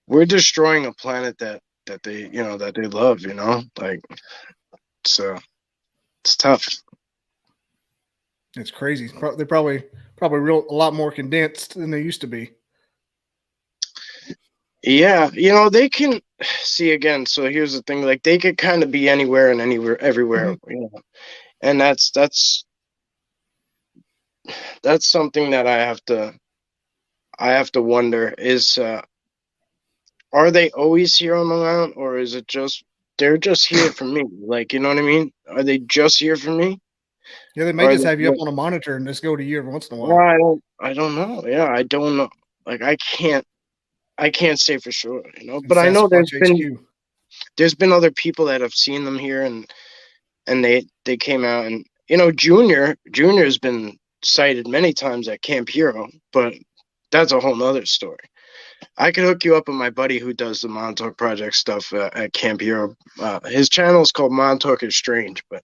we're destroying a planet that they love. Like, so it's tough. It's crazy. They're probably a lot more condensed than they used to be. Yeah, they can see again. So here's the thing: like, they could kind of be anywhere and everywhere. And that's something that I have to wonder is, are they always here on Long Island, or is it just they're just here for me. Like, you know what I mean? Are they just here for me? Yeah, they may just have you up on a monitor and just go to you every once in a while. Well, I don't know. Yeah, I don't know. Like, I can't say for sure, you know. But I know there's been other people that have seen them here, and they came out, and you know, Junior's been sighted many times at Camp Hero, but that's a whole nother story. I could hook you up with my buddy who does the Montauk Project stuff at Camp Hero. His channel is called Montauk is Strange, but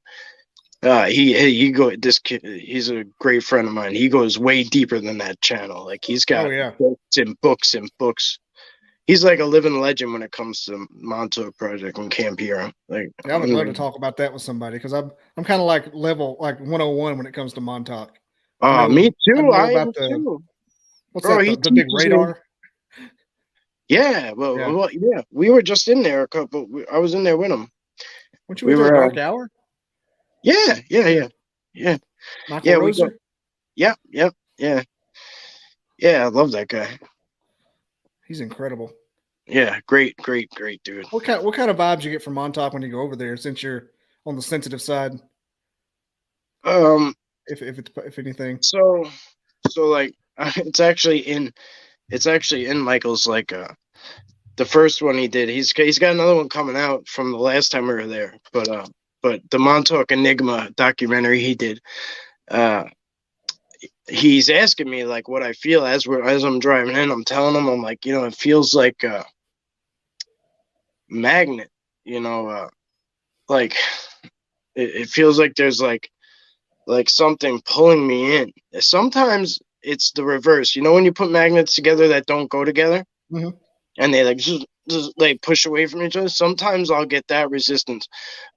this kid, he's a great friend of mine. He goes way deeper than that channel. Like, he's got books and books and books. He's like a living legend when it comes to Montauk Project and Camp Hero. Like, I would love to talk about that with somebody, because I'm kind of like level 101 when it comes to Montauk. Me too. I am too. What's that? The big radar. Yeah, well, yeah. We were just in there I was in there with him. Weren't you in there Dark Hour? Yeah. Michael Roser? Yeah. Yeah, I love that guy. He's incredible. Yeah, great dude. What kind of vibes you get from Montauk when you go over there, since you're on the sensitive side? If anything. So like, it's actually in Michael's, like, the first one he did. He's got another one coming out from the last time we were there. But the Montauk Enigma documentary he did, he's asking me like what I feel as I'm driving in. I'm telling him, I'm like, you know, it feels like a magnet, you know, like it feels like there's like something pulling me in. Sometimes it's the reverse. You know, when you put magnets together that don't go together, and they like just like push away from each other. Sometimes I'll get that resistance,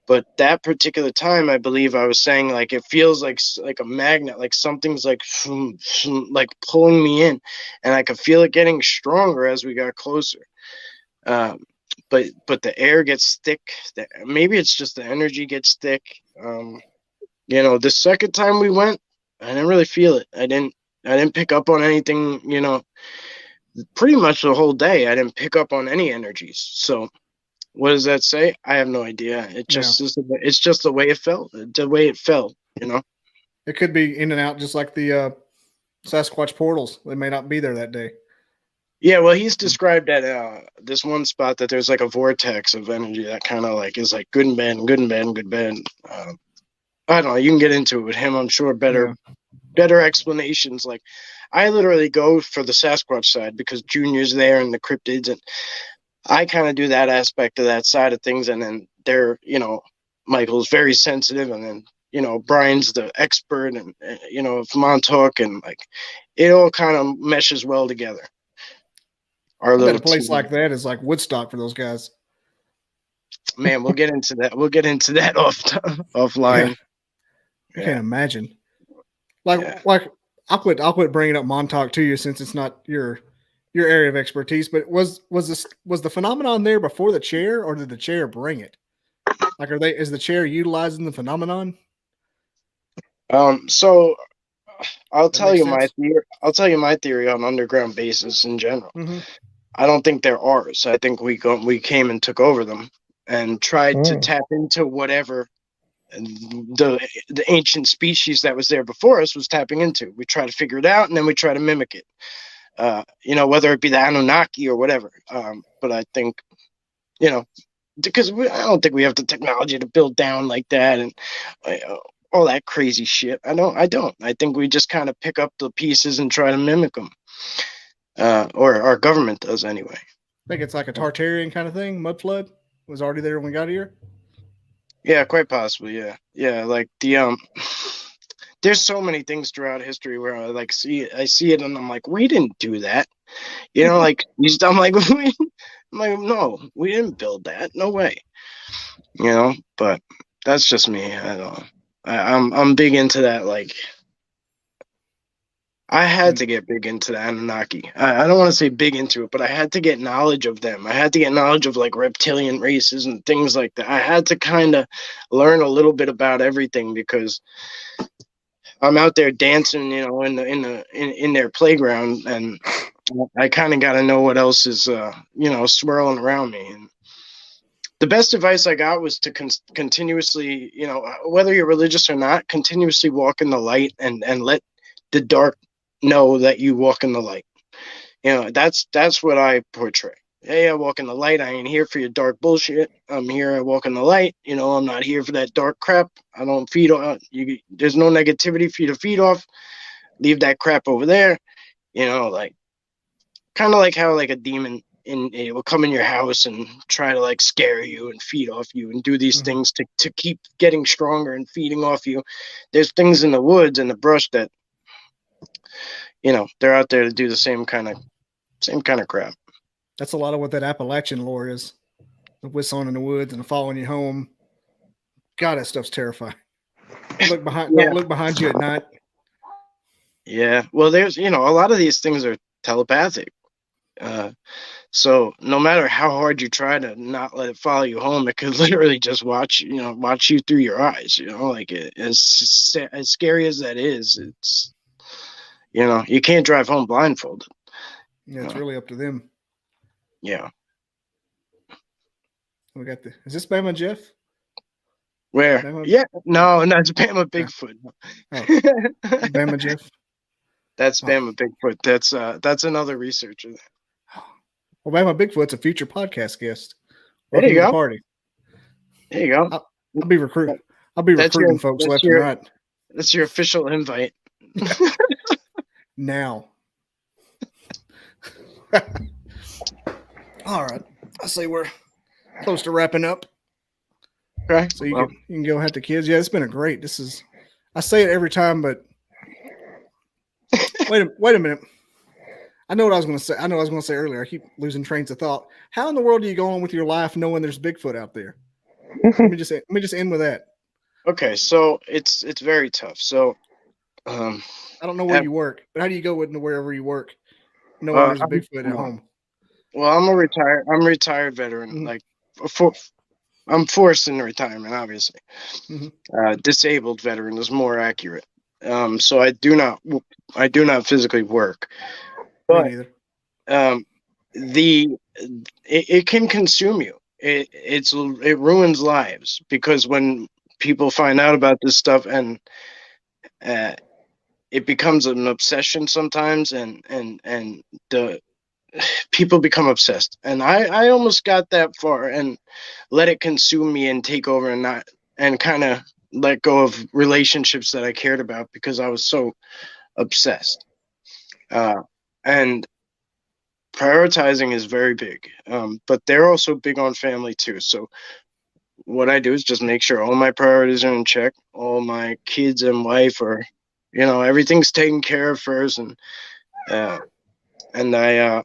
but that particular time, I believe I was saying, like, it feels like a magnet, like something's like pulling me in, and I could feel it getting stronger as we got closer. But the air gets thick. Maybe it's just the energy gets thick. You know, the second time we went, I didn't really feel it. I didn't pick up on anything, you know. Pretty much the whole day, I didn't pick up on any energies. So, what does that say? I have no idea. It's just the way it felt. The way it felt, you know. It could be in and out, just like the Sasquatch portals. They may not be there that day. Yeah, well, he's described at this one spot that there's like a vortex of energy that kind of like is like good and bad, good and bad, good and bad. I don't know. You can get into it with him. I'm sure better explanations. Like, I literally go for the Sasquatch side because Junior's there and the cryptids, and I kind of do that aspect of that side of things. And then they're, you know, Michael's very sensitive, and then, you know, Brian's the expert, and you know, of Montauk, and like it all kind of meshes well together. I bet a place like that is like Woodstock for those guys. Man, we'll get into that. We'll get into that offline. Yeah. I can't imagine. Like I'll quit bringing up Montauk to you, since it's not your area of expertise. But was the phenomenon there before the chair, or did the chair bring it? Like, is the chair utilizing the phenomenon? So I'll tell you my theory on underground bases in general. Mm-hmm. I don't think they're ours. I think we came and took over them and tried to tap into whatever the ancient species that was there before us was tapping into. We try to figure it out, and then we try to mimic it. You know, whether it be the Anunnaki or whatever. But I think, you know, because I don't think we have the technology to build down like that and all that crazy shit. I don't. I think we just kind of pick up the pieces and try to mimic them. Or our government does anyway. I think it's like a Tartarian kind of thing. Mud flood was already there when we got here. Yeah, quite possibly. Yeah. Like the there's so many things throughout history where I see it and I'm like, we didn't do that. You know, like I'm like, no, we didn't build that. No way. You know, but that's just me. I don't know. I'm big into that. Like, I had to get big into the Anunnaki. I don't want to say big into it, but I had to get knowledge of them. I had to get knowledge of like reptilian races and things like that. I had to kind of learn a little bit about everything, because I'm out there dancing, you know, in their playground, and I kind of got to know what else is, you know, swirling around me. the best advice I got was to continuously, whether you're religious or not, continuously walk in the light and let the dark know that you walk in the light. That's what I portray. Hey, I walk in the light. I ain't here for your dark bullshit. I'm here. I walk in the light. I'm not here for that dark crap. I don't feed on you. There's no negativity for you to feed off. Leave that crap over there. Like kind of like how like a demon it will come in your house and try to like scare you and feed off you and do these things to keep getting stronger and feeding off you. There's things in the woods and the brush that they're out there to do the same kind of crap. That's a lot of what that Appalachian lore is. The whistling in the woods and following you home. God, that stuff's terrifying. Don't look behind you at night. Yeah. Well, there's a lot of these things are telepathic. So no matter how hard you try to not let it follow you home, it could literally just watch you through your eyes. Like as scary as that is, it's you can't drive home blindfolded. Yeah, it's really up to them. Yeah. We got is this Bama Jeff? Where? Bama? Yeah. No, it's Bama Bigfoot. Oh. Bama Jeff. That's Bama Bigfoot. That's another researcher. Well, Bama Bigfoot's a future podcast guest. There you go. Party. There you go. I'll be recruiting. I'll be recruiting folks left and right. That's your official invite. Now. All right. I say we're close to wrapping up. Okay. So you can go have the kids. Yeah, it's been I say it every time, but wait a minute. I know what I was going to say. I know what I was going to say earlier. I keep losing trains of thought. How in the world do you go on with your life knowing there's Bigfoot out there? Let me just end with that. Okay, so it's very tough. So I don't know where you work, but how do you go into wherever you work knowing there's Bigfoot at home? Well, I'm a retired veteran. Like I'm forced into retirement, obviously. Disabled veteran is more accurate. So I do not physically work. But it can consume you. It ruins lives, because when people find out about this stuff and it becomes an obsession sometimes, and the people become obsessed. And I almost got that far and let it consume me and take over and kind of let go of relationships that I cared about because I was so obsessed. And prioritizing is very big, but they're also big on family too. So what I do is just make sure all my priorities are in check. All my kids and wife are, everything's taken care of first. And I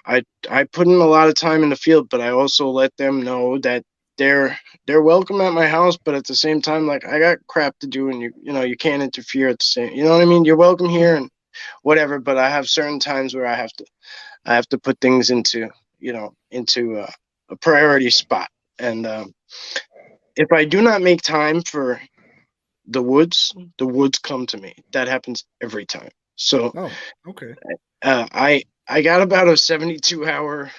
put in a lot of time in the field, but I also let them know that they're welcome at my house, but at the same time, like, I got crap to do, and you can't interfere at the same. You know what I mean? You're welcome here and whatever, but I have certain times where I have to put things into a priority spot. And if I do not make time for the woods come to me. That happens every time. So okay. I got about a 72-hour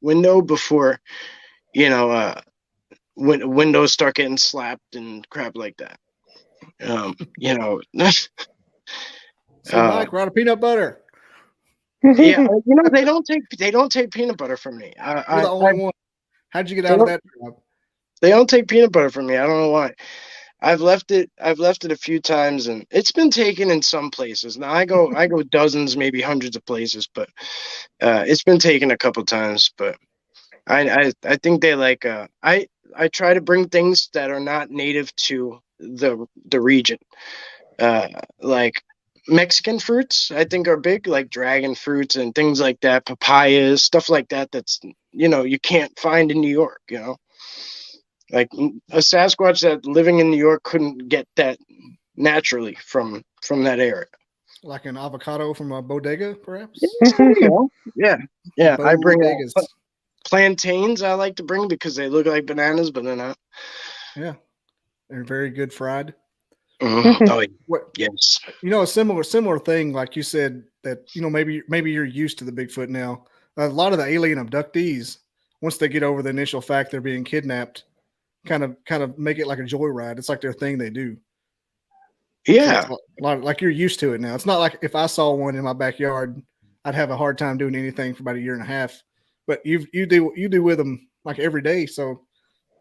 window before when windows start getting slapped and crap like that. So Mike, we're out of peanut butter. Yeah, they don't take peanut butter from me. You're the only one. How'd you get out of that job? They don't take peanut butter from me. I don't know why. I've left it a few times, and it's been taken in some places. Now I go dozens, maybe hundreds of places, but it's been taken a couple times. But I think they like I try to bring things that are not native to the region, like Mexican fruits. I think are big, like dragon fruits and things like that, papayas, stuff like that. That's you can't find in New York. Like a Sasquatch that living in New York couldn't get that naturally from that area. Like an avocado from a bodega, perhaps? Yeah. I bring plantains. I like to bring because they look like bananas, but they're not. Yeah, they're very good fried. Oh, yes. A similar thing, like you said, that maybe you're used to the Bigfoot now. A lot of the alien abductees, once they get over the initial fact they're being kidnapped, kind of make it like a joyride. It's like their thing they do. Yeah. So like you're used to it now. It's not like if I saw one in my backyard, I'd have a hard time doing anything for about a year and a half. But you do with them like every day, so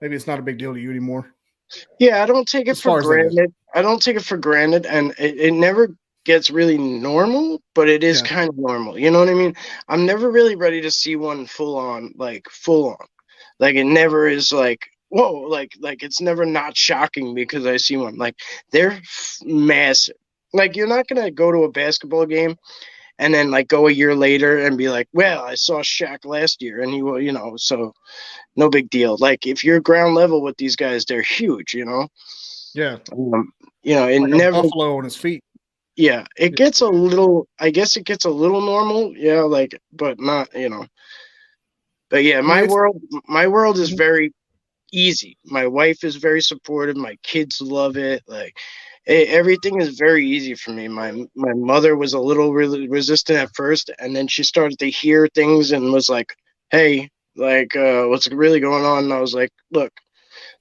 maybe it's not a big deal to you anymore. Yeah, I don't take it for granted. I don't take it for granted, and it never gets really normal, but it is kind of normal. You know what I mean? I'm never really ready to see one full on. Like it never is like, whoa, like it's never not shocking because I see one. Like they're massive. Like you're not gonna go to a basketball game and then like go a year later and be like, well, I saw Shaq last year and he will, so no big deal. Like if you're ground level with these guys, they're huge, Yeah. It like never a buffalo on his feet. Yeah, it gets a little. I guess it gets a little normal. Yeah, like, but not. But yeah, my world is very easy. My wife is very supportive. My kids love it. Like, everything is very easy for me. My mother was a little resistant at first, and then she started to hear things and was like, "Hey, like, what's really going on?" And I was like, "Look,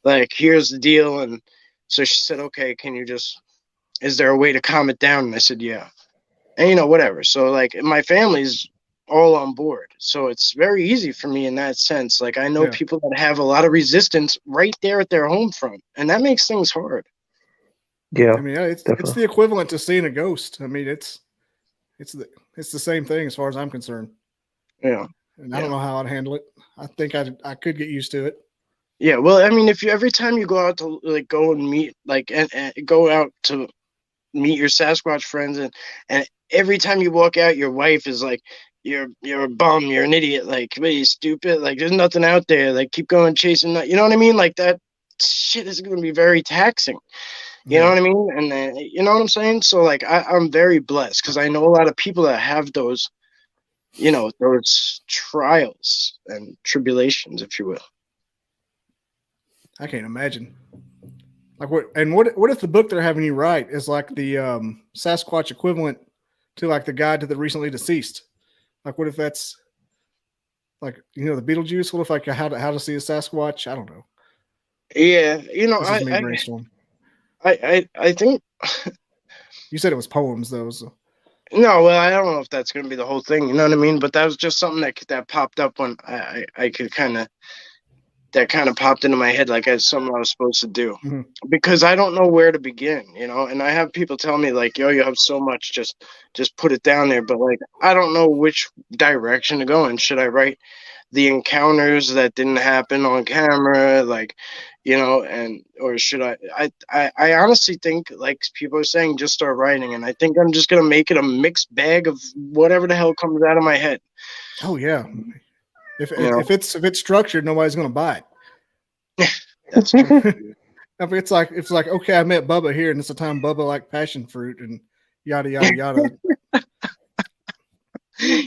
like, here's the deal." And so she said, "Okay, is there a way to calm it down?" And I said, "Yeah." And whatever. So like my family's all on board. So it's very easy for me in that sense. Like I know people that have a lot of resistance right there at their home front, and that makes things hard. Yeah. I mean, it's the equivalent to seeing a ghost. I mean, it's the same thing as far as I'm concerned. Yeah. And I don't know how I'd handle it. I think I could get used to it. Yeah. Well, I mean, if you every time you go out to like go and meet like and go out to meet your Sasquatch friends and every time you walk out, your wife is like, you're a bum, you're an idiot, like, what are you, stupid, like there's nothing out there, like keep going chasing that, you know what I mean? Like that shit is going to be very taxing, you know what I mean? And you know what I'm saying? So like I'm very blessed because I know a lot of people that have those those trials and tribulations, if you will. I can't imagine. Like what if the book they're having you write is like the Sasquatch equivalent to like the Guide to the Recently Deceased? Like what if that's like the Beetlejuice? What if like how to see a Sasquatch? I don't know. Yeah, this is me brainstorm. I think you said it was poems though. So. No, well, I don't know if that's going to be the whole thing. You know what I mean? But that was just something that popped up when I could that kind of popped into my head like as something I was supposed to do because I don't know where to begin, and I have people tell me like, yo, you have so much, just put it down there. But like, I don't know which direction to go in. Should I write the encounters that didn't happen on camera? Like, or should I honestly think like people are saying, just start writing. And I think I'm just going to make it a mixed bag of whatever the hell comes out of my head. Oh yeah. If it's structured, nobody's going to buy it. That's true. If it's like okay, I met Bubba here, and it's the time Bubba liked passion fruit and yada yada yada.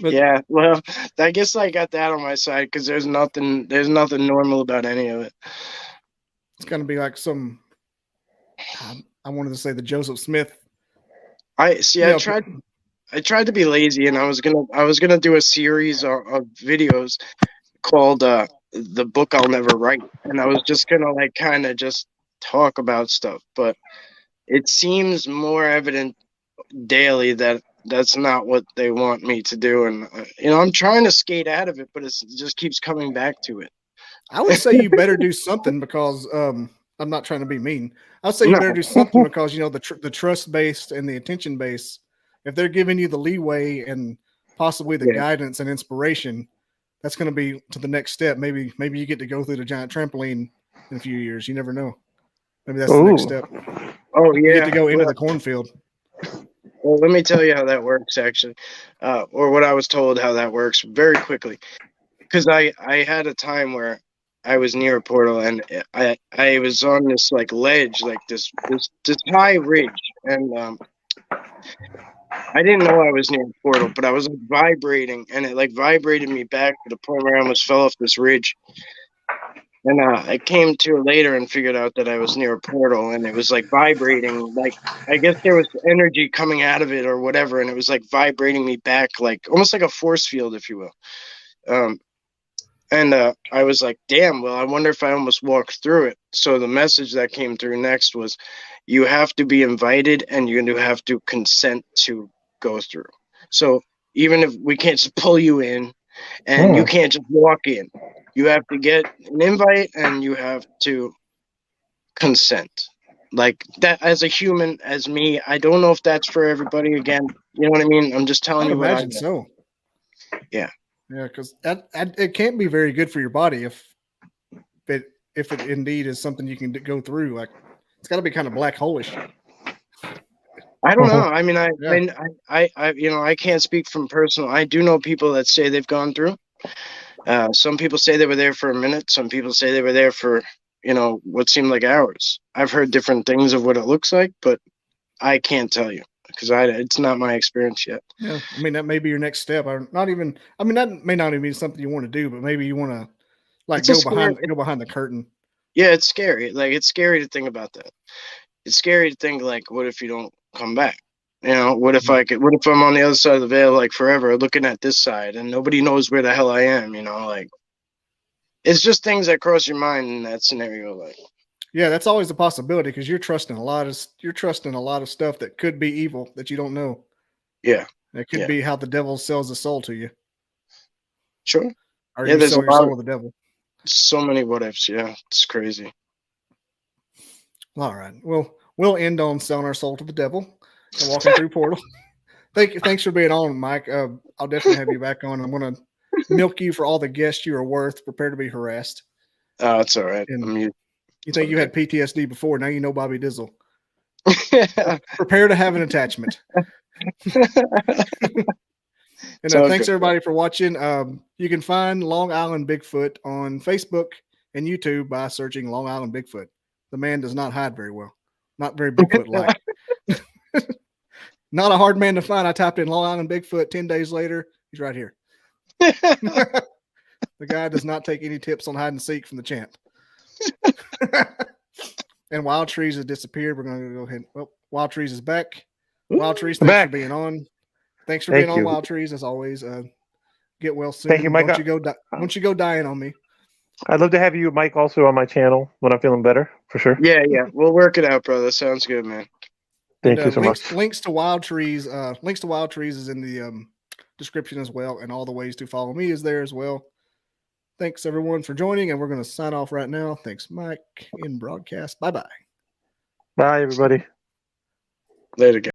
But, yeah, well, I guess I got that on my side because there's nothing normal about any of it. It's going to be like some. I wanted to say the Joseph Smith. I tried to be lazy, and I was gonna do a series of videos called "The Book I'll Never Write," and I was just gonna like kind of just talk about stuff, but it seems more evident daily that that's not what they want me to do, and I'm trying to skate out of it, but it just keeps coming back to it. I would say you better do something because I'm not trying to be mean. I would say you better do something because the trust based and the attention based. If they're giving you the leeway and possibly the guidance and inspiration, that's going to be to the next step. Maybe you get to go through the giant trampoline in a few years. You never know. Maybe that's the next step. Oh yeah, you get to go into the cornfield. Well, let me tell you how that works, actually, or what I was told how that works very quickly. Because I had a time where I was near a portal and I was on this like ledge, like this high ridge, and I didn't know I was near a portal, but I was like, vibrating, and it like vibrated me back to the point where I almost fell off this ridge. And I came to later and figured out that I was near a portal, and it was like vibrating, like I guess there was energy coming out of it or whatever, and it was like vibrating me back, like almost like a force field, if you will. And I was like, damn, well, I wonder if I almost walked through it. So the message that came through next was, you have to be invited and you're going to have to consent to go through. So even if we can't just pull you in and you can't just walk in, you have to get an invite and you have to consent. Like that, as a human, as me, I don't know if that's for everybody. Again, you know what I mean? I'm just telling I'd you what I imagine know. so. Yeah. Yeah, because it can't be very good for your body if it indeed is something you can go through. Like, it's got to be kind of black hole-ish. I don't know. I mean, Yeah. I can't speak from personal. I do know people that say they've gone through. Some people say they were there for a minute. Some people say they were there for, what seemed like hours. I've heard different things of what it looks like, but I can't tell you because it's not my experience yet. Yeah, I mean, that may be your next step. Or not even. I mean, that may not even be something you want to do, but maybe you want to like go behind the curtain. Yeah, it's scary. Like, it's scary to think about that. It's scary to think, like, what if you don't come back? What if what if I'm on the other side of the veil, like, forever, looking at this side and nobody knows where the hell I am, like, it's just things that cross your mind in that scenario. Like, yeah, that's always a possibility because you're trusting a lot of stuff that could be evil that you don't know. Yeah. It could be how the devil sells the soul to you. Sure. Or you sell your soul to the devil. So many what ifs. Yeah, it's crazy. All right. Well, we'll end on selling our soul to the devil and walking through portal. Thanks for being on, Mike. I'll definitely have you back on. I'm going to milk you for all the guests you are worth. Prepare to be harassed. Oh, it's all right. You think you had PTSD before? Now you know Bobby Dizzle. Prepare to have an attachment. And thanks everybody for watching. You can find Long Island Bigfoot on Facebook and YouTube by searching Long Island Bigfoot. The man does not hide very well. Not very Bigfoot-like. Not a hard man to find. I typed in Long Island Bigfoot 10 days later. He's right here. The guy does not take any tips on hide and seek from the champ. And Wild Trees has disappeared. We're going to go ahead. Well, Wild Trees is back. Wild Trees, thanks for being on. Thanks for being on, Wild Trees, as always. Get well soon. Thank you, Mike. Don't you go dying on me. I'd love to have you, Mike, also on my channel when I'm feeling better, for sure. Yeah. We'll work it out, brother. Sounds good, man. Thank you so much. Links to Wild Trees is in the description as well, and all the ways to follow me is there as well. Thanks everyone for joining, and we're going to sign off right now. Thanks, Mike, in broadcast. Bye-bye. Bye, everybody. Later, guys.